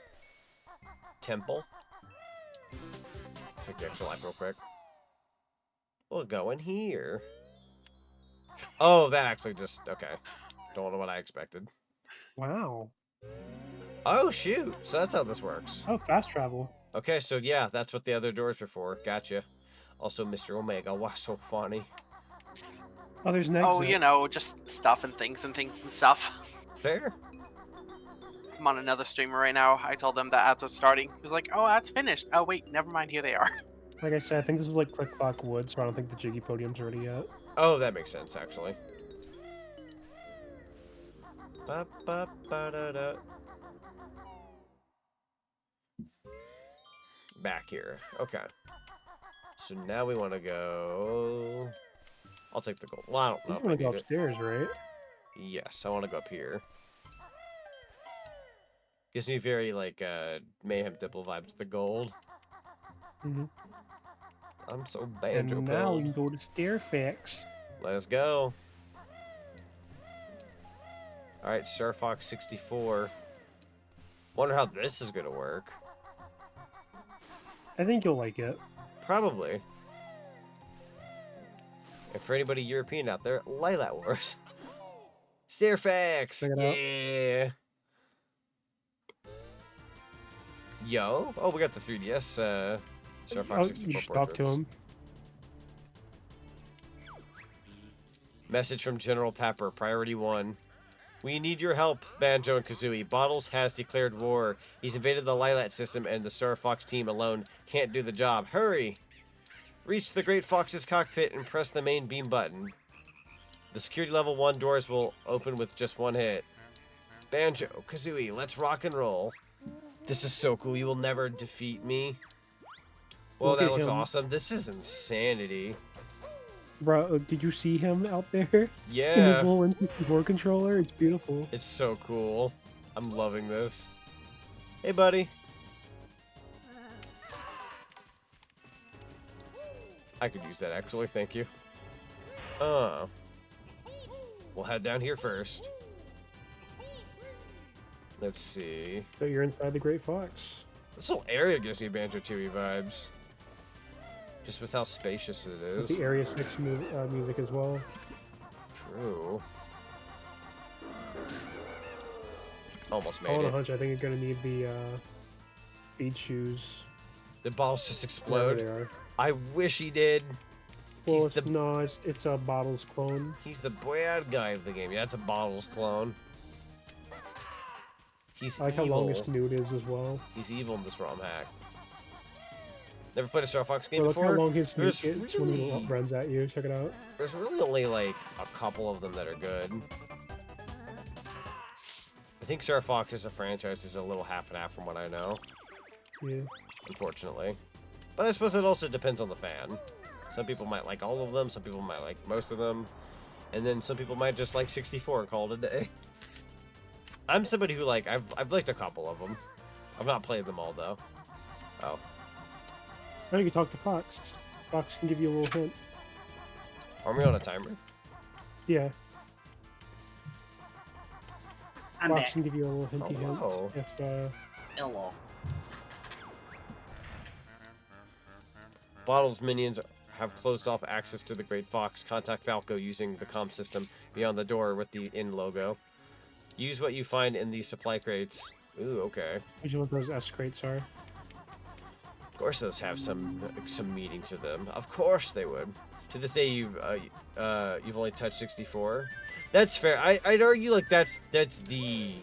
Temple. Take the extra life real quick. We'll go in here. Oh, that actually just... Okay. Don't know what I expected. Wow. Oh, shoot. So that's how this works. Oh, fast travel. Okay, so yeah, that's what the other doors were for. Gotcha. Also, Mr. Omega. Wow, so funny. Oh, there's an exit. Oh, you know, just stuff and things and stuff. Fair. I'm on another streamer right now. I told them that ads was starting. He was like, oh, ads finished. Oh, wait, never mind. Here they are. Like I said, I think this is like Click Clock Wood, so I don't think the Jiggy Podium's ready yet. Oh, that makes sense, actually. Ba, ba, ba, da, da. Back here. Okay. So now we want to go... I'll take the gold. Well, I don't know. You want to go upstairs, right? Yes, I want to go up here. Gives me very, like, Mayhem Dipple vibes, the gold. Mm-hmm. I'm so banjo And now we can go to Stairfax. Let's go. Alright, Star Fox 64. Wonder how this is going to work. I think you'll like it. Probably. And for anybody European out there, Lilat Wars. Stairfax! Yeah! Yo! Oh, we got the 3DS, Star Fox 64 you should talk to him. Message from General Pepper, Priority 1. We need your help, Banjo and Kazooie. Bottles has declared war. He's invaded the Lilat system, and the Star Fox team alone can't do the job. Hurry! Reach the Great Fox's cockpit and press the main beam button. The security level 1 doors will open with just one hit. Banjo, Kazooie, let's rock and roll. This is so cool. You will never defeat me. Well, that looks awesome. This is insanity. Bro, did you see him out there? Yeah. In his little N64 controller? It's beautiful. It's so cool. I'm loving this. Hey, buddy. I could use that, actually. Thank you. We'll head down here first. Let's see. So you're inside the Great Fox. This whole area gives me Banjo-Tooie vibes. Just with how spacious it is. With the Area 6 music as well. True. Almost made On a it. hunch, I think you're going to need the speed shoes. The balls just explode. There they are. I wish he did. Well, no, it's a Bottles clone. He's the bad guy of the game. Yeah, it's a Bottles clone. He's I like evil. how long his snoot is as well. He's evil in this ROM hack. Never played a Star Fox game Look before? how long his snoot There's gets when he runs at you. Check it out. There's really only like a couple of them that are good. I think Star Fox as a franchise is a little half and half from what I know. Yeah. Unfortunately. But I suppose it also depends on the fan. Some people might like all of them, some people might like most of them, and then some people might just like 64 and call it a day. I'm somebody who like I've liked a couple of them. I've not played them all though. Oh. Now you can talk to Fox. Fox can give you a little hint. Are we on a timer? Yeah. I'm Fox back. can give you a little hinty Hello. hint if Hello. Bottle's minions have closed off access to the Great Fox. Contact Falco using the comm system beyond the door with the inn logo. Use what you find in the supply crates. Ooh, okay. Which one of those S crates are? Of course, those have some meaning to them. Of course, they would. To this day, you've only touched 64. That's fair. I'd argue like that's the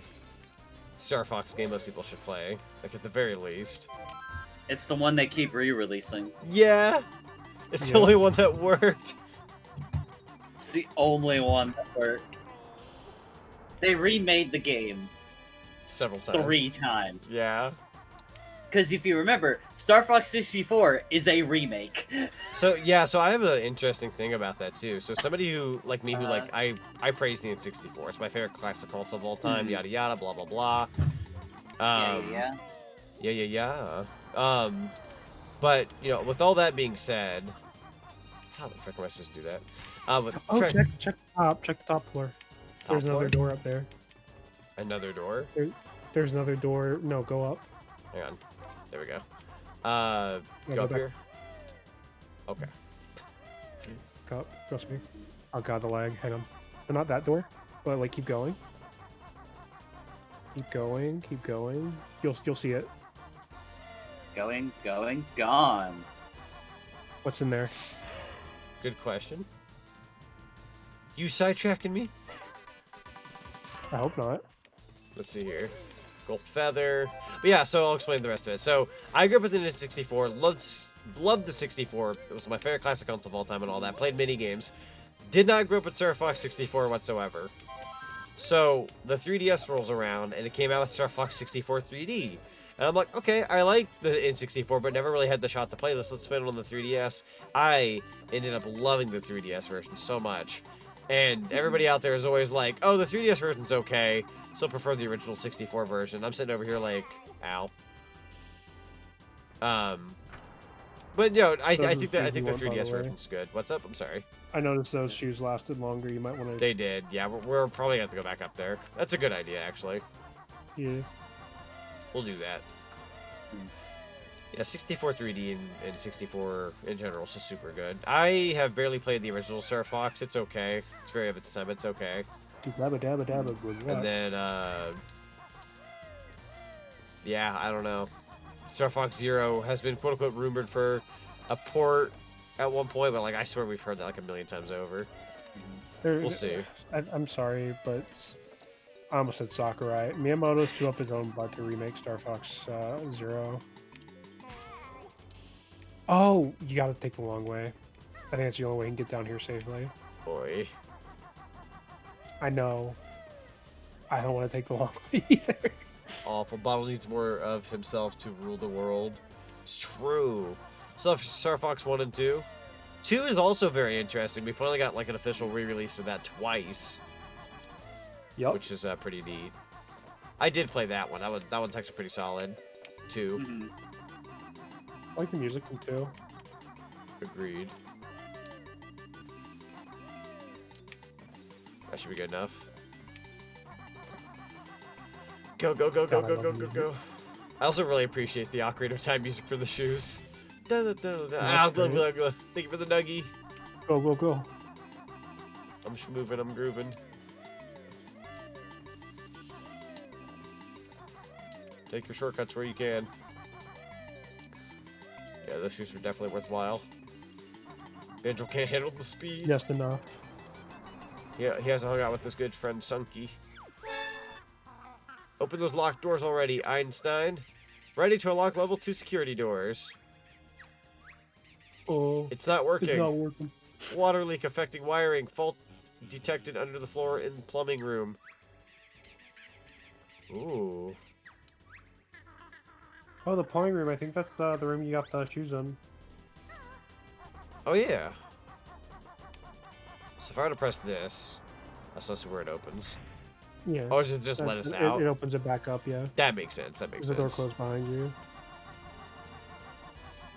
Star Fox game most people should play, like at the very least. It's the one they keep re-releasing. Yeah, it's the only one that worked. It's the only one that worked. They remade the game several times. 3 times. Yeah. Because if you remember, Star Fox 64 is a remake. So yeah, so I have an interesting thing about that too. So somebody who like me, who like I praise the N64. It's my favorite classic console of all time. Yada yada, blah blah blah. Yeah. But you know, with all that being said, how the frick am I supposed to do that? Check the top floor. There's another door up there. Another door? There's another door. No, go up. Hang on. There we go. Go go up back. here. Okay. Go up. Trust me. Oh god, the lag. Hang on. So not that door, but like keep going. Keep going. Keep going. You'll see it. Going, gone. What's in there? Good question. You sidetracking me? I hope not. Let's see here. Gold feather. But yeah, so I'll explain the rest of it. So I grew up with the N64, loved the 64. It was my favorite classic console of all time and all that. Played mini games. Did not grow up with Star Fox 64 whatsoever. So the 3DS rolls around and it came out with Star Fox 64 3D. And I'm like, okay, I like the N64, but never really had the shot to play this. Let's spin it on the 3DS. I ended up loving the 3DS version so much. And everybody out there is always like, oh, the 3DS version's okay. Still prefer the original 64 version. I'm sitting over here like, ow. But no, I think the 3DS version's good. What's up? I'm sorry. I noticed those shoes lasted longer. You might want to. They did. Yeah, we're probably gonna have to go back up there. That's a good idea, actually. Yeah. We'll do that. Yeah, 64 3D and 64 in general is just super good. I have barely played the original Star Fox. It's okay. It's very of its time. It's okay. Dabba dabba dabba. And then, yeah, I don't know. Star Fox Zero has been quote unquote rumored for a port at one point, but like I swear we've heard that like a million times over. We'll see. I'm sorry, but I almost said Sakurai. Miyamoto's too up his own butt to remake Star Fox Zero. Oh, you gotta take the long way. I think that's the only way you can get down here safely. Boy. I know. I don't want to take the long way either. Awful. Bottle needs more of himself to rule the world. It's true. Star Fox 1 and 2. 2 is also very interesting. We finally got like an official re-release of that twice. Yep. Which is pretty neat. I did play that one. That one's actually pretty solid. 2. I like the music from 2. Agreed. That should be good enough. Go, go, go, go, go, go, go, go. I also really appreciate the Ocarina of Time music for the shoes. Thank you for the nuggie. Go, go, go. I'm just moving, I'm grooving. Take your shortcuts where you can. Yeah, those shoes are definitely worthwhile. Banjo can't handle the speed. Just enough. Yeah, he hasn't hung out with his good friend Sunky. Open those locked doors already, Einstein. Ready to unlock level 2 security doors. Oh. It's not working. It's not working. Water leak affecting wiring. Fault detected under the floor in plumbing room. Ooh. Oh, the plumbing room. I think that's the room you got the shoes in. Oh, yeah. So if I were to press this, that's also where it opens. Yeah. Oh, just let us out? It opens it back up, yeah. That makes sense. That makes There's sense. a door closed behind you.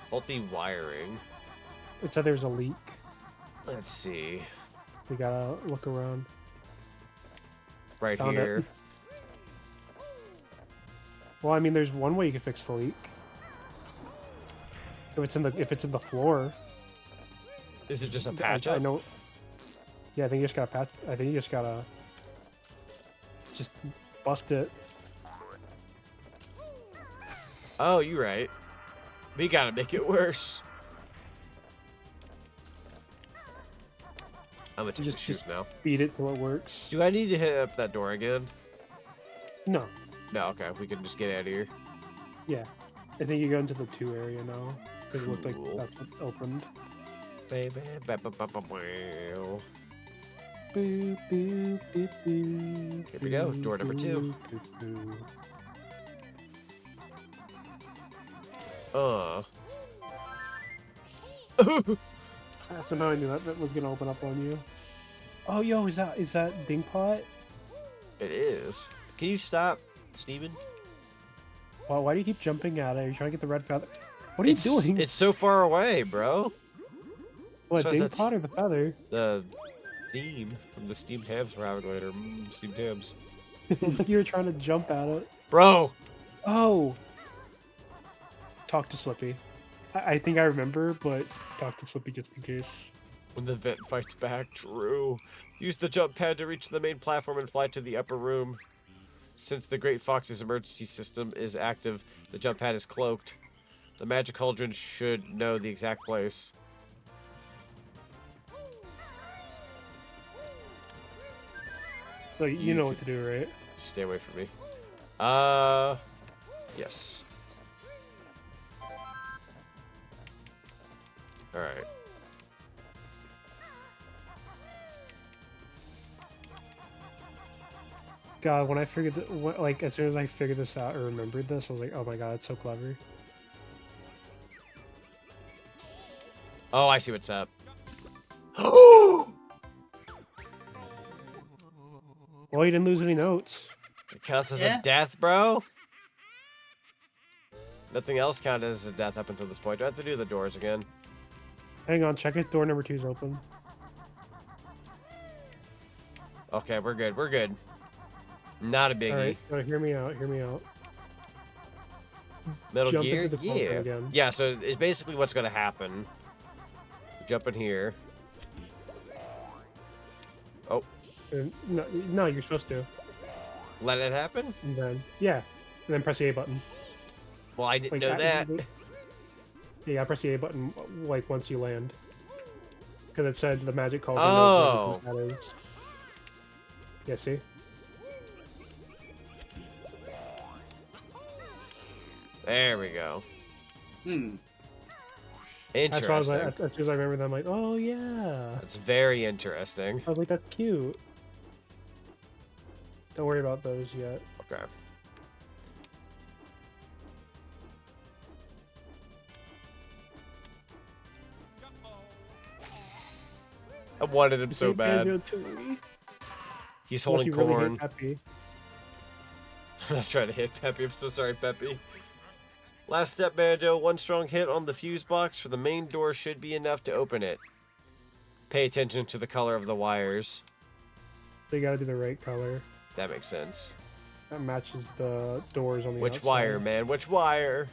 Faulty wiring. It said there's a leak. Let's see. We gotta look around. Right Found here. it. Well, I mean, there's one way you can fix the leak. If it's in the floor. Is it just a patch I up? know. Yeah, I think you just gotta patch. I think you just gotta bust it. Oh, you're right. We gotta make it worse. I'm gonna take a shoot now. Beat it till it works. Do I need to hit up that door again? No. No, okay. We can just get out of here. Yeah. I think you go into the 2 area now. Because it looked like that's what opened. Baby. Boo, boo, boo, boo, Here we go. Door number 2. So now I knew that was gonna open up on you. Oh, yo, is that Dingpot? It is. Can you stop, Steven? Well, why do you keep jumping at it? Are you trying to get the red feather? What are you doing? It's so far away, bro. What, Dingpot or the feather? The steam from the steamed hams we're having later. Steamed hams. It looked like you were trying to jump at it. Bro! Oh! Talk to Slippy. I think I remember, but talk to Slippy just in case. When the vent fights back, true. Use the jump pad to reach the main platform and fly to the upper room. Since the Great Fox's emergency system is active, the jump pad is cloaked. The magic cauldron should know the exact place. So you know what to do, right? Stay away from me. Yes. Alright. God, when I figured like as soon as I figured this out or remembered this, I was like, oh my god, it's so clever. Oh, I see what's up. Well, you didn't lose any notes. It counts as a death, bro? Nothing else counted as a death up until this point. Do I have to do the doors again? Hang on, check if door number 2 is open. Okay, we're good. We're good. Not a biggie. Alright, hear me out. Hear me out. Metal Jump Gear? into the cauldron again. Yeah, so it's basically what's going to happen. Jump in here. Oh. No, you're supposed to. Let it happen? And then, yeah. And then press the A button. Well, I didn't know that. Yeah, press the A button, like, once you land. Because it said the magic cauldron knows where that is. Yeah, see? There we go. Interesting. That's why I was like, as soon as I remember that, I'm like, oh yeah. That's very interesting. I was like, that's cute. Don't worry about those yet. Okay. I wanted him so bad. He's holding corn. Really I'm not trying to hit Peppy. I'm so sorry, Peppy. Last step, Banjo. One strong hit on the fuse box for the main door should be enough to open it. Pay attention to the color of the wires. They gotta do the right color. That makes sense. That matches the doors on the Which outside. wire, man? Which wire?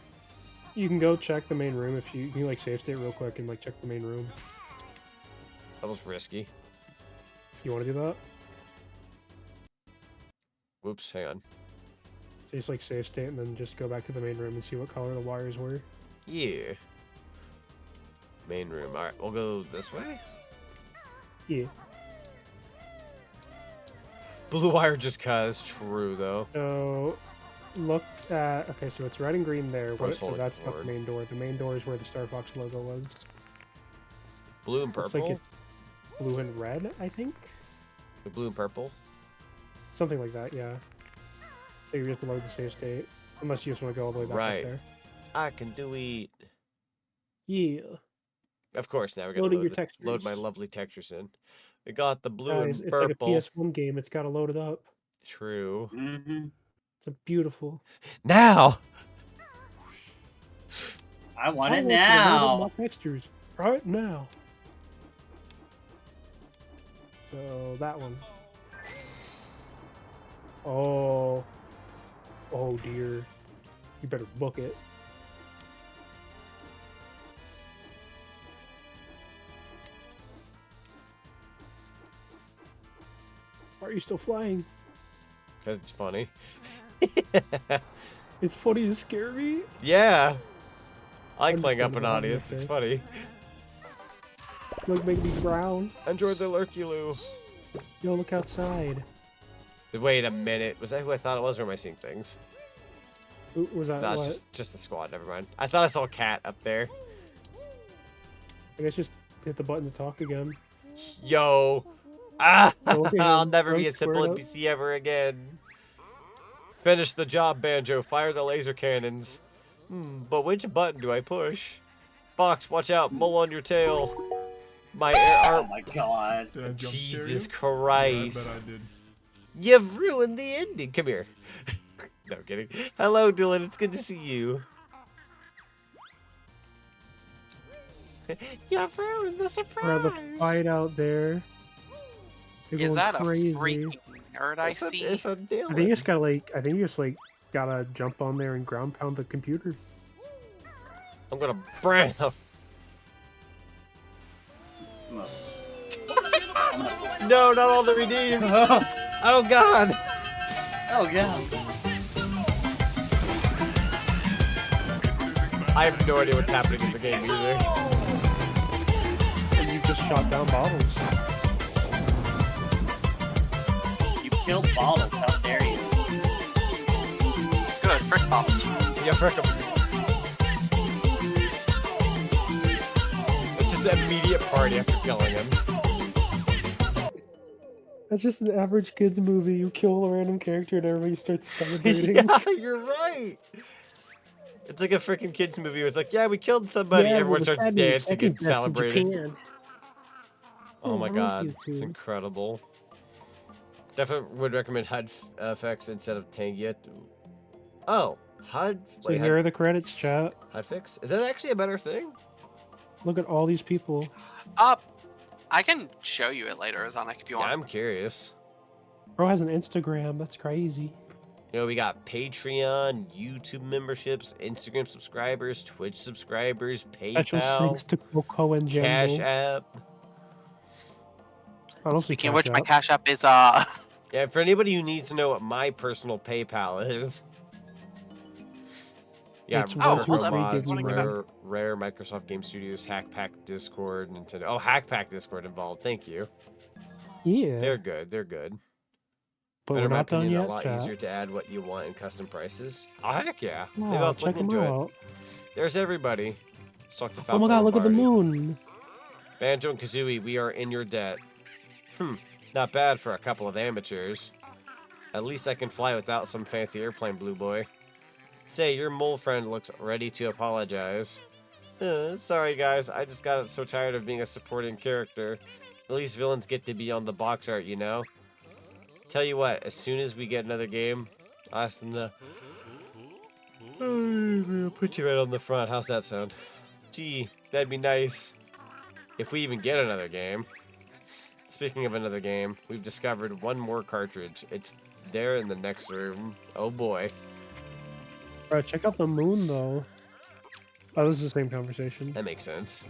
You can go check the main room if you can, like, save state real quick and, like, check the main room. That was risky. You want to do that? Whoops, hang on. So just, like, save state and then just go back to the main room and see what color the wires were. Yeah. Main room. Alright, we'll go this way? Yeah. Blue wire just cause. True, though. So, look at... Okay, so it's red and green there. That's not corn. the main door. The main door is where the Star Fox logo was. Blue and purple? Looks like it's blue and red, I think? The blue and purple? Something like that, yeah. So you just load the save state. Unless you just want to go all the way back up there. I can do it. Yeah. Of course, now we're going to load my lovely textures in. We got the blue and It's purple. like a PS1 game. It's got to load it up. True. It's a beautiful. Now! I want it want to load now. up my textures right now. So, that one. Oh. Oh, dear. You better book it. Why are you still flying? Because it's funny. It's funny to scare me? Yeah. I like playing up an audience. It's funny. Like making me drown. Enjoy the lurky-loo. Yo, look outside. Wait a minute. Was that who I thought it was, or am I seeing things? Who was that? No, what? it's just the squad. Never mind. I thought I saw a cat up there. I guess just hit the button to talk again. Yo. Ah! Okay, I'll never be a square simple up. NPC ever again. Finish the job, Banjo. Fire the laser cannons. But which button do I push? Fox, watch out. Mole on your tail. My Oh my god. Did I jump scare Jesus you? Christ. I bet I did. You've ruined the ending. Come here. No, I'm kidding. Hello, Dylan. It's good to see you. You've ruined the surprise. The fight out there. They're Is going that crazy. a freaking nerd I see? It's a Dylan. I think you just gotta like. I think you just like gotta jump on there and ground pound the computer. I'm gonna brand. No, not all the redeems. Oh God. Oh god. I have no idea what's happening in the game either. And you just shot down bottles. You killed bottles, how dare you? Good, frick bottles. Yeah, frick 'em. It's just an immediate party after killing him. That's just an average kids movie. You kill a random character and everybody starts celebrating. Yeah, you're right. It's like a freaking kids movie. It's like, yeah, we killed somebody. Yeah, Everyone well, starts that means dancing second and best in celebrating. Japan. Oh my I love God, you it's two. incredible. Definitely would recommend HUD effects instead of Tangia. Oh, HUD. So Wait, here are HUD, the credits, chat. HUD fix? Is that actually a better thing? Look at all these people. I can show you it later, Zonic, if you want. Yeah, I'm curious. Bro has an Instagram. That's crazy. You know, we got Patreon, YouTube memberships, Instagram subscribers, Twitch subscribers, Special thanks PayPal, to Coco and Cash Jumbo. App. I don't see Speaking of which, Cash my App. Cash App is Yeah, for anybody who needs to know what my personal PayPal is. Yeah, It's Oh, one, hold two, up. three, I Disney wanna go World. Rare, Microsoft Game Studios, Hackpack Discord, Nintendo. Oh, Hackpack Discord involved. Thank you. Yeah. They're good. They're good. But in we're my not done opinion, yet, a lot chat. easier to add what you want in custom prices. Oh, heck yeah. Maybe Wow, I'll check look them into out. it. There's everybody. Let's talk to Oh my god, look at the moon. Banjo and Kazooie, we are in your debt. Not bad for a couple of amateurs. At least I can fly without some fancy airplane, blue boy. Say, your mole friend looks ready to apologize. Sorry guys, I just got so tired of being a supporting character. At least villains get to be on the box art, you know? Tell you what, as soon as we get another game, I'll ask them to... I'll put you right on the front. How's that sound? Gee, that'd be nice. If we even get another game. Speaking of another game, we've discovered one more cartridge. It's there in the next room. Oh boy. Bro, check out the moon, though. Oh, this is the same conversation. That makes sense.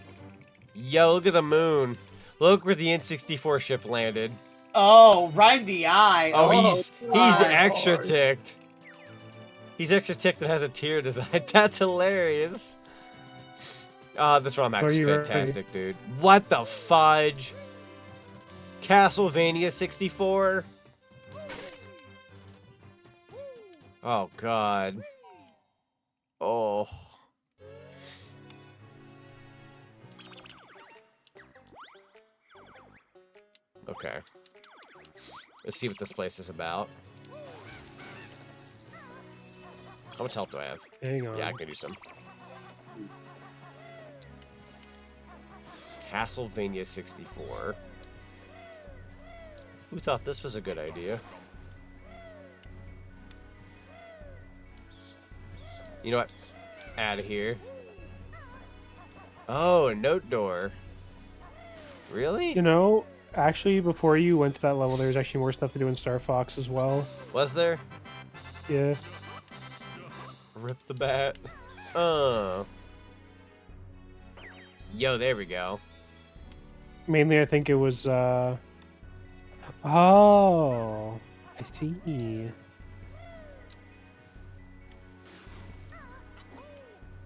Yo, look at the moon. Look where the N64 ship landed. Oh, right in the eye. Oh, he's my extra lord. ticked. He's extra ticked that has a tear design. That's hilarious. This ROM hack's Are you ready? fantastic, dude. What the fudge? Castlevania 64? Oh, God. Oh. Okay. Let's see what this place is about. How much health do I have? Hang on. Yeah, I can do some. Castlevania 64. Who thought this was a good idea? You know what? Out of here. Oh, a note door. Really? You know, actually, before you went to that level, there's actually more stuff to do in Star Fox as well. Was there? Yeah. Rip the bat. Yo, there we go. Mainly, I think it was, oh, I see.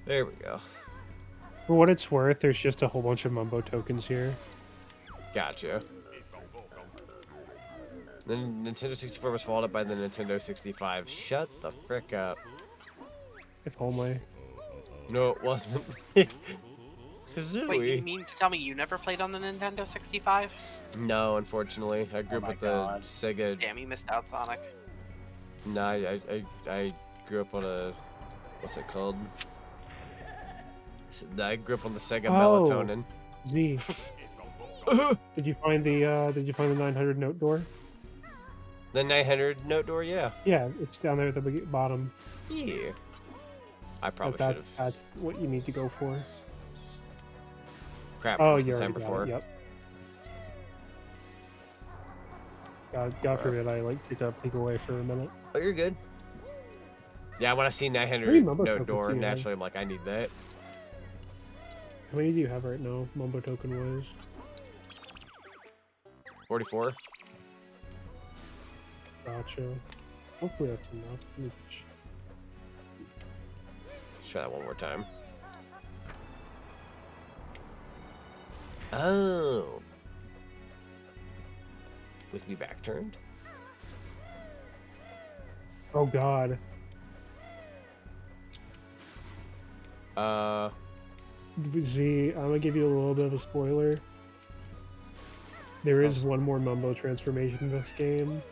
There we go. For what it's worth, there's just a whole bunch of Mumbo tokens here. Gotcha. The Nintendo 64 was followed up by the Nintendo 65. Shut the frick up. If only. No, it wasn't. Kazooie. Wait, you mean to tell me you never played on the Nintendo 65? No, unfortunately. I grew up with the Sega. Damn, you missed out, Sonic. No, I grew up on a... What's it called? I grew up on the Sega Melatonin. Z. Did you find the 900 note door? The 900 note door, yeah. Yeah, it's down there at the bottom. Yeah. I probably should have. That's what you need to go for. Crap, oh, what's you the time already before? got it, yep. God forbid I took a peek away for a minute. Oh, you're good. Yeah, when I see 900 note door, naturally I'm like, I need that. How many do you have right now, Mumbo token wise? 44. Gotcha. Hopefully that's enough. Let's try that one more time. Oh. With me back turned? Oh god. Z, I'm gonna give you a little bit of a spoiler. There is one more Mumbo transformation in this game.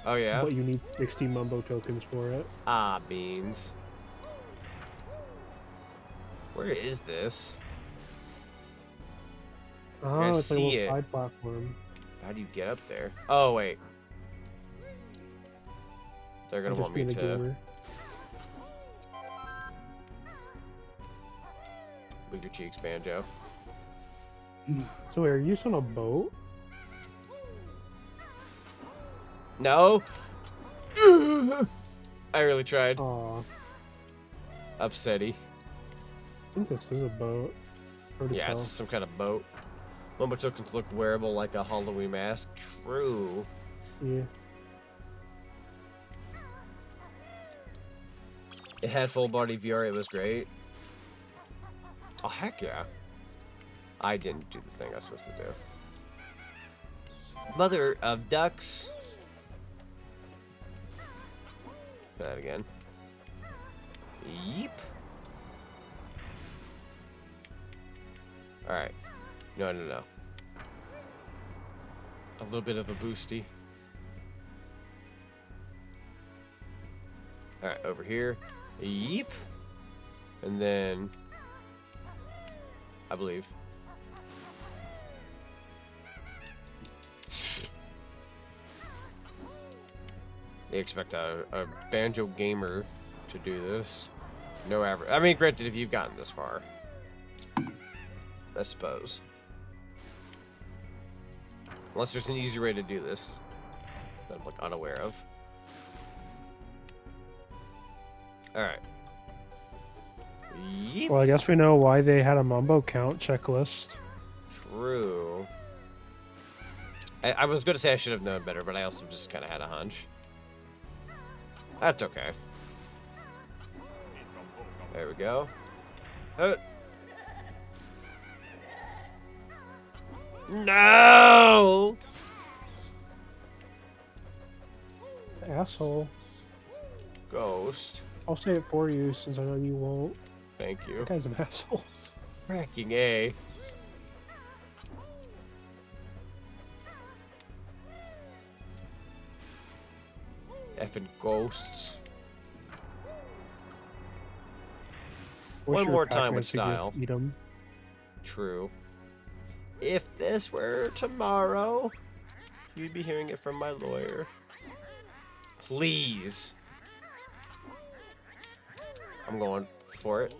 Oh yeah? But you need 60 Mumbo tokens for it. Ah, beans. Where is this? Oh, it's like a see little it. side platform. How do you get up there? Oh, wait. They're gonna I'm want just me being a to... gamer. Move your cheeks, Banjo. So wait, are you on a boat? No! I really tried. Aw. Upsetty. I think this is a boat. Hard to Yeah, tell. it's some kind of boat. Mumbo tokens look wearable like a Halloween mask. True. Yeah. It had full body VR, it was great. Oh, heck yeah. I didn't do the thing I was supposed to do. Mother of ducks. Try that again. Yeep. Alright. No. A little bit of a boosty. Alright, over here. Yeep. And then... I believe. They expect a Banjo gamer to do this. No average. I mean, granted, if you've gotten this far. I suppose. Unless there's an easy way to do this that I'm like unaware of. Alright. Yeep. Well, I guess we know why they had a Mumbo count checklist. True. I was going to say I should have known better, but I also just kind of had a hunch. That's okay. There we go. No! Asshole. Ghost. I'll say it for you since I know you won't. Thank you. That guy's an asshole. Cracking A. Effing ghosts. One more time with style. Eat 'em. True. If this were tomorrow, you'd be hearing it from my lawyer. Please. I'm going for it.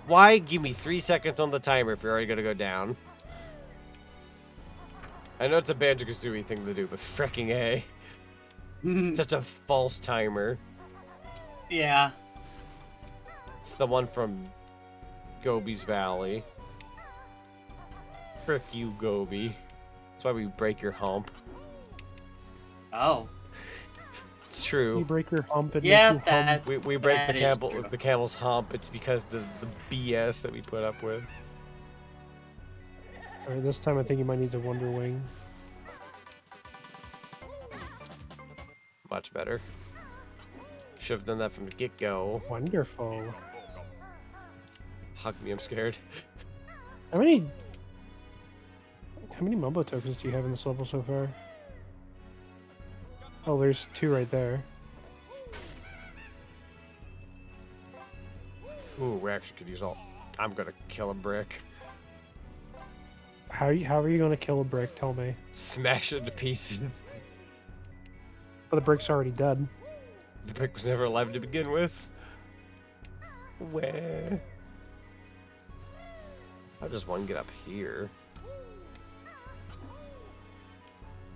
Why give me 3 seconds on the timer if you're already gonna go down? I know it's a Banjo-Kazooie thing to do, but fricking A. Such a false timer. Yeah. It's the one from Gobi's Valley. Frick you, Gobi. That's why we break your hump. Oh. It's true. You break your hump and Yeah, make you hump. We break that is true. the camel's hump. It's because the BS that we put up with. Alright, this time I think you might need the Wonder Wing. Much better. Should have done that from the get-go. Wonderful. Hug me, I'm scared. How many Mumbo tokens do you have in this level so far? Oh, there's 2 right there. Ooh, we actually could use all. I'm gonna kill a brick. How are you gonna kill a brick? Tell me. Smash it to pieces. But the brick's already dead. The brick was never alive to begin with. Where? How does one get up here?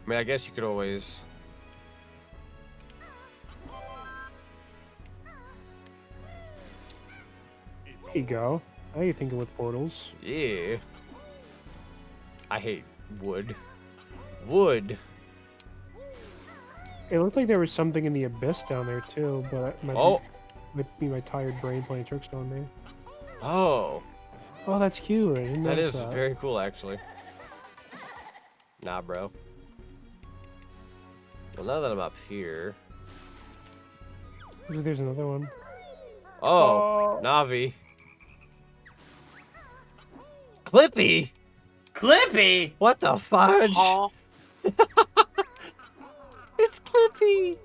I mean, I guess you could always... There you go. Now you're thinking with portals. Yeah. I hate wood. Wood! It looked like there was something in the abyss down there too, but it might be my tired brain playing tricks on me. Oh. Oh, that's cute. I didn't That notice is very cool, actually. Nah, bro. Well, now that I'm up here... There's another one. Oh, Navi. Clippy? Clippy? What the fudge? Oh, It's Clippy!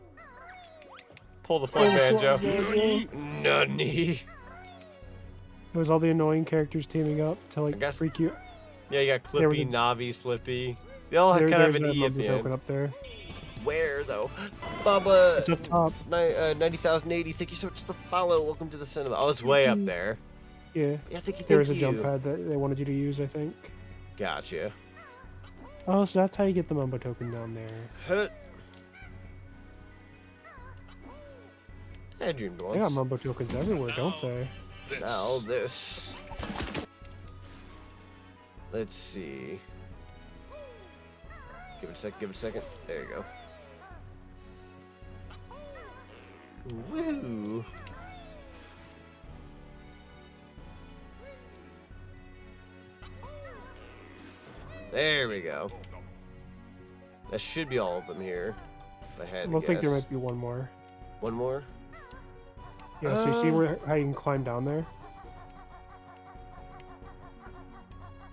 Pull the plug, Banjo. Nunny. It was all the annoying characters teaming up to like freak you. Yeah, you got There was Clippy, a- Navi, Slippy. They all have kind of an E at the end. Up there. Where, though? Bubba, It's up top. 90,080, thank you so much for the follow. Welcome to the cinema. Oh, it's way up there. Yeah. Yeah, thank you, There was a thank jump you. pad that they wanted you to use, I think. Gotcha. Oh, so that's how you get the Mumbo token down there. Hut. Hey, Dream They got Blunts. Mumbo tokens everywhere, don't they? Now this. Let's see. Give it a sec, give it a second. There you go. Woo! There we go. That should be all of them here. If I had to I think there guess. might be one more. One more? Yeah, so you see how you can climb down there?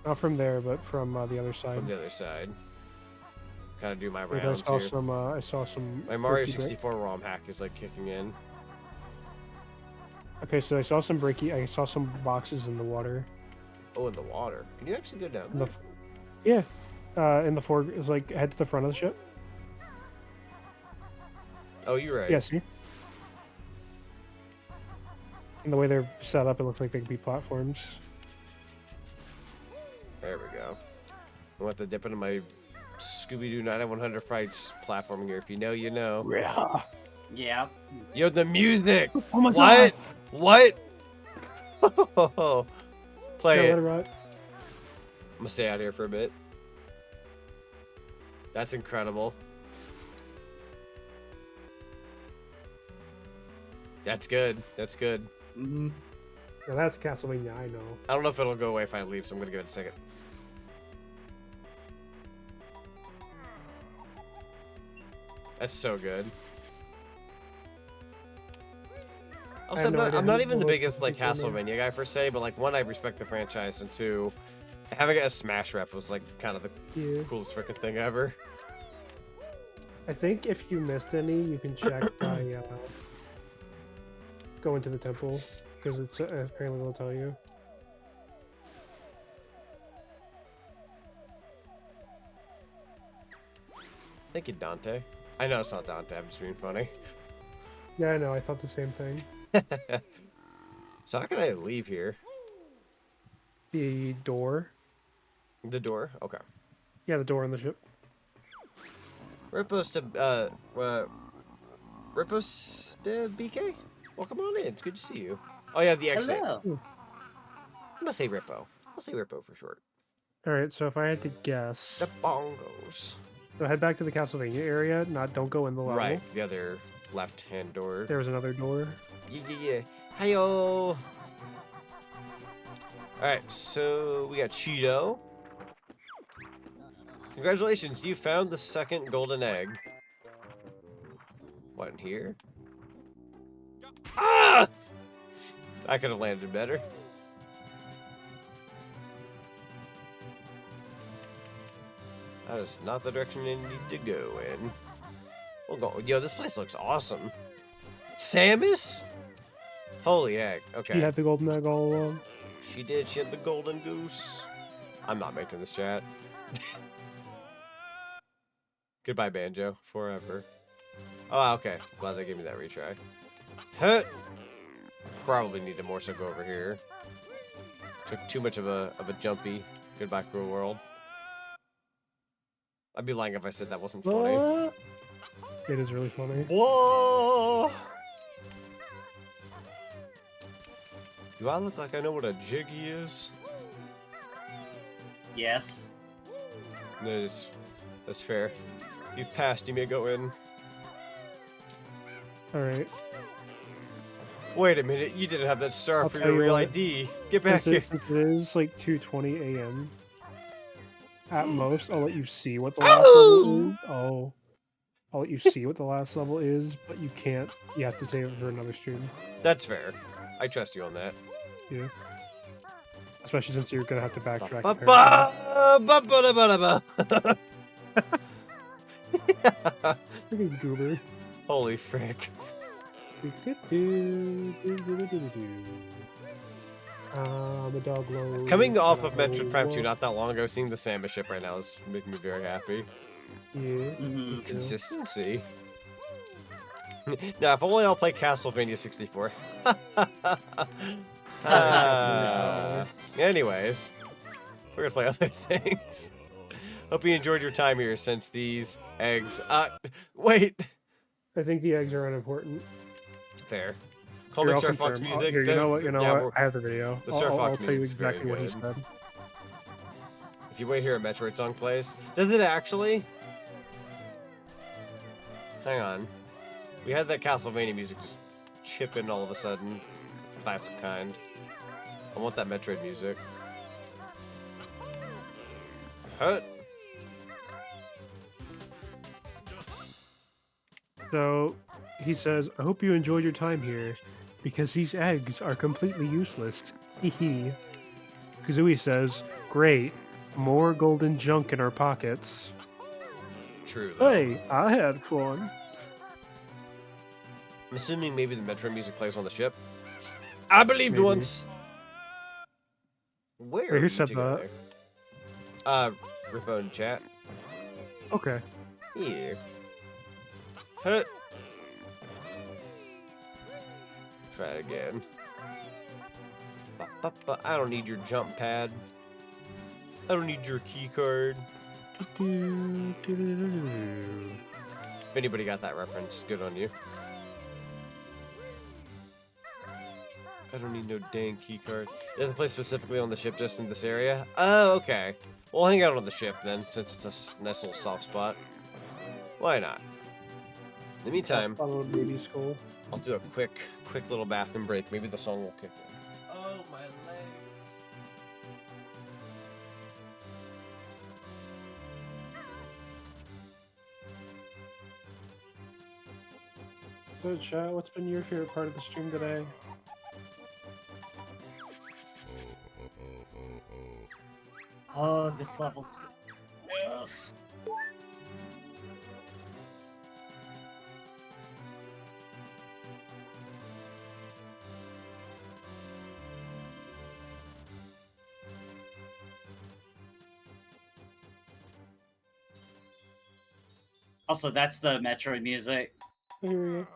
Not from there, but from the other side. From the other side. Kind of do my Like, rounds here. I saw some. My Mario breaky break. 64 ROM hack is like kicking in. Okay, so I saw some I saw some boxes in the water. Oh, in the water. Can you actually go down In there? the, yeah, in the it's like head to the front of the ship. Oh, you're right. Yeah, see? And the way they're set up, it looks like they could be platforms. There we go. I want to dip into my Scooby-Doo 9100 Frights platforming here. If you know, you know. Yeah. Yeah. Yo, the music! Oh my what? god! What? Play Yeah, it. let I'm it ride. gonna stay out here for a bit. That's incredible. That's good. That's good. Mm-hmm. Now that's Castlevania, I know. I don't know if it'll go away if I leave, so I'm gonna give it a second. That's so good. Also, have no idea I'm how not to even the load biggest like something from Castlevania guy per se, but like one, I respect the franchise, and two, having a Smash rep was like kind of the Yeah. coolest freaking thing ever. I think if you missed any, you can check by going to the temple, because it's apparently will tell you. Thank you, Dante. I know it's not Dante, I'm just being funny. Yeah, I know, I thought the same thing. So how can I leave here? The door. The door? Okay. Yeah, the door on the ship. Ripos to BK? Welcome on in. It's good to see you. Oh yeah, the exit. Hello. I'm gonna say Rippo. I'll say Rippo for short. Alright, so if I had to guess... The bongos. So head back to the Castlevania area, don't go in the level. Right, the other left-hand door. There was another door. Yeah. Hi-yo! Alright, so we got Cheeto. Congratulations, you found the second golden egg. What, in here? Ah! I could have landed better. That is not the direction you need to go in. We'll go. Yo, this place looks awesome. Samus? Holy egg. Okay. She had the golden egg all along. She did. She had the golden goose. I'm not making this chat. Goodbye, Banjo. Forever. Oh, okay. Glad they gave me that retry. Huh. Probably need to more so go over here. Took too much of a jumpy. Goodbye, cruel world. I'd be lying if I said that wasn't funny. It is really funny. Whoa! Do I look like I know what a jiggy is? Yes. That's fair. You've passed, you may go in. Alright. Wait a minute, you didn't have that star for your real ID. Get back here. Since it is like 2:20 a.m. At most, I'll let you see what the last level is. Oh. I'll let you see what the last level is, but you can't. You have to save it for another stream. That's fair. I trust you on that. Yeah. Especially since you're gonna have to backtrack. Freaking goober. Holy frick. The dog low. Coming off of Metroid Prime 2 not that long ago, seeing the Samus ship right now is making me very happy. Yeah. Consistency. Now, if only I'll play Castlevania 64. Anyways, we're gonna play other things. Hope you enjoyed your time here since these eggs. Wait. I think the eggs are unimportant. Fair. Call me Star Fox music. Here, you know what? I have the video. The Star Fox I'll tell you music's exactly what he very good. said. If you wait here, a Metroid song plays. Does it actually? Hang on. We had that Castlevania music just chip in all of a sudden. Classic kind. I want that Metroid music. Hut. So, he says, I hope you enjoyed your time here, because these eggs are completely useless. Hehe. Kazooie says, great, more golden junk in our pockets. True, though. Hey, I had fun. I'm assuming maybe the Metroid music plays on the ship. I believed Maybe. once. Where Wait, are who you said together? Rippo in chat. Okay. Yeah. Hut. Try it again. I don't need your jump pad. I don't need your key card. If anybody got that reference, good on you. I don't need no dang key card. It doesn't play specifically on the ship, just in this area. Oh, okay. We'll hang out on the ship then, since it's a nice little soft spot. Why not? In the meantime, Baby Skull. I'll do a quick little bathroom break. Maybe the song will kick in. Oh, my legs. So, chat, what's been your favorite part of the stream today? Oh, this level's good. Yes. Also, that's the Metroid music. You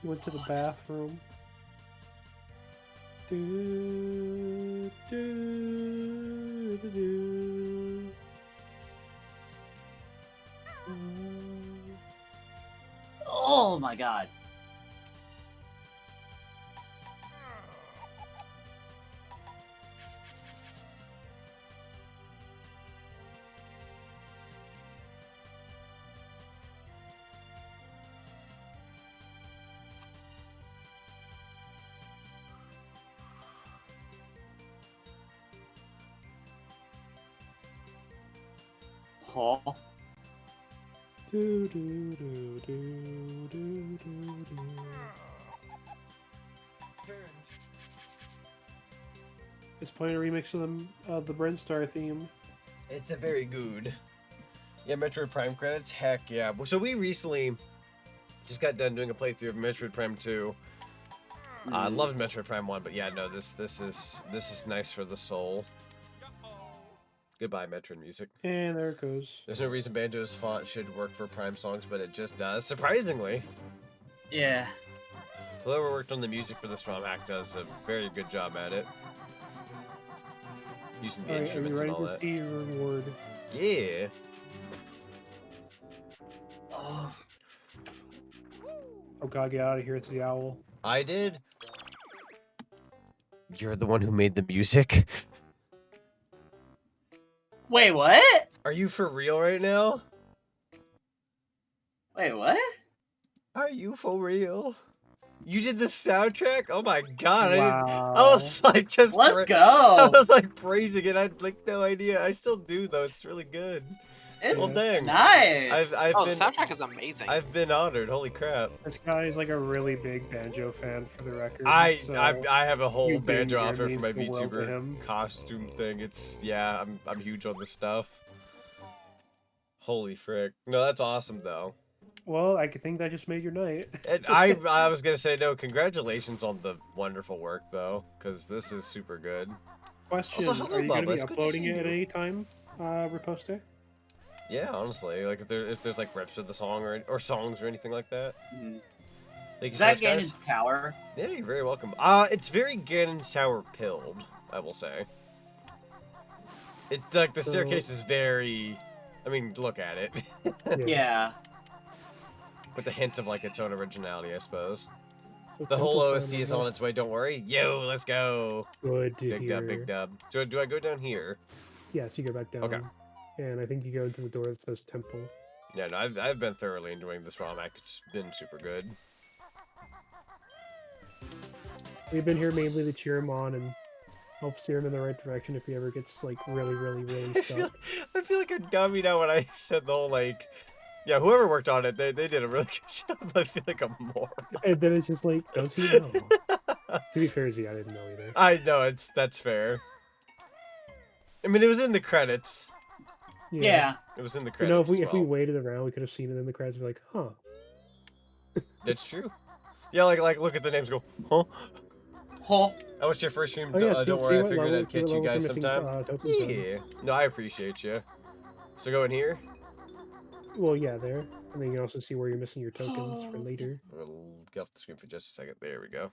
went to the bathroom. Do, do. Oh my god. Huh? Do, do, do, do, do, do, do. It's playing a remix of the Brinstar theme. It's a very good. Yeah, Metroid Prime credits? Heck yeah. So we recently just got done doing a playthrough of Metroid Prime 2. I loved Metroid Prime 1, but yeah, no, this is nice for the soul. Goodbye, Metroid music. And there it goes. There's no reason Banjo's font should work for Prime songs, but it just does, surprisingly. Yeah. Whoever worked on the music for this ROM hack does a very good job at it. Using the instruments and all that. Are you ready to see your reward? Yeah. Oh god, get out of here, it's the owl. I did? You're the one who made the music? Wait, what? Are you for real right now? Wait, what? Are you for real? You did the soundtrack? Oh my god! Wow. I was like, just let's go. I was like praising it. I had like no idea. I still do though. It's really good. It's well, dang. nice. The soundtrack is amazing. I've been honored. Holy crap! This guy is like a really big Banjo fan, for the record. I so have a whole you being Banjo here outfit for means my the world to VTuber him. costume thing. It's yeah. I'm huge on this stuff. Holy frick! No, that's awesome though. Well, I think that just made your night. And I was gonna say no. Congratulations on the wonderful work though, because this is super good. Question: Also, hello, are you going to Bubba. be It's good to uploading see it at you. any time, Riposte? Yeah, honestly, like if there's like rips of the song or songs or anything like that. Mhm. Thank Is you so that much, guys. Ganon's Tower? Yeah, you're very welcome. It's very Ganon's Tower pilled, I will say. It like the staircase is very. I mean, look at it. Yeah. With a hint of like its own originality, I suppose. So The whole Temple OST Town, is on its way. Don't worry. Yo, let's go. Good to Big hear. dub, big dub. So do I go down here? Yes, you go back down. Okay. And I think you go into the door that says Temple. Yeah, no, I've been thoroughly enjoying this ROM hack. It's been super good. We've been here mainly to cheer him on and help steer him in the right direction if he ever gets like really stuck. I feel like a dummy now when I said the whole like, yeah, whoever worked on it, they did a really good job. I feel like a moron. And then it's just like, does he know? To be fair, Z, I didn't know either. I know that's fair. I mean, it was in the credits. Yeah. It was in the You credits. know, as if we well. waited around, we could have seen it in the credits. And be like, huh? That's true. Yeah, like look at the names. Go, huh? Huh? That was your first stream. Oh, yeah, Don't see worry, I what figured level- I'd see catch what you level guys you're missing, sometime. tokens on. Yeah. No, I appreciate you. So go in here. Well, yeah, there. And then you can also see where you're missing your tokens for later. We'll get off the screen for just a second. There we go.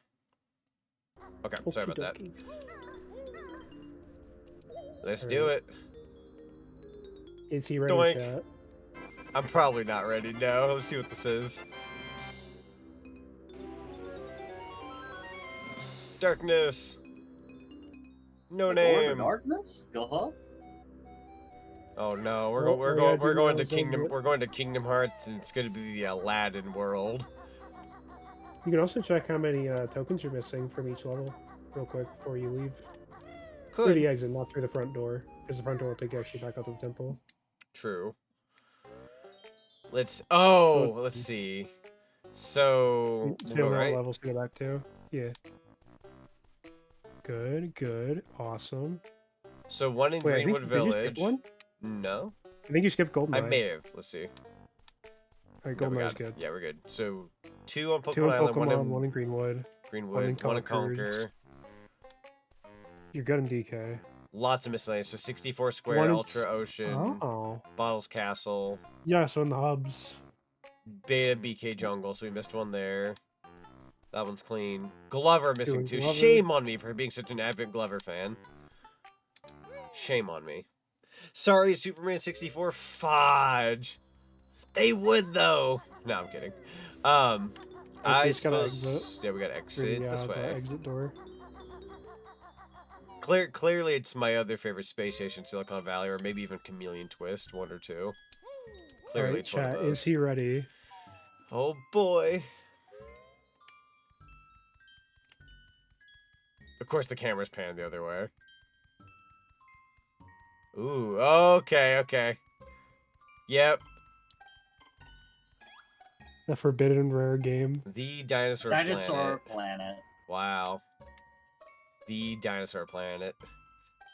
Okay, sorry about that. Okey-dokey. Let's do it. Is he ready, Doink. chat? I'm probably not ready. No, let's see what this is. Darkness. No The Door to name. Darkness? Go huh? Oh no, we're Well, we're all going you gotta we're do going now to is Kingdom exit. we're going to Kingdom Hearts, and it's going to be the Aladdin world. You can also check how many tokens you're missing from each level, real quick, before you leave. Through Could. the exit, not through the front door, because the front door will take you actually back out to the temple. True. Let's see. So So we'll go what right. levels to go back to? Yeah. Good, awesome. So one in Wait, I think- Greenwood did you skip Village. one? No. I think you skipped Goldeneye. I may have. Let's see. Alright, No, we Goldeneye's got- good. Yeah, we're good. So 2 on Pokemon Two in Island, Pokemon, one in in Greenwood. Greenwood, one in Conquer. You're good in DK. Lots of miscellaneous. So 64 Square, One in Ultra Ocean, Oh. Bottles Castle, Yeah, so in the hubs. Beta BK Jungle. So we missed one there. That one's clean. Glover missing Doing 2. Glover. Shame on me for being such an avid Glover fan. Shame on me. Sorry, Superman 64. Fudge. They would though. No, I'm kidding. I suppose. Yeah, we gotta exit this way. The exit door. Clearly, it's my other favorite space station, Silicon Valley, or maybe even Chameleon Twist, one or two. Clearly, it's one of those. Is he ready? Oh boy. Of course, the camera's panned the other way. Ooh, okay. Yep. The forbidden rare game. The Dinosaur Planet. Wow. The Dinosaur Planet.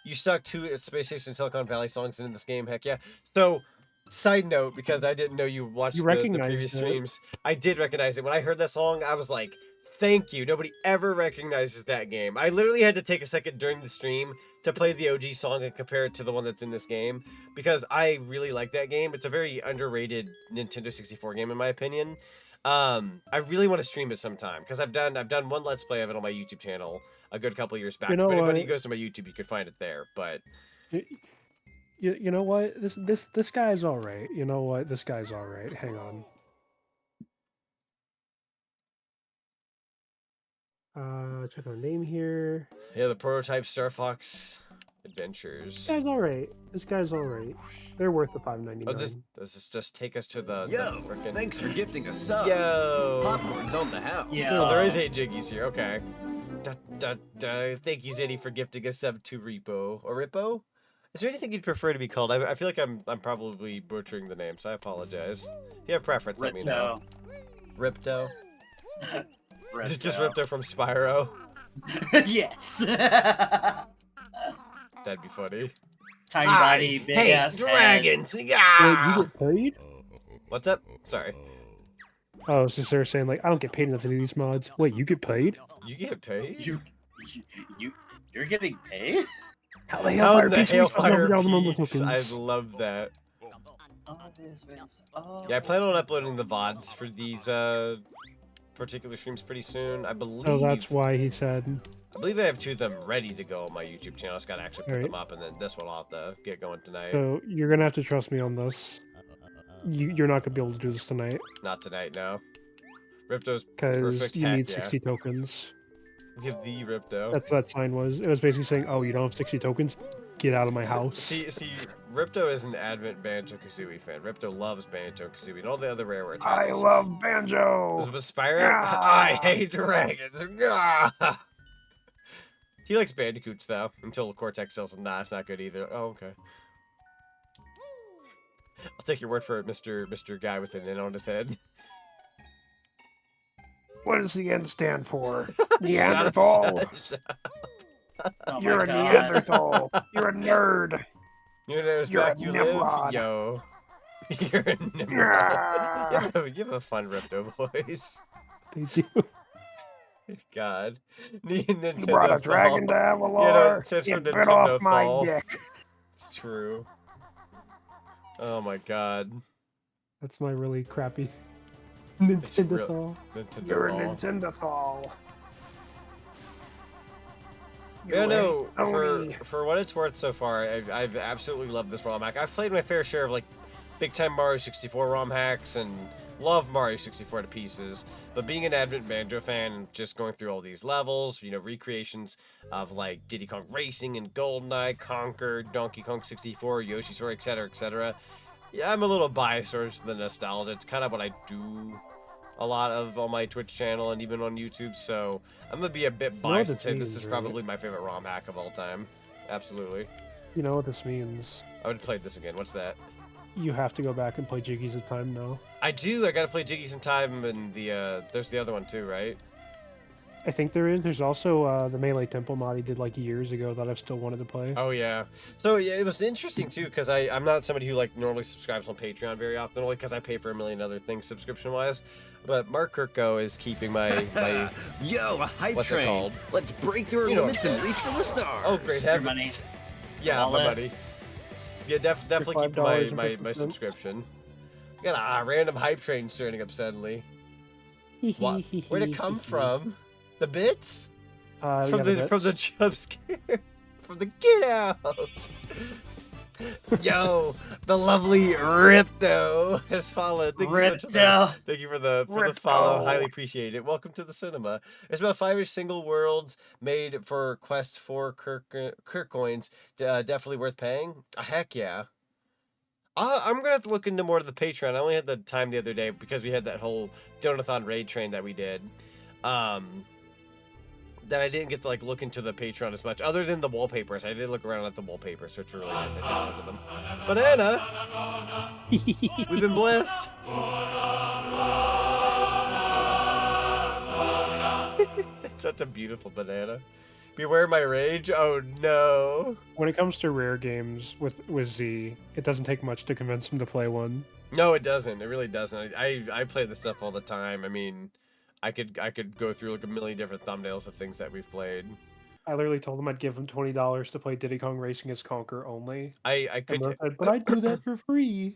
You stuck 2 Space Station Silicon Valley songs in this game, heck yeah. So, side note, because I didn't know you watched the previous streams, I did recognize it. When I heard that song, I was like, thank you. Nobody ever recognizes that game. I literally had to take a second during the stream to play the OG song and compare it to the one that's in this game, because I really like that game. It's a very underrated Nintendo 64 game, in my opinion. I really want to stream it sometime, because I've done one Let's Play of it on my YouTube channel a good couple years back. If anybody goes to my YouTube, you could find it there. But you know what? This guy's all right. You know what? This guy's all right. Hang on. Check our name here. Yeah, the prototype Star Fox Adventures. This guy's all right. This guy's all right. They're worth the $5.99. Oh, does this just take us to the frickin'... Thanks for gifting a sub. Yo, Popcorn's on the house. Yeah, so there is 8 Jiggies here. Okay. Thank you, Zeddy, for gifting a sub to Repo or Rippo. Is there anything you'd prefer to be called? I feel like I'm probably butchering the name, so I apologize. If you have preference, let me know. Ripto. Just Ripto from Spyro. Yes. That'd be funny. Tiny body, big ass dragons. Head. Yeah. Wait, you get paid? What's up? Sorry. Oh, it's just they're saying like I don't get paid enough to do these mods. Wait, you get paid? You get paid? You're getting paid? How the Hellfire Peaks? I love that. Yeah, I plan on uploading the VODs for these particular streams pretty soon. I believe. Oh, that's why he said. I believe I have 2 of them ready to go on my YouTube channel. I just gotta actually put them up, and then this one I'll have to get going tonight. So you're gonna have to trust me on this. You're not gonna be able to do this tonight. Not tonight, no. Ripto's because you need 60 tokens. Give the Ripto. That's what that sign was. It was basically saying, "Oh, you don't have 60 tokens? Get out of my house." See, Ripto is an avid Banjo-Kazooie fan. Ripto loves Banjo-Kazooie and all the other Rareware I titles. love Banjo. Was it Spyro? I hate dragons. He likes Bandicoots though. Until Cortex tells him, nah, it's not good either. Oh, okay. I'll take your word for it, Mr. Guy with an N on his head. What does the N stand for? Neanderthal. You're a Neanderthal. You're a nerd. You're a Nimrod. Yo. You're a Nimrod. You have a fun Ripto voice. Thank you. God. You brought a dragon to Avalor. You bit off my dick. It's true. Oh my god. That's my really crappy Nintendo. You're a Nintendo. Yeah, no, for what it's worth so far, I've absolutely loved this ROM hack. I've played my fair share of like big time Mario 64 ROM hacks and love Mario 64 to pieces, but being an avid Banjo fan and just going through all these levels, you know, recreations of like Diddy Kong Racing and GoldenEye, Conquer, Donkey Kong 64, Yoshi's Story, etc., yeah, I'm a little biased towards the nostalgia. It's kind of what I do a lot of on my Twitch channel and even on YouTube, so I'm gonna be a bit biased and say this is probably my favorite ROM hack of all time. Absolutely. You know what this means? I would play this again. What's that? You have to go back and play Jiggies in Time now. I do. I gotta play Jiggies in Time, and there's the other one too, right? I think there is. There's also the Melee Temple mod he did like years ago that I've still wanted to play. Oh yeah. So yeah, it was interesting too because I'm not somebody who like normally subscribes on Patreon very often, only because I pay for a million other things subscription wise. But Mark Kirko is keeping my yo, a hype what's train. It called? Let's break through our limits and reach for the stars. Oh great heavens! Money. Yeah, my money. Yeah, definitely keep my subscription. Got a random hype train starting up suddenly. What? Where'd it come from? The bits? From the jump scare. from the Get Out. Yo, the lovely Ripto has followed. Thank you so much thank you for the follow. Highly appreciate it. Welcome to the cinema. There's about 5-ish single worlds made for Quest 4 Kirk coins. Definitely worth paying. Heck yeah. I'm gonna have to look into more of the Patreon. I only had the time the other day because we had that whole Donathon raid train that we did. That I didn't get to like look into the Patreon as much, other than the wallpapers. I did look around at the wallpapers, which were really nice. I did look at them. Banana, we've been blessed. It's such a beautiful banana. Beware my rage. Oh no. When it comes to rare games with Z, it doesn't take much to convince him to play one. No, it doesn't. It really doesn't. I play this stuff all the time. I mean, I could go through like a million different thumbnails of things that we've played. I literally told him I'd give him $20 to play Diddy Kong Racing as Conquer only. I could, but I'd do that for free.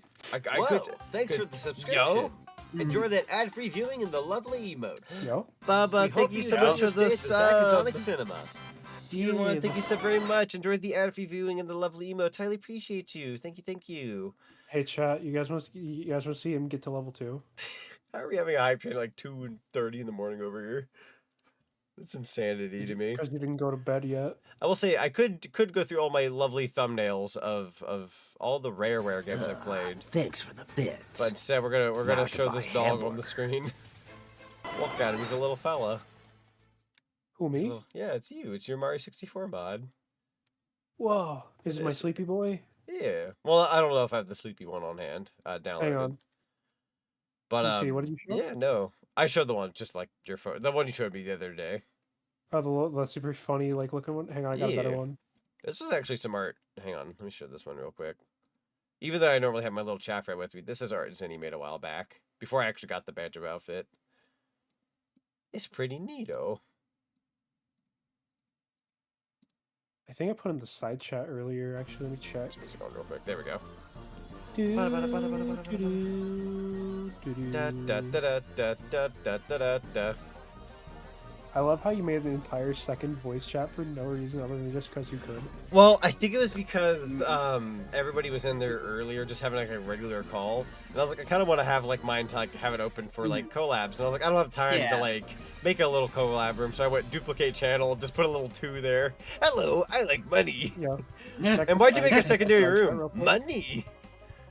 Thanks for the subscription. Enjoy that ad-free viewing and the lovely emotes. Yo. Bubba, thank you so much for the Zonic Cinema. Dear, thank you so very much. Enjoy the ad-free viewing and the lovely emotes. Highly appreciate you. Thank you, thank you. Hey chat, you guys want to see him get to level 2? How are we having a hype train at like 2:30 in the morning over here? That's insanity to me. Because you didn't go to bed yet. I will say I could go through all my lovely thumbnails of all the rare games I've played. Thanks for the bits. But instead we're gonna show this dog on the screen. Look at him, he's a little fella. Who, me? Yeah, it's you. It's your Mario 64 mod. Whoa, is it my sleepy boy? Yeah. Well, I don't know if I have the sleepy one on hand. Downloaded. Hang on. But Let me see, what did you show? Yeah, no. I showed the one just like your phone. The one you showed me the other day. Oh, the super funny like looking one. Hang on, I got a better one. This was actually some art. Hang on, let me show this one real quick. Even though I normally have my little chat right with me, this is art Zinni made a while back before I actually got the Banjo outfit. It's pretty neato. I think I put in the side chat earlier. Actually, let me check. Let's go real quick. There we go. I love how you made an entire second voice chat for no reason other than just because you could. Well, I think it was because everybody was in there earlier, just having like a regular call, and I was like, I kind of want to have like mine to like have it open for like collabs, and I was like, I don't have time to like make a little collab room, so I went duplicate channel, just put a little 2 there. Hello, I like money. Yeah. And why'd you make a secondary room? Money.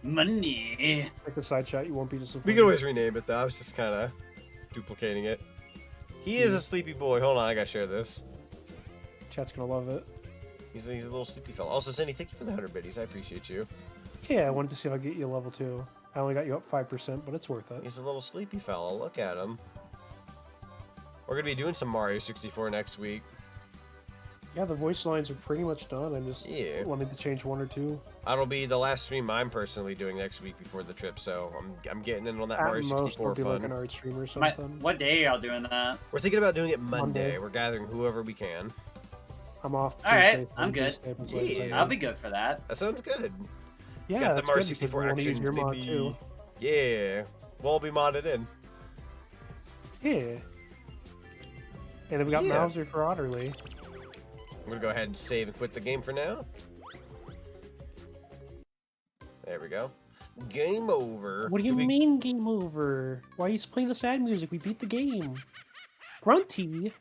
Money. Like the side chat, you won't be disappointed. We could always rename it though. I was just kind of duplicating it. He is a sleepy boy. Hold on, I gotta share this. Chat's gonna love it. He's a little sleepy fella. Also, Cindy, thank you for the 100 biddies. I appreciate you. Yeah, I wanted to see if I could get you a level 2. I only got you up 5%, but it's worth it. He's a little sleepy fella. Look at him. We're gonna be doing some Mario 64 next week. Yeah, the voice lines are pretty much done. I'm just wanting to change 1 or 2. That'll be the last stream I'm personally doing next week before the trip, so I'm getting in on that At Mario 64 most, we'll do fun. like an art stream or something. What day are y'all doing that? We're thinking about doing it Monday. Monday. We're gathering whoever we can. I'm off. All right, Tuesday, I'm good. Yeah. I'll be good for that. That sounds good. Yeah, got the that's Mario good because 64 we wanna use actions, your mod baby. too. Yeah, we'll all be modded in. Yeah. And then we got Yeah. Mauser for Otterly. I'm gonna go ahead and save and quit the game for now. There we go. Game over. What do you mean game over? Why are you playing the sad music? We beat the game. Grunty.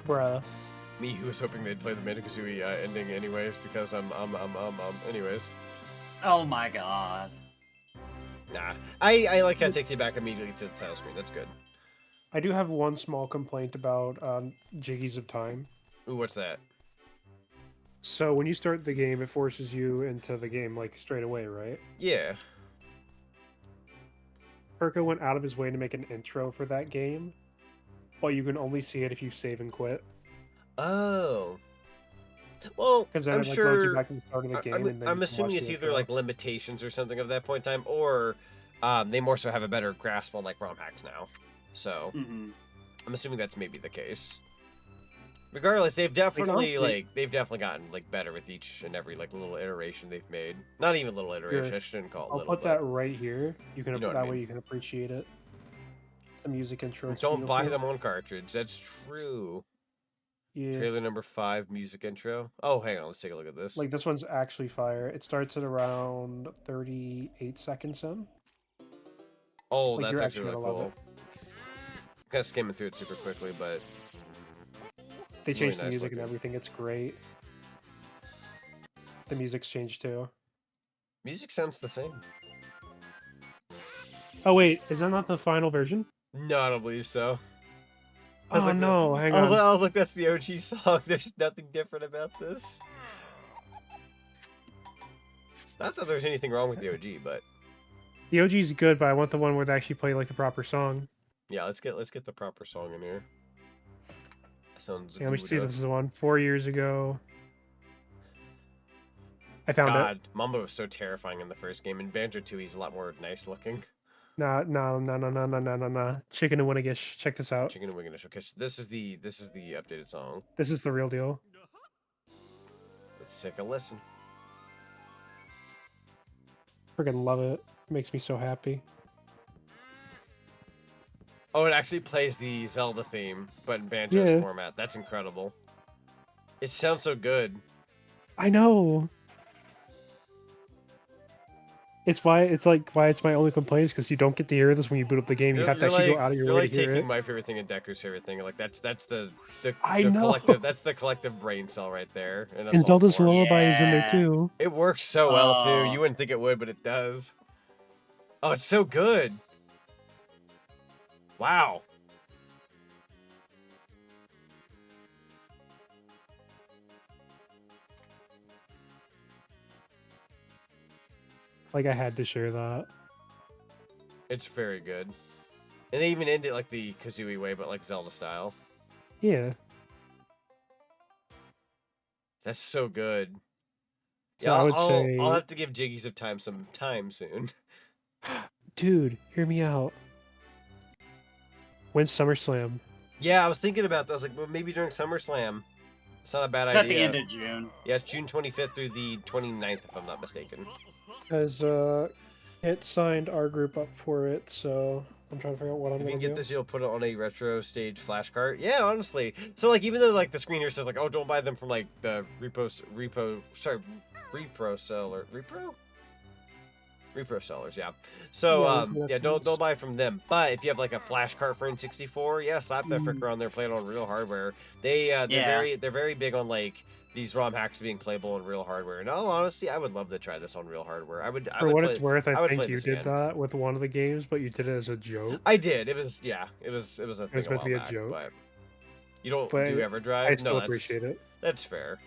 Bruh. Me, who was hoping they'd play the Banjo-Kazooie ending anyways, because anyways. Oh my god. Nah. I like how it takes you back immediately to the title screen. That's good. I do have one small complaint about Jiggies of Time. Ooh, what's that? So when you start the game, it forces you into the game like straight away, right? Yeah. Perko went out of his way to make an intro for that game, but you can only see it if you save and quit. Oh. Well, Because then I'm it like sure. loads you back to the start of the game. and then I'm you can assuming watch it's the either intro. like limitations or something of that point in time, or they more so have a better grasp on like ROM hacks now. So I'm assuming that's maybe the case. Regardless, they've definitely gotten like better with each and every like little iteration they've made. Not even little iteration. Here, I shouldn't call it I'll little. put that right here. You can You know what that I way mean. you can appreciate it. The music intro. is Don't buy beautiful. them on cartridge. That's true. Yeah. Trailer number 5, music intro. Oh, hang on, let's take a look at this. Like this one's actually fire. It starts at around 38 seconds in. Oh, Like, that's you're actually really gonna love cool. Kind of skimming through it super quickly, but They really changed the nice music looking. and everything. It's great. The music's changed too. Music sounds the same. Oh wait, is that not the final version? No, I don't believe so. Oh no, hang I was on. like, that's the OG song. There's nothing different about this. Not that there's anything wrong with the OG, but The OG's good, but I want the one where they actually play like the proper song. yeah, let's get the proper song in here. That sounds Yeah, let me see. good. This is the one 4 years ago. I found it. God, Mambo was so terrifying in the first game. In Banjo-Kazooie, he's a lot more nice looking. No. Chicken and Winnigish. Check this out. Chicken and Wingish. Okay, so this is the updated song. This is the real deal. Let's take a listen. Freaking love it. Makes me so happy. Oh, it actually plays the Zelda theme, but in Banjo's Yeah. format. That's incredible. It sounds so good. I know. It's why it's my only complaint is because you don't get to hear this when you boot up the game. You have to actually go out of your you're way like to hear taking it. my favorite thing and Deku's favorite thing. Like that's the I know. collective. That's the collective brain cell right there. In a And song Zelda's form. Lullaby is in there too. It works so well too. Oh. You wouldn't think it would, but it does. Oh, it's so good. Wow. Like I had to share that. It's very good. And they even end it like the Kazooie way, but like Zelda style. Yeah. That's so good. So Yeah, I would say, I'll have to give Jiggies of Time some time soon. dude, hear me out. When's SummerSlam? Yeah, I was thinking about that. I was like, well, maybe during SummerSlam. It's not a bad It's at idea. the end of June. Yeah, it's June 25th through the 29th, if I'm not mistaken. Because it signed our group up for it, so I'm trying to figure out what I'm If you gonna can get do. this, you'll put it on a retro stage flash cart. Yeah, honestly. So like, even though like the screen here says like, oh, don't buy them from like the repro sellers, yeah. So Yeah, don't buy from them. But if you have like a flash cart for N64, yeah, slap that fricker on there, play it on real hardware. They're very big on like these ROM hacks being playable on real hardware. And all honesty, I would love to try this on real hardware. For what it's worth, I would think play you this did again. that with one of the games, but you did it as a joke. I did. It was a thing It was a meant to while be a back, joke. but you don't But do you ever drive? I still No, that's- appreciate it. That's fair.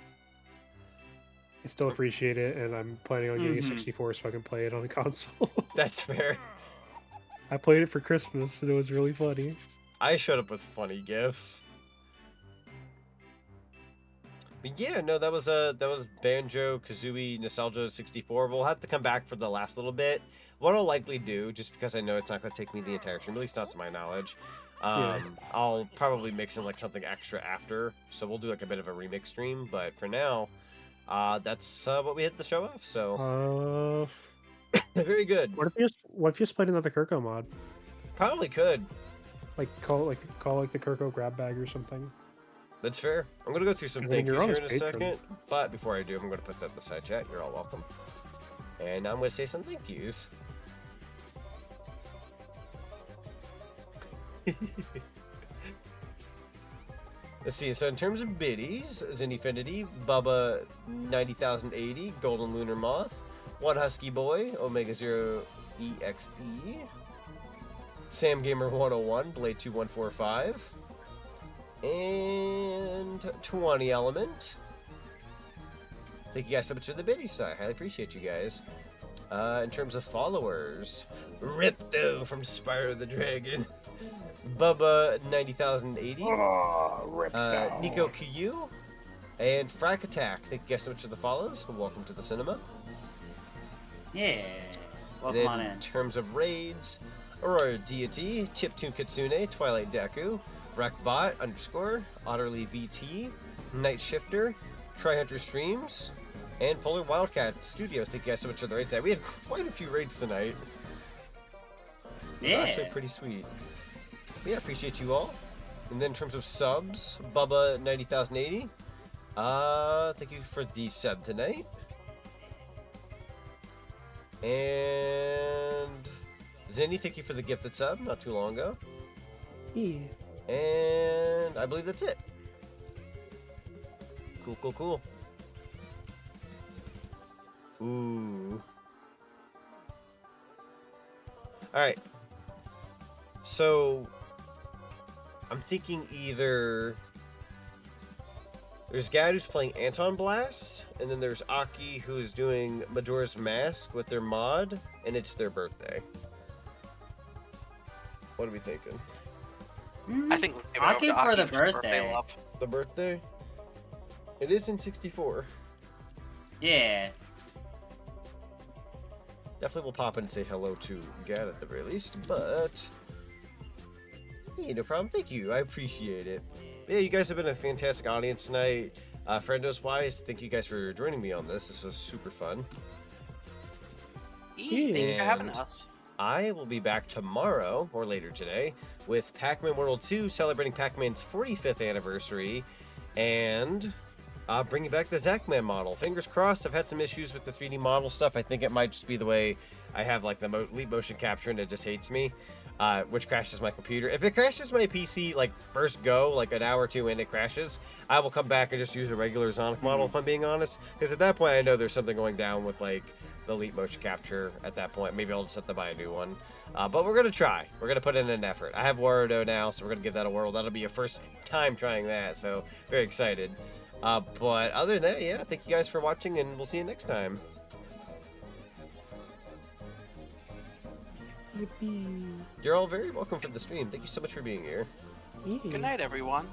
I still appreciate it, and I'm planning on getting a Mhm. 64 so I can play it on a console. That's fair. I played it for Christmas, and it was really funny. I showed up with funny gifts. But yeah, no, that was Banjo-Kazooie Nostalgia 64. We'll have to come back for the last little bit. What I'll likely do, just because I know it's not going to take me the entire stream, at least not to my knowledge, I'll probably mix in like something extra after. So we'll do like a bit of a remix stream. But for now, that's what we hit the show off. So very good. What if you just played another Kirko mod? Probably could. Like call it the Kirko grab bag or something. That's fair. I'm gonna go through some I mean, thank you're yous here always in a patron. second, but before I do, I'm gonna put that in the side chat. You're all welcome. And I'm gonna say some thank yous. Let's see. So in terms of biddies, Zennyfinity, Bubba 90,080, Golden Lunar Moth, One Husky Boy, Omega Zero EXE, Sam Gamer 101, Blade 2145. And 20 Element. Thank you guys so much for the biddies. I highly appreciate you guys. In terms of followers, Ripto from Spyro the Dragon, Bubba 90,080, Nico Kiyu, and Frack Attack. Thank you guys so much for the follows. Welcome to the cinema. Yeah. Welcome Then, on in. in terms of raids, Aurora Deity, Chiptune Kitsune, Twilight Deku, Wreckbot _ Otterly VT, Night Shifter, Tryhunter Streams, and Polar Wildcat Studios. Thank you guys so much for the raids. We had quite a few raids tonight. It was Yeah. actually pretty sweet. But yeah, appreciate you all. And then in terms of subs, Bubba 90,080. Thank you for the sub tonight. And Zinni, thank you for the gifted sub not too long ago. Yeah. And I believe that's it. Cool. Ooh. Alright. So, I'm thinking either there's Gad who's playing Anton Blast, and then there's Aki who's doing Majora's Mask with their mod, and it's their birthday. What are we thinking? I think let's give it Aki over to for Aki the for his birthday. love. The birthday? It is in 64. Yeah. Definitely will pop in and say hello to Gad at the very least, but hey, no problem. Thank you. I appreciate it. Yeah, you guys have been a fantastic audience tonight. Friendos wise, thank you guys for joining me on this. This was super fun. Thank you for having us. I will be back tomorrow, or later today, with Pac-Man World 2, celebrating Pac-Man's 45th anniversary, and bringing back the Zackman model. Fingers crossed. I've had some issues with the 3D model stuff. I think it might just be the way I have like the leap motion capture and it just hates me, which crashes my computer. If it crashes my PC like first go, like an hour or two in, it crashes, I will come back and just use a regular Zonic model if I'm being honest, because at that point I know there's something going down with like the leap motion capture at that point. Maybe I'll just have to buy a new one. But we're going to try. We're going to put in an effort. I have Warudo now, so we're going to give that a whirl. That'll be a first time trying that, so very excited. But other than that, yeah, thank you guys for watching, and we'll see you next time. Yippee. You're all very welcome for the stream. Thank you so much for being here. Good night, everyone.